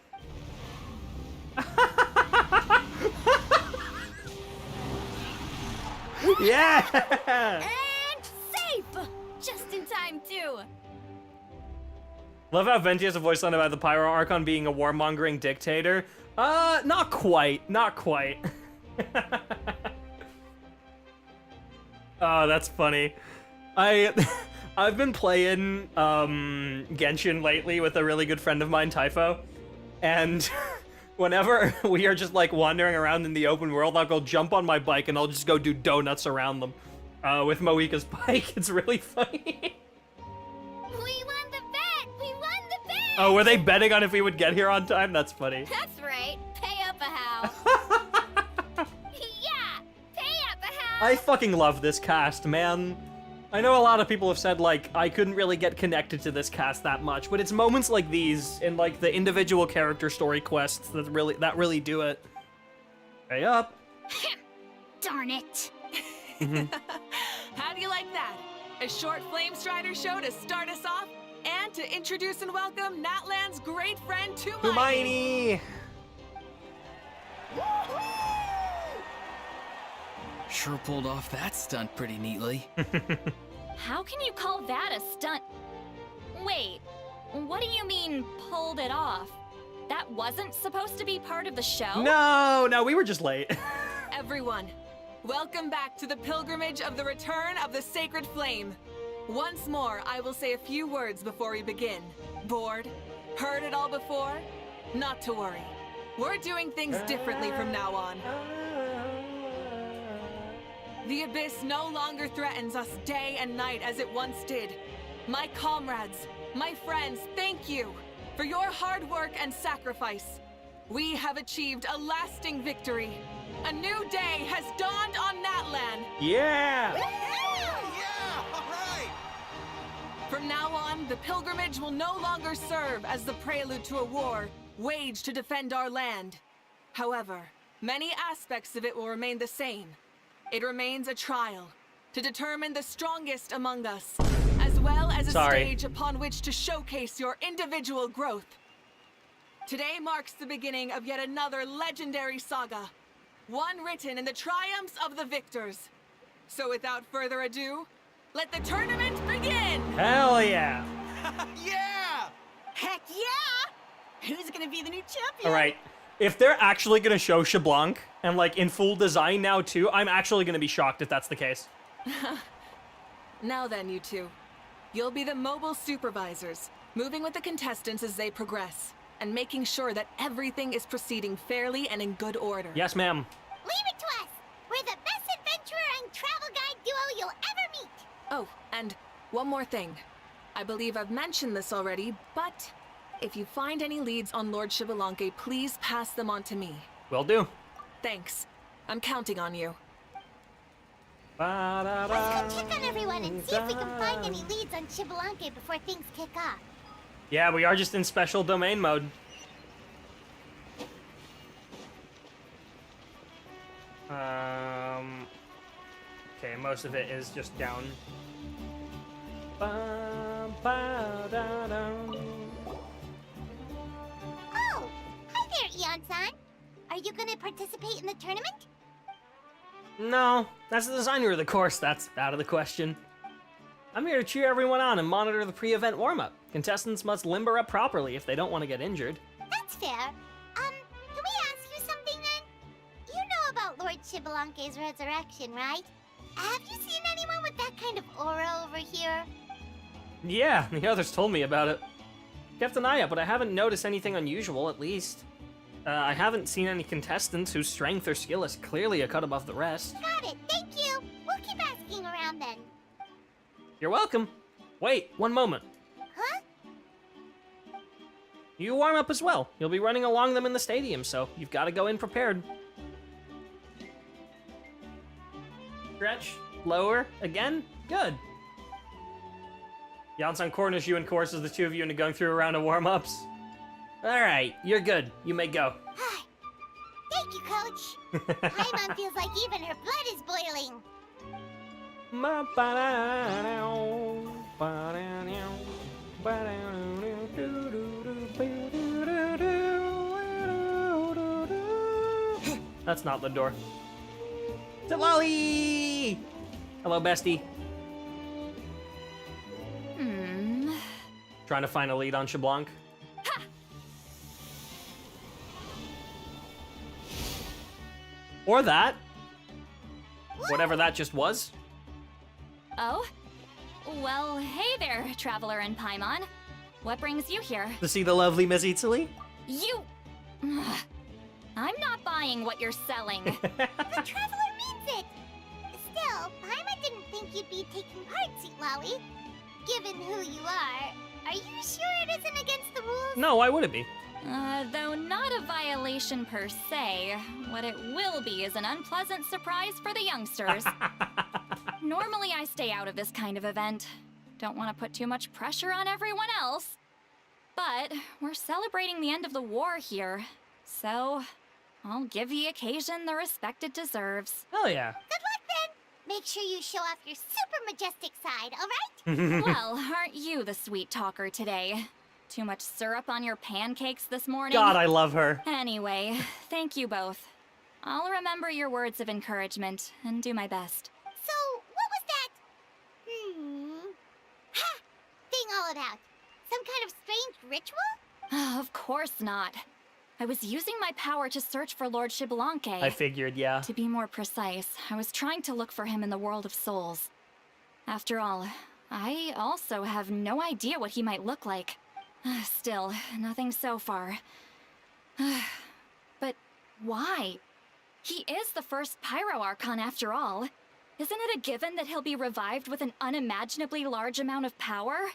Speaker 1: Yeah!
Speaker 7: And safe! Just in time, too.
Speaker 1: Love how Venti has a voice line about the Pyro Archon being a warmongering dictator. Not quite. Not quite. Oh, that's funny. I've been playing Genshin lately with a really good friend of mine, Typho, and whenever we are just like wandering around in the open world, I'll go jump on my bike and I'll just go do donuts around them with Mavuika's bike. It's really funny.
Speaker 2: We won the bet! We won the bet!
Speaker 1: Oh, were they betting on if we would get here on time? That's funny.
Speaker 2: That's right. Pay up a how. Yeah! Pay up a how!
Speaker 1: I fucking love this cast, man. I know a lot of people have said, like, I couldn't really get connected to this cast that much, but it's moments like these and, like, the individual character story quests that really do it. Pay up.
Speaker 2: Darn it.
Speaker 16: How do you like that? A short Flame Strider show to start us off, and to introduce and welcome Natlan's great friend, Hermione.
Speaker 11: Sure pulled off that stunt pretty neatly.
Speaker 7: How can you call that a stunt? Wait, what do you mean, pulled it off? That wasn't supposed to be part of the show?
Speaker 1: No, we were just late.
Speaker 16: Everyone, welcome back to the pilgrimage of the return of the Sacred Flame. Once more, I will say a few words before we begin. Bored? Heard it all before? Not to worry. We're doing things differently from now on. The Abyss no longer threatens us day and night as it once did. My comrades, my friends, thank you for your hard work and sacrifice. We have achieved a lasting victory. A new day has dawned on Natlan.
Speaker 1: Yeah!
Speaker 16: From now on, the pilgrimage will no longer serve as the prelude to a war waged to defend our land. However, many aspects of it will remain the same. It remains a trial to determine the strongest among us, as well as a stage upon which to showcase your individual growth. Today marks the beginning of yet another legendary saga, one written in the triumphs of the victors. So without further ado, let the tournament begin!
Speaker 1: Hell yeah!
Speaker 12: Yeah! Heck yeah! Who's gonna be the new champion?
Speaker 1: Alright, if they're actually gonna show Shablanc, and like in full design now too, I'm actually gonna be shocked if that's the case.
Speaker 16: Now then, you two. You'll be the mobile supervisors, moving with the contestants as they progress, and making sure that everything is proceeding fairly and in good order.
Speaker 1: Yes, ma'am.
Speaker 2: Leave it to us! We're the best adventurer and travel guide duo you'll ever meet!
Speaker 16: Oh, and one more thing. I believe I've mentioned this already, but if you find any leads on Lord Spvwvky, please pass them on to me.
Speaker 1: Will do.
Speaker 16: Thanks. I'm counting on you.
Speaker 2: Let's go check on everyone and see if we can find any leads on Spvwvky before things kick off.
Speaker 1: Yeah, we are just in special domain mode. Okay, most of it is just down.
Speaker 2: Oh, hi there, Eon-san. Are you gonna participate in the tournament?
Speaker 1: No, that's the designer of the course. That's out of the question. I'm here to cheer everyone on and monitor the pre-event warm-up. Contestants must limber up properly if they don't want to get injured.
Speaker 2: That's fair. Can we ask you something then? You know about Lord Spvwvky's resurrection, right? Have you seen anyone with that kind of aura over here?
Speaker 1: Yeah, the others told me about it. Kept an eye out, but I haven't noticed anything unusual, at least. I haven't seen any contestants whose strength or skill is clearly a cut above the rest.
Speaker 2: Got it, thank you. We'll keep asking around then.
Speaker 1: You're welcome. Wait, one moment.
Speaker 2: Huh?
Speaker 1: You warm up as well. You'll be running along them in the stadium, so you've got to go in prepared. Stretch. Lower. Again. Good. Jansan corners you and courses the two of you into going through a round of warm-ups. Alright, you're good. You may go.
Speaker 2: Thank you, Coach. Paimon feels like even her blood is boiling.
Speaker 1: That's not the door. Citlali! Hello, bestie. Trying to find a lead on Spvwvky. Or that. Whatever that just was.
Speaker 7: Oh? Well, hey there, Traveler and Paimon. What brings you here?
Speaker 1: To see the lovely Miss Citlali?
Speaker 7: You... I'm not buying what you're selling.
Speaker 2: The Traveler means it. Still, Paimon didn't think you'd be taking part, Citlali. Given who you are you sure it isn't against the rules?
Speaker 1: No, why would it be?
Speaker 7: Though not a violation per se, what it will be is an unpleasant surprise for the youngsters. Normally I stay out of this kind of event. Don't want to put too much pressure on everyone else. But we're celebrating the end of the war here, so I'll give the occasion the respect it deserves.
Speaker 1: Hell yeah.
Speaker 2: Good luck then! Make sure you show off your super majestic side, alright?
Speaker 7: Well, aren't you the sweet talker today? Too much syrup on your pancakes this morning?
Speaker 1: God, I love her.
Speaker 7: Anyway, thank you both. I'll remember your words of encouragement and do my best.
Speaker 2: So, what was that? Ha! Thing all about? Some kind of strange ritual?
Speaker 7: Of course not. I was using my power to search for Lord Spvwvky.
Speaker 1: I figured, yeah.
Speaker 7: To be more precise, I was trying to look for him in the world of souls. After all, I also have no idea what he might look like. Still, nothing so far. But why? He is the first Pyro Archon after all. Isn't it a given that he'll be revived with an unimaginably large amount of power?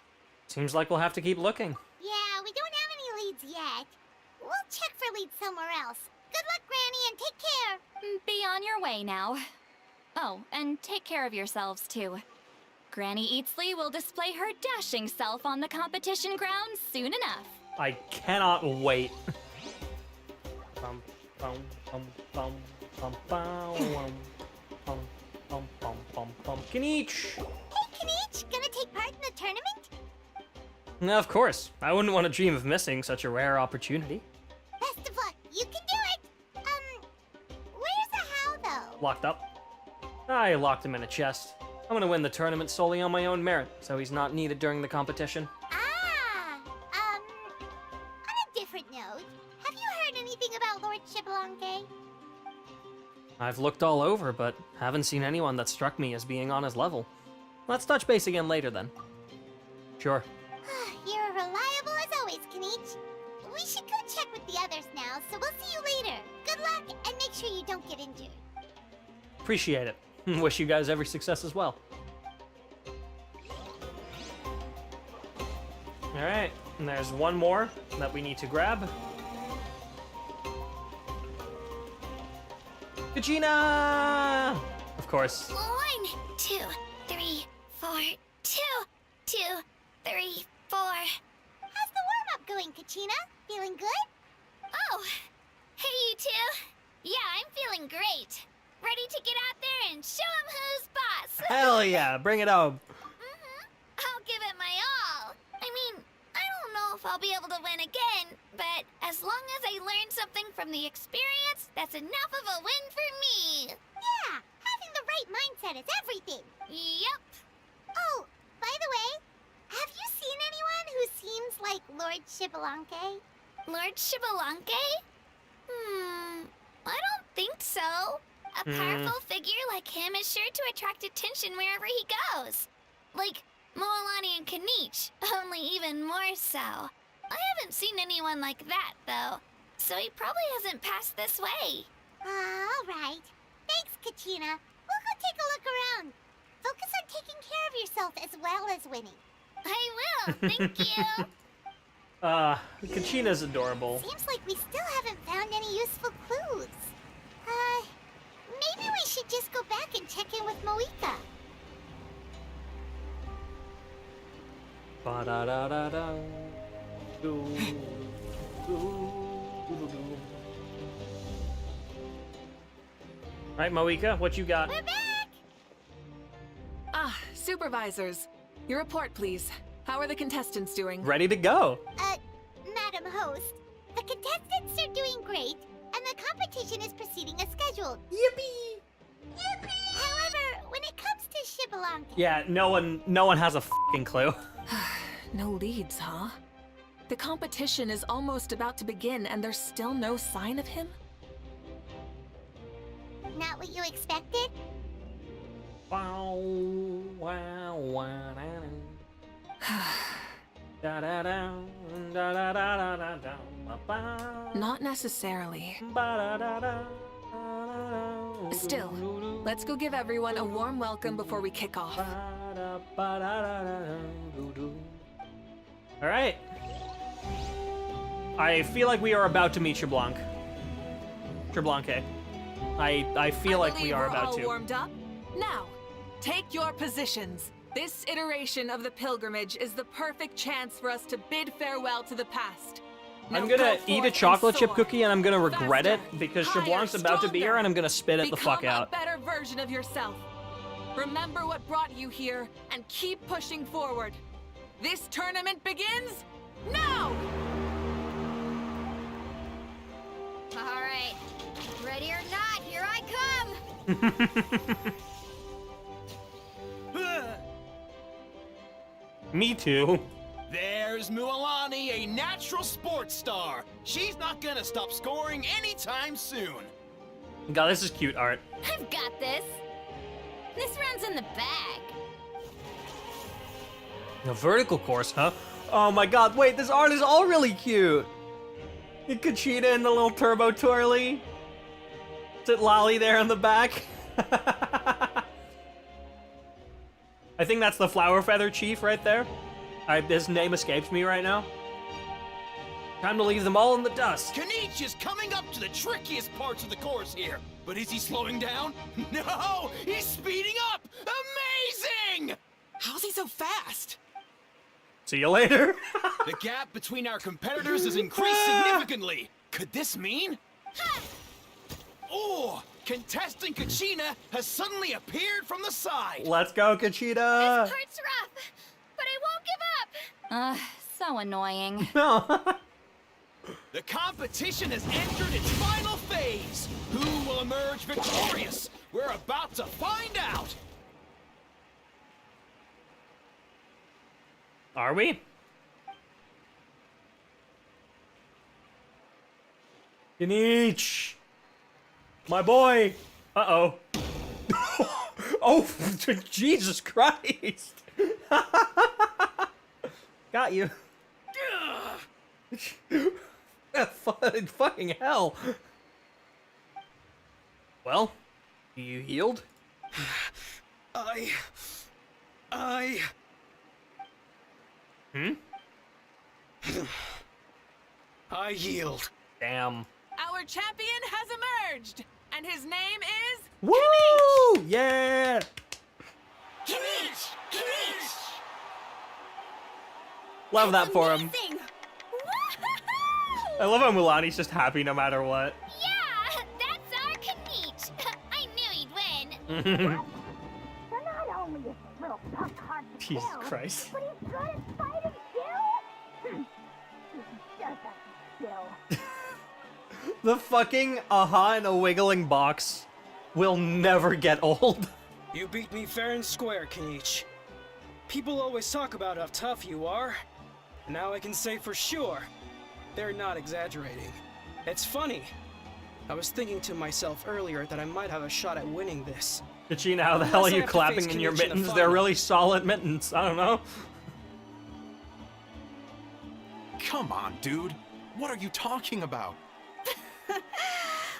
Speaker 1: Seems like we'll have to keep looking.
Speaker 2: Yeah, we don't have any leads yet. We'll check for leads somewhere else. Good luck, Granny, and take care.
Speaker 7: Be on your way now. Oh, and take care of yourselves, too. Granny Eatsley will display her dashing self on the competition grounds soon enough.
Speaker 1: I cannot wait. Kinich!
Speaker 2: Hey, Kinich, gonna take part in the tournament?
Speaker 1: Of course. I wouldn't want to dream of missing such a rare opportunity.
Speaker 2: Best of luck. You can do it. Where's the how, though?
Speaker 1: Locked up. I locked him in a chest. I'm gonna win the tournament solely on my own merit, so he's not needed during the competition.
Speaker 2: On a different note, have you heard anything about Lord Spvwvky?
Speaker 1: I've looked all over, but haven't seen anyone that struck me as being on his level. Let's touch base again later, then. Sure.
Speaker 2: You're reliable as always, Kinich. We should go check with the others now, so we'll see you later. Good luck, and make sure you don't get injured.
Speaker 1: Appreciate it. Wish you guys every success as well. Alright, and there's one more that we need to grab. Kachina! Of Of course.
Speaker 2: 1, 2, 3, 4, 2, 2, 3, 4. How's the warm-up going, Kachina? Feeling good? Oh, hey you two. Yeah, I'm feeling great. Ready to get out there and show 'em who's boss.
Speaker 1: Hell yeah, bring it home.
Speaker 2: I'll give it my all. I mean, I don't know if I'll be able to win again, but as long as I learn something from the experience, that's enough of a win for me. Yeah, having the right mindset is everything. Yep. Oh, by the way, have you seen anyone who seems like Lord Spvwvky? Lord Spvwvky? I don't think so. A powerful figure like him is sure to attract attention wherever he goes. Like Moalani and Kanich, only even more so. I haven't seen anyone like that, though, so he probably hasn't passed this way. All right. Thanks, Kachina. We'll go take a look around. Focus on taking care of yourself as well as winning. I will, thank you.
Speaker 1: Kachina's adorable.
Speaker 2: Seems like we still haven't found any useful clues. Maybe we should just go back and check in with Mavuika.
Speaker 1: Ba-da-da-da-da. Right, Mavuika, what you got?
Speaker 2: We're back!
Speaker 16: Ah, supervisors. Your report, please. How are the contestants doing?
Speaker 1: Ready to go.
Speaker 2: Madam Host, the contestants are doing great, and the competition is proceeding as scheduled. Yippee! Yippee! However, when it comes to Spvwvky...
Speaker 1: Yeah, no one has a fucking clue.
Speaker 16: No leads, huh? The competition is almost about to begin and there's still no sign of him?
Speaker 2: Not what you expected?
Speaker 1: Wow, wow, wow, da da da da da da da da.
Speaker 16: Not necessarily. Still, let's go give everyone a warm welcome before we kick off.
Speaker 1: All right. I feel like we are about to meet Spvwvky. I feel like we are about
Speaker 16: all
Speaker 1: to.
Speaker 16: Warmed up. Now, take your positions. This iteration of the pilgrimage is the perfect chance for us to bid farewell to the past.
Speaker 1: I'm gonna eat a chocolate chip cookie and I'm gonna regret it because Spvwvky's about to be here and I'm gonna spit it the fuck out.
Speaker 16: Become a better version of yourself. Remember what brought you here and keep pushing forward. This tournament begins now!
Speaker 2: All right. Ready or not, here I come!
Speaker 1: Me too.
Speaker 3: There's Moalani, a natural sports star. She's not gonna stop scoring anytime soon.
Speaker 1: God, this is cute art.
Speaker 2: I've got this. This round's in the bag.
Speaker 1: A vertical course, huh? Oh my god, wait, this art is all really cute. Kachina and the little turbo twirly. Citlali there in the back. I think that's the flower feather chief right there. His name escapes me right now. Time to leave them all in the dust.
Speaker 3: Kanich is coming up to the trickiest parts of the course here. But is he slowing down? No! He's speeding up! Amazing!
Speaker 22: How's he so fast?
Speaker 1: See you later.
Speaker 3: The gap between our competitors has increased significantly. Could this mean? Oh! Contestant Kachina has suddenly appeared from the side.
Speaker 1: Let's go, Kachina.
Speaker 2: This part's rough, but I won't give up.
Speaker 7: So annoying.
Speaker 1: No.
Speaker 3: The competition has entered its final phase. Who will emerge victorious? We're about to find out.
Speaker 1: Are we? Kanich! My boy! Uh-oh. Oh, Jesus Christ! Got you. Fucking hell. Well, you healed?
Speaker 3: I yield.
Speaker 1: Damn.
Speaker 16: Our champion has emerged, and his name is
Speaker 1: Woo! Yeah! Love that for him. I love how Mulani's just happy no matter what.
Speaker 2: Yeah, that's our Kanich. I knew he'd win.
Speaker 1: Jesus
Speaker 2: You're not only a little punk hard to kill,
Speaker 1: Christ.
Speaker 2: but he's good at fighting too. He's just a skill.
Speaker 1: The fucking aha in a wiggling box will never get old.
Speaker 13: You beat me fair and square, Kanich. People always talk about how tough you are. Now I can say for sure, they're not exaggerating. It's funny. I was thinking to myself earlier that I might have a shot at winning this.
Speaker 1: Kachina, how the hell are you clapping in your mittens? They're really solid mittens. I don't know.
Speaker 4: Come on, dude. What are you talking about?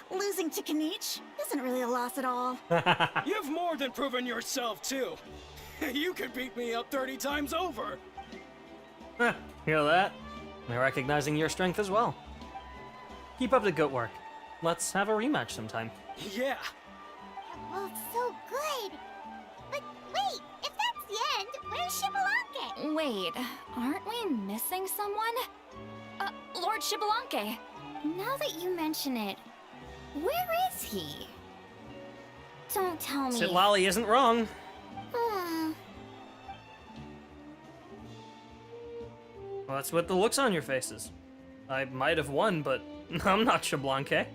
Speaker 12: Losing to Kanich isn't really a loss at all.
Speaker 13: You've more than proven yourself, too. You could beat me up 30 times over.
Speaker 1: Hear that? I'm recognizing your strength as well. Keep up the good work. Let's have a rematch sometime.
Speaker 13: Yeah.
Speaker 2: Well, it's so good. But wait, if that's the end, where's Spvwvky?
Speaker 7: Wait, aren't we missing someone? Lord Spvwvky. Now that you mention it, where is he? Don't tell me.
Speaker 1: Citlali isn't wrong. Well, that's what the looks on your faces. I might have won, but I'm not Spvwvky.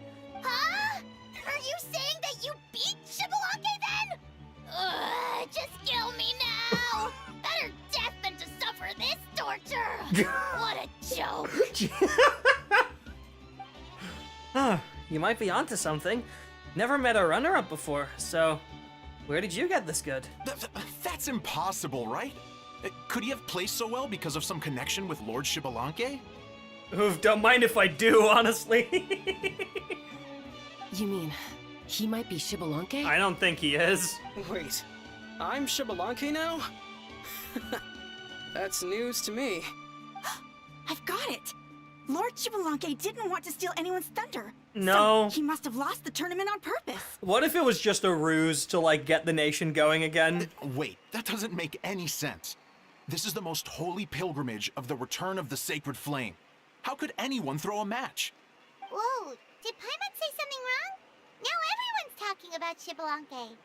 Speaker 2: Huh? Are you saying that you beat Spvwvky then? Just kill me now. Better death than to suffer this torture. What a joke.
Speaker 1: You might be onto something. Never met a runner-up before, so where did you get this good?
Speaker 4: That's impossible, right? Could he have placed so well because of some connection with Lord Spvwvky?
Speaker 1: Oof, don't mind if I do, honestly.
Speaker 19: You mean, he might be Spvwvky?
Speaker 1: I don't think he is.
Speaker 13: Wait, I'm Spvwvky now? That's news to me.
Speaker 12: I've got it! Lord Spvwvky didn't want to steal anyone's thunder.
Speaker 1: No.
Speaker 12: So he must have lost the tournament on purpose.
Speaker 1: What if it was just a ruse to, like, get the nation going again?
Speaker 4: Wait, that doesn't make any sense. This is the most holy pilgrimage of the return of the sacred flame. How could anyone throw a match?
Speaker 2: Whoa, did Paimon say something wrong? Now everyone's talking about Spvwvky.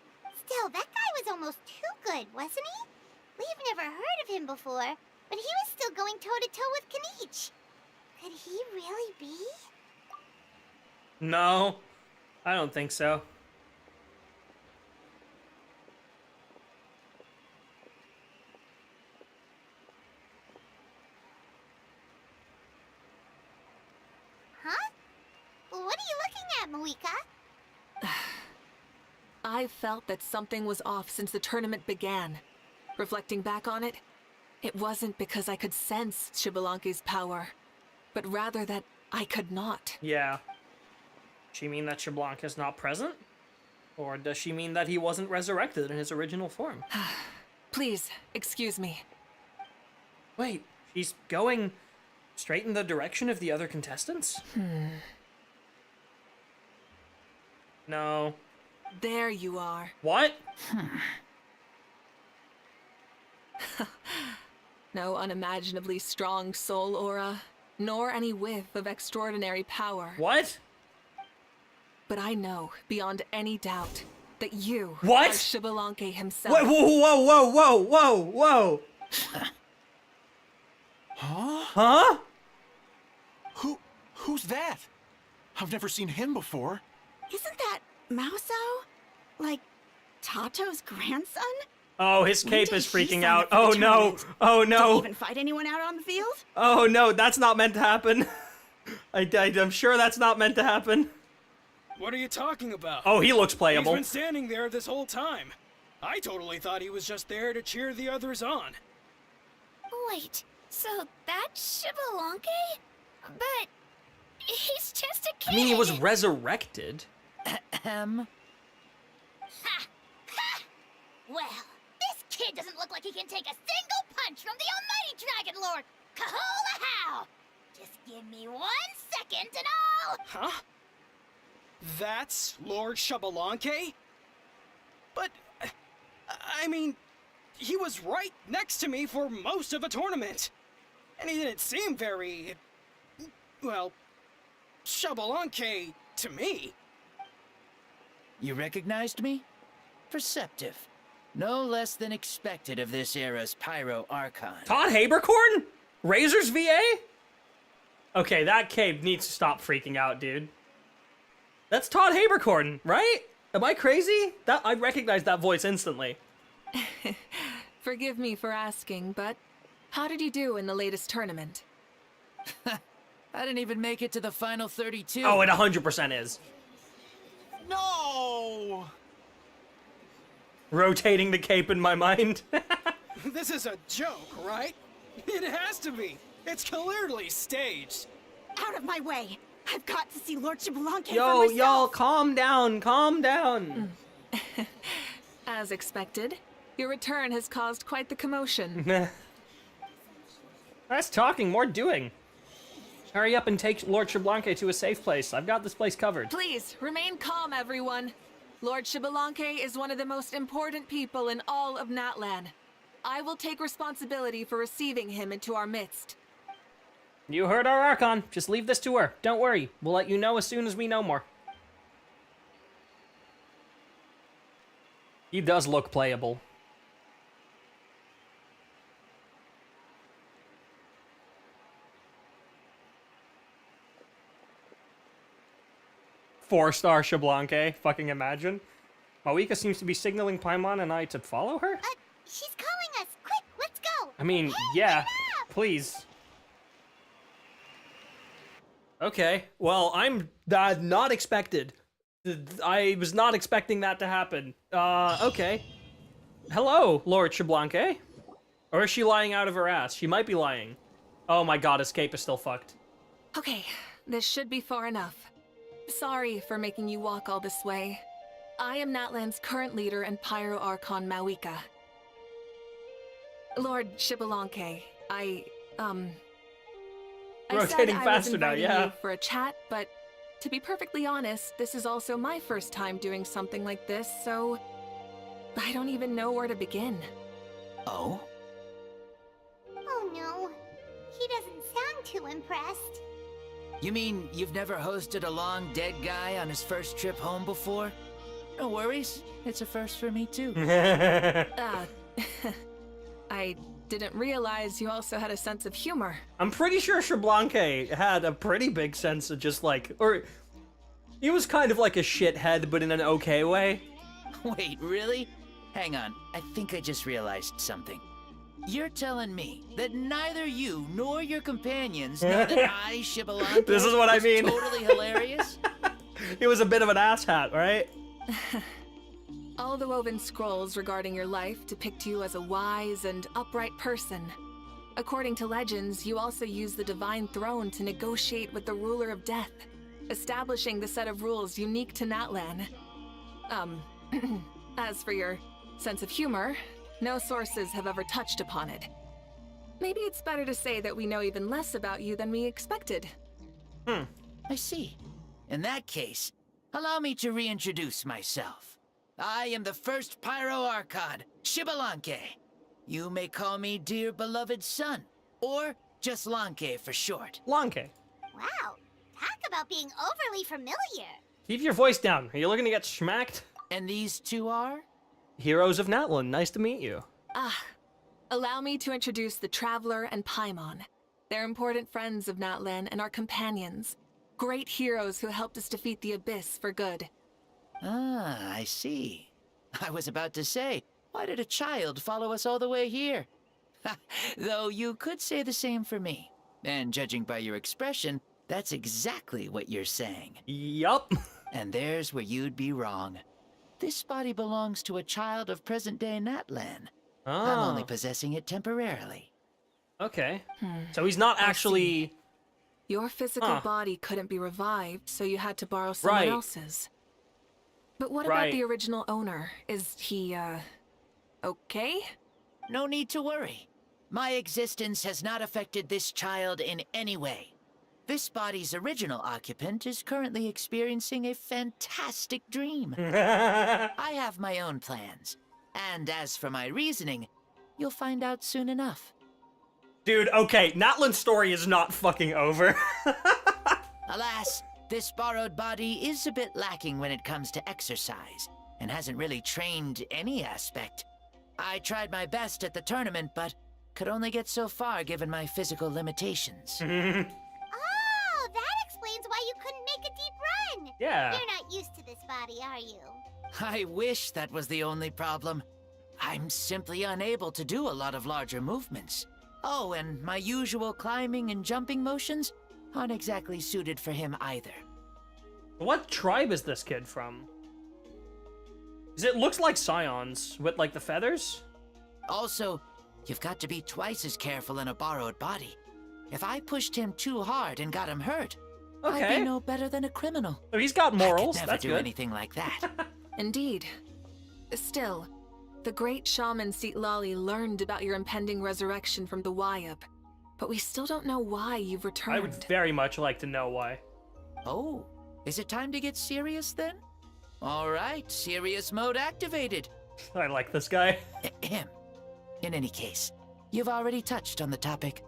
Speaker 2: Still, that guy was almost too good, wasn't he? We've never heard of him before, but he was still going toe-to-toe with Kanich. Could he really be?
Speaker 1: No, I don't think so.
Speaker 2: Huh? What are you looking at, Mavuika?
Speaker 16: I felt that something was off since the tournament began. Reflecting back on it, it wasn't because I could sense Spvwvky's power, but rather that I could not.
Speaker 1: Yeah. Does she mean that Spvwvky's not present? Or does she mean that he wasn't resurrected in his original form?
Speaker 16: Please, excuse me.
Speaker 1: Wait, she's going straight in the direction of the other contestants? No.
Speaker 16: There you are.
Speaker 1: What?
Speaker 16: No unimaginably strong soul aura, nor any whiff of extraordinary power.
Speaker 1: What?
Speaker 16: But I know, beyond any doubt, that you
Speaker 1: What?
Speaker 16: are Spvwvky himself.
Speaker 1: Whoa, whoa, whoa, whoa, whoa, whoa, whoa!
Speaker 4: Huh? Who's that? I've never seen him before.
Speaker 12: Isn't that Mauso? Like, Tato's grandson?
Speaker 1: Oh, his cape is
Speaker 12: When did he
Speaker 1: freaking
Speaker 12: sign
Speaker 1: out.
Speaker 12: up for the
Speaker 1: Oh no!
Speaker 12: tournament?
Speaker 1: Oh
Speaker 12: Did he
Speaker 1: no!
Speaker 12: even fight anyone out on the field?
Speaker 1: Oh no, that's not meant to happen. I'm sure that's not meant to happen.
Speaker 13: What are you talking about?
Speaker 1: Oh, he looks playable.
Speaker 13: He's been standing there this whole time. I totally thought he was just there to cheer the others on.
Speaker 2: Wait, so that's Spvwvky? But he's just a kid.
Speaker 1: I mean, he was resurrected.
Speaker 2: Ha! Ha! Well, this kid doesn't look like he can take a single punch from the almighty Dragon Lord, Kahola How! Just give me 1 second and I'll...
Speaker 13: Huh? That's Lord Spvwvky? But, I mean, he was right next to me for most of the tournament. And he didn't seem very, well, Spvwvky to me.
Speaker 9: You recognized me? Perceptive. No less than expected of this era's Pyro Archon.
Speaker 1: Todd Habercorn? Razor's VA? Okay, that kid needs to stop freaking out, dude. That's Todd Habercorn, right? Am I crazy? I recognize that voice instantly.
Speaker 16: Forgive me for asking, but how did you do in the latest tournament?
Speaker 9: I didn't even make it to the final 32.
Speaker 1: Oh, it 100% is.
Speaker 13: No!
Speaker 1: Rotating the cape in my mind.
Speaker 13: This is a joke, right? It has to be. It's clearly staged.
Speaker 12: Out of my way. I've got to see Lord Spvwvky for
Speaker 1: Yo,
Speaker 12: myself.
Speaker 1: y'all, calm down, calm down.
Speaker 16: As expected, your return has caused quite the commotion.
Speaker 1: Less talking, more doing. Hurry up and take Lord Spvwvky to a safe place. I've got this place covered.
Speaker 16: Please, remain calm, everyone. Lord Spvwvky is one of the most important people in all of Natlan. I will take responsibility for receiving him into our midst.
Speaker 1: You heard our Archon. Just leave this to her. Don't worry. We'll let you know as soon as we know more. He does look playable. Four-star Spvwvky. Fucking imagine. Mavuika seems to be signaling Paimon and I to follow her?
Speaker 2: She's calling us. Quick, let's go.
Speaker 1: I mean, yeah. Please. Okay. Well, I'm not expected. I was not expecting that to happen. Okay. Hello, Lord Spvwvky. Or is she lying out of her ass? She might be lying. Oh my god, escape is still fucked.
Speaker 16: Okay, this should be far enough. Sorry for making you walk all this way. I am Natlan's current leader and Pyro Archon Mavuika. Lord Spvwvky, I
Speaker 1: Rotating
Speaker 16: said
Speaker 1: faster now,
Speaker 16: I was inviting
Speaker 1: yeah.
Speaker 16: you for a chat, but to be perfectly honest, this is also my first time doing something like this, so I don't even know where to begin.
Speaker 9: Oh?
Speaker 2: Oh no. He doesn't sound too impressed.
Speaker 9: You mean you've never hosted a long dead guy on his first trip home before? No worries. It's a first for me too.
Speaker 16: I didn't realize you also had a sense of humor.
Speaker 1: I'm pretty sure Spvwvky had a pretty big sense of just like, or he was kind of like a shithead, but in an okay way.
Speaker 9: Wait, really? Hang on. I think I just realized something. You're telling me that neither you nor your companions know that I, Spvwvky,
Speaker 1: This is what I
Speaker 9: was
Speaker 1: mean.
Speaker 9: totally hilarious?
Speaker 1: He was a bit of an asshat, right?
Speaker 16: All the woven scrolls regarding your life depict you as a wise and upright person. According to legends, you also use the Divine Throne to negotiate with the Ruler of Death, establishing the set of rules unique to Natlan. As for your sense of humor, no sources have ever touched upon it. Maybe it's better to say that we know even less about you than we expected.
Speaker 9: I see. In that case, allow me to reintroduce myself. I am the first Pyro Archon, Spvwvky. You may call me dear beloved son, or just Lanke for short.
Speaker 1: Lanke.
Speaker 2: Wow. Talk about being overly familiar.
Speaker 1: Keep your voice down. Are you looking to get smacked?
Speaker 9: And these two are?
Speaker 1: Heroes of Natlan. Nice to meet you.
Speaker 16: Allow me to introduce the Traveler and Paimon. They're important friends of Natlan and our companions. Great heroes who helped us defeat the Abyss for good.
Speaker 9: Ah, I see. I was about to say, why did a child follow us all the way here? Though you could say the same for me. And judging by your expression, that's exactly what you're saying.
Speaker 1: Yup.
Speaker 9: And there's where you'd be wrong. This body belongs to a child of present-day Natlan. I'm only possessing it temporarily.
Speaker 1: Okay. So he's not actually...
Speaker 16: Your physical body couldn't be revived, so you had to borrow someone else's. But what about the original owner? Is he, okay?
Speaker 9: No need to worry. My existence has not affected this child in any way. This body's original occupant is currently experiencing a fantastic dream. I have my own plans. And as for my reasoning, you'll find out soon enough.
Speaker 1: Dude, okay, Natlan's story is not fucking over.
Speaker 9: Alas, this borrowed body is a bit lacking when it comes to exercise, and hasn't really trained any aspect. I tried my best at the tournament, but could only get so far given my physical limitations.
Speaker 2: Oh, that explains why you couldn't make a deep run.
Speaker 1: Yeah.
Speaker 2: You're not used to this body, are you?
Speaker 9: I wish that was the only problem. I'm simply unable to do a lot of larger movements. Oh, and my usual climbing and jumping motions aren't exactly suited for him either.
Speaker 1: What tribe is this kid from? 'Cause it looks like Scions with like the feathers.
Speaker 9: Also, you've got to be twice as careful in a borrowed body. If I pushed him too hard and got him hurt, I'd
Speaker 1: Okay.
Speaker 9: be no better than a criminal.
Speaker 1: So he's got morals.
Speaker 9: I could never
Speaker 1: That's
Speaker 9: do
Speaker 1: good.
Speaker 9: anything like that.
Speaker 16: Indeed. Still, the great shaman Citlali learned about your impending resurrection from the Wyup, but we still don't know why you've returned.
Speaker 1: I would very much like to know why.
Speaker 9: Oh, is it time to get serious then? All right, serious mode activated.
Speaker 1: I like this guy.
Speaker 9: Ahem. In any case, you've already touched on the topic.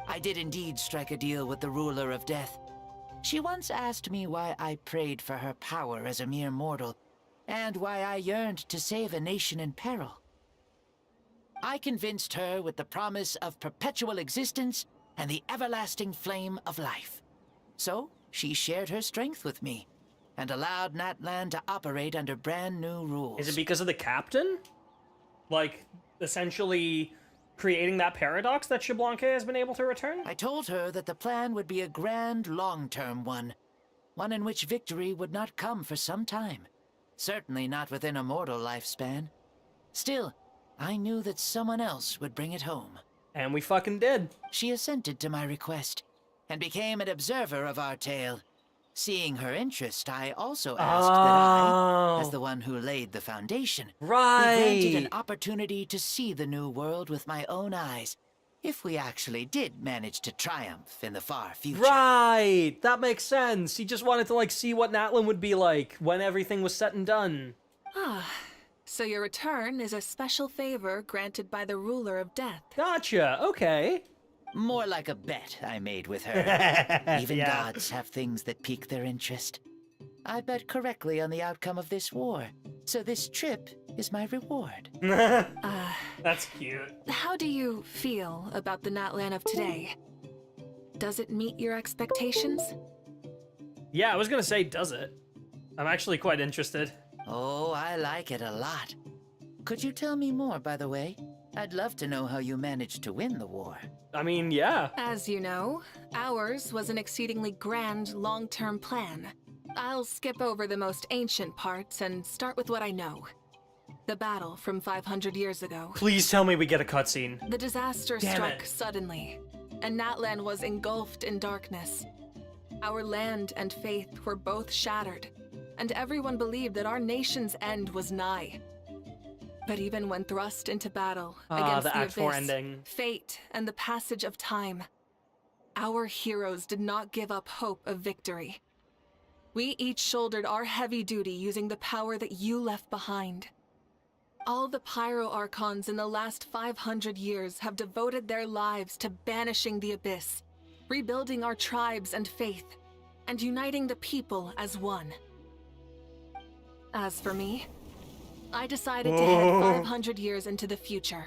Speaker 9: I did indeed strike a deal with the ruler of death. She once asked me why I prayed for her power as a mere mortal, and why I yearned to save a nation in peril. I convinced her with the promise of perpetual existence and the everlasting flame of life. So, she shared her strength with me, and allowed Natlan to operate under brand new rules.
Speaker 1: Is it because of the captain? Like, essentially creating that paradox that Spvwvky has been able to return?
Speaker 9: I told her that the plan would be a grand, long-term one. One in which victory would not come for some time. Certainly not within a mortal lifespan. Still, I knew that someone else would bring it home.
Speaker 1: And we fucking did.
Speaker 9: She assented to my request, and became an observer of our tale. Seeing her interest, I also asked that I, as the one who laid the foundation, be granted an opportunity to see the new world with my own eyes, if we actually did manage to triumph in the far future.
Speaker 1: Right! That makes sense. He just wanted to, like, see what Natlan would be like when everything was said and done.
Speaker 16: Ah, so your return is a special favor granted by the ruler of death.
Speaker 1: Gotcha, okay.
Speaker 9: More like a bet I made with her. Even
Speaker 1: Yeah.
Speaker 9: gods have things that pique their interest. I bet correctly on the outcome of this war, so this trip is my reward.
Speaker 1: That's cute.
Speaker 16: How do you feel about the Natlan of today? Does it meet your expectations?
Speaker 1: Yeah, I was gonna say, does it? I'm actually quite interested.
Speaker 9: Oh, I like it a lot. Could you tell me more, by the way? I'd love to know how you managed to win the war.
Speaker 1: I mean, yeah.
Speaker 16: As you know, ours was an exceedingly grand, long-term plan. I'll skip over the most ancient parts and start with what I know. The battle from 500 years ago.
Speaker 1: Please tell me we get a cutscene.
Speaker 16: The disaster
Speaker 1: Damn
Speaker 16: struck
Speaker 1: it.
Speaker 16: suddenly, and Natlan was engulfed in darkness. Our land and faith were both shattered, and everyone believed that our nation's end was nigh. But even when thrust into battle against
Speaker 1: the
Speaker 16: the
Speaker 1: Act 4
Speaker 16: abyss,
Speaker 1: ending.
Speaker 16: fate, and the passage of time, our heroes did not give up hope of victory. We each shouldered our heavy duty using the power that you left behind. All the Pyro Archons in the last 500 years have devoted their lives to banishing the abyss, rebuilding our tribes and faith, and uniting the people as one. As for me, I decided to head 500 years into the future.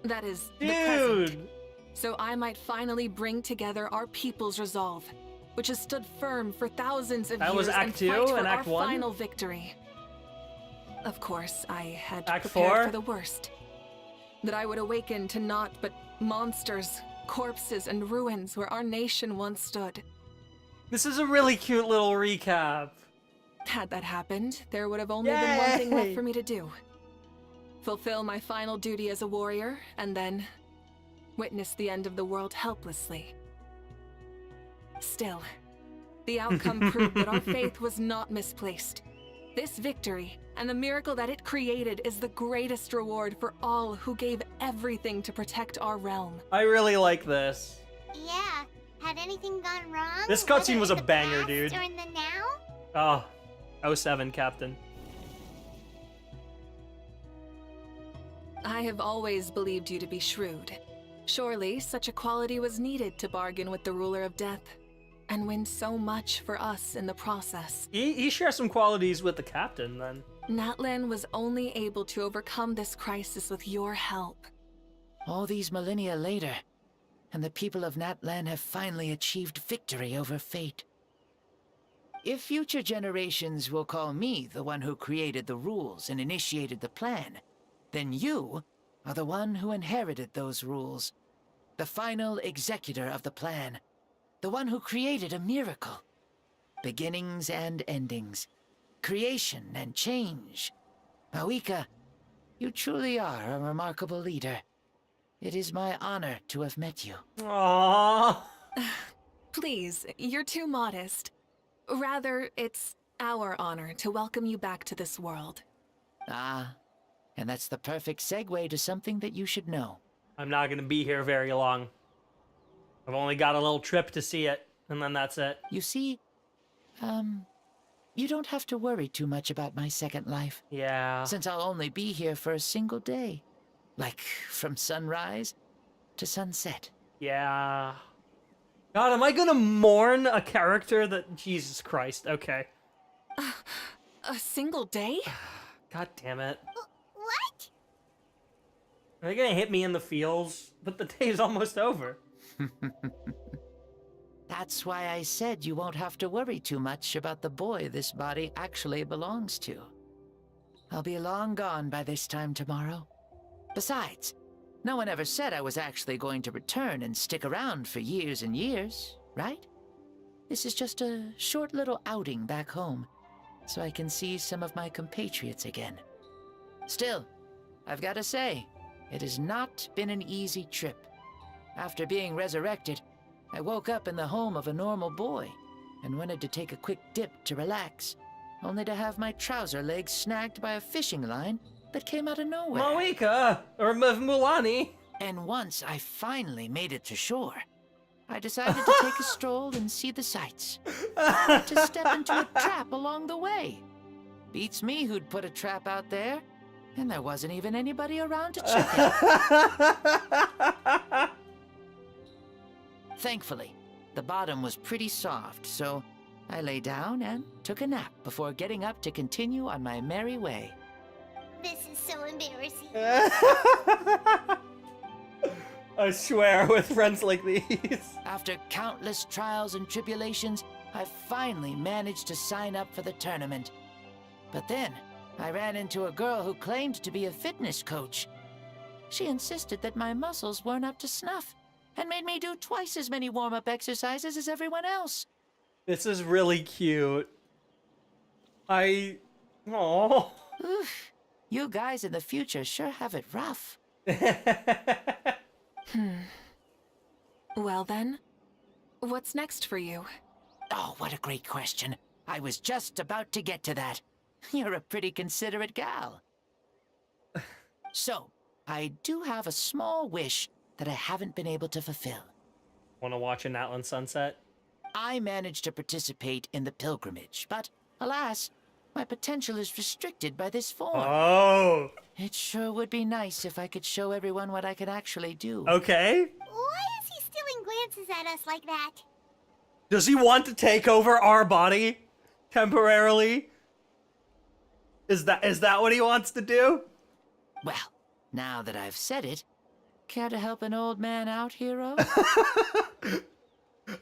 Speaker 16: That is, the present. So I might finally bring together our people's resolve, which has stood firm for thousands of
Speaker 1: That
Speaker 16: years
Speaker 1: was Act
Speaker 16: and
Speaker 1: 2
Speaker 16: fight for
Speaker 1: and Act
Speaker 16: our
Speaker 1: 1?
Speaker 16: final victory. Of course, I had
Speaker 1: Act
Speaker 16: prepared
Speaker 1: 4?
Speaker 16: for the worst. That I would awaken to naught but monsters, corpses, and ruins where our nation once stood.
Speaker 1: This is a really cute little recap.
Speaker 16: Had that happened, there would have only been one thing
Speaker 1: Yay!
Speaker 16: left for me to do. Fulfill my final duty as a warrior, and then witness the end of the world helplessly. Still, the outcome proved that our faith was not misplaced. This victory, and the miracle that it created, is the greatest reward for all who gave everything to protect our realm.
Speaker 1: I really like this.
Speaker 2: Yeah, Had anything gone wrong?
Speaker 1: This cutscene
Speaker 2: whether
Speaker 1: was
Speaker 2: in
Speaker 1: a
Speaker 2: the
Speaker 1: banger,
Speaker 2: past
Speaker 1: dude.
Speaker 2: Or in the now?
Speaker 1: Oh, 07, Captain.
Speaker 16: I have always believed you to be shrewd. Surely, such a quality was needed to bargain with the ruler of death, and win so much for us in the process.
Speaker 1: He shares some qualities with the Captain, then.
Speaker 16: Natlan was only able to overcome this crisis with your help.
Speaker 9: All these millennia later, and the people of Natlan have finally achieved victory over fate. If future generations will call me the one who created the rules and initiated the plan, then you are the one who inherited those rules. The final executor of the plan. The one who created a miracle. Beginnings and endings. Creation and change. Mavuika, you truly are a remarkable leader. It is my honor to have met you.
Speaker 1: Aww.
Speaker 16: Please, you're too modest. Rather, it's our honor to welcome you back to this world.
Speaker 9: Ah, and that's the perfect segue to something that you should know.
Speaker 1: I'm not gonna be here very long. I've only got a little trip to see it, and then that's it.
Speaker 9: You see, you don't have to worry too much about my second life.
Speaker 1: Yeah.
Speaker 9: Since I'll only be here for a single day. Like, from sunrise to sunset.
Speaker 1: Yeah. God, am I gonna mourn a character that... Jesus Christ, okay.
Speaker 16: A single day?
Speaker 1: God damn it.
Speaker 2: What?
Speaker 1: Are they gonna hit me in the feels? But the day's almost over.
Speaker 9: That's why I said you won't have to worry too much about the boy this body actually belongs to. I'll be long gone by this time tomorrow. Besides, no one ever said I was actually going to return and stick around for years and years, right? This is just a short little outing back home, so I can see some of my compatriots again. Still, I've got to say, it has not been an easy trip. After being resurrected, I woke up in the home of a normal boy and wanted to take a quick dip to relax, only to have my trouser legs snagged by a fishing line that came out of nowhere.
Speaker 1: Mavuika! Or Mulani!
Speaker 9: And once I finally made it to shore, I decided to take a stroll and see the sights. To step into a trap along the way. Beats me who'd put a trap out there, and there wasn't even anybody around to check it. Thankfully, the bottom was pretty soft, so I lay down and took a nap before getting up to continue on my merry way.
Speaker 2: This is so embarrassing.
Speaker 1: I swear, with friends like these.
Speaker 9: After countless trials and tribulations, I finally managed to sign up for the tournament. But then, I ran into a girl who claimed to be a fitness coach. She insisted that my muscles weren't up to snuff, and made me do twice as many warm-up exercises as everyone else.
Speaker 1: This is really cute. Aww.
Speaker 9: Oof. You guys in the future sure have it rough.
Speaker 16: Well then, what's next for you?
Speaker 9: Oh, what a great question. I was just about to get to that. You're a pretty considerate gal. So, I do have a small wish that I haven't been able to fulfill.
Speaker 1: Wanna watch a Natlan sunset?
Speaker 9: I managed to participate in the pilgrimage, but alas, my potential is restricted by this form.
Speaker 1: Oh!
Speaker 9: It sure would be nice if I could show everyone what I can actually do.
Speaker 1: Okay.
Speaker 2: Why is he stealing glances at us like that?
Speaker 1: Does he want to take over our body? Temporarily? Is that what he wants to do?
Speaker 9: Well, now that I've said it, care to help an old man out, hero?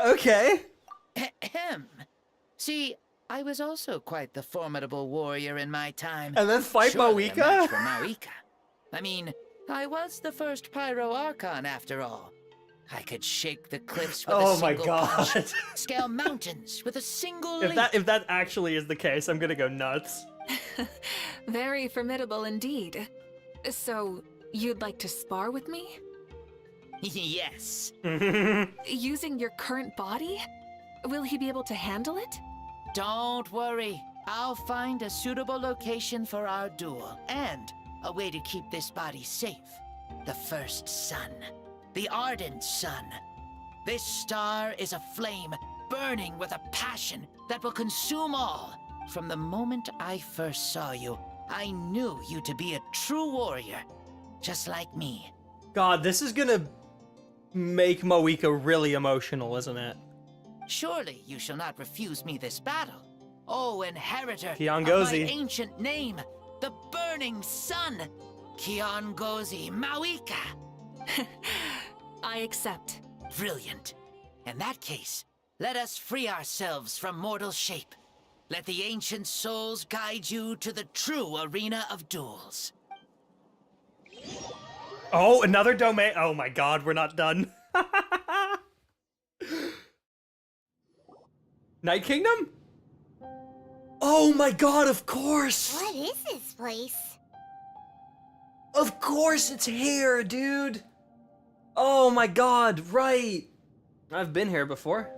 Speaker 1: Okay.
Speaker 9: Ahem. See, I was also quite the formidable warrior in my time.
Speaker 1: And then fight
Speaker 9: Surely a
Speaker 1: Mavuika?
Speaker 9: match for Mavuika. I mean, I was the first Pyro Archon after all. I could shake the cliffs with a
Speaker 1: Oh my
Speaker 9: single
Speaker 1: god.
Speaker 9: punch, scale mountains with a single leap.
Speaker 1: If that actually is the case, I'm gonna go nuts.
Speaker 16: Very formidable indeed. So, you'd like to spar with me?
Speaker 9: Yes.
Speaker 16: Using your current body? Will he be able to handle it?
Speaker 9: Don't worry. I'll find a suitable location for our duel, and a way to keep this body safe. The first sun. The ardent sun. This star is a flame, burning with a passion that will consume all. From the moment I first saw you, I knew you to be a true warrior, just like me.
Speaker 1: God, this is gonna make Mavuika really emotional, isn't it?
Speaker 9: Surely you shall not refuse me this battle. O inheritor of
Speaker 1: Kiangozi.
Speaker 9: my ancient name, the burning sun, Kiangozi Mavuika.
Speaker 16: I accept.
Speaker 9: Brilliant. In that case, let us free ourselves from mortal shape. Let the ancient souls guide you to the true arena of duels.
Speaker 1: Oh, another domain. Oh my god, we're not done. Night Kingdom? Oh my god, of course!
Speaker 2: What is this place?
Speaker 1: Of course it's here, dude! Oh my god, right! I've been here before.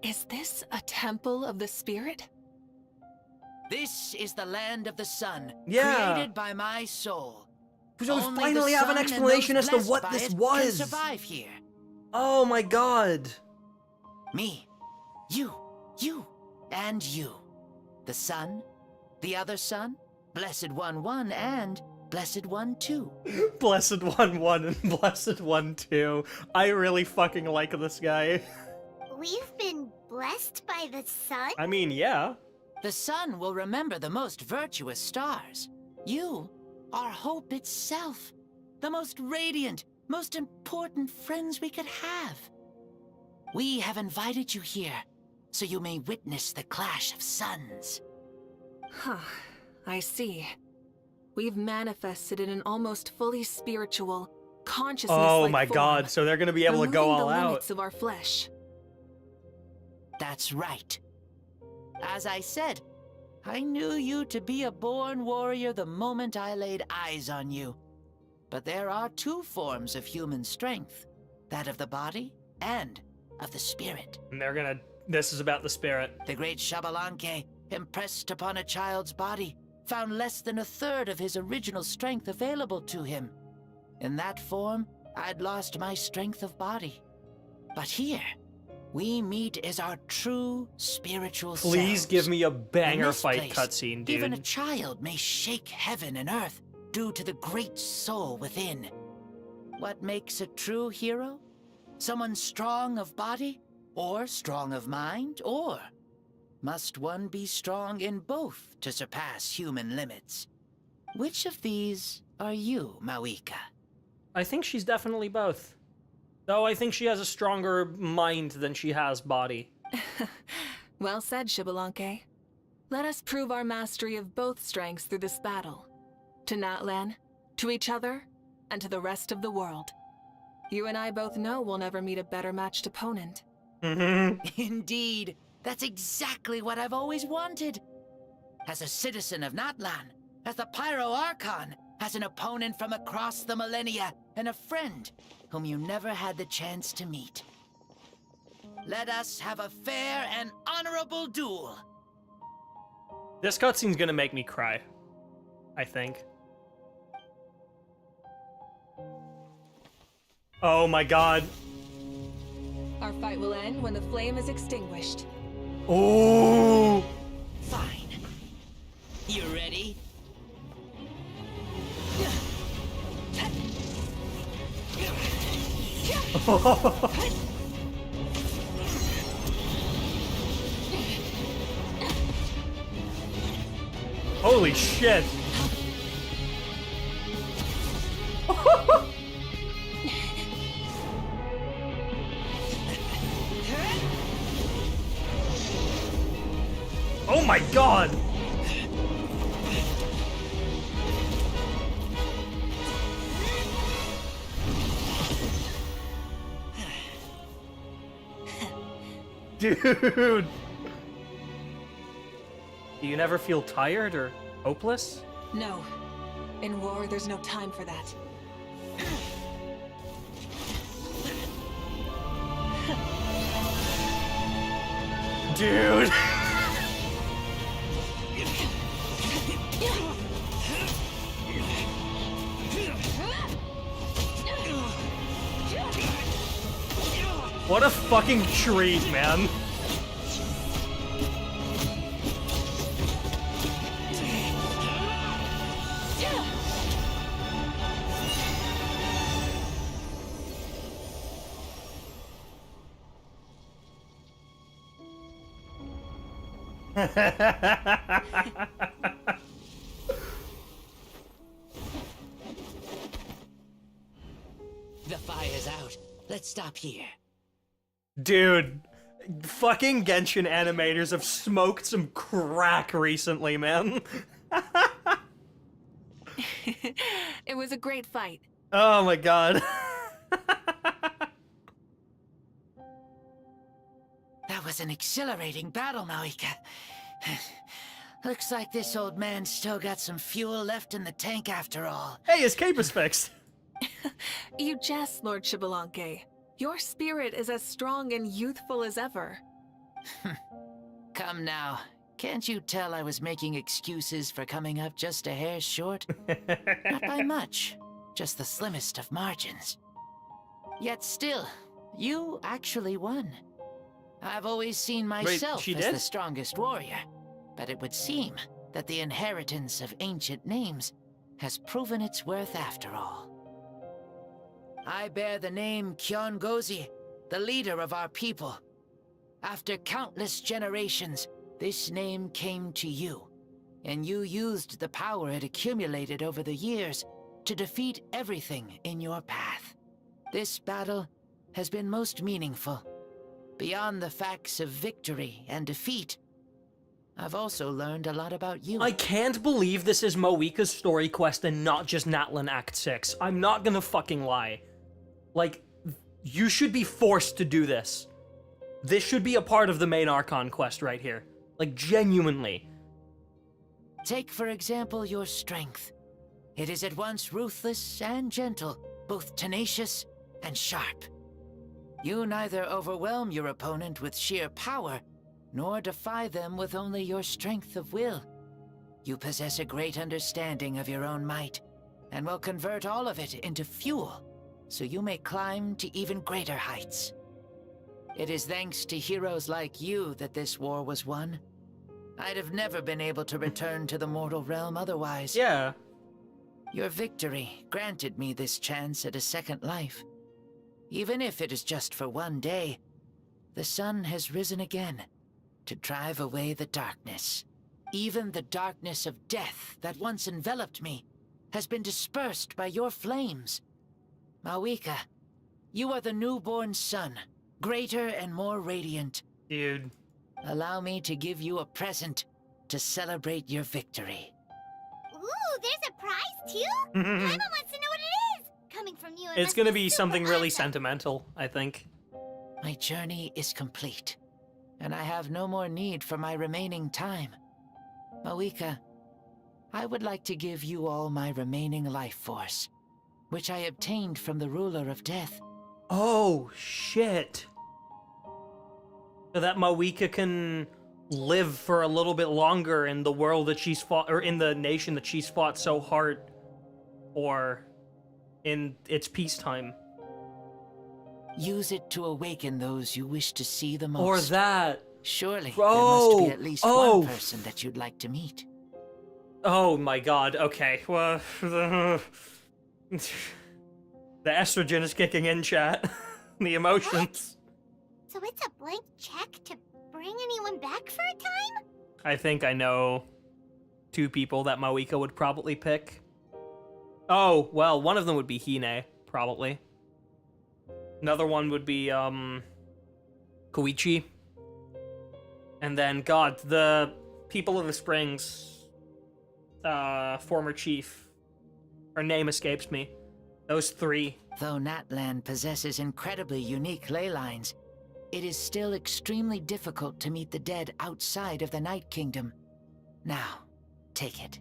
Speaker 16: Is this a temple of the spirit?
Speaker 9: This is the land of the sun,
Speaker 1: Yeah.
Speaker 9: created by my soul.
Speaker 1: So we
Speaker 9: Only
Speaker 1: finally
Speaker 9: the
Speaker 1: have an
Speaker 9: sun and
Speaker 1: explanation
Speaker 9: those
Speaker 1: as to
Speaker 9: blessed
Speaker 1: what
Speaker 9: by
Speaker 1: this
Speaker 9: it can
Speaker 1: was.
Speaker 9: survive here.
Speaker 1: Oh my god.
Speaker 9: Me, you, and you. The sun, the other sun, Blessed One 1, and Blessed One 2.
Speaker 1: Blessed One 1 and Blessed One 2. I really fucking like this guy.
Speaker 2: We've been blessed by the sun?
Speaker 1: I mean, yeah.
Speaker 9: The sun will remember the most virtuous stars. You are hope itself. The most radiant, most important friends we could have. We have invited you here, so you may witness the clash of suns.
Speaker 16: Huh, I see. We've manifested in an almost fully spiritual, consciousness-like
Speaker 1: Oh my
Speaker 16: form,
Speaker 1: god, so they're gonna be able to go
Speaker 16: removing
Speaker 1: all
Speaker 16: the
Speaker 1: out.
Speaker 16: limits of our flesh.
Speaker 9: That's right. As I said, I knew you to be a born warrior the moment I laid eyes on you. But there are two forms of human strength, that of the body and of the spirit.
Speaker 1: And they're gonna... This is about the spirit.
Speaker 9: The great Spvwvky, impressed upon a child's body, found less than a third of his original strength available to him. In that form, I'd lost my strength of body. But here, we meet as our true spiritual
Speaker 1: Please
Speaker 9: selves.
Speaker 1: give me a
Speaker 9: In
Speaker 1: banger
Speaker 9: this
Speaker 1: fight
Speaker 9: place,
Speaker 1: cutscene, dude.
Speaker 9: Even a child may shake heaven and earth due to the great soul within. What makes a true hero? Someone strong of body, or strong of mind, or must one be strong in both to surpass human limits? Which of these are you, Mavuika?
Speaker 1: I think she's definitely both. Though I think she has a stronger mind than she has body.
Speaker 16: Well said, Spvwvky. Let us prove our mastery of both strengths through this battle. To Natlan, to each other, and to the rest of the world. You and I both know we'll never meet a better matched opponent.
Speaker 9: Indeed, that's exactly what I've always wanted. As a citizen of Natlan, as the Pyro Archon, as an opponent from across the millennia, and a friend whom you never had the chance to meet. Let us have a fair and honorable duel.
Speaker 1: This cutscene's gonna make me cry. I think. Oh my god.
Speaker 16: Our fight will end when the flame is extinguished.
Speaker 1: Oh!
Speaker 9: Fine. You ready?
Speaker 1: Holy shit! Oh my god! Dude! Do you never feel tired or hopeless?
Speaker 16: No. In war, there's no time for that.
Speaker 1: Dude! What a fucking treat, man.
Speaker 9: The fire's out. Let's stop here.
Speaker 1: Dude, fucking Genshin animators have smoked some crack recently, man.
Speaker 16: It was a great fight.
Speaker 1: Oh my god.
Speaker 9: That was an exhilarating battle, Mavuika. Looks like this old man's still got some fuel left in the tank after all.
Speaker 1: Hey, his cape is fixed.
Speaker 16: You jest, Lord Spvwvky. Your spirit is as strong and youthful as ever.
Speaker 9: Come now. Can't you tell I was making excuses for coming up just a hair short? Not by much. Just the slimmest of margins. Yet still, you actually won. I've always seen myself as the strongest warrior, but it would seem that the inheritance of ancient names has proven its worth after all. I bear the name Kyongozi, the leader of our people. After countless generations, this name came to you, and you used the power it accumulated over the years to defeat everything in your path. This battle has been most meaningful. Beyond the facts of victory and defeat, I've also learned a lot about you.
Speaker 1: I can't believe this is Mavuika's story quest and not just Natlan Act 6. I'm not gonna fucking lie. Like, you should be forced to do this. This should be a part of the main Archon quest right here. Like, genuinely.
Speaker 9: Take, for example, your strength. It is at once ruthless and gentle, both tenacious and sharp. You neither overwhelm your opponent with sheer power, nor defy them with only your strength of will. You possess a great understanding of your own might, and will convert all of it into fuel, so you may climb to even greater heights. It is thanks to heroes like you that this war was won. I'd have never been able to return to the mortal realm otherwise.
Speaker 1: Yeah.
Speaker 9: Your victory granted me this chance at a second life. Even if it is just for one day, the sun has risen again to drive away the darkness. Even the darkness of death that once enveloped me has been dispersed by your flames. Mavuika, you are the newborn sun, greater and more radiant.
Speaker 1: Dude.
Speaker 9: Allow me to give you a present to celebrate your victory.
Speaker 2: Ooh, there's a prize too? Paimon wants to know what it is! Coming from you,
Speaker 1: It's gonna be something really sentimental, I think.
Speaker 9: My journey is complete, and I have no more need for my remaining time. Mavuika, I would like to give you all my remaining life force, which I obtained from the ruler of death.
Speaker 1: Oh, shit. So that Mavuika can live for a little bit longer in the world that she's fought, or in the nation that she's fought so hard for in its peacetime.
Speaker 9: Use it to awaken those you wish to see the most.
Speaker 1: Or that.
Speaker 9: Surely there must be at least one person that you'd like to meet.
Speaker 1: Oh my god, okay. Well, the estrogen is kicking in, chat. The emotions.
Speaker 2: So it's a blank check to bring anyone back for a time?
Speaker 1: I think I know 2 people that Mavuika would probably pick. Oh, well, one of them would be Hine, probably. Another one would be, Koichi. And then, God, the People of the Springs, former chief. Her name escapes me. Those 3.
Speaker 9: Though Natlan possesses incredibly unique ley lines, it is still extremely difficult to meet the dead outside of the Night Kingdom. Now, take it.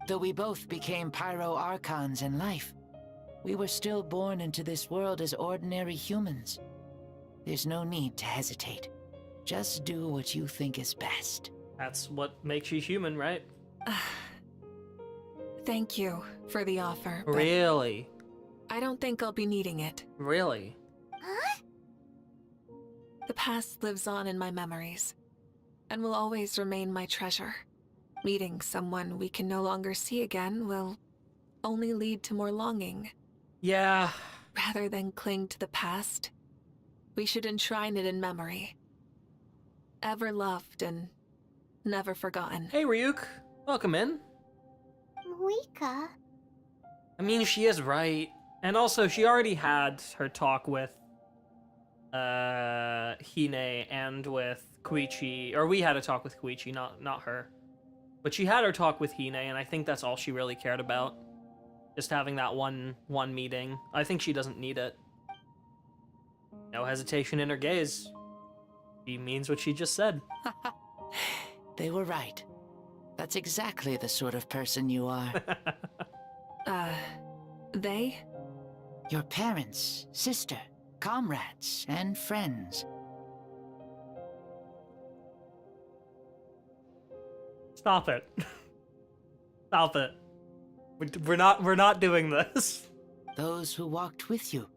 Speaker 9: Though we both became Pyro Archons in life, we were still born into this world as ordinary humans. There's no need to hesitate. Just do what you think is best.
Speaker 1: That's what makes you human, right?
Speaker 16: Thank you for the offer. but
Speaker 1: Really?
Speaker 16: I don't think I'll be needing it.
Speaker 1: Really?
Speaker 2: Huh?
Speaker 16: The past lives on in my memories, and will always remain my treasure. Meeting someone we can no longer see again will only lead to more longing.
Speaker 1: Yeah.
Speaker 16: Rather than cling to the past, we should enshrine it in memory. Ever loved and never forgotten.
Speaker 1: Hey, Ryuk. Welcome in.
Speaker 2: Mavuika?
Speaker 1: I mean, she is right. And also, she already had her talk with Hine and with Koichi. Or we had a talk with Koichi, not her. But she had her talk with Hine, and I think that's all she really cared about. Just having that one meeting. I think she doesn't need it. No hesitation in her gaze. She means what she just said.
Speaker 9: They were right. That's exactly the sort of person you are.
Speaker 16: They?
Speaker 9: Your parents, sister, comrades, and friends.
Speaker 1: Stop it. Stop it. We're not doing this.
Speaker 9: Those who walked with you,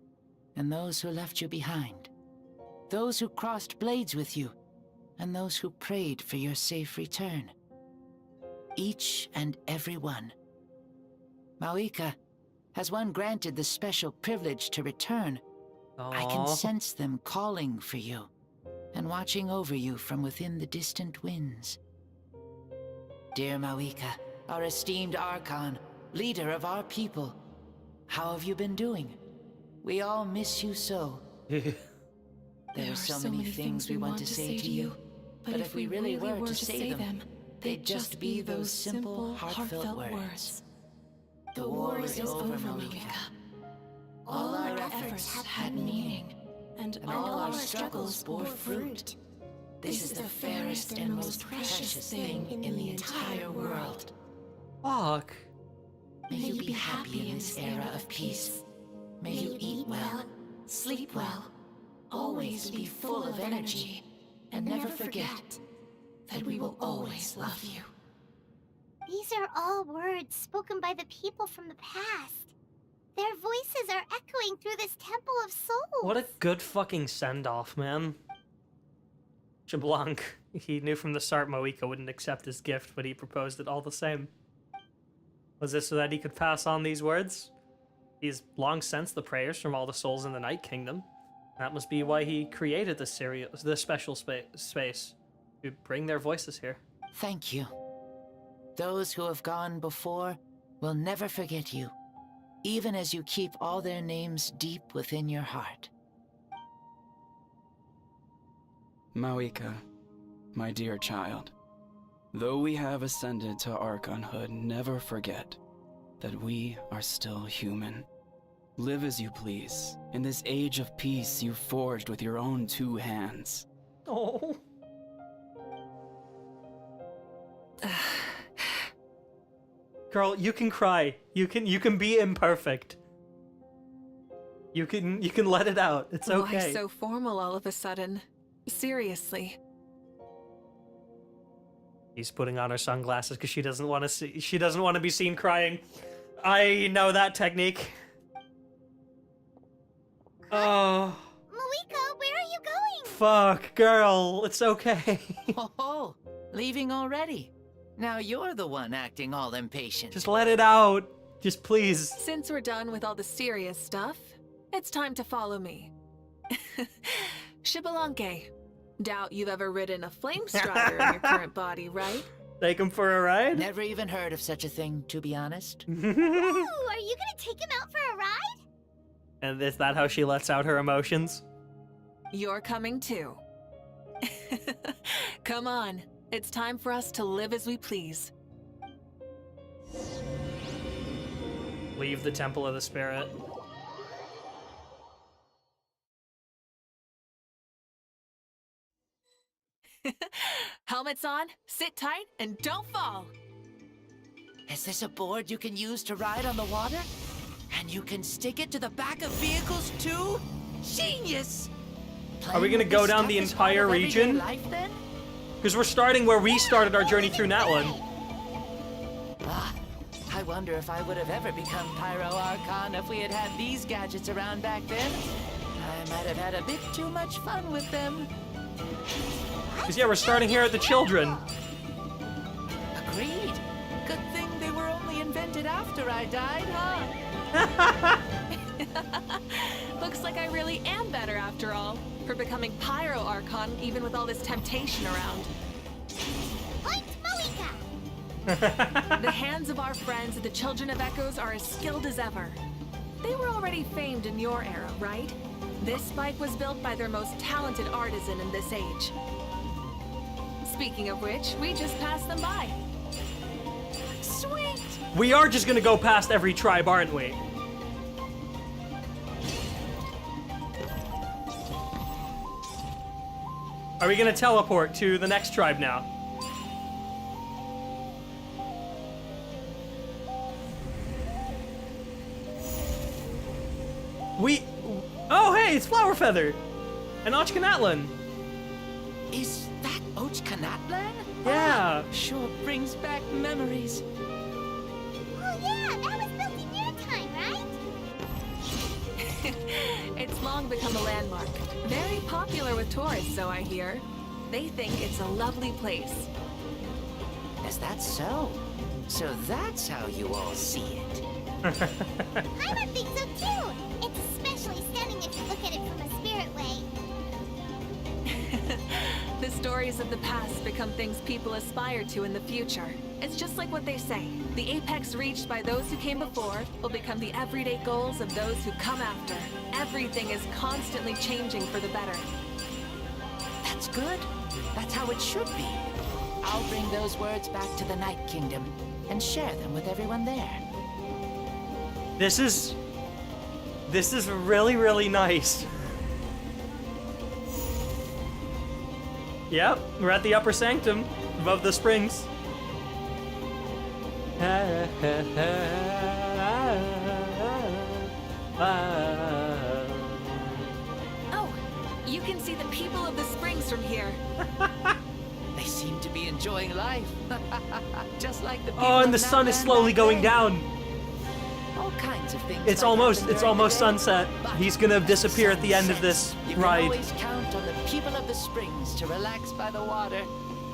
Speaker 9: and those who left you behind. Those who crossed blades with you, and those who prayed for your safe return. Each and every one. Mavuika, has one granted the special privilege to return, I can sense them calling for you, and watching over you from within the distant winds. Dear Mavuika, our esteemed Archon, leader of our people, how have you been doing? We all miss you so. There are so many things we want to say to you, but if we really were to say them, they'd just be those simple, heartfelt words. The war is over, Mavuika. All our efforts had meaning, and all our struggles bore fruit. This is the fairest and most precious thing in the entire world.
Speaker 1: Fuck.
Speaker 9: May you be happy in this era of peace. May you eat well, sleep well, always be full of energy, and never forget that we will always love you.
Speaker 2: These are all words spoken by the people from the past. Their voices are echoing through this Temple of Souls.
Speaker 1: What a good fucking send-off, man. Xbalanque. He knew from the start Mavuika wouldn't accept his gift, but he proposed it all the same. Was it so that he could pass on these words? He's long sensed the prayers from all the souls in the Night Kingdom. That must be why he created this special space to bring their voices here.
Speaker 9: Thank you. Those who have gone before will never forget you, even as you keep all their names deep within your heart.
Speaker 11: Mavuika, my dear child, though we have ascended to Archonhood, never forget that we are still human. Live as you please, in this age of peace you forged with your own 2 hands.
Speaker 1: Oh. Girl, you can cry. You can be imperfect. You can let it out. It's okay.
Speaker 16: Why so formal all of a sudden? Seriously.
Speaker 1: She's putting on her sunglasses because she doesn't want to be seen crying. I know that technique. Oh.
Speaker 2: Mavuika, where are you going?
Speaker 1: Fuck, girl. It's okay.
Speaker 9: Oh, leaving already? Now you're the one acting all impatient.
Speaker 1: Just let it out. Just please.
Speaker 16: Since we're done with all the serious stuff, it's time to follow me. Spvwvky, doubt you've ever ridden a flame strider in your current body, right?
Speaker 1: Take him for a ride?
Speaker 9: Never even heard of such a thing, to be honest.
Speaker 2: Ooh, are you gonna take him out for a ride?
Speaker 1: And is that how she lets out her emotions?
Speaker 16: You're coming too. Come on, it's time for us to live as we please.
Speaker 1: Leave the Temple of the Spirit.
Speaker 16: Helmets on, sit tight, and don't fall!
Speaker 9: Is this a board you can use to ride on the water? And you can stick it to the back of vehicles too? Genius!
Speaker 1: Are we gonna go down the entire region? Because we're starting where we started our journey through Natlan.
Speaker 9: Ah, I wonder if I would have ever become Pyro Archon if we had had these gadgets around back then. I might have had a bit too much fun with them.
Speaker 1: Because yeah, we're starting here at the children.
Speaker 9: Agreed. Good thing they were only invented after I died, huh?
Speaker 16: Looks like I really am better after all, for becoming Pyro Archon even with all this temptation around.
Speaker 2: Point Mavuika!
Speaker 16: The hands of our friends the Children of Echoes are as skilled as ever. They were already famed in your era, right? This spike was built by their most talented artisan in this age. Speaking of which, we just passed them by. Sweet!
Speaker 1: We are just gonna go past every tribe, aren't we? Are we gonna teleport to the next tribe now? Oh, hey, it's Flower Feather! And KittycAtlas.
Speaker 9: Is that KittycAtlas?
Speaker 1: Yeah.
Speaker 9: Sure brings back memories.
Speaker 2: Oh yeah, that was built in your time, right?
Speaker 16: It's long become a landmark. Very popular with tourists, so I hear. They think it's a lovely place.
Speaker 9: Is that so? So that's how you all see it.
Speaker 2: Paimon thinks so too! It's especially stunning if you look at it from a spirit way.
Speaker 16: The stories of the past become things people aspire to in the future. It's just like what they say. The apex reached by those who came before will become the everyday goals of those who come after. Everything is constantly changing for the better.
Speaker 9: That's good. That's how it should be. I'll bring those words back to the Night Kingdom and share them with everyone there.
Speaker 1: This is really, really nice. Yep, we're at the upper sanctum above the springs.
Speaker 16: Oh, you can see the people of the springs from here.
Speaker 9: They seem to be enjoying life. Just like the people
Speaker 1: Oh, and the
Speaker 9: of
Speaker 1: sun is
Speaker 9: Natlan
Speaker 1: slowly
Speaker 9: back
Speaker 1: going
Speaker 9: then.
Speaker 1: down.
Speaker 9: All kinds of things.
Speaker 1: It's
Speaker 9: might
Speaker 1: almost
Speaker 9: happen during the day,
Speaker 1: sunset.
Speaker 9: but
Speaker 1: He's gonna disappear at the end of this
Speaker 9: sunsets, you can
Speaker 1: ride.
Speaker 9: always count on the people of the springs to relax by the water,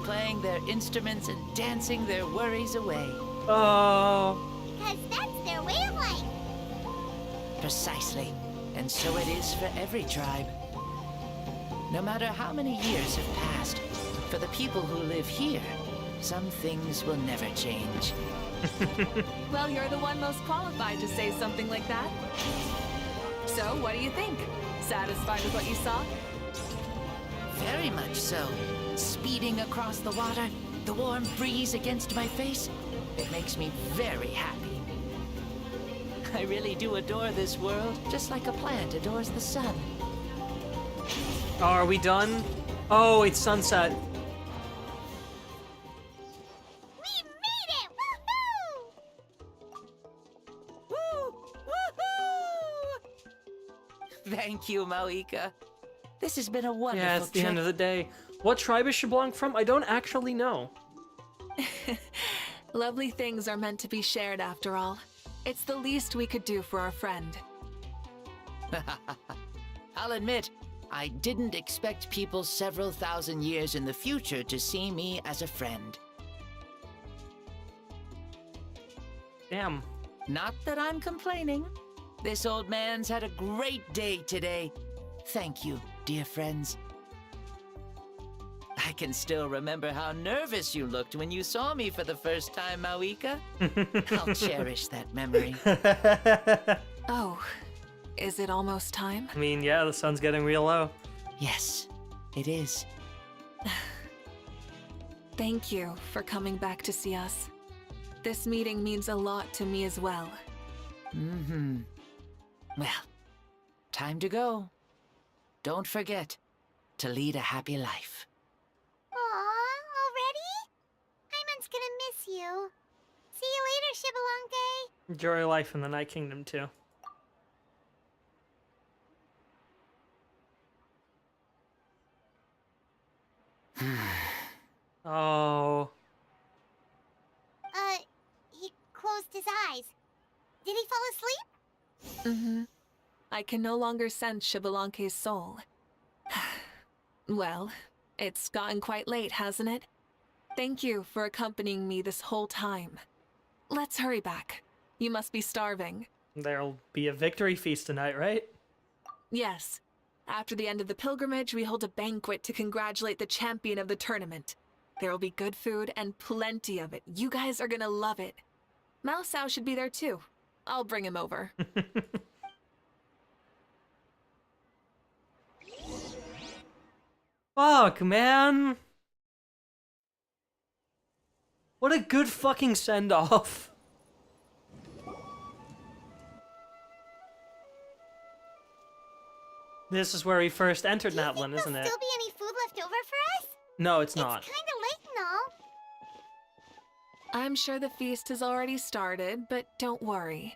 Speaker 9: playing their instruments and dancing their worries away.
Speaker 1: Oh.
Speaker 2: Because that's their way of life.
Speaker 9: Precisely. And so it is for every tribe. No matter how many years have passed, for the people who live here, some things will never change.
Speaker 16: Well, you're the one most qualified to say something like that. So, what do you think? Satisfied with what you saw?
Speaker 9: Very much so. Speeding across the water, the warm breeze against my face, it makes me very happy. I really do adore this world, just like a plant adores the sun.
Speaker 1: Oh, are we done? Oh, it's sunset.
Speaker 2: We made it! Woohoo!
Speaker 9: Woo! Woohoo! Thank you, Mavuika. This has been a wonderful
Speaker 1: Yeah, it's the
Speaker 9: trip.
Speaker 1: end of the day. What tribe is she belong from? I don't actually know.
Speaker 16: Lovely things are meant to be shared after all. It's the least we could do for our friend.
Speaker 9: I'll admit, I didn't expect people several thousand years in the future to see me as a friend.
Speaker 1: Damn.
Speaker 9: Not that I'm complaining. This old man's had a great day today. Thank you, dear friends. I can still remember how nervous you looked when you saw me for the first time, Mavuika. I'll cherish that memory.
Speaker 16: Oh, is it almost time?
Speaker 1: I mean, yeah, the sun's getting real low.
Speaker 9: Yes, it is.
Speaker 16: Thank you for coming back to see us. This meeting means a lot to me as well.
Speaker 9: Mm-hmm. Well, time to go. Don't forget to lead a happy life.
Speaker 2: Aw, already? Paimon's gonna miss you. See you later, Spvwvky.
Speaker 1: Enjoy your life in the Night Kingdom, too. Oh.
Speaker 2: He closed his eyes. Did he fall asleep?
Speaker 16: Mm-hmm. I can no longer sense Spvwvky's soul. Well, it's gotten quite late, hasn't it? Thank you for accompanying me this whole time. Let's hurry back. You must be starving.
Speaker 1: There'll be a victory feast tonight, right?
Speaker 16: Yes. After the end of the pilgrimage, we hold a banquet to congratulate the champion of the tournament. There will be good food and plenty of it. You guys are gonna love it. Mao Sao should be there too. I'll bring him over.
Speaker 1: Fuck, man. What a good fucking send-off. This is where we first entered Natlan, isn't it?
Speaker 2: Still be any food left over for us?
Speaker 1: No, it's not.
Speaker 2: It's kinda late and all.
Speaker 16: I'm sure the feast has already started, but don't worry.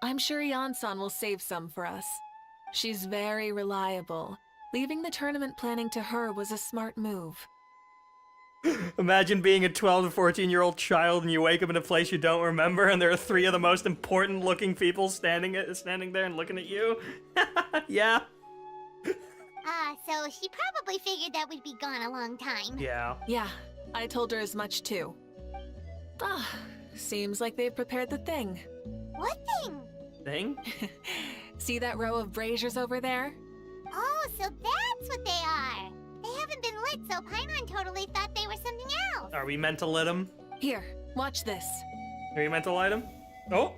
Speaker 16: I'm sure Yansan will save some for us. She's very reliable. Leaving the tournament planning to her was a smart move.
Speaker 1: Imagine being a 12 to 14-year-old child and you wake up in a place you don't remember and there are 3 of the most important looking people standing there and looking at you. Yeah.
Speaker 2: So she probably figured that we'd be gone a long time.
Speaker 1: Yeah.
Speaker 16: Yeah, I told her as much too. Ah, seems like they've prepared the thing.
Speaker 2: What thing?
Speaker 1: Thing?
Speaker 16: See that row of braziers over there?
Speaker 2: Oh, so that's what they are. They haven't been lit, so Paimon totally thought they were something else.
Speaker 1: Are we meant to lit them?
Speaker 16: Here, watch this.
Speaker 1: Are you meant to light them? Oh!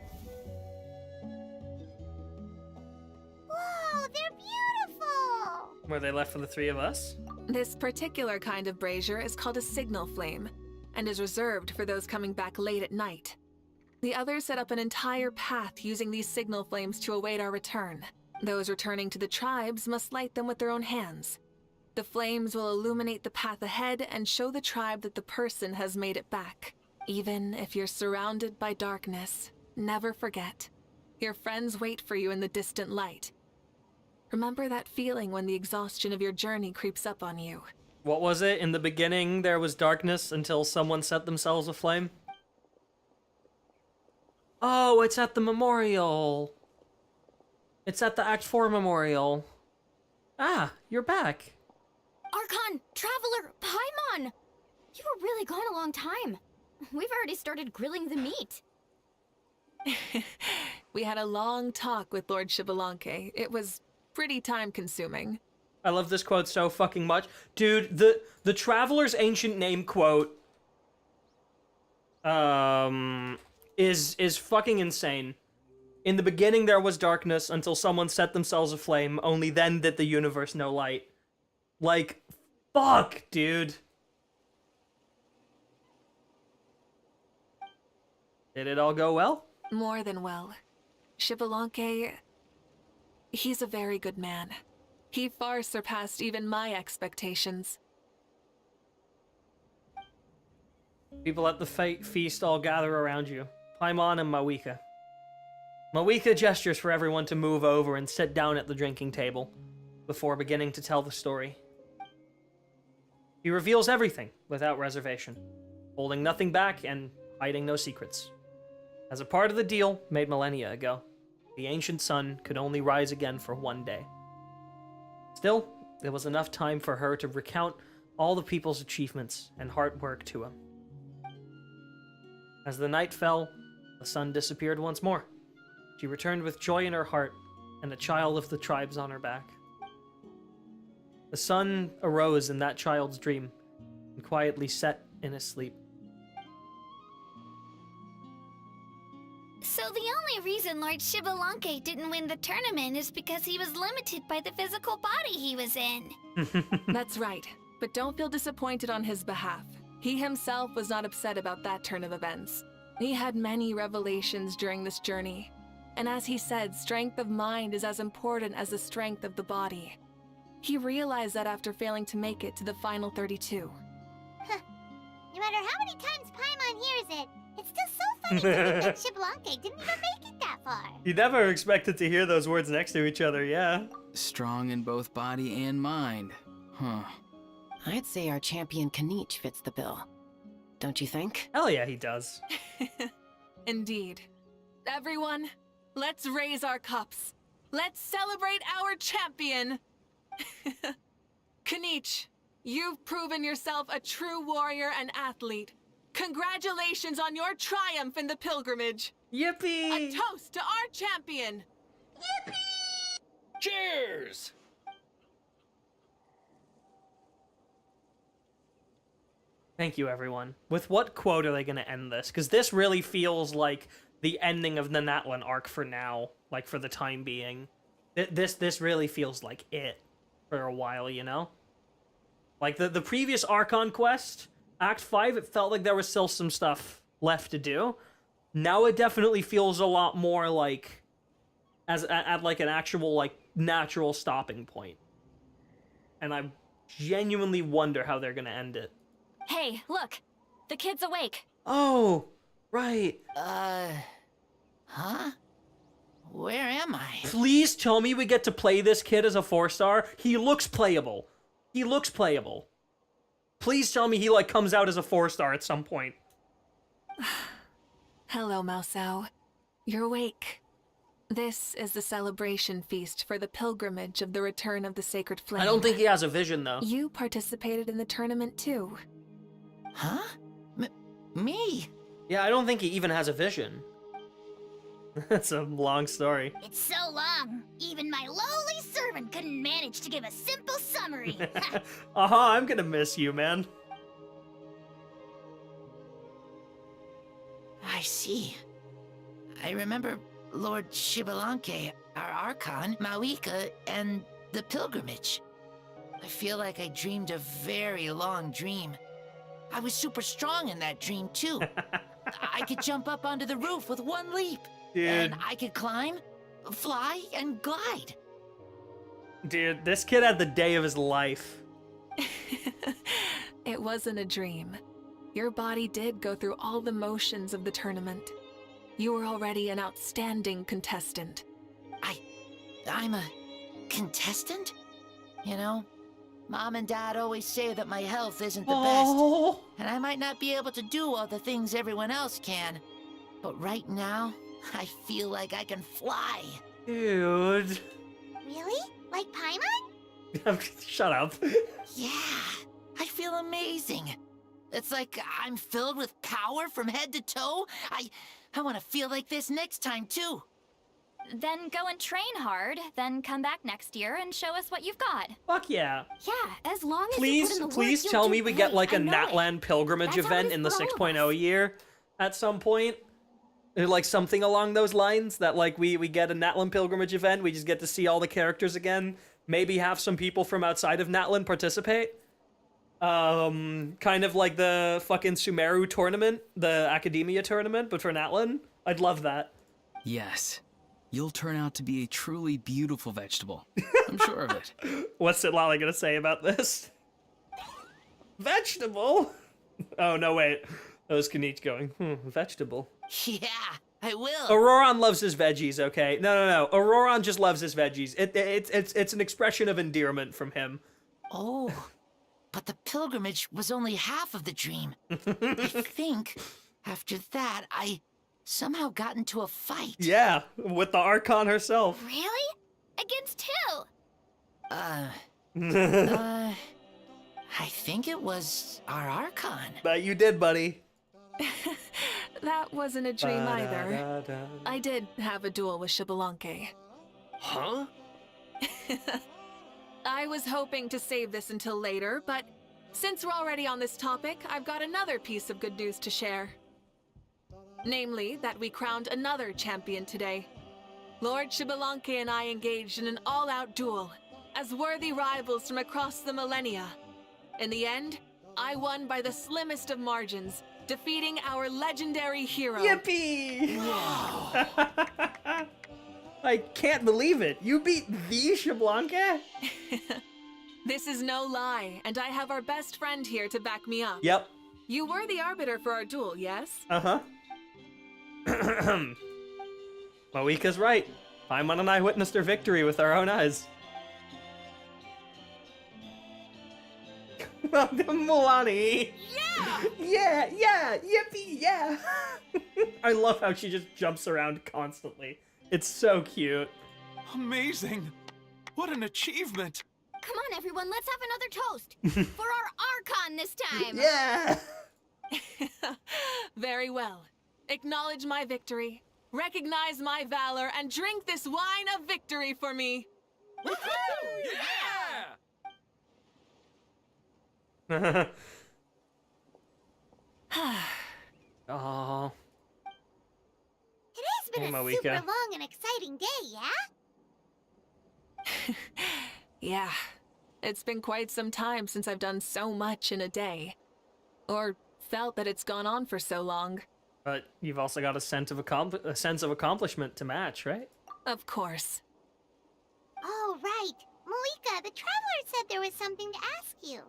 Speaker 2: Whoa, they're beautiful!
Speaker 1: Were they left for the 3 of us?
Speaker 16: This particular kind of brazier is called a signal flame, and is reserved for those coming back late at night. The others set up an entire path using these signal flames to await our return. Those returning to the tribes must light them with their own hands. The flames will illuminate the path ahead and show the tribe that the person has made it back. Even if you're surrounded by darkness, never forget. Your friends wait for you in the distant light. Remember that feeling when the exhaustion of your journey creeps up on you.
Speaker 1: What was it? In the beginning, there was darkness until someone set themselves aflame? Oh, it's at the memorial. It's at the Act 4 memorial. Ah, you're back.
Speaker 7: Archon! Traveler! Paimon! You were really gone a long time. We've already started grilling the meat.
Speaker 16: We had a long talk with Lord Spvwvky. It was pretty time-consuming.
Speaker 1: I love this quote so fucking much. Dude, the Traveler's Ancient Name quote is fucking insane. In the beginning there was darkness until someone set themselves aflame, only then did the universe know light. Like, fuck, dude. Did it all go well?
Speaker 16: More than well. Spvwvky, he's a very good man. He far surpassed even my expectations.
Speaker 1: People at the feast all gather around you. Paimon and Mavuika. Mavuika gestures for everyone to move over and sit down at the drinking table before beginning to tell the story. He reveals everything without reservation, holding nothing back and hiding no secrets. As a part of the deal made millennia ago, the ancient sun could only rise again for one day. Still, there was enough time for her to recount all the people's achievements and hard work to him. As the night fell, the sun disappeared once more. She returned with joy in her heart and a child of the tribes on her back. The sun arose in that child's dream and quietly set in his sleep.
Speaker 2: So the only reason Lord Spvwvky didn't win the tournament is because he was limited by the physical body he was in.
Speaker 16: That's right, but don't feel disappointed on his behalf. He himself was not upset about that turn of events. He had many revelations during this journey. And as he said, strength of mind is as important as the strength of the body. He realized that after failing to make it to the final 32.
Speaker 2: No matter how many times Paimon hears it, it's still so funny to think that Spvwvky didn't even make it that far.
Speaker 1: You never expected to hear those words next to each other, yeah.
Speaker 11: Strong in both body and mind. Huh.
Speaker 19: I'd say our champion Kanich fits the bill. Don't you think?
Speaker 1: Hell yeah, he does.
Speaker 16: Indeed. Everyone, let's raise our cups. let's celebrate our champion! Kanich, you've proven yourself a true warrior and athlete. Congratulations on your triumph in the pilgrimage!
Speaker 1: Yippee!
Speaker 16: A toast to our champion!
Speaker 10: Cheers!
Speaker 1: Thank you, everyone. With what quote are they going to end this? Because this really feels like the ending of the Natlan arc for now, like for the time being. This really feels like it for a while, you know? Like the previous Archon quest, Act 5, it felt like there was still some stuff left to do. Now it definitely feels a lot more like at like an actual like natural stopping point. And I genuinely wonder how they're going to end it.
Speaker 7: Hey, look! The kid's awake.
Speaker 1: Oh, right.
Speaker 9: Huh? Where am I?
Speaker 1: Please tell me we get to play this kid as a 4-star. He looks playable. He looks playable. Please tell me he, like, comes out as a 4-star at some point.
Speaker 16: Hello, Mausau. You're awake. This is the celebration feast for the pilgrimage of the return of the Sacred Flame.
Speaker 1: I don't think he has a vision, though.
Speaker 16: You participated in the tournament, too.
Speaker 9: Huh? Me?
Speaker 1: Yeah, I don't think he even has a vision. That's a long story.
Speaker 2: It's so long, even my lowly servant couldn't manage to give a simple summary.
Speaker 1: I'm gonna miss you, man.
Speaker 9: I see. I remember Lord Spvwvky, our Archon, Mavuika, and the pilgrimage. I feel like I dreamed a very long dream. I was super strong in that dream, too. I could jump up onto the roof with one leap.
Speaker 1: Dude.
Speaker 9: And I could climb, fly, and glide.
Speaker 1: Dude, this kid had the day of his life.
Speaker 16: It wasn't a dream. Your body did go through all the motions of the tournament. You were already an outstanding contestant.
Speaker 9: I'm a contestant? You know, Mom and Dad always say that my health isn't the best, and I might not be able to do all the things everyone else can. But right now, I feel like I can fly.
Speaker 1: Dude.
Speaker 2: Really? Like Paimon?
Speaker 1: Shut up.
Speaker 9: Yeah, I feel amazing. It's like I'm filled with power from head to toe. I want to feel like this next time, too.
Speaker 7: Then go and train hard, then come back next year and show us what you've got.
Speaker 1: Fuck yeah.
Speaker 7: Yeah, as long as you put in the work,
Speaker 1: Please
Speaker 7: you'll
Speaker 1: tell
Speaker 7: do
Speaker 1: me we
Speaker 7: great.
Speaker 1: get like a
Speaker 7: I know
Speaker 1: Natlan pilgrimage
Speaker 7: That's how it
Speaker 1: event
Speaker 7: is
Speaker 1: in the
Speaker 7: for all of
Speaker 1: 6.0 year at some point. Or like something along those lines, that like we get a Natlan pilgrimage event, we just get to see all the characters again, maybe have some people from outside of Natlan participate. Kind of like the fucking Sumeru tournament, the Academia tournament, but for Natlan. I'd love that.
Speaker 11: Yes. You'll turn out to be a truly beautiful vegetable. I'm sure of it.
Speaker 1: What's Citlali gonna say about this? Vegetable? Oh, no, wait. That was Kanich going, vegetable.
Speaker 9: Yeah, I will.
Speaker 1: Auroron loves his veggies, okay? No. Auroron just loves his veggies. It's an expression of endearment from him.
Speaker 9: Oh, but the pilgrimage was only half of the dream. I think after that, I somehow got into a fight.
Speaker 1: Yeah, with the Archon herself.
Speaker 2: Really? Against who?
Speaker 9: I think it was our Archon.
Speaker 1: Bet you did, buddy.
Speaker 16: That wasn't a dream either. I did have a duel with Spvwvky.
Speaker 10: Huh?
Speaker 16: I was hoping to save this until later, but since we're already on this topic, I've got another piece of good news to share. Namely, that we crowned another champion today. Lord Spvwvky and I engaged in an all-out duel, as worthy rivals from across the millennia. In the end, I won by the slimmest of margins, defeating our legendary hero.
Speaker 1: Yippee! I can't believe it. You beat the Spvwvky?
Speaker 16: This is no lie, and I have our best friend here to back me up.
Speaker 1: Yep.
Speaker 16: You were the arbiter for our duel, yes?
Speaker 1: Uh-huh. Mavuika's right. Paimon and I witnessed her victory with our own eyes. Welcome, Milani! Yeah! Yippee, yeah! I love how she just jumps around constantly. It's so cute.
Speaker 8: Amazing! What an achievement!
Speaker 7: Come on, everyone, let's have another toast. For our Archon this time.
Speaker 1: Yeah!
Speaker 16: Very well. Acknowledge my victory, recognize my valor, and drink this wine of victory for me.
Speaker 1: Oh.
Speaker 2: Today's been
Speaker 1: Hey,
Speaker 2: a
Speaker 1: Mavuika.
Speaker 2: super long and exciting day, yeah?
Speaker 16: Yeah, it's been quite some time since I've done so much in a day. Or felt that it's gone on for so long.
Speaker 1: But you've also got a sense of accomplishment to match, right?
Speaker 16: Of course.
Speaker 2: Oh, right. Mavuika, the Traveler said there was something to ask you.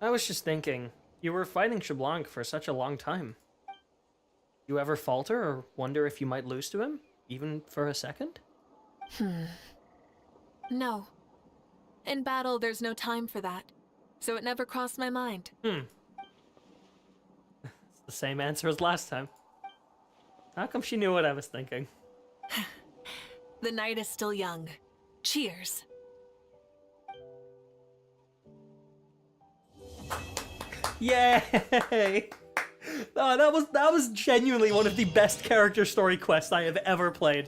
Speaker 1: I was just thinking, you were fighting Xeblanc for such a long time. You ever falter or wonder if you might lose to him, even for a second?
Speaker 16: No. In battle, there's no time for that. So it never crossed my mind.
Speaker 1: It's the same answer as last time. How come she knew what I was thinking?
Speaker 16: The night is still young. Cheers.
Speaker 1: Yay! Oh, that was genuinely one of the best character story quests I have ever played.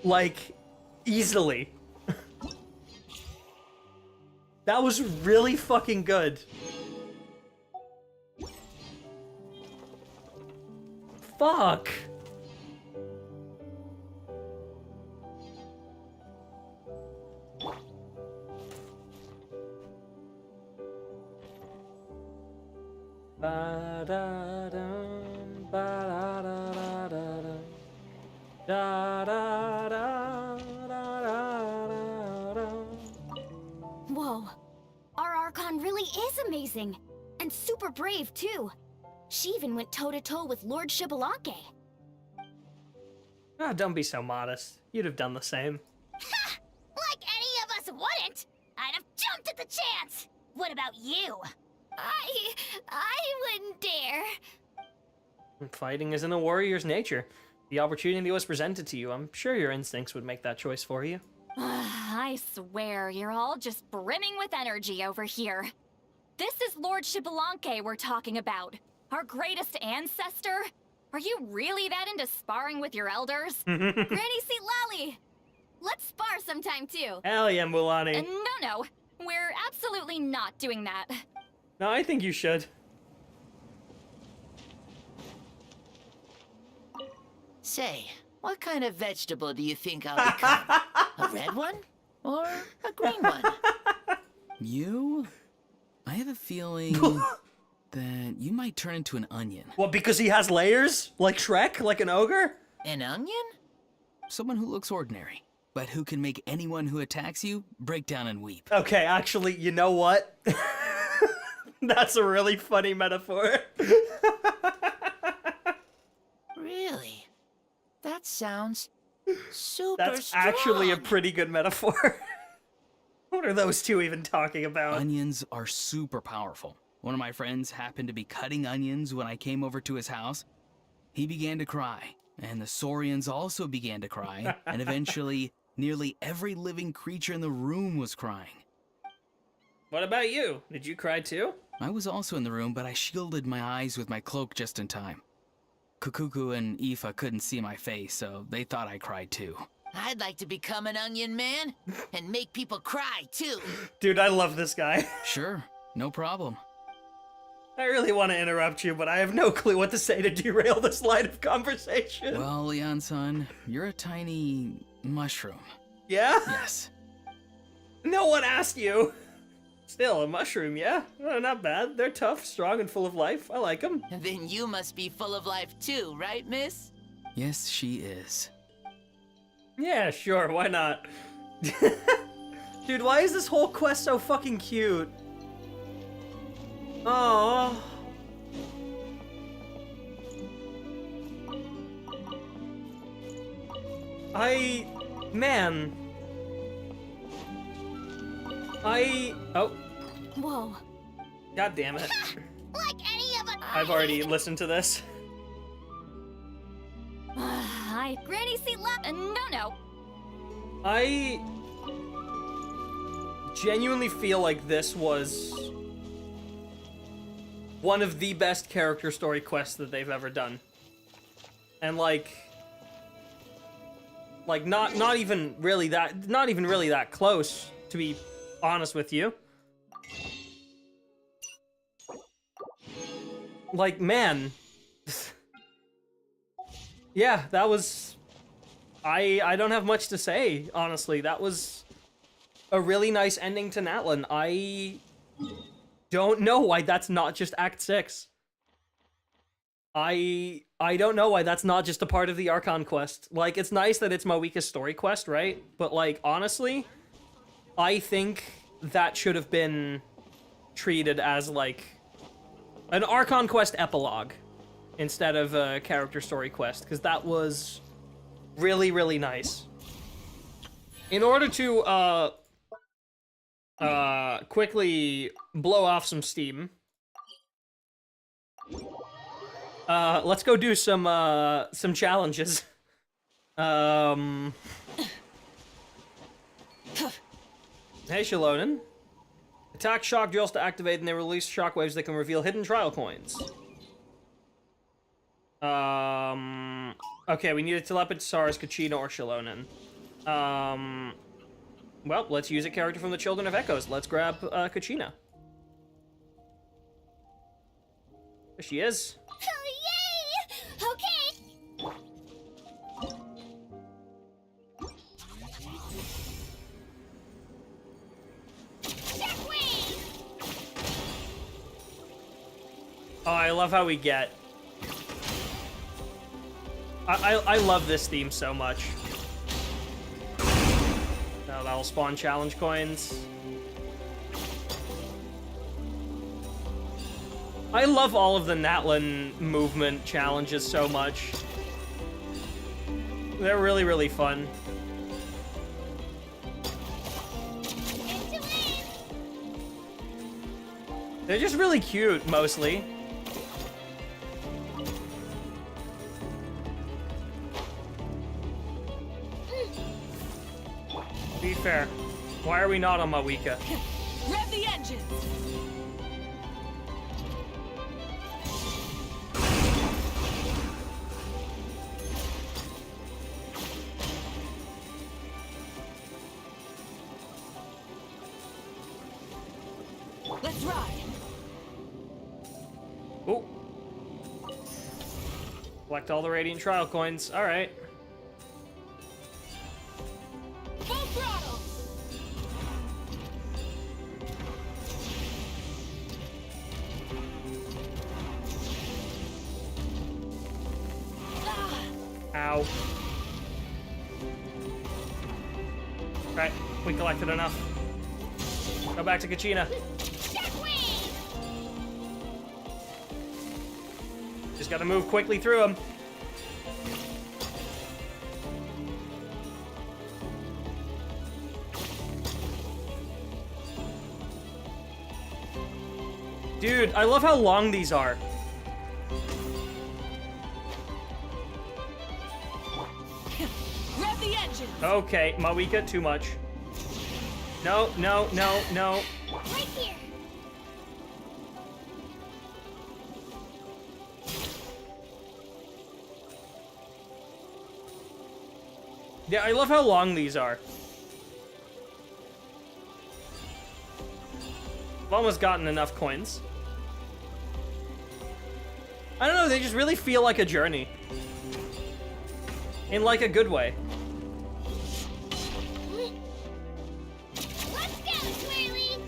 Speaker 1: Like, easily. That was really fucking good. Fuck. Ba-da-dum, ba-da-da-da-da-dum. Da-da-da-da-da-da-dum.
Speaker 7: Whoa. Our Archon really is amazing. And super brave, too. She even went toe-to-toe with Lord Spvwvky.
Speaker 1: Ah, don't be so modest. You'd have done the same.
Speaker 2: Ha! Like any of us wouldn't! I'd have jumped at the chance! What about you? I wouldn't dare.
Speaker 1: Fighting is in a warrior's nature. The opportunity was presented to you. I'm sure your instincts would make that choice for you.
Speaker 7: I swear, you're all just brimming with energy over here. This is Lord Spvwvky we're talking about. Our greatest ancestor? Are you really that into sparring with your elders? Granny Citlali! Let's spar sometime too.
Speaker 1: Hell yeah, Mulani.
Speaker 7: No, we're absolutely not doing that.
Speaker 1: No, I think you should.
Speaker 9: Say, what kind of vegetable do you think I'll become? A red one? Or a green one?
Speaker 11: You? I have a feeling that you might turn into an onion.
Speaker 1: What, because he has layers? Like Shrek? Like an ogre?
Speaker 9: An onion?
Speaker 11: Someone who looks ordinary, but who can make anyone who attacks you break down and weep.
Speaker 1: Okay, actually, you know what? That's a really funny metaphor.
Speaker 9: Really? That sounds super
Speaker 1: That's
Speaker 9: strong.
Speaker 1: actually a pretty good metaphor. What are those two even talking about?
Speaker 11: Onions are super powerful. One of my friends happened to be cutting onions when I came over to his house. He began to cry, and the Saurians also began to cry, and eventually, nearly every living creature in the room was crying.
Speaker 1: What about you? Did you cry too?
Speaker 11: I was also in the room, but I shielded my eyes with my cloak just in time. Kukuku and Aoife couldn't see my face, so they thought I cried too.
Speaker 9: I'd like to become an onion man and make people cry too.
Speaker 1: Dude, I love this guy.
Speaker 11: Sure, no problem.
Speaker 1: I really want to interrupt you, but I have no clue what to say to derail this line of conversation.
Speaker 11: Well, Leon-san, you're a tiny mushroom.
Speaker 1: Yeah?
Speaker 11: Yes.
Speaker 1: No one asked you. Still, a mushroom, yeah? Not bad. They're tough, strong, and full of life. I like them.
Speaker 9: Then you must be full of life too, right, miss?
Speaker 11: Yes, she is.
Speaker 1: Yeah, sure, why not? Dude, why is this whole quest so fucking cute? Oh. Man. Oh.
Speaker 7: Whoa.
Speaker 1: God damn it.
Speaker 2: Like any of us.
Speaker 1: I've already listened to this.
Speaker 7: my Granny Citlali. No.
Speaker 1: I genuinely feel like this was one of the best character story quests that they've ever done. And like not even really that close, to be honest with you. Like, man. Yeah, that was... I don't have much to say, honestly. That was a really nice ending to Natlan. I don't know why that's not just Act 6. I don't know why that's not just a part of the Archon quest. Like, it's nice that it's Mavuika's story quest, right? But, like, honestly, I think that should have been treated as, like, an Archon quest epilogue instead of a character story quest, because that was really, really nice. In order to, quickly blow off some steam, let's go do some challenges. Hey, Shalonen. Attack shock drills to activate, and they release shockwaves that can reveal hidden trial coins. Okay, we need a teleport to Saris, Kachina, or Shalonen. Well, let's use a character from the Children of Echoes. Let's grab, Kachina. There she is.
Speaker 2: Oh, yay! Okay.
Speaker 1: Oh, I love how we get... I love this theme so much. Now that'll spawn challenge coins. I love all of the Natlan movement challenges so much. They're really, really fun. They're just really cute, mostly. Be fair. Why are we not on Mavuika?
Speaker 21: Rev the engines! Let's ride!
Speaker 1: Oh. Collect all the Radiant Trial Coins. Alright.
Speaker 21: Full throttle!
Speaker 1: Ow. Right, we collected enough. Go back to Kachina. Just gotta move quickly through them. Dude, I love how long these are.
Speaker 21: Rev the engine!
Speaker 1: Okay, Mavuika, too much. No, no, no, no.
Speaker 2: Right here.
Speaker 1: Yeah, I love how long these are. I've almost gotten enough coins. I don't know, they just really feel like a journey. In like a good way.
Speaker 2: Let's go, Swirly!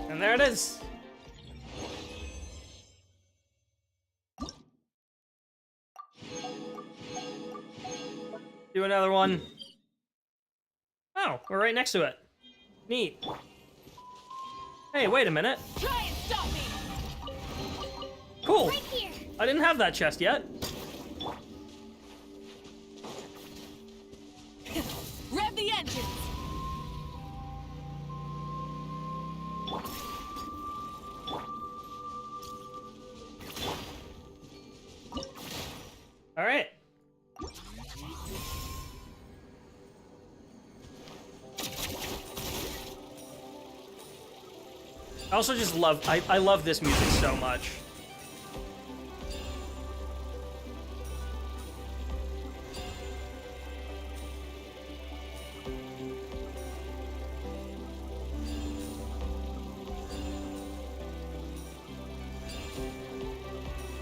Speaker 1: And there it is. Do another one. Oh, we're right next to it. Neat. Hey, wait a minute.
Speaker 21: Try and stop me!
Speaker 1: Cool.
Speaker 2: Right here.
Speaker 1: I didn't have that chest yet.
Speaker 21: Rev the engines!
Speaker 1: I also just love, I love this music so much.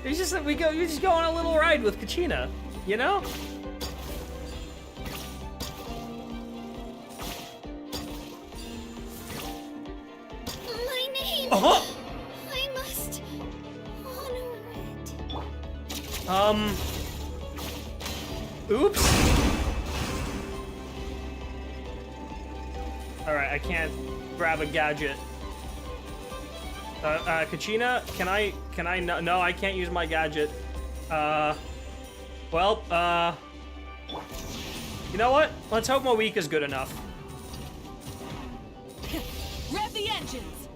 Speaker 1: It's just that we just go on a little ride with Kachina, you know?
Speaker 2: My name.
Speaker 1: Oh!
Speaker 2: I must honor it.
Speaker 1: Oops. All right, I can't grab a gadget. Kachina, can I, no, I can't use my gadget. Well, you know what? Let's hope Mavuika's good enough.
Speaker 21: Rev the engines!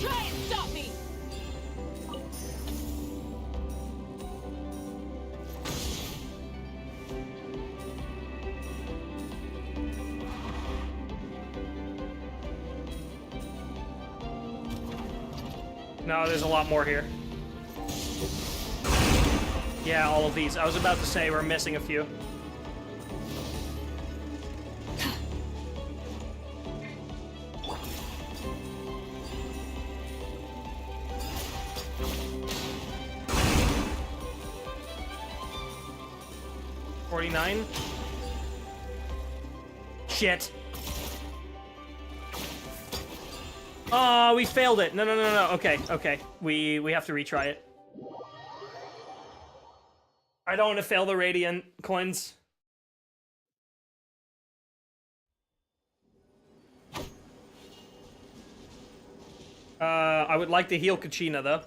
Speaker 21: Try and stop me!
Speaker 1: No, there's a lot more here. Yeah, all of these. I was about to say we're missing a few. $49. Shit. Oh, we failed it. No. Okay. We have to retry it. I don't want to fail the Radiant coins. I would like to heal Kachina, though.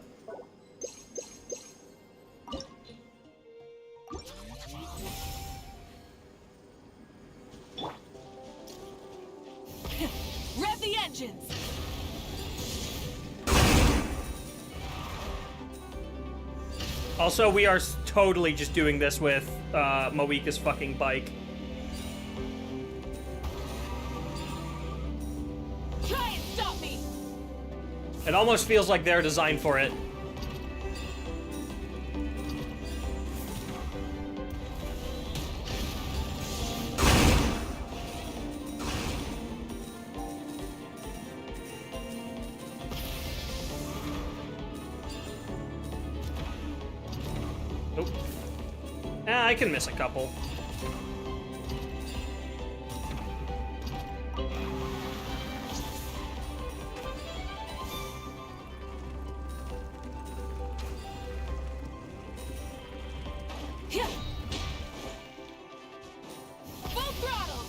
Speaker 21: Rev the engines!
Speaker 1: Also, we are totally just doing this with Mavuika's fucking bike.
Speaker 21: Try and stop me!
Speaker 1: It almost feels like they're designed for it. Nope. I can miss a couple.
Speaker 21: Yeah. Full throttle!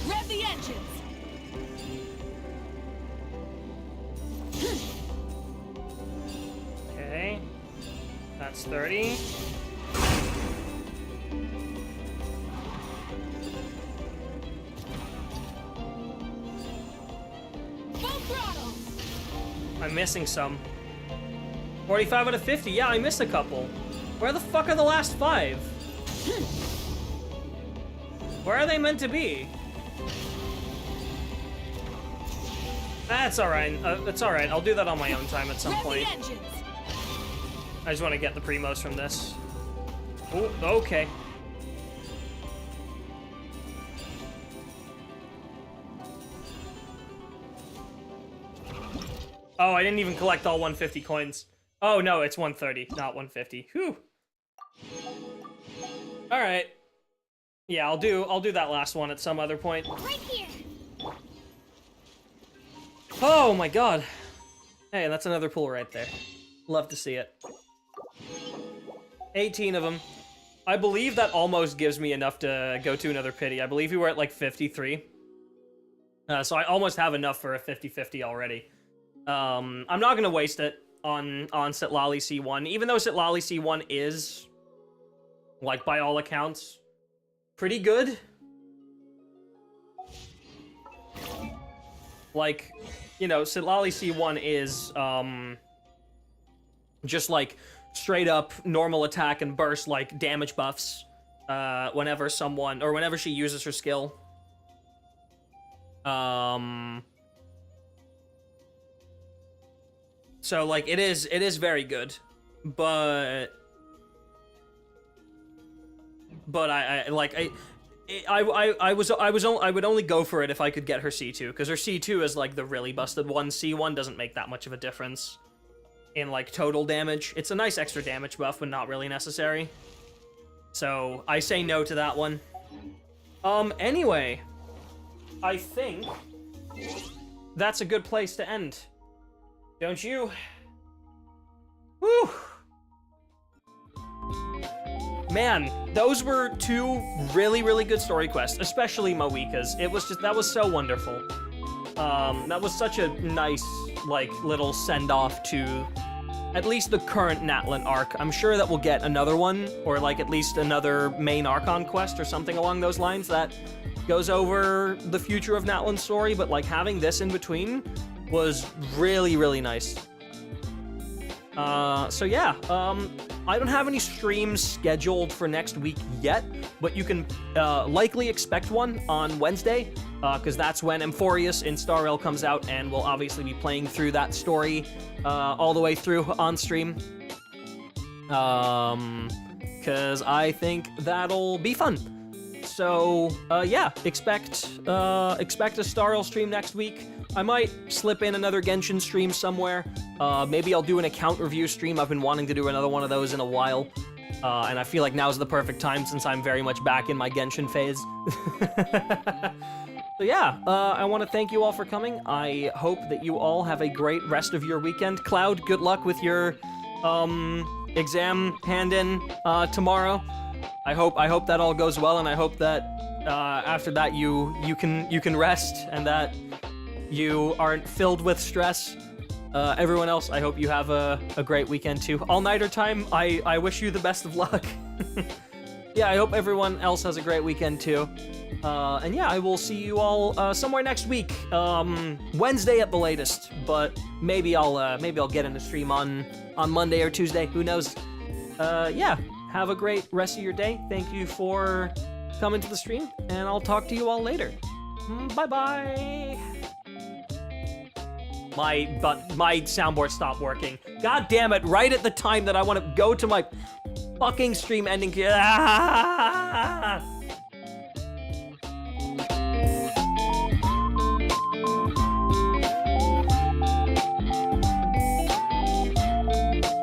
Speaker 21: Rev the engines!
Speaker 1: Okay. That's 30.
Speaker 21: Full throttle!
Speaker 1: I'm missing some. 45 out of 50. Yeah, I missed a couple. Where the fuck are the last 5? Where are they meant to be? That's alright. That's alright. I'll do that on my own time at some point. I just want to get the primos from this. Oh, okay. Oh, I didn't even collect all 150 coins. Oh no, it's 130, not 150. Whew. All right. Yeah, I'll do that last one at some other point.
Speaker 2: Right here.
Speaker 1: Oh my god. Hey, that's another pool right there. Love to see it. 18 of them. I believe that almost gives me enough to go to another pity. I believe we were at like 53. So I almost have enough for a 50-50 already. I'm not gonna waste it on Citlali C1, even though Citlali C1 is, like, by all accounts, pretty good. Like, you know, Citlali C1 is, just, like, straight up normal attack and burst, like, damage buffs, whenever she uses her skill. So, like, it is very good, but I would only go for it if I could get her C2, because her C2 is, like, the really busted one. C1 doesn't make that much of a difference in, like, total damage. It's a nice extra damage buff, but not really necessary. So, I say no to that one. Anyway, I think that's a good place to end. Don't you? Whew! Man, those were two really, really good story quests, especially Mavuika's. That was so wonderful. That was such a nice, like, little send-off to at least the current Natlan arc. I'm sure that we'll get another one, or, like, at least another main Archon quest or something along those lines that goes over the future of Natlan's story, but, like, having this in between was really, really nice. So yeah, I don't have any streams scheduled for next week yet, but you can likely expect one on Wednesday, because that's when Emphorius in Star Rail comes out, and we'll obviously be playing through that story all the way through on stream. Because I think that'll be fun. So, yeah, expect a Star Rail stream next week. I might slip in another Genshin stream somewhere. Maybe I'll do an account review stream. I've been wanting to do another one of those in a while. And I feel like now's the perfect time since I'm very much back in my Genshin phase. So yeah, I want to thank you all for coming. I hope that you all have a great rest of your weekend. Cloud, good luck with your exam hand-in tomorrow. I hope that all goes well, and I hope that after that you can rest and that you aren't filled with stress. Everyone else, I hope you have a great weekend too. All-nighter time, I wish you the best of luck. Yeah, I hope everyone else has a great weekend too. And yeah, I will see you all somewhere next week, Wednesday at the latest. But maybe I'll get in the stream on Monday or Tuesday. Who knows? Yeah, have a great rest of your day. Thank you for coming to the stream, and I'll talk to you all later. Bye bye. My soundboard stopped working. God damn it! Right at the time that I want to go to my fucking stream ending. Ah!